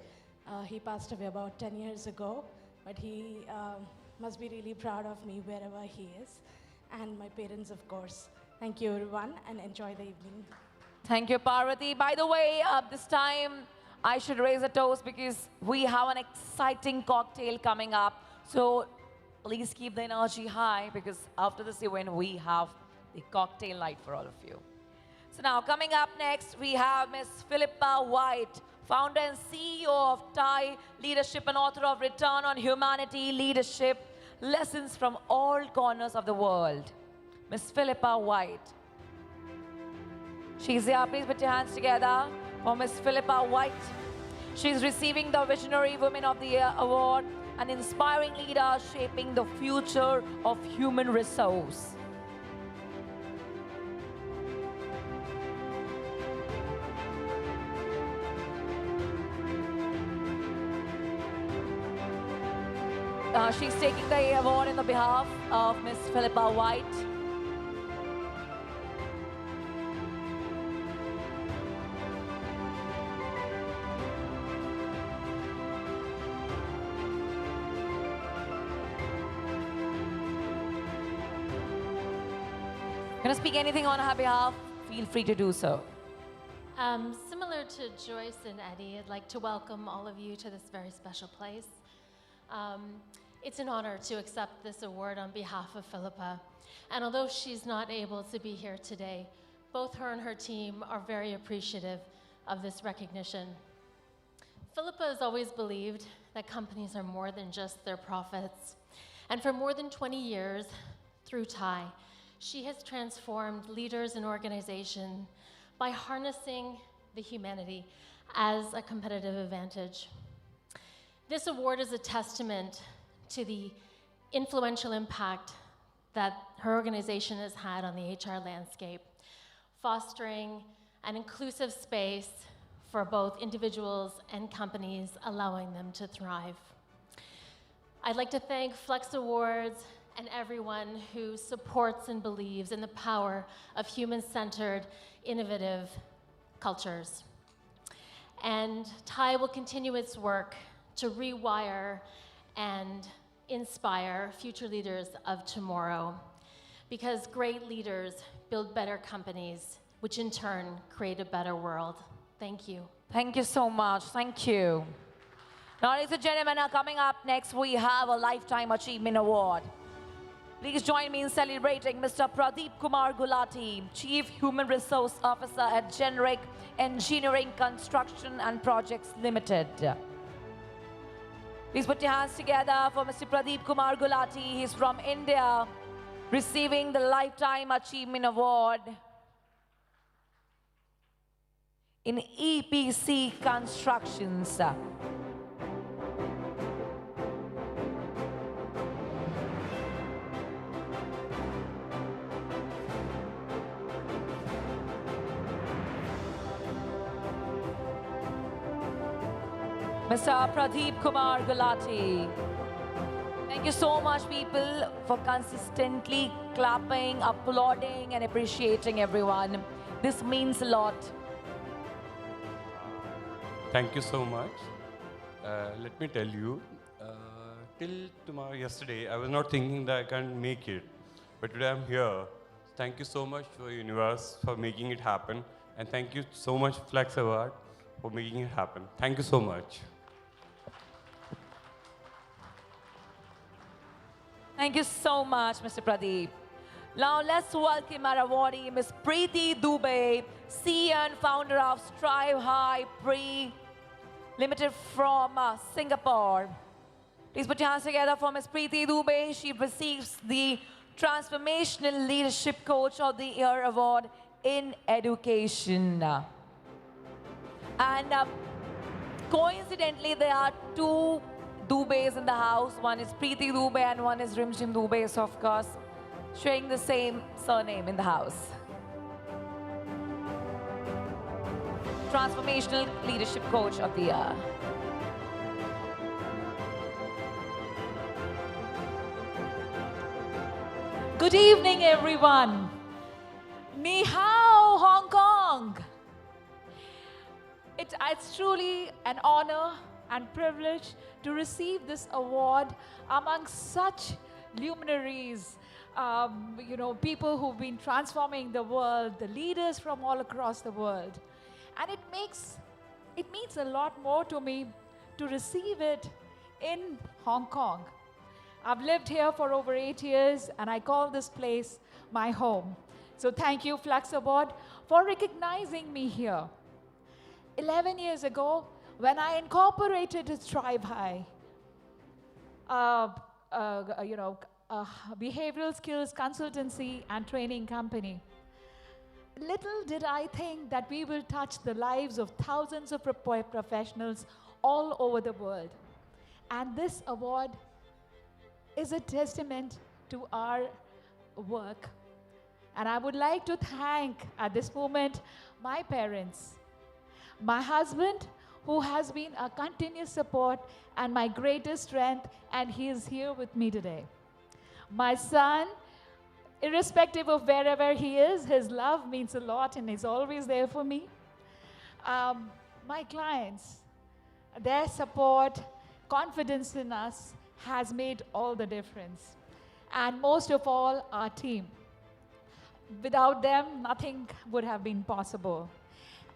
He passed away about 10 years ago, but he must be really proud of me wherever he is. And my parents, of course. Thank you, everyone, and enjoy the evening. Thank you, Parvati. By the way, this time I should raise a toast because we have an exciting cocktail coming up. So please keep the energy high because after this event, we have the cocktail night for all of you. So now coming up next, we have Ms. Philippa White, founder and CEO of Thai Leadership and author of Return on Humanity Leadership, Lessons from All Corners of the World. Ms. Philippa White. She's here. Please put your hands together for Ms. Philippa White. She's receiving the Visionary Women of the Year Award, an inspiring leader shaping the future of human resource. She's taking the award on the behalf of Ms. Philippa White. Gonna speak anything on her behalf, feel free to do so. Similar to Joyce and Eddie, I'd like to welcome all of you to this very special place. It's an honor to accept this award on behalf of Philippa. And although she's not able to be here today, both her and her team are very appreciative of this recognition. Philippa has always believed that companies are more than just their profits. And for more than 20 years, through Thai, she has transformed leaders and organizations by harnessing the humanity as a competitive advantage. This award is a testament to the influential impact that her organization has had on the HR landscape, fostering an inclusive space for both individuals and companies, allowing them to thrive. I'd like to thank FLUXX Awards and everyone who supports and believes in the power of human-centered, innovative cultures. And Thai will continue its work to rewire and inspire future leaders of tomorrow. Because great leaders build better companies, which in turn create a better world. Thank you. Thank you so much. Thank you. Now, ladies and gentlemen, coming up next, we have a Lifetime Achievement Award. Please join me in celebrating Mr. Pradeep Kumar Gulati, Chief Human Resource Officer at Generic Engineering Construction and Projects Limited. Please put your hands together for Mr. Pradeep Kumar Gulati. He's from India, receiving the Lifetime Achievement Award in EPC Constructions. Mr. Pradeep Kumar Gulati. Thank you so much, people, for consistently clapping, applauding, and appreciating everyone. This means a lot. Thank you so much. Let me tell you, till tomorrow, yesterday, I was not thinking that I can't make it. But today I'm here. Thank you so much for universe for making it happen. And thank you so much, FLUXX Award, for making it happen. Thank you so much. Thank you so much, Mr. Pradeep. Now let's welcome our awardee, Ms. Preeti Dubey, CEO and founder of Strive High Pre Limited from Singapore. Please put your hands together for Ms. Preeti Dubey. She receives the Transformational Leadership Coach of the Year Award in Education. And coincidentally, there are two Dubeis in the house. One is Preeti Dubey and one is Rimshim Dubey, so of course, sharing the same surname in the house. Transformational Leadership Coach of the Year. Good evening, everyone. Ni hao, Hong Kong. It's truly an honor and privilege to receive this award among such luminaries, people who've been transforming the world, the leaders from all across the world. And it means a lot more to me to receive it in Hong Kong. I've lived here for over 8 years, and I call this place my home. So thank you, FLUXX Award, for recognizing me here. 11 years ago, when I incorporated Strive High, behavioral skills consultancy and training company, little did I think that we will touch the lives of thousands of professionals all over the world. And this award is a testament to our work. And I would like to thank, at this moment, my parents, my husband, who has been a continuous support and my greatest strength, and he is here with me today. My son, irrespective of wherever he is, his love means a lot and is always there for me. My clients, their support, confidence in us has made all the difference. And most of all, our team. Without them, nothing would have been possible.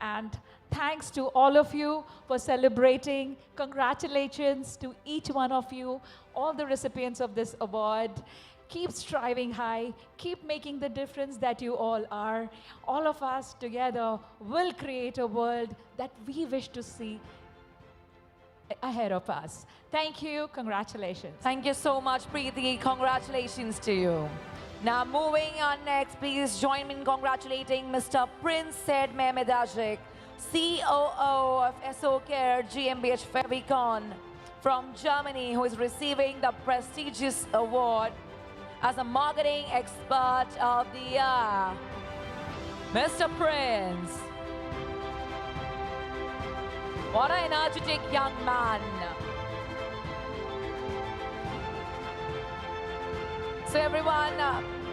And thanks to all of you for celebrating. Congratulations to each one of you, all the recipients of this award. Keep striving high, keep making the difference that you all are. All of us together will create a world that we wish to see ahead of us. Thank you, congratulations. Thank you so much, Preeti. Congratulations to you. Now moving on next, please join me in congratulating Mr. Prince Said Mehmedajik, COO of SO Care GmbH Fevicon from Germany, who is receiving the prestigious award as a marketing expert of the year. Mr. Prince. What an energetic young man. So everyone,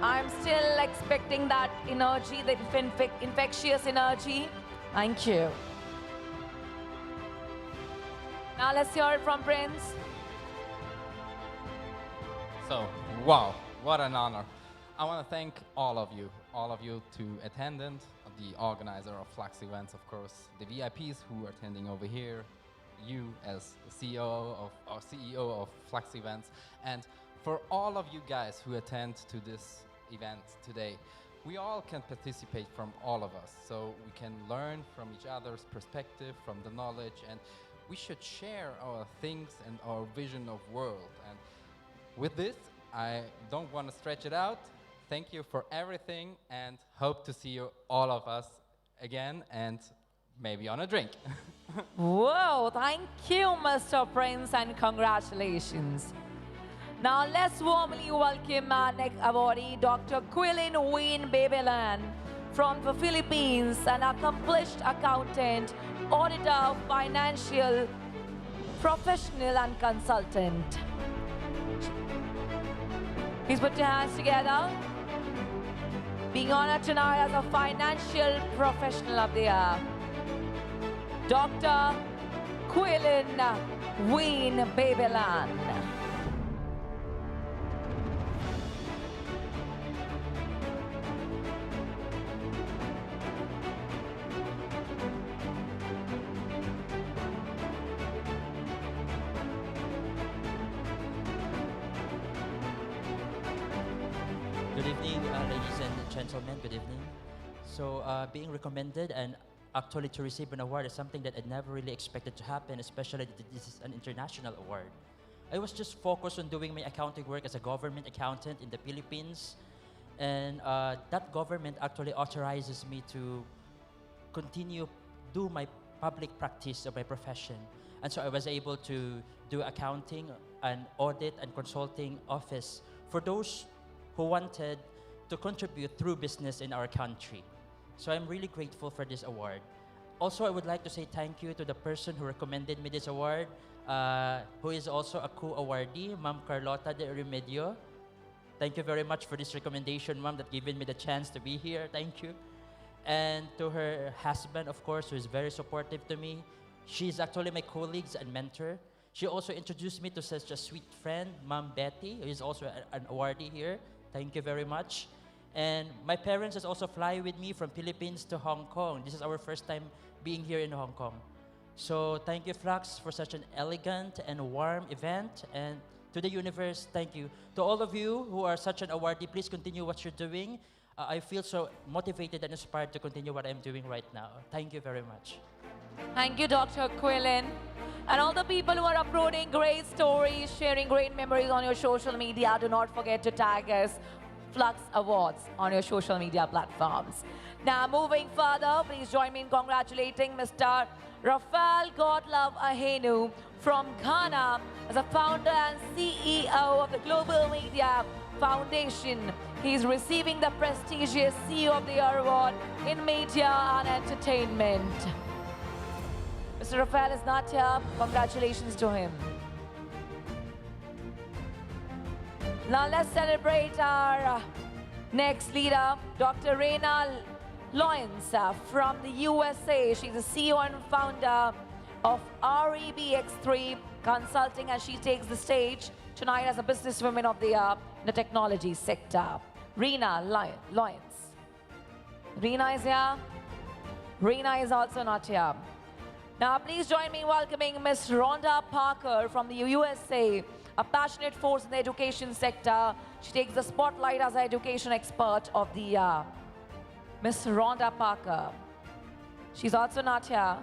I'm still expecting that energy, that infectious energy. Thank you. Now let's hear it from Prince. So, wow, what an honor. I want to thank all of you to attendant, the organizer of FLUXX Events, of course, the VIPs who are attending over here, you as the CEO of FLUXX Events, and for all of you guys who attend to this event today. We all can participate from all of us, so we can learn from each other's perspective, from the knowledge, and we should share our things and our vision of world. And with this, I don't want to stretch it out. Thank you for everything, and hope to see you, all of us, again, and maybe on a drink. Whoa, thank you, Mr. Prince, and congratulations. Now let's warmly welcome our next awardee, Dr. Quilin Wayne Babelan from the Philippines, an accomplished accountant, auditor, financial professional, and consultant. Please put your hands together. Being honored tonight as a financial professional of the year, Dr. Quilin Wayne Babelan. Good evening, ladies and gentlemen. Good evening. So, being recommended and actually to receive an award is something that I never really expected to happen, especially that this is an international award. I was just focused on doing my accounting work as a government accountant in the Philippines, and that government actually authorizes me to continue do my public practice of my profession. And so I was able to do accounting and audit and consulting office for those who wanted to contribute through business in our country. So I'm really grateful for this award. Also, I would like to say thank you to the person who recommended me this award, who is also a co-awardee, Ma'am Carlota de Remedio. Thank you very much for this recommendation, Ma'am, that given me the chance to be here. Thank you. And to her husband, of course, who is very supportive to me. She's actually my colleague and mentor. She also introduced me to such a sweet friend, Ma'am Betty, who is also an awardee here. Thank you very much. And my parents has also fly with me from Philippines to Hong Kong. This is our first time being here in Hong Kong. So thank you, FLUXX, for such an elegant and warm event. And to the universe, thank you. To all of you who are such an awardee, please continue what you're doing. I feel so motivated and inspired to continue what I'm doing right now. Thank you very much. Thank you, Dr. Quilin. And all the people who are uploading great stories, sharing great memories on your social media, do not forget to tag us, FLUXX Awards, on your social media platforms. Now, moving further, please join me in congratulating Mr. Rafael Godlove Ahenu from Ghana as a founder and CEO of the Global Media Foundation. He's receiving the prestigious CEO of the Year Award in Media and Entertainment. Mr. Rafael is not here. Congratulations to him. Now let's celebrate our next leader, Dr. Reina Loyens from the USA. She's the CEO and founder of REBX3 Consulting, and she takes the stage tonight as a businesswoman of the year in the technology sector. Reina Loyens. Reina is here. Reina is also not here. Now, please join me in welcoming Miss Rhonda Parker from the USA, a passionate force in the education sector. She takes the spotlight as an education expert of the year. Miss Rhonda Parker. She's also not here.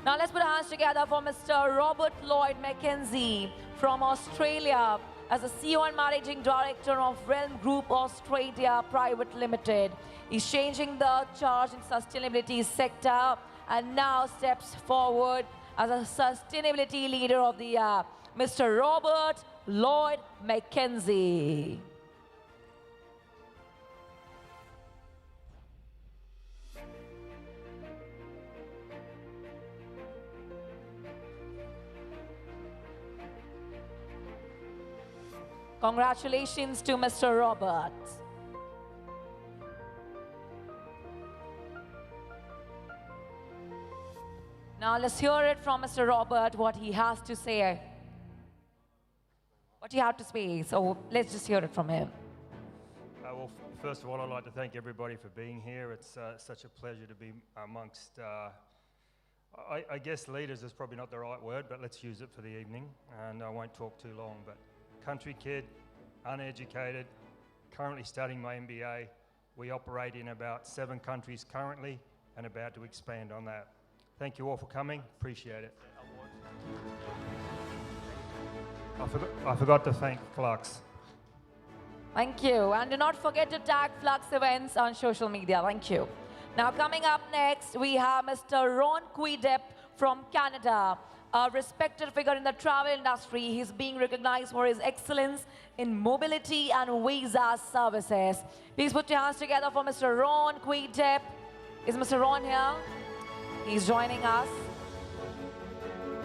Now, let's put our hands together for Mr. Robert Lloyd McKenzie from Australia as the CEO and Managing Director of Realm Group Australia Private Limited. He's changing the charge in sustainability sector and now steps forward as a sustainability leader of the year, Mr. Robert Lloyd McKenzie. Congratulations to Mr. Robert. Now let's hear it from Mr. Robert, what he has to say. What he had to say. So let's just hear it from him. Well, first of all, I'd like to thank everybody for being here. It's such a pleasure to be amongst, I guess leaders is probably not the right word, but let's use it for the evening, and I won't talk too long. But country kid, uneducated, currently studying my MBA. We operate in about 7 countries currently and about to expand on that. Thank you all for coming. Appreciate it. I forgot to thank FLUXX. Thank you. And do not forget to tag FLUXX Events on social media. Thank you. Now coming up next, we have Mr. Ron Kuidep from Canada, a respected figure in the travel industry. He's being recognized for his excellence in mobility and visa services. Please put your hands together for Mr. Ron Kuidep. Is Mr. Ron here? He's joining us.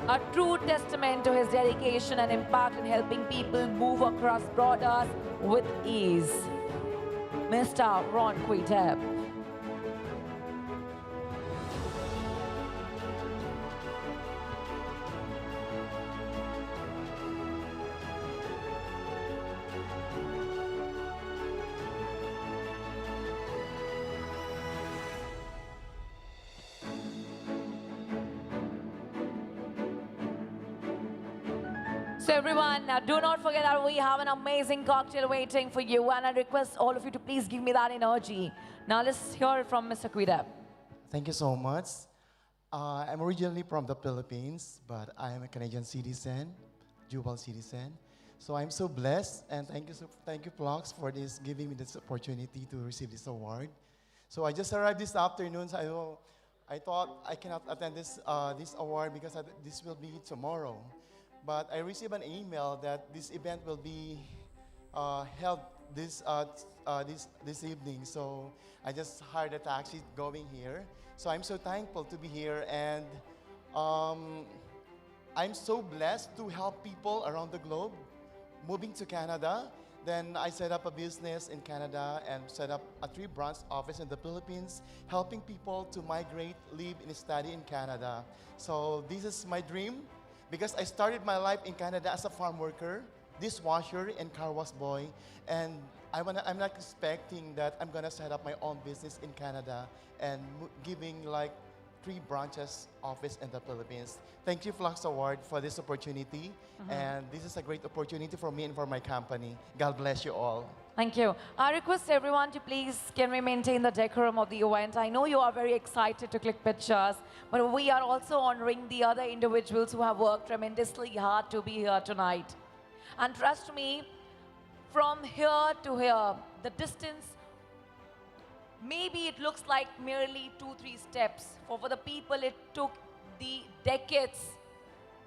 A true testament to his dedication and impact in helping people move across borders with ease. Mr. Ron Kuidep. So everyone, do not forget that we have an amazing cocktail waiting for you, and I request all of you to please give me that energy. Now let's hear it from Mr. Kuidep. Thank you so much. I'm originally from the Philippines, but I am a Canadian citizen, dual citizen. So I'm so blessed, and thank you, FLUXX, for this giving me this opportunity to receive this award. So I just arrived this afternoon. So I thought I cannot attend this award because this will be tomorrow. But I received an email that this event will be held this evening. So I just hired a taxi going here. So I'm so thankful to be here, and I'm so blessed to help people around the globe moving to Canada. Then I set up a business in Canada and set up a 3-branch office in the Philippines, helping people to migrate, live, and study in Canada. So this is my dream. Because I started my life in Canada as a farm worker, dishwasher, and car wash boy. And I'm not expecting that I'm gonna set up my own business in Canada and giving like 3 branches office in the Philippines. Thank you, FLUXX Award, for this opportunity. And this is a great opportunity for me and for my company. God bless you all. Thank you. I request everyone to please, can we maintain the decorum of the event? I know you are very excited to click pictures, but we are also honoring the other individuals who have worked tremendously hard to be here tonight. And trust me, from here to here, the distance, maybe it looks like merely 2-3 steps. For the people, it took the decades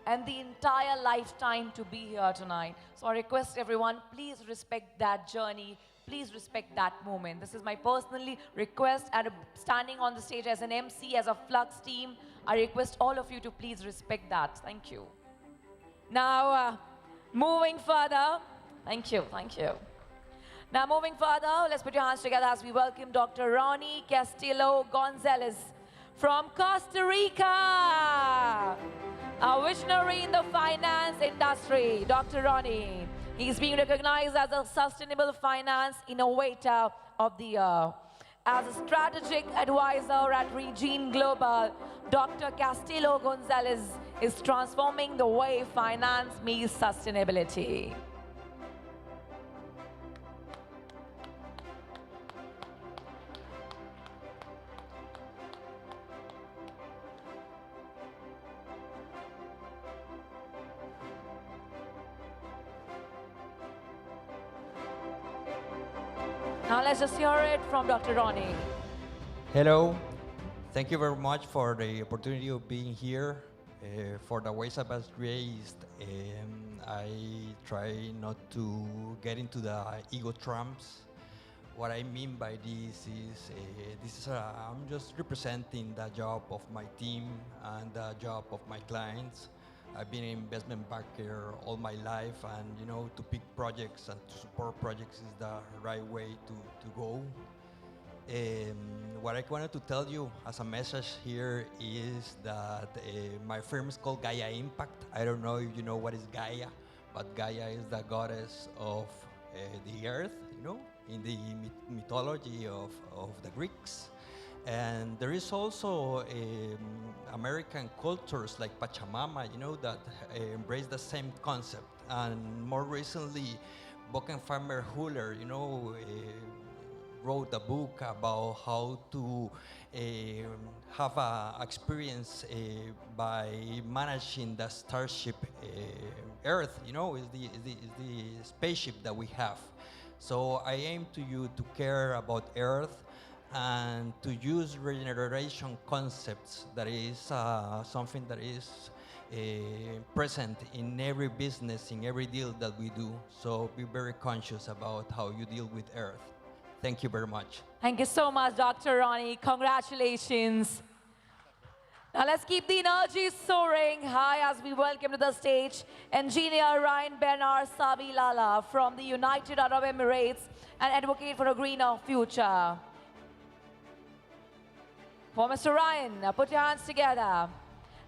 and the entire lifetime to be here tonight. So I request everyone, please respect that journey. Please respect that moment. This is my personal request, and standing on the stage as an MC, as a FLUXX team, I request all of you to please respect that. Thank you. Now, moving further, thank you. Now moving further, let's put your hands together as we welcome Dr. Ronnie Castillo Gonzalez from Costa Rica. A visionary in the finance industry, Dr. Ronnie. He's being recognized as a Sustainable Finance Innovator of the Year. As a strategic advisor at Regine Global, Dr. Castillo Gonzalez is transforming the way finance meets sustainability. Now let's just hear it from Dr. Ronnie. Hello. Thank you very much for the opportunity of being here. For the ways I was raised, I try not to get into the ego trumps. What I mean by this is I'm just representing the job of my team and the job of my clients. I've been an investment banker all my life, and you know, to pick projects and to support projects is the right way to go. What I wanted to tell you as a message here is that my firm is called Gaia Impact. I don't know if you know what is Gaia, but Gaia is the goddess of the earth, you know, in the mythology of the Greeks. And there is also American cultures like Pachamama, you know, that embrace the same concept. And more recently, Bockenheimer Huller, you know, wrote a book about how to have a experience by managing the starship Earth, you know, is the spaceship that we have. So I aim to you to care about Earth and to use regeneration concepts that is something that is present in every business, in every deal that we do. So be very conscious about how you deal with Earth. Thank you very much. Thank you so much, Dr. Ronnie. Congratulations. Now let's keep the energy soaring high as we welcome to the stage Engineer Ryan Bernard Sabilala from the United Arab Emirates, an advocate for a greener future. For Mr. Ryan, put your hands together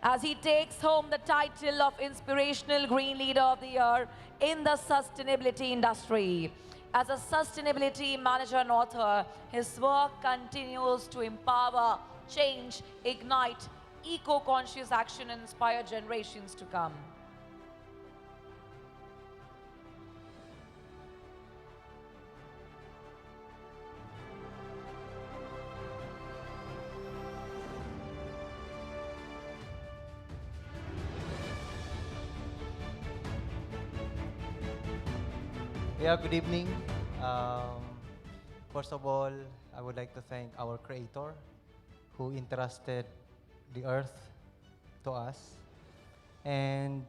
as he takes home the title of Inspirational Green Leader of the Year in the sustainability industry. As a sustainability manager and author, his work continues to empower, change, ignite, eco-conscious action and inspire generations to come. Yeah, good evening. First of all, I would like to thank our Creator who entrusted the earth to us. And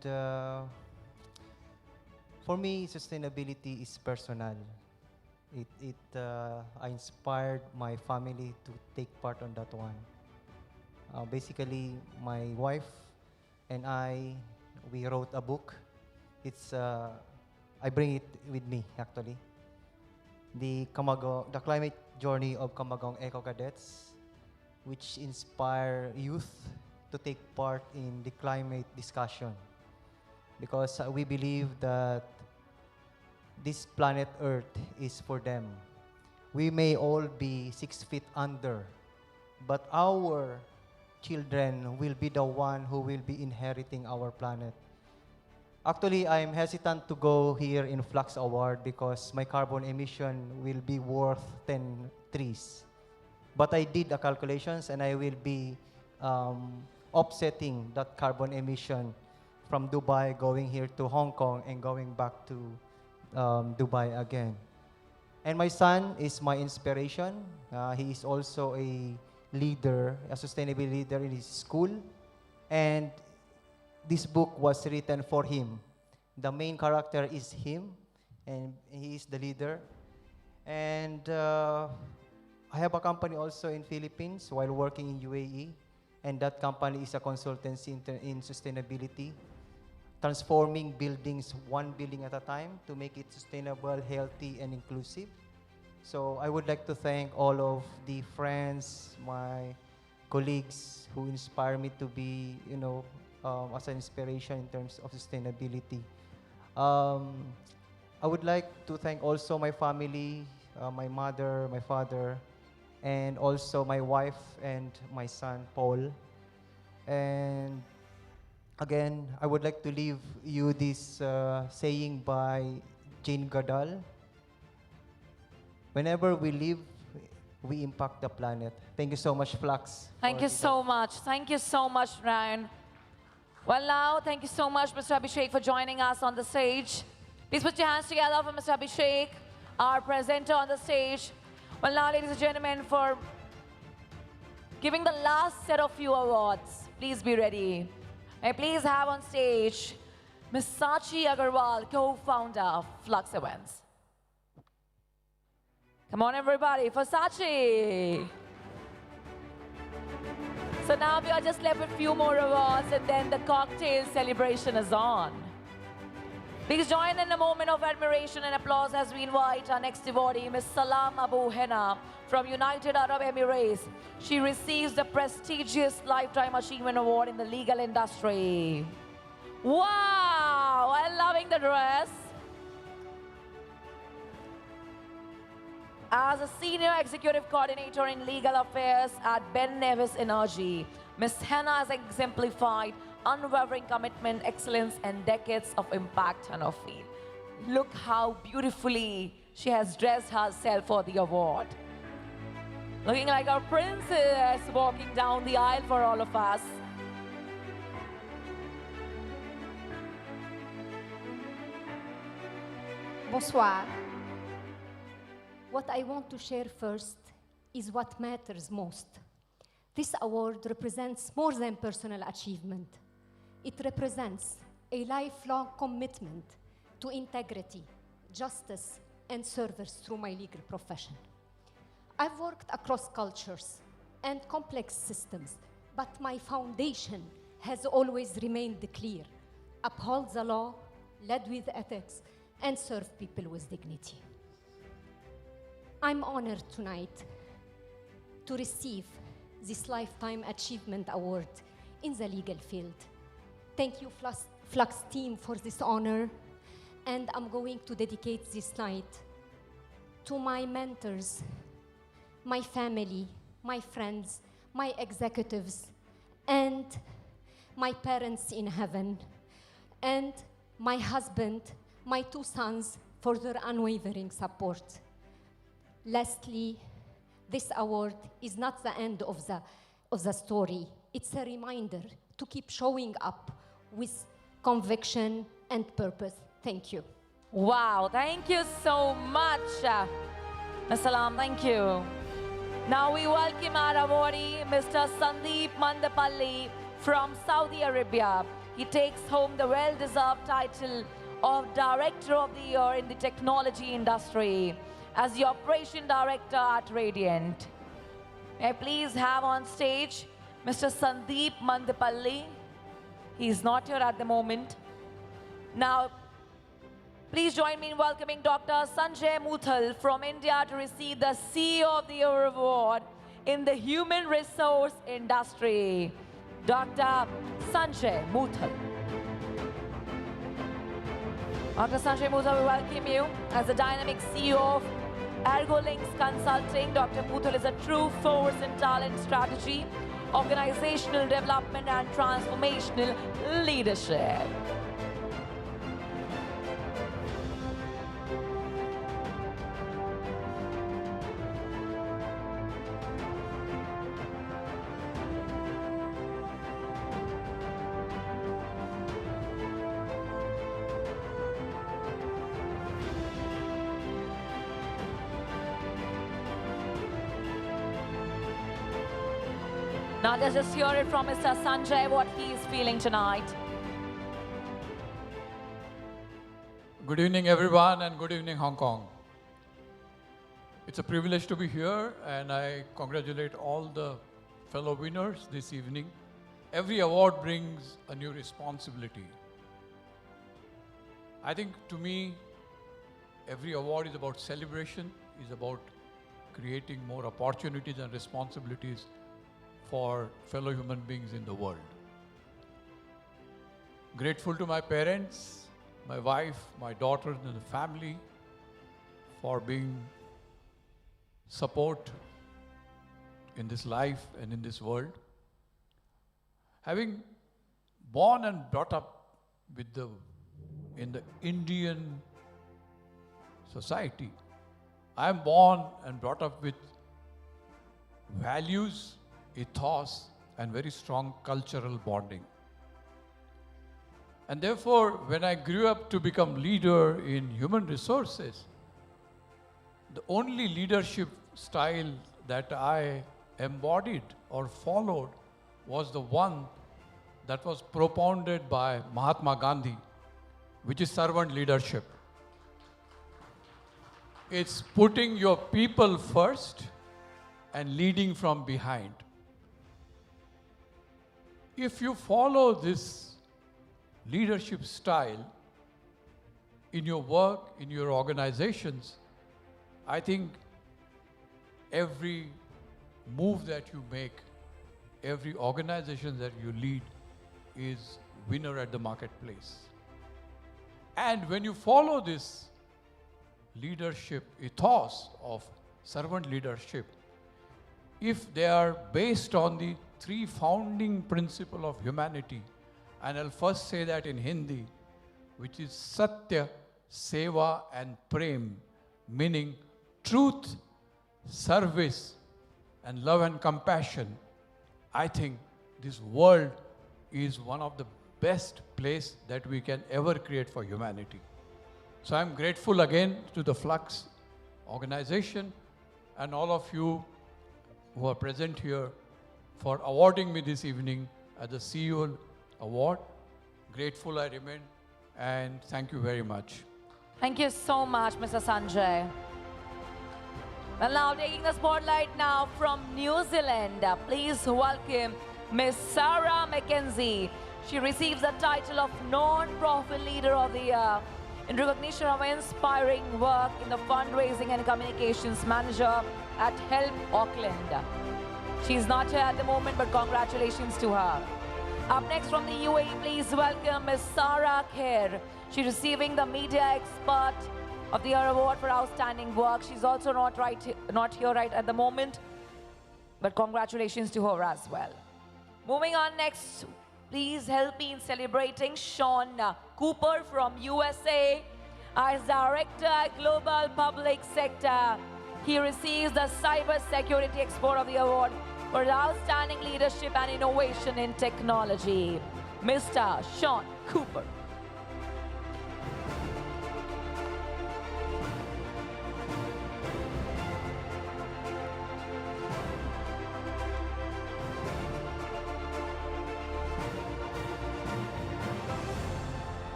for me, sustainability is personal. I inspired my family to take part on that one. Basically, my wife and we wrote a book. I bring it with me, actually. The climate journey of Camagong Eco Cadets, which inspire youth to take part in the climate discussion. Because we believe that this planet Earth is for them. We may all be 6 feet under, but our children will be the one who will be inheriting our planet. Actually, I'm hesitant to go here in FLUXX Award because my carbon emission will be worth 10 trees. But I did the calculations and I will be offsetting that carbon emission from Dubai, going here to Hong Kong and going back to Dubai again. And my son is my inspiration. He is also a leader, a sustainability leader in his school. And this book was written for him. The main character is him, and he is the leader. And I have a company also in Philippines while working in UAE, and that company is a consultancy in sustainability, transforming buildings one building at a time to make it sustainable, healthy, and inclusive. So I would like to thank all of the friends, my colleagues who inspire me to be, as an inspiration in terms of sustainability. I would like to thank also my family, my mother, my father, and also my wife and my son, Paul. And again, I would like to leave you this saying by Jane Goodall. Whenever we live, we impact the planet. Thank you so much, FLUXX. Thank you so much. Thank you so much, Ryan. Well, now, thank you so much, Mr. Abhishek, for joining us on the stage. Please put your hands together for Mr. Abhishek, our presenter on the stage. Well, now, ladies and gentlemen, for giving the last set of few awards, please be ready. May I please have on stage Ms. Sachi Agarwal, co-founder of FLUXX Events. Come on, everybody, for Sachi. So now we are just left with a few more awards and then the cocktail celebration is on. Please join in a moment of admiration and applause as we invite our next devotee, Ms. Salam Abu Henna from United Arab Emirates. She receives the prestigious Lifetime Achievement Award in the legal industry. Wow, I'm loving the dress. As a Senior Executive Coordinator in Legal Affairs at Ben Nevis Energy, Ms. Henna has exemplified unwavering commitment, excellence, and decades of impact on her field. Look how beautifully she has dressed herself for the award. Looking like a princess walking down the aisle for all of us. Bonsoir. What I want to share first is what matters most. This award represents more than personal achievement. It represents a lifelong commitment to integrity, justice, and service through my legal profession. I've worked across cultures and complex systems, but my foundation has always remained clear: uphold the law, lead with ethics, and serve people with dignity. I'm honored tonight to receive this Lifetime Achievement Award in the legal field. Thank you, FLUXX team, for this honor, and I'm going to dedicate this night to my mentors, my family, my friends, my executives, and my parents in heaven, and my husband, my 2 sons, for their unwavering support. Lastly, this award is not the end of the story. It's a reminder to keep showing up with conviction and purpose. Thank you. Wow, thank you so much, Ms. Salam, thank you. Now we welcome our awardee, Mr. Sandeep Mandapalli from Saudi Arabia. He takes home the well-deserved title of Director of the Year in the technology industry as the Operation Director at Radiant. May I please have on stage Mr. Sandeep Mandapalli. He's not here at the moment. Now, please join me in welcoming Dr. Sanjay Muthal from India to receive the CEO of the Year Award in the human resource industry. Dr. Sanjay Muthal. Dr. Sanjay Muthal, we welcome you as the dynamic CEO of ErgoLinks Consulting. Dr. Muthal is a true force in talent strategy, organizational development, and transformational leadership. Now let's just hear it from Mr. Sanjay, what he is feeling tonight. Good evening, everyone, and good evening, Hong Kong. It's a privilege to be here, and I congratulate all the fellow winners this evening. Every award brings a new responsibility. I think, to me, every award is about celebration, is about creating more opportunities and responsibilities for fellow human beings in the world. Grateful to my parents, my wife, my daughters, and the family for being support in this life and in this world. Having born and brought up in the Indian society, I am born and brought up with values, ethos, and very strong cultural bonding. And therefore, when I grew up to become leader in human resources, the only leadership style that I embodied or followed was the one that was propounded by Mahatma Gandhi, which is servant leadership. It's putting your people first and leading from behind. If you follow this leadership style, in your work, in your organizations, I think every move that you make, every organization that you lead is winner at the marketplace. And when you follow this leadership ethos of servant leadership, if they are based on the three founding principles of humanity, and I'll first say that in Hindi, which is Satya, Seva and Prem, meaning truth, service, and love and compassion, I think this world is one of the best place that we can ever create for humanity. So I'm grateful again to the FLUXX organization and all of you who are present here for awarding me this evening at the CEO Award. Grateful I remain, and thank you very much. Thank you so much, Mr. Sanjay. Well, now taking the spotlight now from New Zealand, please welcome Miss Sarah Mackenzie. She receives the title of Non-Profit Leader of the Year in recognition of inspiring work in the fundraising and communications manager at Help Auckland. She's not here at the moment, but congratulations to her. Up next from the UAE, please welcome Ms. Sarah Khair. She's receiving the Media Expert of the Year Award for outstanding work. She's also not here right at the moment, but congratulations to her as well. Moving on next, please help me in celebrating Sean Cooper from USA as Director at Global Public Sector. He receives the Cyber Security Expert of the Award for outstanding leadership and innovation in technology. Mr. Sean Cooper.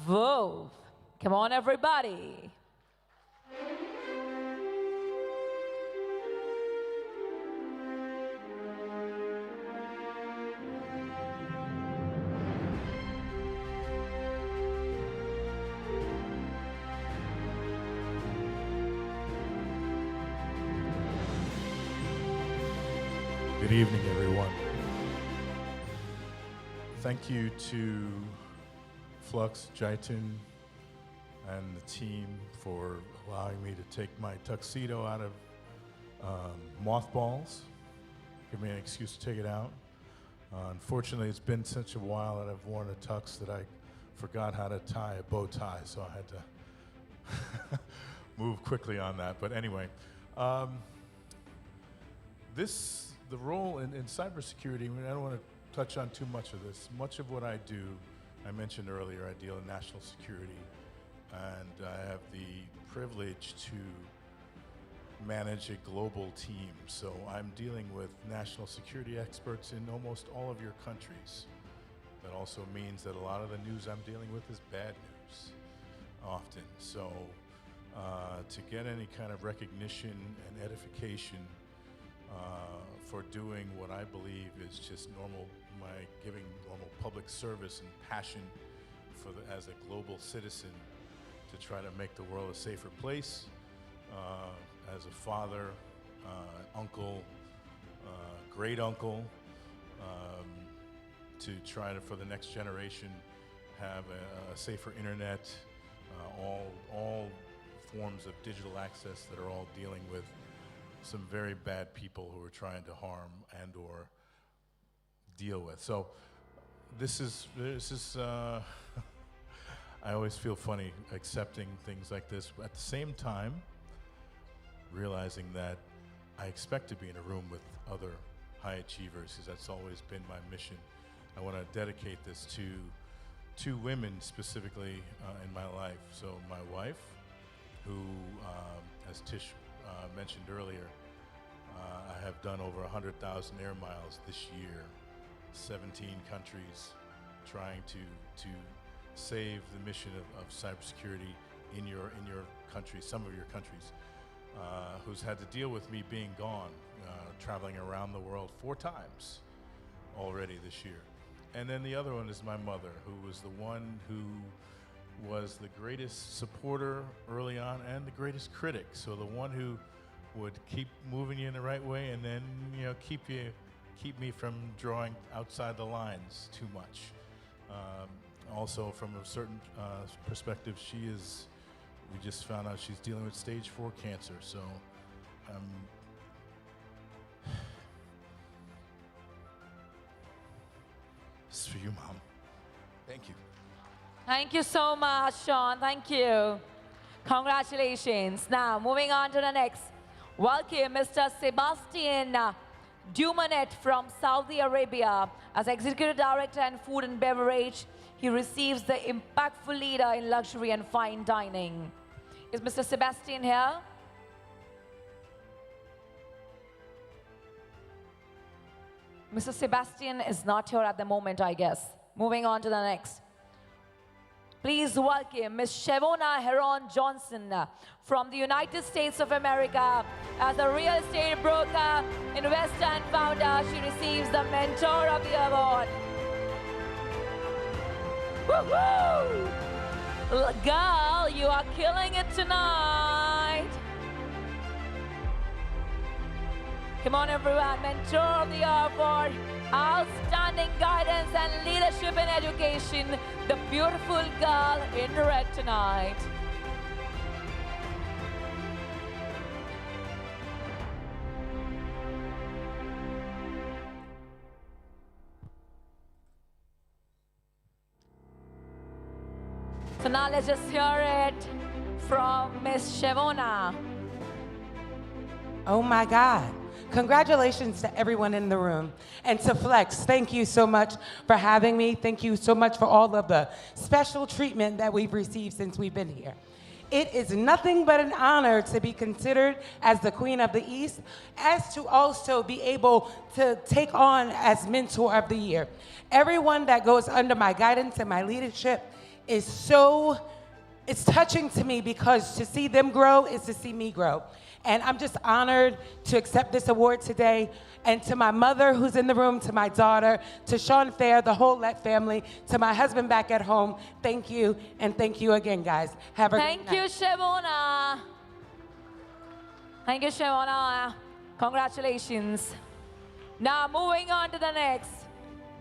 Whoa. Come on, everybody. Good evening, everyone. Thank you to FLUXX, Jaitun, and the team for allowing me to take my tuxedo out of mothballs. Give me an excuse to take it out. Unfortunately, it's been such a while that I've worn a tux that I forgot how to tie a bow tie, so I had to move quickly on that. But anyway, the role in cybersecurity, I mean, I don't want to touch on too much of this. Much of what I do, I mentioned earlier, I deal in national security, and I have the privilege to manage a global team. So I'm dealing with national security experts in almost all of your countries. That also means that a lot of the news I'm dealing with is bad news, often. So to get any kind of recognition and edification for doing what I believe is just normal, giving normal public service and passion as a global citizen to try to make the world a safer place, as a father, uncle, great uncle, to try to, for the next generation, have a safer internet, all forms of digital access that are all dealing with some very bad people who are trying to harm and or deal with. So this is I always feel funny accepting things like this. At the same time, realizing that I expect to be in a room with other high achievers, because that's always been my mission. I want to dedicate this to two women specifically in my life. So my wife, who, as Tish mentioned earlier, I have done over 100,000 air miles this year, 17 countries, trying to save the mission of cybersecurity in your country, some of your countries, who's had to deal with me being gone, traveling around the world 4 times already this year. And then the other one is my mother, who was the one who was the greatest supporter early on and the greatest critic. So the one who would keep moving you in the right way and then, you know, keep me from drawing outside the lines too much. Also, from a certain perspective, we just found out she's dealing with stage 4 cancer. So this is for you, Mom. Thank you. Thank you so much, Sean. Thank you. Congratulations. Now, moving on to the next. Welcome, Mr. Sebastian Dumanet from Saudi Arabia. As Executive Director in Food and Beverage, he receives the Impactful Leader in Luxury and Fine Dining. Is Mr. Sebastian here? Mr. Sebastian is not here at the moment, I guess. Moving on to the next. Please welcome Ms. Shavona Heron Johnson from the United States of America. As a real estate broker, investor, and founder, she receives the Mentor of the Award. Woo-hoo! Girl, you are killing it tonight. Come on, everyone. Mentor of the Year for outstanding guidance and leadership in education. The beautiful girl in red tonight. So now let's just hear it from Miss Shavona. Oh my God. Congratulations to everyone in the room. And to FLUXX, thank you so much for having me. Thank you so much for all of the special treatment that we've received since we've been here. It is nothing but an honor to be considered as the Queen of the East, as to also be able to take on as Mentor of the Year. Everyone that goes under my guidance and my leadership is it's touching to me, because to see them grow is to see me grow. And I'm just honored to accept this award today. And to my mother who's in the room, to my daughter, to Sean Fair, the whole Let family, to my husband back at home, thank you. And thank you again, guys. Have a Thank you, Shavona. Thank you, Shavona. Congratulations. Now, moving on to the next.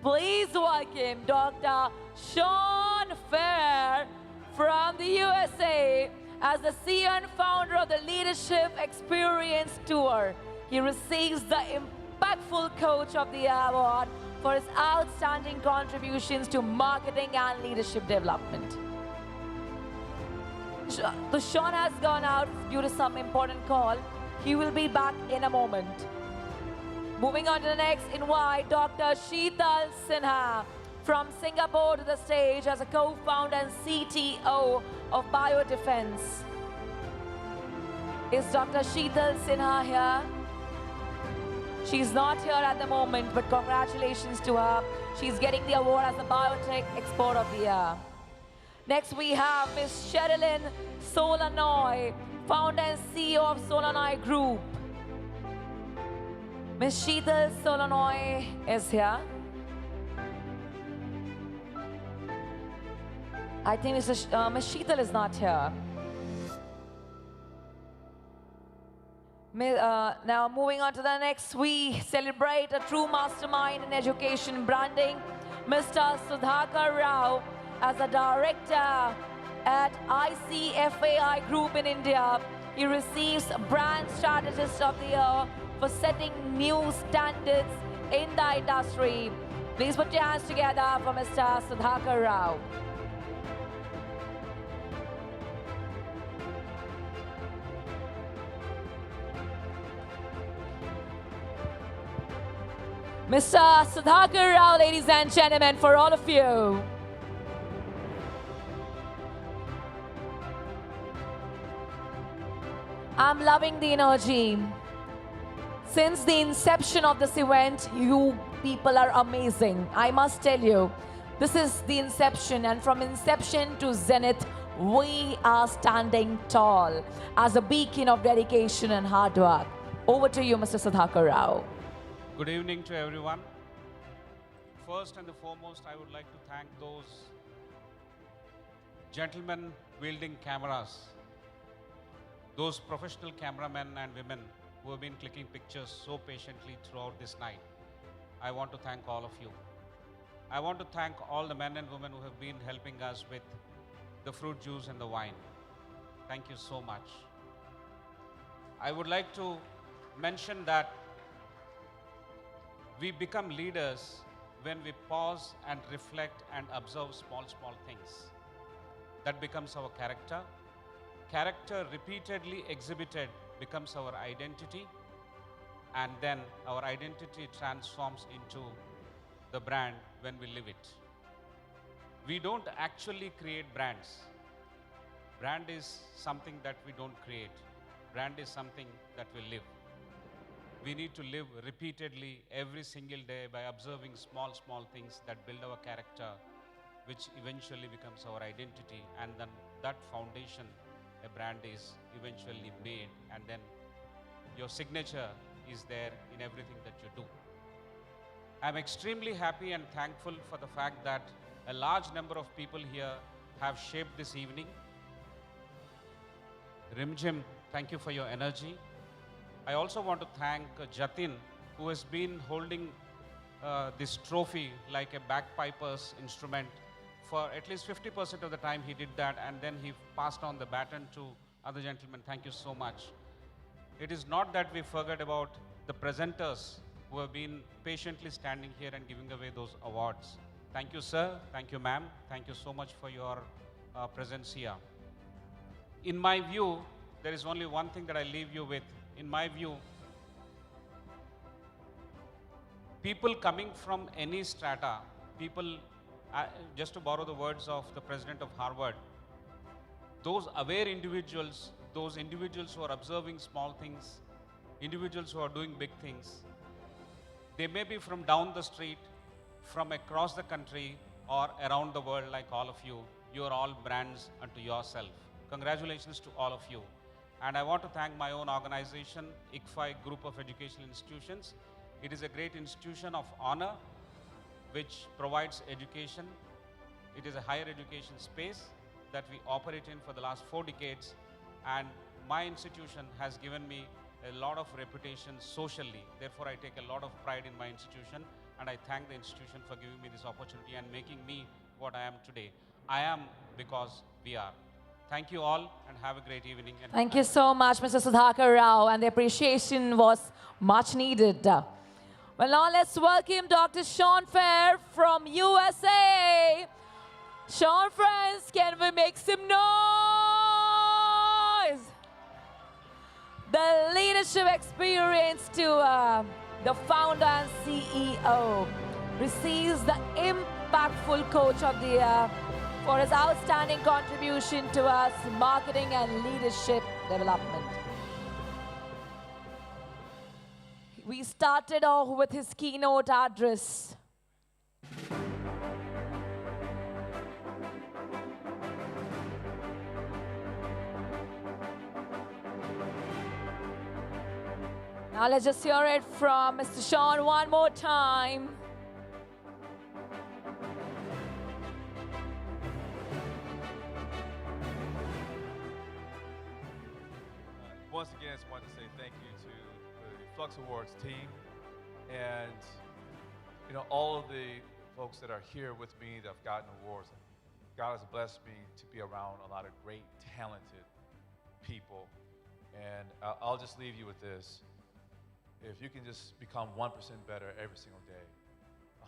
Please welcome Dr. Sean Fair from the USA. As the CEO and founder of the Leadership Experience Tour, he receives the Impactful Coach of the Year Award for his outstanding contributions to marketing and leadership development. So Sean has gone out due to some important call. He will be back in a moment. Moving on to the next, invite Dr. Sheetal Sinha from Singapore to the stage as a co-founder and CTO of Biodefense. Is Dr. Sheetal Sinha here? She's not here at the moment, but congratulations to her. She's getting the award as the Biotech Export of the Year. Next, we have Ms. Sherilyn Solanoy, founder and CEO of Solanoy Group. Ms. Sheetal Solanoy is here. I think Ms. Sheetal is not here. Now moving on to the next, we celebrate a true mastermind in education branding, Mr. Sudhakar Rao, as a director at ICFAI Group in India. He receives Brand Strategist of the Year for setting new standards in the industry. Please put your hands together for Mr. Sudhakar Rao. Mr. Sudhakar Rao, ladies and gentlemen, for all of you. I'm loving the energy. Since the inception of this event, you people are amazing. I must tell you, this is the inception, and from inception to zenith, we are standing tall as a beacon of dedication and hard work. Over to you, Mr. Sudhakar Rao. Good evening to everyone. first and the foremost, I would like to thank those gentlemen wielding cameras, those professional cameramen and women who have been clicking pictures so patiently throughout this night. I want to thank all of you. I want to thank all the men and women who have been helping us with the fruit juice and the wine. Thank you so much. I would like to mention that we become leaders when we pause and reflect and observe small things. That becomes our character. Character repeatedly exhibited becomes our identity, and then our identity transforms into the brand when we live it. We don't actually create brands. Brand is something that we don't create. Brand is something that we live. We need to live repeatedly every single day by observing small things that build our character, which eventually becomes our identity, and then that foundation, a brand is eventually made, and then your signature is there in everything that you do. I'm extremely happy and thankful for the fact that a large number of people here have shaped this evening. Rimjim, thank you for your energy. I also want to thank Jatin, who has been holding this trophy like a bagpiper's instrument for at least 50% of the time. He did that, and then he passed on the baton to other gentlemen. Thank you so much. It is not that we forget about the presenters who have been patiently standing here and giving away those awards. Thank you, sir. Thank you, ma'am. Thank you so much for your presence here. In my view, there is only one thing that I leave you with. In my view, people coming from any strata, people, just to borrow the words of the president of Harvard, those aware individuals, those individuals who are observing small things, individuals who are doing big things, they may be from down the street, from across the country, or around the world like all of you. You are all brands unto yourself. Congratulations to all of you. And I want to thank my own organization, ICFI Group of Educational Institutions. It is a great institution of honor which provides education. It is a higher education space that we operate in for the last 4 decades. And my institution has given me a lot of reputation socially. Therefore, I take a lot of pride in my institution, and I thank the institution for giving me this opportunity and making me what I am today. I am because we are. Thank you all, and have a great evening. And thank you so much, Mr. Sudhakar Rao, and the appreciation was much needed. Well, now let's welcome Dr. Sean Fair from USA. Sean, friends, can we make some noise? The leadership experience to the founder and CEO receives the impactful coach of the year for his outstanding contribution to us marketing and leadership development. We started off with his keynote address. Now let's just hear it from Mr. Sean one more time. Once again, I just want to say thank you to the FLUXX Awards team and all of the folks that are here with me that have gotten awards. God has blessed me to be around a lot of great, talented people. And I'll just leave you with this. If you can just become 1% better every single day,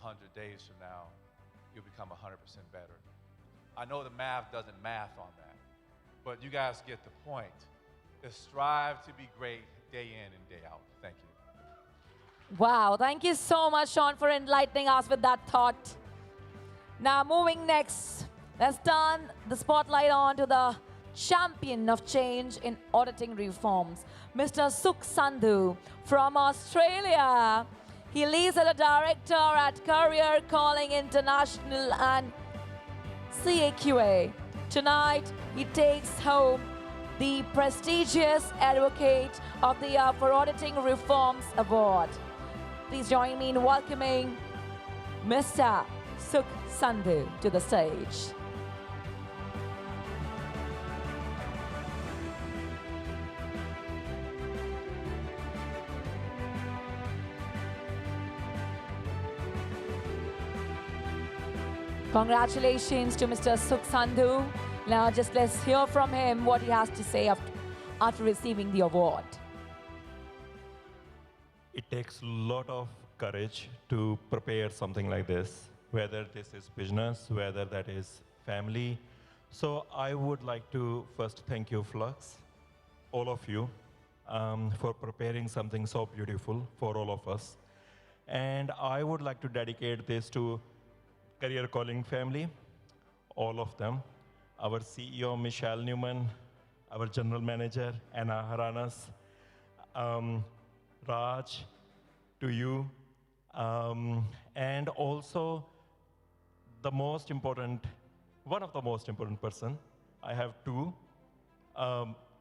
100 days from now, you'll become 100% better. I know the math doesn't math on that, but you guys get the point. Just strive to be great day in and day out. Thank you. Wow, thank you so much, Sean, for enlightening us with that thought. Now, moving next, let's turn the spotlight on to the champion of change in auditing reforms, Mr. Sukh Sandhu from Australia. He leads as a director at Career Calling International and CAQA. Tonight, he takes home the prestigious Advocate of the Year for Auditing Reforms Award. Please join me in welcoming Mr. Sukh Sandhu to the stage. Congratulations to Mr. Sukh Sandhu. Now just let's hear from him what he has to say after receiving the award. It takes a lot of courage to prepare something like this, whether this is business, whether that is family. So I would like to first thank you, FLUXX, all of you, for preparing something so beautiful for all of us. And I would like to dedicate this to Career Calling family, all of them. Our CEO, Michelle Newman, our General Manager, Anna Haranas, Raj, to you, and also the most important, one of the most important person, I have two.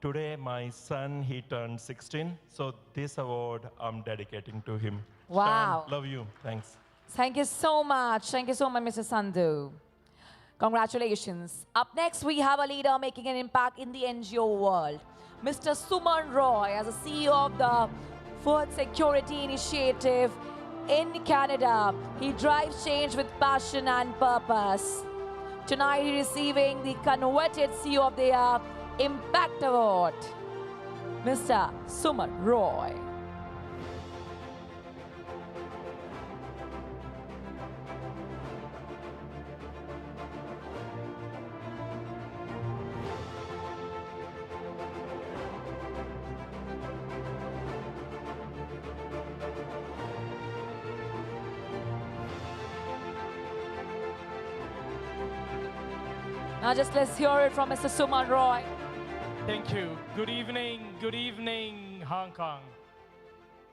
Today, my son, he turned 16, so this award I'm dedicating to him. Wow. Stan, love you, thanks. Thank you so much. Thank you so much, Mr. Sandhu. Congratulations. Up next, we have a leader making an impact in the NGO world. Mr. Suman Roy, as a CEO of the Food Security Initiative in Canada. He drives change with passion and purpose. Tonight, he is receiving the coveted CEO of the Year Impact Award, Mr. Suman Roy. Now just let's hear it from Mr. Suman Roy. Thank you. Good evening, Hong Kong.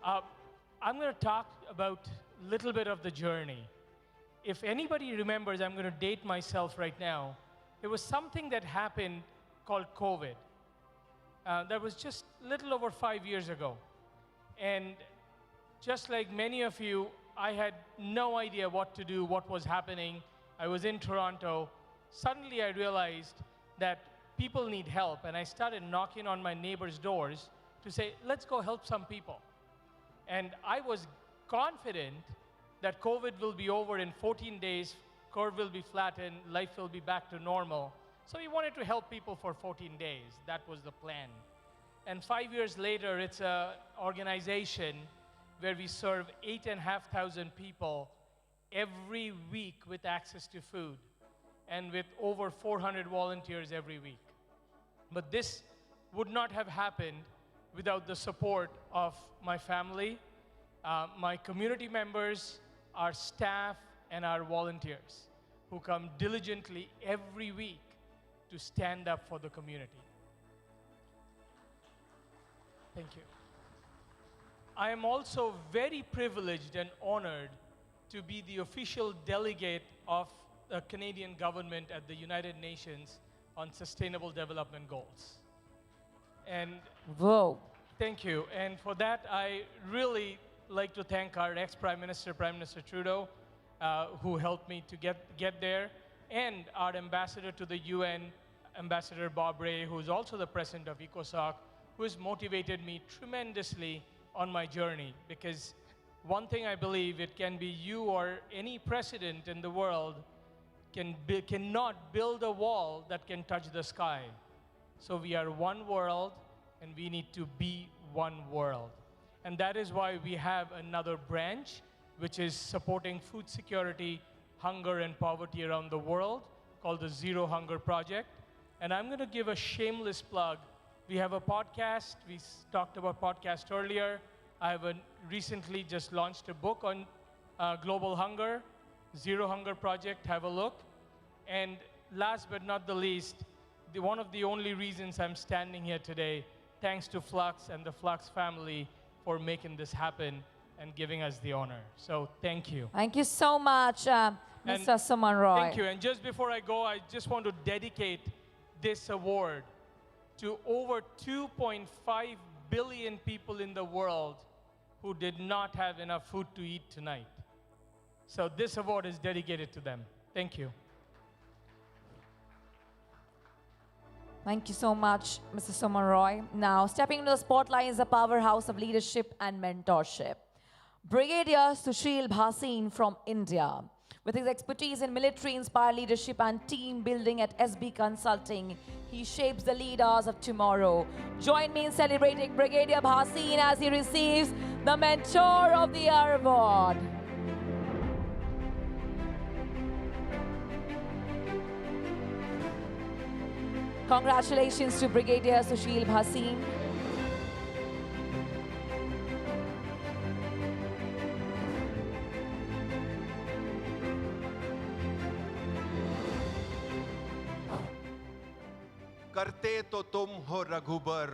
I'm going to talk about a little bit of the journey. If anybody remembers, I'm going to date myself right now. There was something that happened called COVID. That was just a little over 5 years ago. And just like many of you, I had no idea what to do, what was happening. I was in Toronto. Suddenly I realized that people need help, and I started knocking on my neighbors' doors to say, let's go help some people. And I was confident that COVID will be over in 14 days, curve will be flattened, life will be back to normal. So we wanted to help people for 14 days. That was the plan. And 5 years later, it's an organization where we serve 8,500 people every week with access to food, and with over 400 volunteers every week. But this would not have happened without the support of my family, my community members, our staff, and our volunteers who come diligently every week to stand up for the community. Thank you. I am also very privileged and honored to be the official delegate of the Canadian government at the United Nations on Sustainable Development Goals. And whoa. Thank you. And for that, I really like to thank our ex-Prime Minister, Prime Minister Trudeau, who helped me to get there, and our ambassador to the UN, Ambassador Bob Ray, who is also the president of ECOSOC, who has motivated me tremendously on my journey. Because one thing I believe, it can be you or any president in the world cannot build a wall that can touch the sky. So we are one world, and we need to be one world. And that is why we have another branch, which is supporting food security, hunger, and poverty around the world, called the Zero Hunger Project. And I'm going to give a shameless plug. We have a podcast. We talked about podcast earlier. I have recently just launched a book on global hunger, Zero Hunger Project. Have a look. And last but not the least, one of the only reasons I'm standing here today, thanks to FLUXX and the FLUXX family for making this happen and giving us the honor. So thank you. Thank you so much, Mr. Suman Roy. Thank you. And just before I go, I just want to dedicate this award to over 2.5 billion people in the world who did not have enough food to eat tonight. So this award is dedicated to them. Thank you. Thank you so much, Mr. Suman Roy. Now, stepping into the spotlight is a powerhouse of leadership and mentorship. Brigadier Sushil Bhasin from India. With his expertise in military-inspired leadership and team building at SB Consulting, he shapes the leaders of tomorrow. Join me in celebrating Brigadier Bhasin as he receives the Mentor of the Year award. Congratulations to Brigadier Sushil Bhasin. करते तो तुम हो रघुबर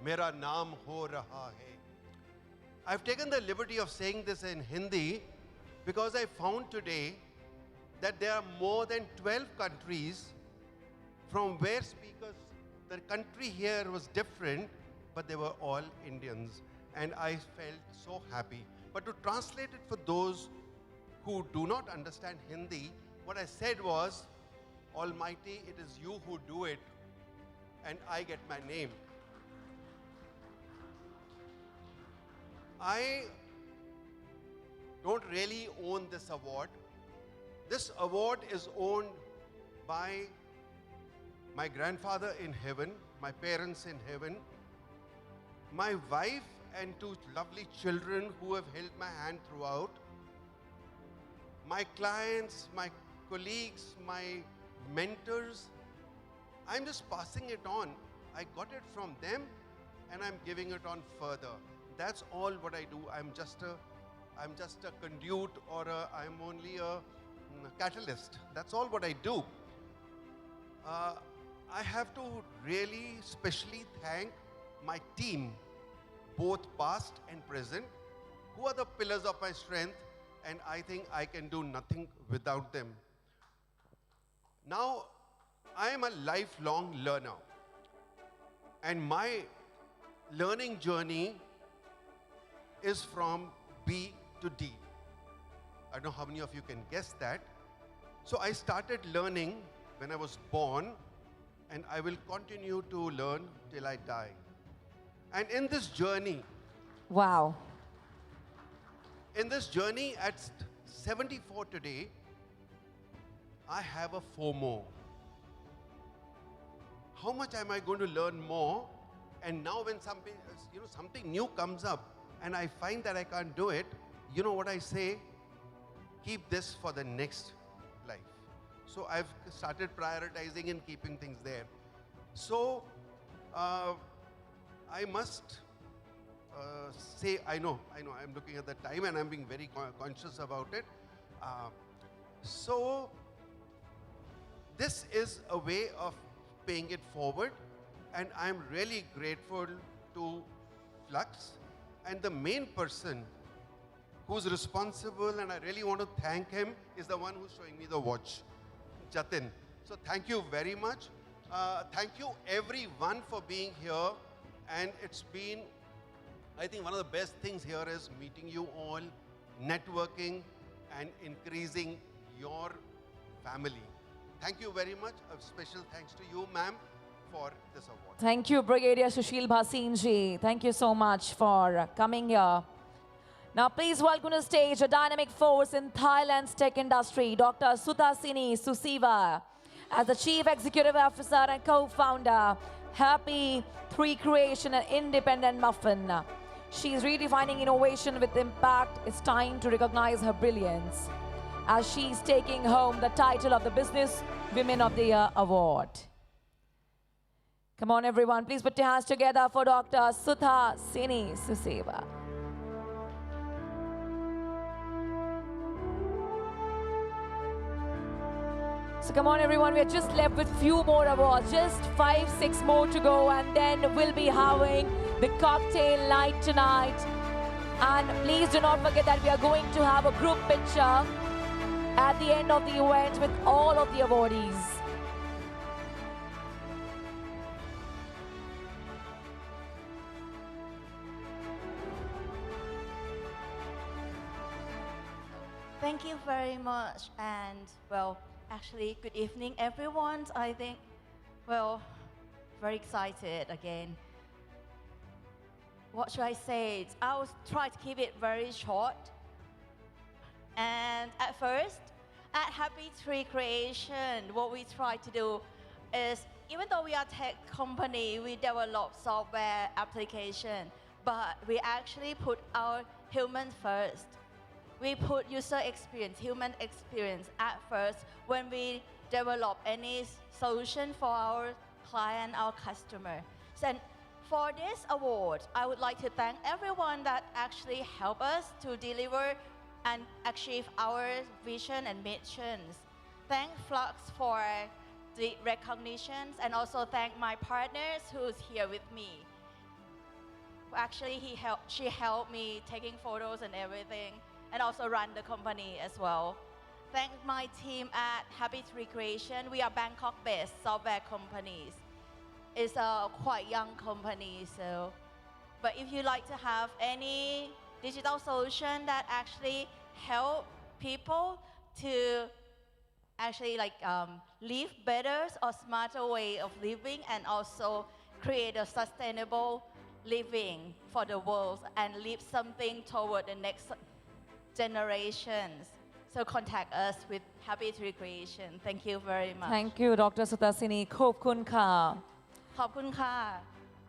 मेरा नाम हो रहा है. I've taken the liberty of saying this in Hindi because I found today that there are more than 12 countries from where speakers, the country here was different, but they were all Indians. And I felt so happy. But to translate it for those who do not understand Hindi, what I said was, Almighty, it is you who do it, and I get my name. I don't really own this award. This award is owned by my grandfather in heaven, my parents in heaven, my wife and two lovely children who have held my hand throughout, my clients, my colleagues, my mentors. I'm just passing it on. I got it from them and I'm giving it on further. That's all what I do. I'm just a conduit, or I'm only a catalyst. That's all what I do. I have to really specially thank my team, both past and present, who are the pillars of my strength, and I think I can do nothing without them. Now, I am a lifelong learner, and my learning journey is from B to D. I don't know how many of you can guess that. So I started learning when I was born, and I will continue to learn till I die. And in this journey, wow. In this journey at 74 today, I have a FOMO. How much am I going to learn more? And now when something new comes up and I find that I can't do it, you know what I say? Keep this for the next life. So I've started prioritizing and keeping things there. So I must say, I know, I'm looking at the time and I'm being very conscious about it. So this is a way of paying it forward, and I'm really grateful to FLUXX, and the main person who's responsible, and I really want to thank him, is the one who's showing me the watch, Jatin. So thank you very much. Thank you everyone for being here, and it's been, I think one of the best things here is meeting you all, networking, and increasing your family. Thank you very much. A special thanks to you, ma'am, for this award. Thank you, Brigadier Sushil Bhasin ji. Thank you so much for coming here. Now, please welcome to the stage a dynamic force in Thailand's tech industry, Dr. Suthasini Susiva, as the Chief Executive Officer and co-founder, Happy 3 Creation and Independent Muffin. She is redefining innovation with impact. It's time to recognize her brilliance, as she's taking home the title of the Business Women of the Year Award. Come on, everyone, please put your hands together for Dr. Suthasini Susiva. So come on, everyone, we're just left with few more awards, just 5, 6 more to go, and then we'll be having the cocktail night tonight. And please do not forget that we are going to have a group picture at the end of the event with all of the awardees. Thank you very much. And, well, actually, good evening, everyone. I think, well, very excited again. What should I say? I will try to keep it very short. And at first, at Happy Tree Creation, what we try to do is, even though we are a tech company, we develop software application, but we actually put our humans first. We put user experience, human experience at first when we develop any solution for our client, our customer. So for this award, I would like to thank everyone that actually helped us to deliver and achieve our vision and missions. Thank FLUXX for the recognitions, and also thank my partners who's here with me. Actually, she helped me taking photos and everything, and also run the company as well. Thank my team at Happy Tree Creation. We are Bangkok-based software companies. It's a quite young company, so. But if you like to have any digital solution that actually help people to actually live better or smarter way of living, and also create a sustainable living for the world and leave something toward the next generations. So contact us with Happy Tree Creation. Thank you very much. Thank you, Dr. Sutasini. Khop kun ka. Khop kun ka.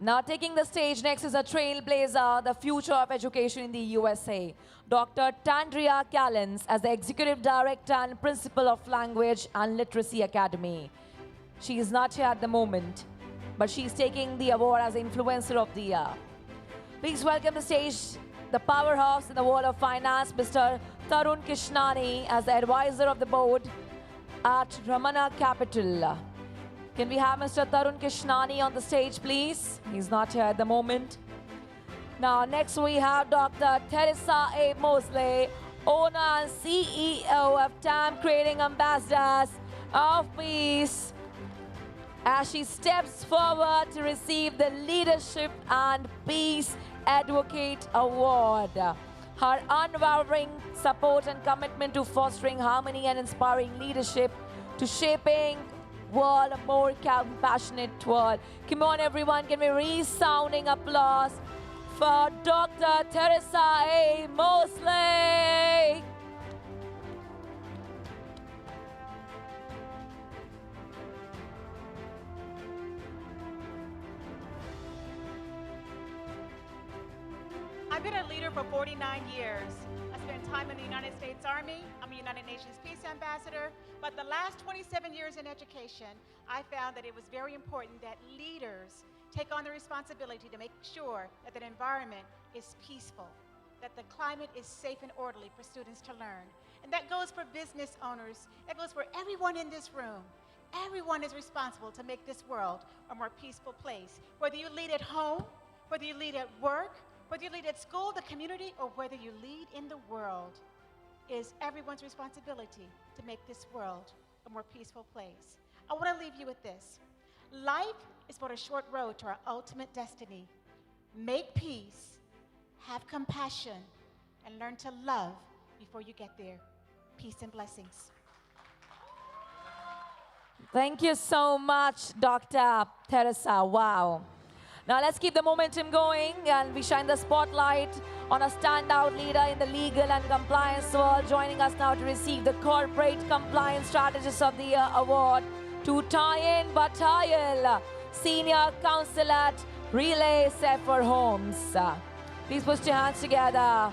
Now taking the stage next is a trailblazer, the future of education in the USA. Dr. Tandria Callens as the Executive Director and Principal of Language and Literacy Academy. She is not here at the moment, but she's taking the award as Influencer of the Year. Please welcome the stage the powerhouse in the world of finance, Mr. Tarun Kishnani, as the advisor of the board at Ramana Capital. Can we have Mr. Tarun Kishnani on the stage, please? He's not here at the moment. Now, next we have Dr. Teresa A. Mosley, owner and CEO of TAM Creating Ambassadors of Peace, as she steps forward to receive the Leadership and Peace Advocate Award. Her unwavering support and commitment to fostering harmony and inspiring leadership to shaping world a more compassionate world. Come on everyone, can we resounding applause for Dr. Teresa A. Mosley. I've been a leader for 49 years. I spent time in the United States Army. I'm a United Nations Peace Ambassador. But the last 27 years in education, I found that it was very important that leaders take on the responsibility to make sure that the environment is peaceful, that the climate is safe and orderly for students to learn. And that goes for business owners. That goes for everyone in this room. Everyone is responsible to make this world a more peaceful place. Whether you lead at home, whether you lead at work, whether you lead at school, the community, or whether you lead in the world, is everyone's responsibility to make this world a more peaceful place. I want to leave you with this. Life is but a short road to our ultimate destiny. Make peace, have compassion, and learn to love before you get there. Peace and blessings. Thank you so much, Dr. Teresa. Wow. Now let's keep the momentum going and we shine the spotlight on a standout leader in the legal and compliance world. Joining us now to receive the Corporate Compliance Strategist of the Year Award, Tutayan Batayal, Senior Counsel at Relay Safer Homes. Please put your hands together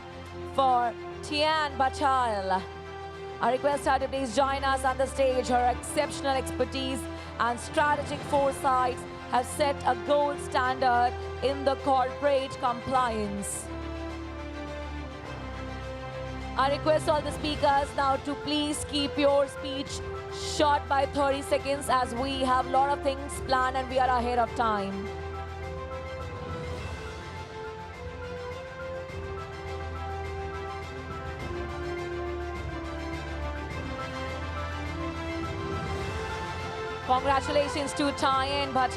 for Tian Batayal. I request her to please join us on the stage. Her exceptional expertise and strategic foresight have set a gold standard in the corporate compliance. I request all the speakers now to please keep your speech short by 30 seconds as we have a lot of things planned and we are ahead of time. Congratulations to Tyan I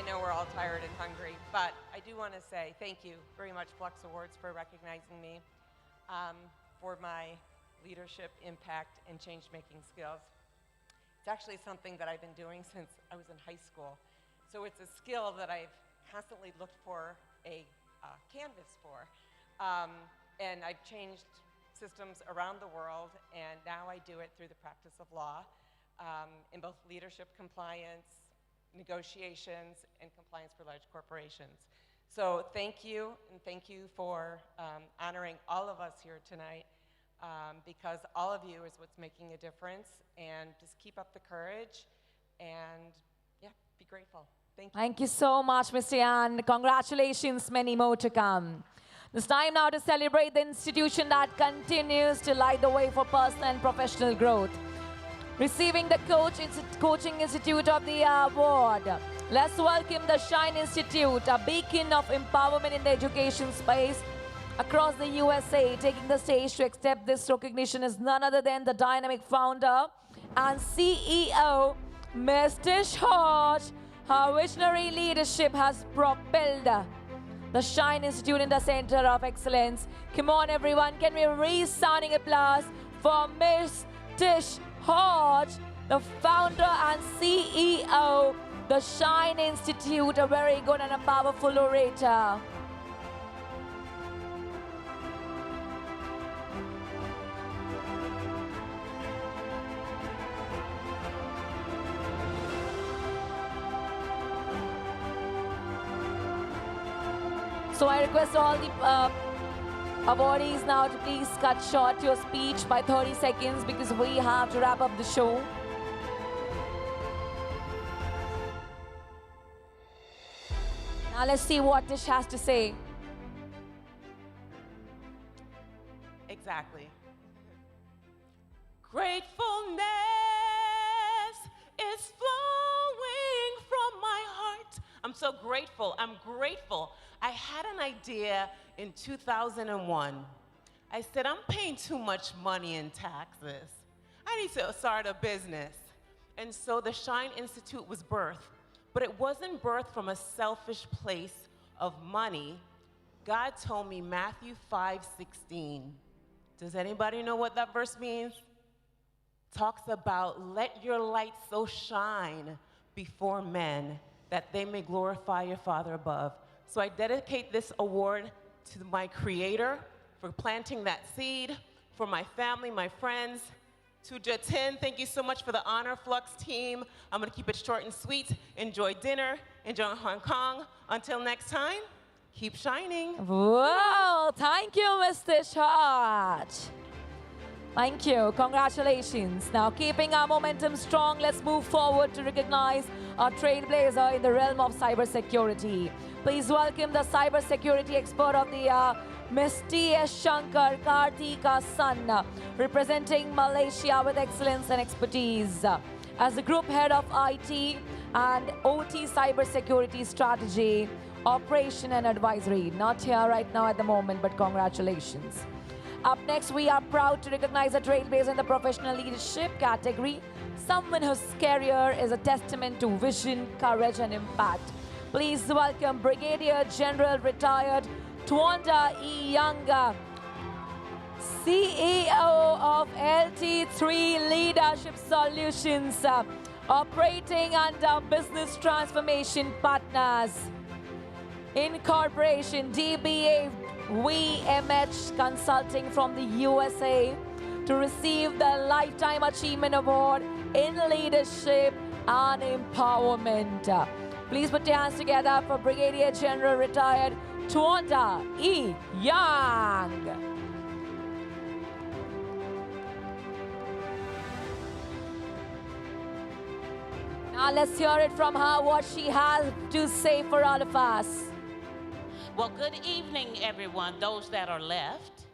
know we're all all tired and hungry, but I do want to say thank you very much, FLUXX Awards, for recognizing me for my leadership, impact, and change-making skills. It's actually something that I've been doing since I was in high school. So it's a skill that I've constantly looked for a canvas for. And I've changed systems around the world, and now I do it through the practice of law in both leadership compliance, negotiations, and compliance for large corporations. So thank you, and thank you for honoring all of us here tonight, because all of you is what's making a difference, and just keep up the courage, and yeah, be grateful. Thank you. Thank you so much, Mr. Yan. Congratulations, many more to come. It's time now to celebrate the institution that continues to light the way for personal and professional growth. Receiving the Coaching Institute of the Award. Let's welcome the Shine Institute, a beacon of empowerment in the education space across the USA. Taking the stage to accept this recognition is none other than the dynamic founder and CEO, Mr. Hodge. Her visionary leadership has propelled the Shine Institute in the center of excellence. Come on, everyone, can we resounding applause for Ms. Tish Hodge, the founder and CEO, the Shine Institute, a very good and a powerful orator. So I request all the awardees now to please cut short your speech by 30 seconds because we have to wrap up the show. Now let's see what Tish has to say. Exactly. Gratefulness is flowing from my heart. I'm so grateful. I'm grateful. I had an idea in 2001. I said, I'm paying too much money in taxes. I need to start a business. And so the Shine Institute was birthed. But it wasn't birthed from a selfish place of money. God told me Matthew 5:16. Does anybody know what that verse means? Talks about, let your light so shine before men that they may glorify your Father above. So I dedicate this award to my Creator for planting that seed, for my family, my friends. To Jatin, thank you so much for the honor, FLUXX team. I'm gonna keep it short and sweet. Enjoy dinner, enjoy Hong Kong. Until next time, keep shining. Wow, thank you, Mr. Hodge. Thank you, congratulations. Now, keeping our momentum strong, let's move forward to recognize our trailblazer in the realm of cybersecurity. Please welcome the cybersecurity expert of the year, Ms. T.S. Shankar Karthika San, representing Malaysia with excellence and expertise. As the group head of IT and OT cybersecurity strategy, operation and advisory. Not here right now at the moment, but congratulations. Up next, we are proud to recognize a trailblazer in the professional leadership category, someone whose career is a testament to vision, courage, and impact. Please welcome Brigadier General Retired Tuanda E. Young, CEO of LT3 Leadership Solutions, operating under Business Transformation Partners, Incorporation, DBA VMH Consulting from the USA, to receive the Lifetime Achievement Award in Leadership and Empowerment. Please put your hands together for Brigadier General Retired Tuanda E. Young. Now let's hear it from her, what she has to say for all of us. Well, good evening, everyone, those that are left.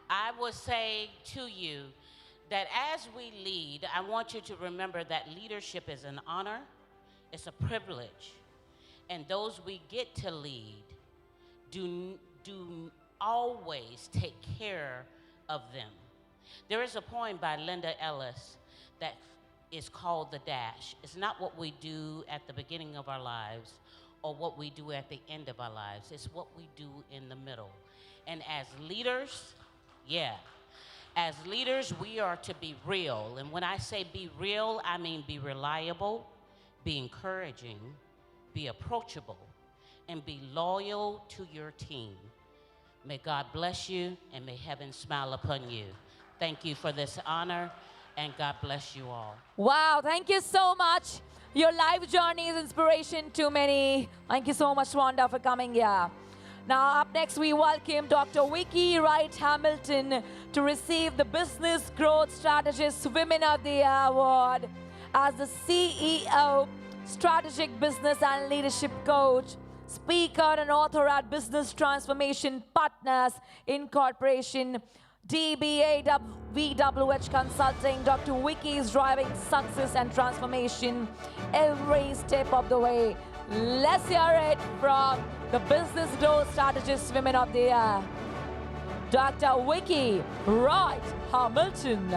I will say to you that as we lead, I want you to remember that leadership is an honor, it's a privilege, and those we get to lead do always take care of them. There is a poem by Linda Ellis that is called The Dash. It's not what we do at the beginning of our lives or what we do at the end of our lives. It's what we do in the middle. And as leaders, as leaders, we are to be real. And when I say be real, I mean be reliable, be encouraging, be approachable, and be loyal to your team. May God bless you, and may heaven smile upon you. Thank you for this honor, and God bless you all. Wow, thank you so much. Your life journey is inspiration to many. Thank you so much, Wanda, for coming here. Now, up next, we welcome Dr. Vicky Wright Hamilton to receive the Business Growth Strategist Women of the Year Award as the CEO, Strategic Business and Leadership Coach, speaker and author at Business Transformation Partners Incorporation, DBAVWH Consulting. Dr. Vicky is driving success and transformation every step of the way. Let's hear it from the Business Growth Strategist Women of the Year, Dr. Vicky Wright Hamilton.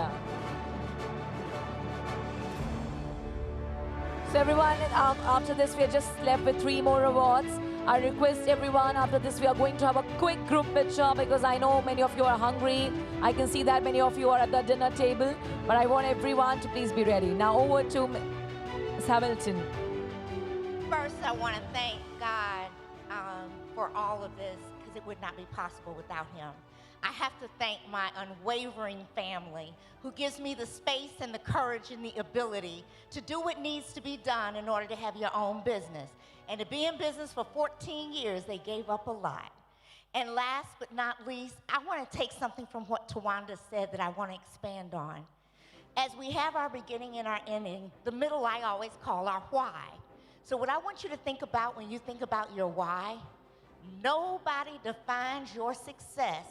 So everyone, after this, we are just left with 3 more awards. I request everyone, after this, we are going to have a quick group picture because I know many of you are hungry. I can see that many of you are at the dinner table, but I want everyone to please be ready. Now over to Ms. Hamilton. First, I want to thank God for all of this because it would not be possible without Him. I have to thank my unwavering family who gives me the space and the courage and the ability to do what needs to be done in order to have your own business. And to be in business for 14 years, they gave up a lot. And last but not least, I want to take something from what Tawanda said that I want to expand on. As we have our beginning and our ending, the middle I always call our why. So what I want you to think about when you think about your why, nobody defines your success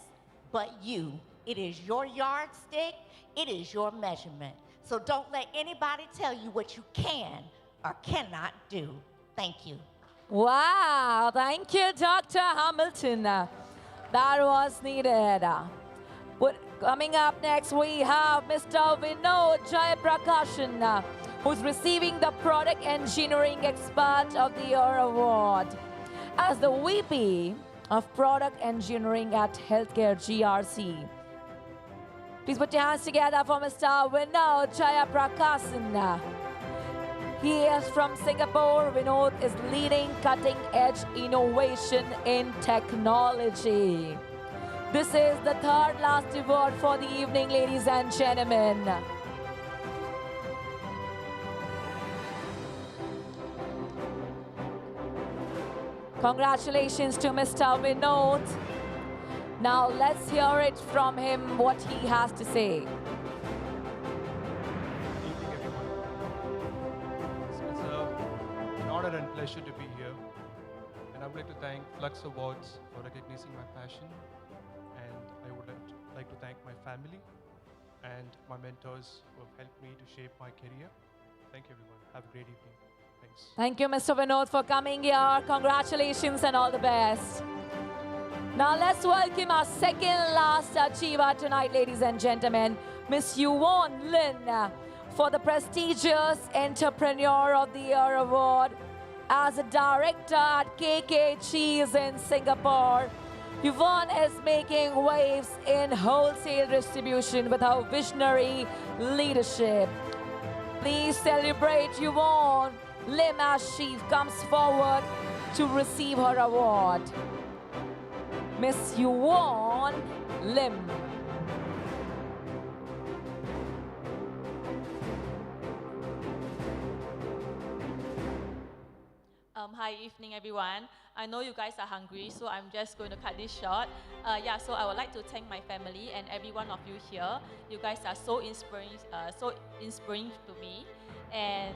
but you. It is your yardstick, it is your measurement. So don't let anybody tell you what you can or cannot do. Thank you. Wow, thank you, Dr. Hamilton. That was needed. But coming up next, we have Mr. Vinod Jayaprakashan, who's receiving the Product Engineering Expert of the Year Award as the VP of Product Engineering at Healthcare GRC. Please put your hands together for Mr. Vinod Jayaprakashan. He is from Singapore. Vinod is leading cutting-edge innovation in technology. This is the 3rd last award for the evening, ladies and gentlemen. Congratulations to Mr. Vinod. Now let's hear it from him, what he has to say. It's an honor and pleasure to be here. And I would like to thank FLUXX Awards for recognizing my passion. And I would like to thank my family and my mentors who have helped me to shape my career. Thank you, everyone. Have a great evening. Thanks. Thank you, Mr. Vinod, for coming here. Congratulations and all the best. Now let's welcome our second last achiever tonight, ladies and gentlemen, Miss Yvonne Lin, for the prestigious Entrepreneur of the Year Award as a director at KK Cheese in Singapore. Yvonne is making waves in wholesale distribution with her visionary leadership. Please celebrate Yvonne Lim as she comes forward to receive her award. Miss Yvonne Lim. Hi, evening everyone. I know you guys are hungry, so I'm just going to cut this short. So I would like to thank my family and every one of you here. You guys are so inspiring to me. And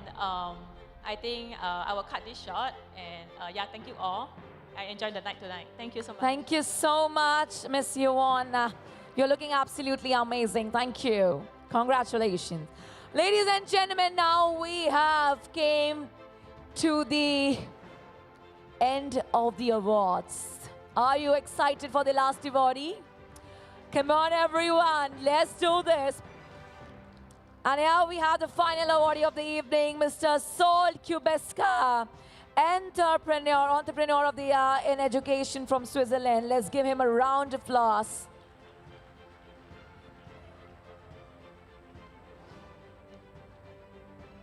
I think I will cut this short. And thank you all. I enjoyed the night tonight. Thank you so much. Thank you so much, Miss Yvonne. You're looking absolutely amazing. Thank you. Congratulations. Ladies and gentlemen, now we have came to the end of the awards. Are you excited for the last awardee? Come on, everyone. Let's do this. And here we have the final awardee of the evening, Mr. Sol Kubeska, Entrepreneur of the Year in Education from Switzerland. Let's give him a round of applause.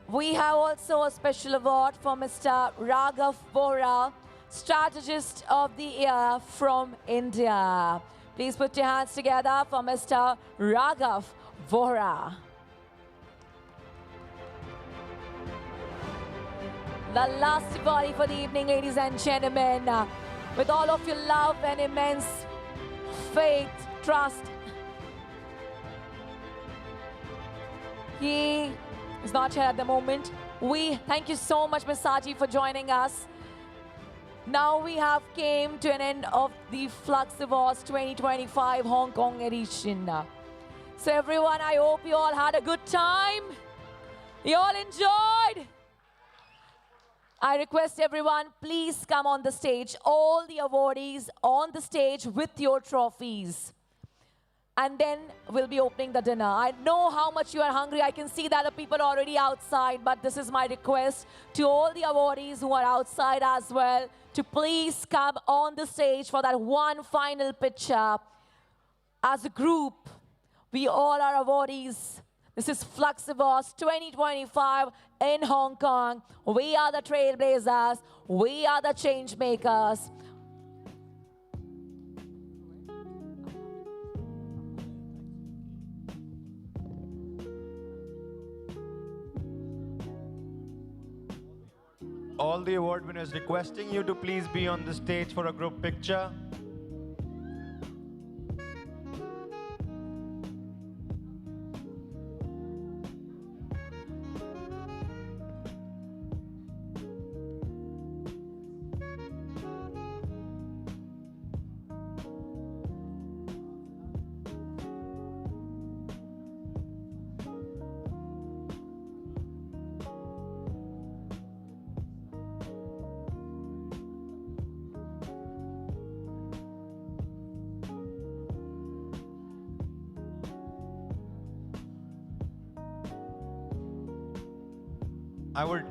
We have also a special award for Mr. Raghav Vora, Strategist of the Year from India. Please put your hands together for Mr. Raghav Vora. The last body for the evening, ladies and gentlemen, with all of your love and immense faith, trust. He is not here at the moment. We thank you so much, Ms. Saji, for joining us. Now we have came to an end of the FLUXX Awards 2025 Hong Kong edition. So everyone, I hope you all had a good time. You all enjoyed. I request everyone, please come on the stage. All the awardees on the stage with your trophies. And then we'll be opening the dinner. I know how much you are hungry. I can see that the people are already outside, but this is my request to all the awardees who are outside as well to please come on the stage for that one final picture. As a group, we all are awardees. This is FLUXX Awards 2025 in Hong Kong. We are the trailblazers. We are the change makers. All the award winners requesting you to please be on the stage for a group picture.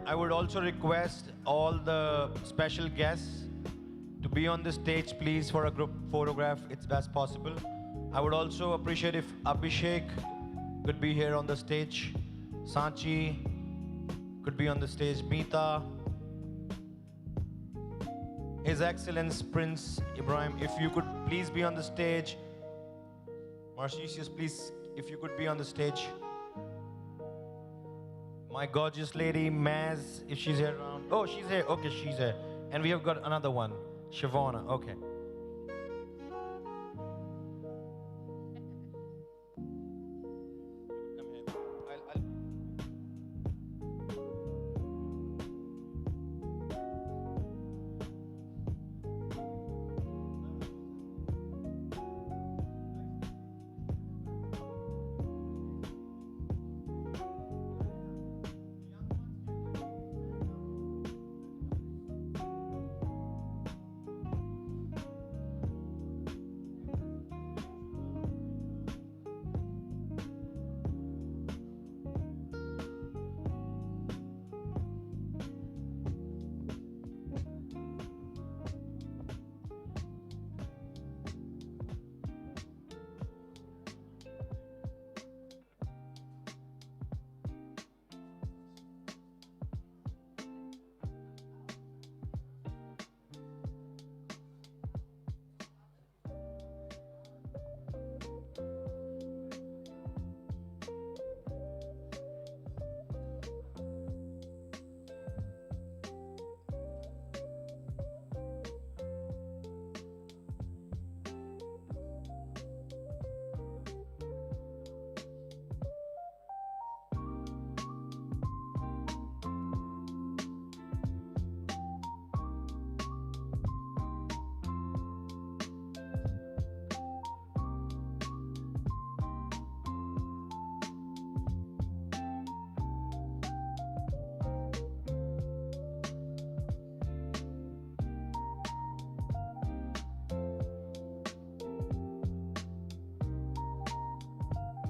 I would also request all the special guests to be on the stage, please, for a group photograph. It's best possible. I would also appreciate if Abhishek could be here on the stage. Sanchi could be on the stage. Meeta. His Excellence Prince Ibrahim, if you could please be on the stage. Mauritius, please, if you could be on the stage. My gorgeous lady, Maz, if she's here around. Oh, she's here. Okay, she's here. And we have got another one, Shavana. Okay.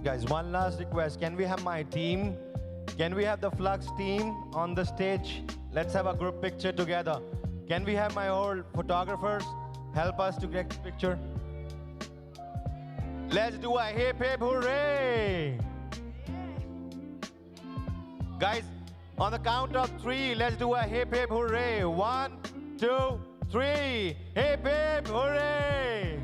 Guys, one last request. Can we have my team Can we have the FLUXX team on the stage? Let's have a group picture together. Can we have my old photographers help us to get this picture? Let's do a hip hip hooray! Guys, on the count of 3, let's do a hip hip hooray. 1, 2, 3. Hip hip hooray!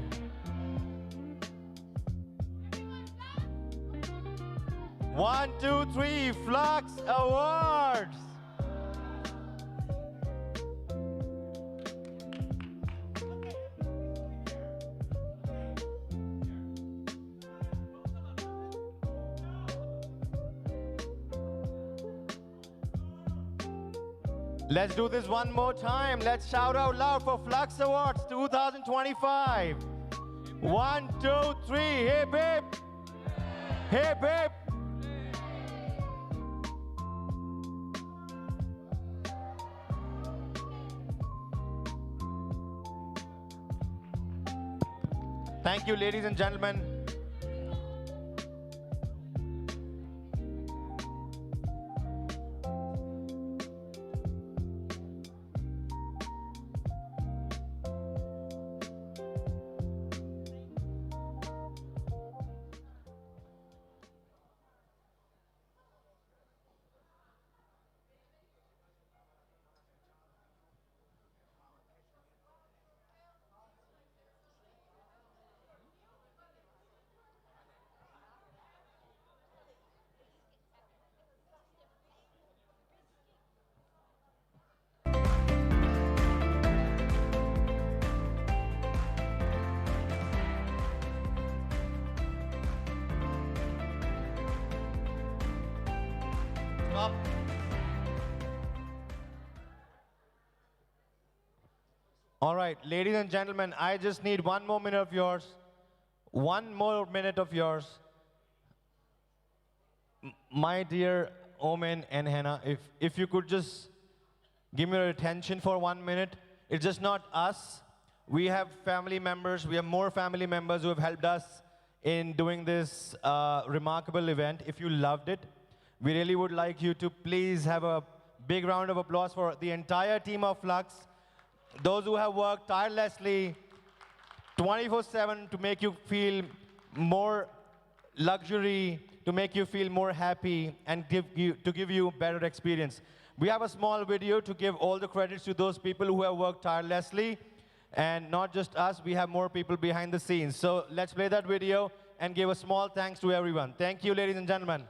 One, two, three, FLUXX Awards! Let's do this one more time. Let's shout out loud for FLUXX Awards 2025. 1, 2, 3, hip hip! Hip hip! Thank you, ladies and gentlemen. Stop. All right, ladies and gentlemen, I just need one more minute of yours. One more minute of yours. My dear Omen and Hannah, if you could just give me your attention for 1 minute. It's just not us. We have family members. We have more family members who have helped us in doing this remarkable event. If you loved it, we really would like you to please have a big round of applause for the entire team of FLUXX. Those who have worked tirelessly 24/7 to make you feel more luxury, to make you feel more happy, and to give you better experience. We have a small video to give all the credits to those people who have worked tirelessly. And not just us, we have more people behind the scenes. So let's play that video and give a small thanks to everyone. Thank you, ladies and gentlemen.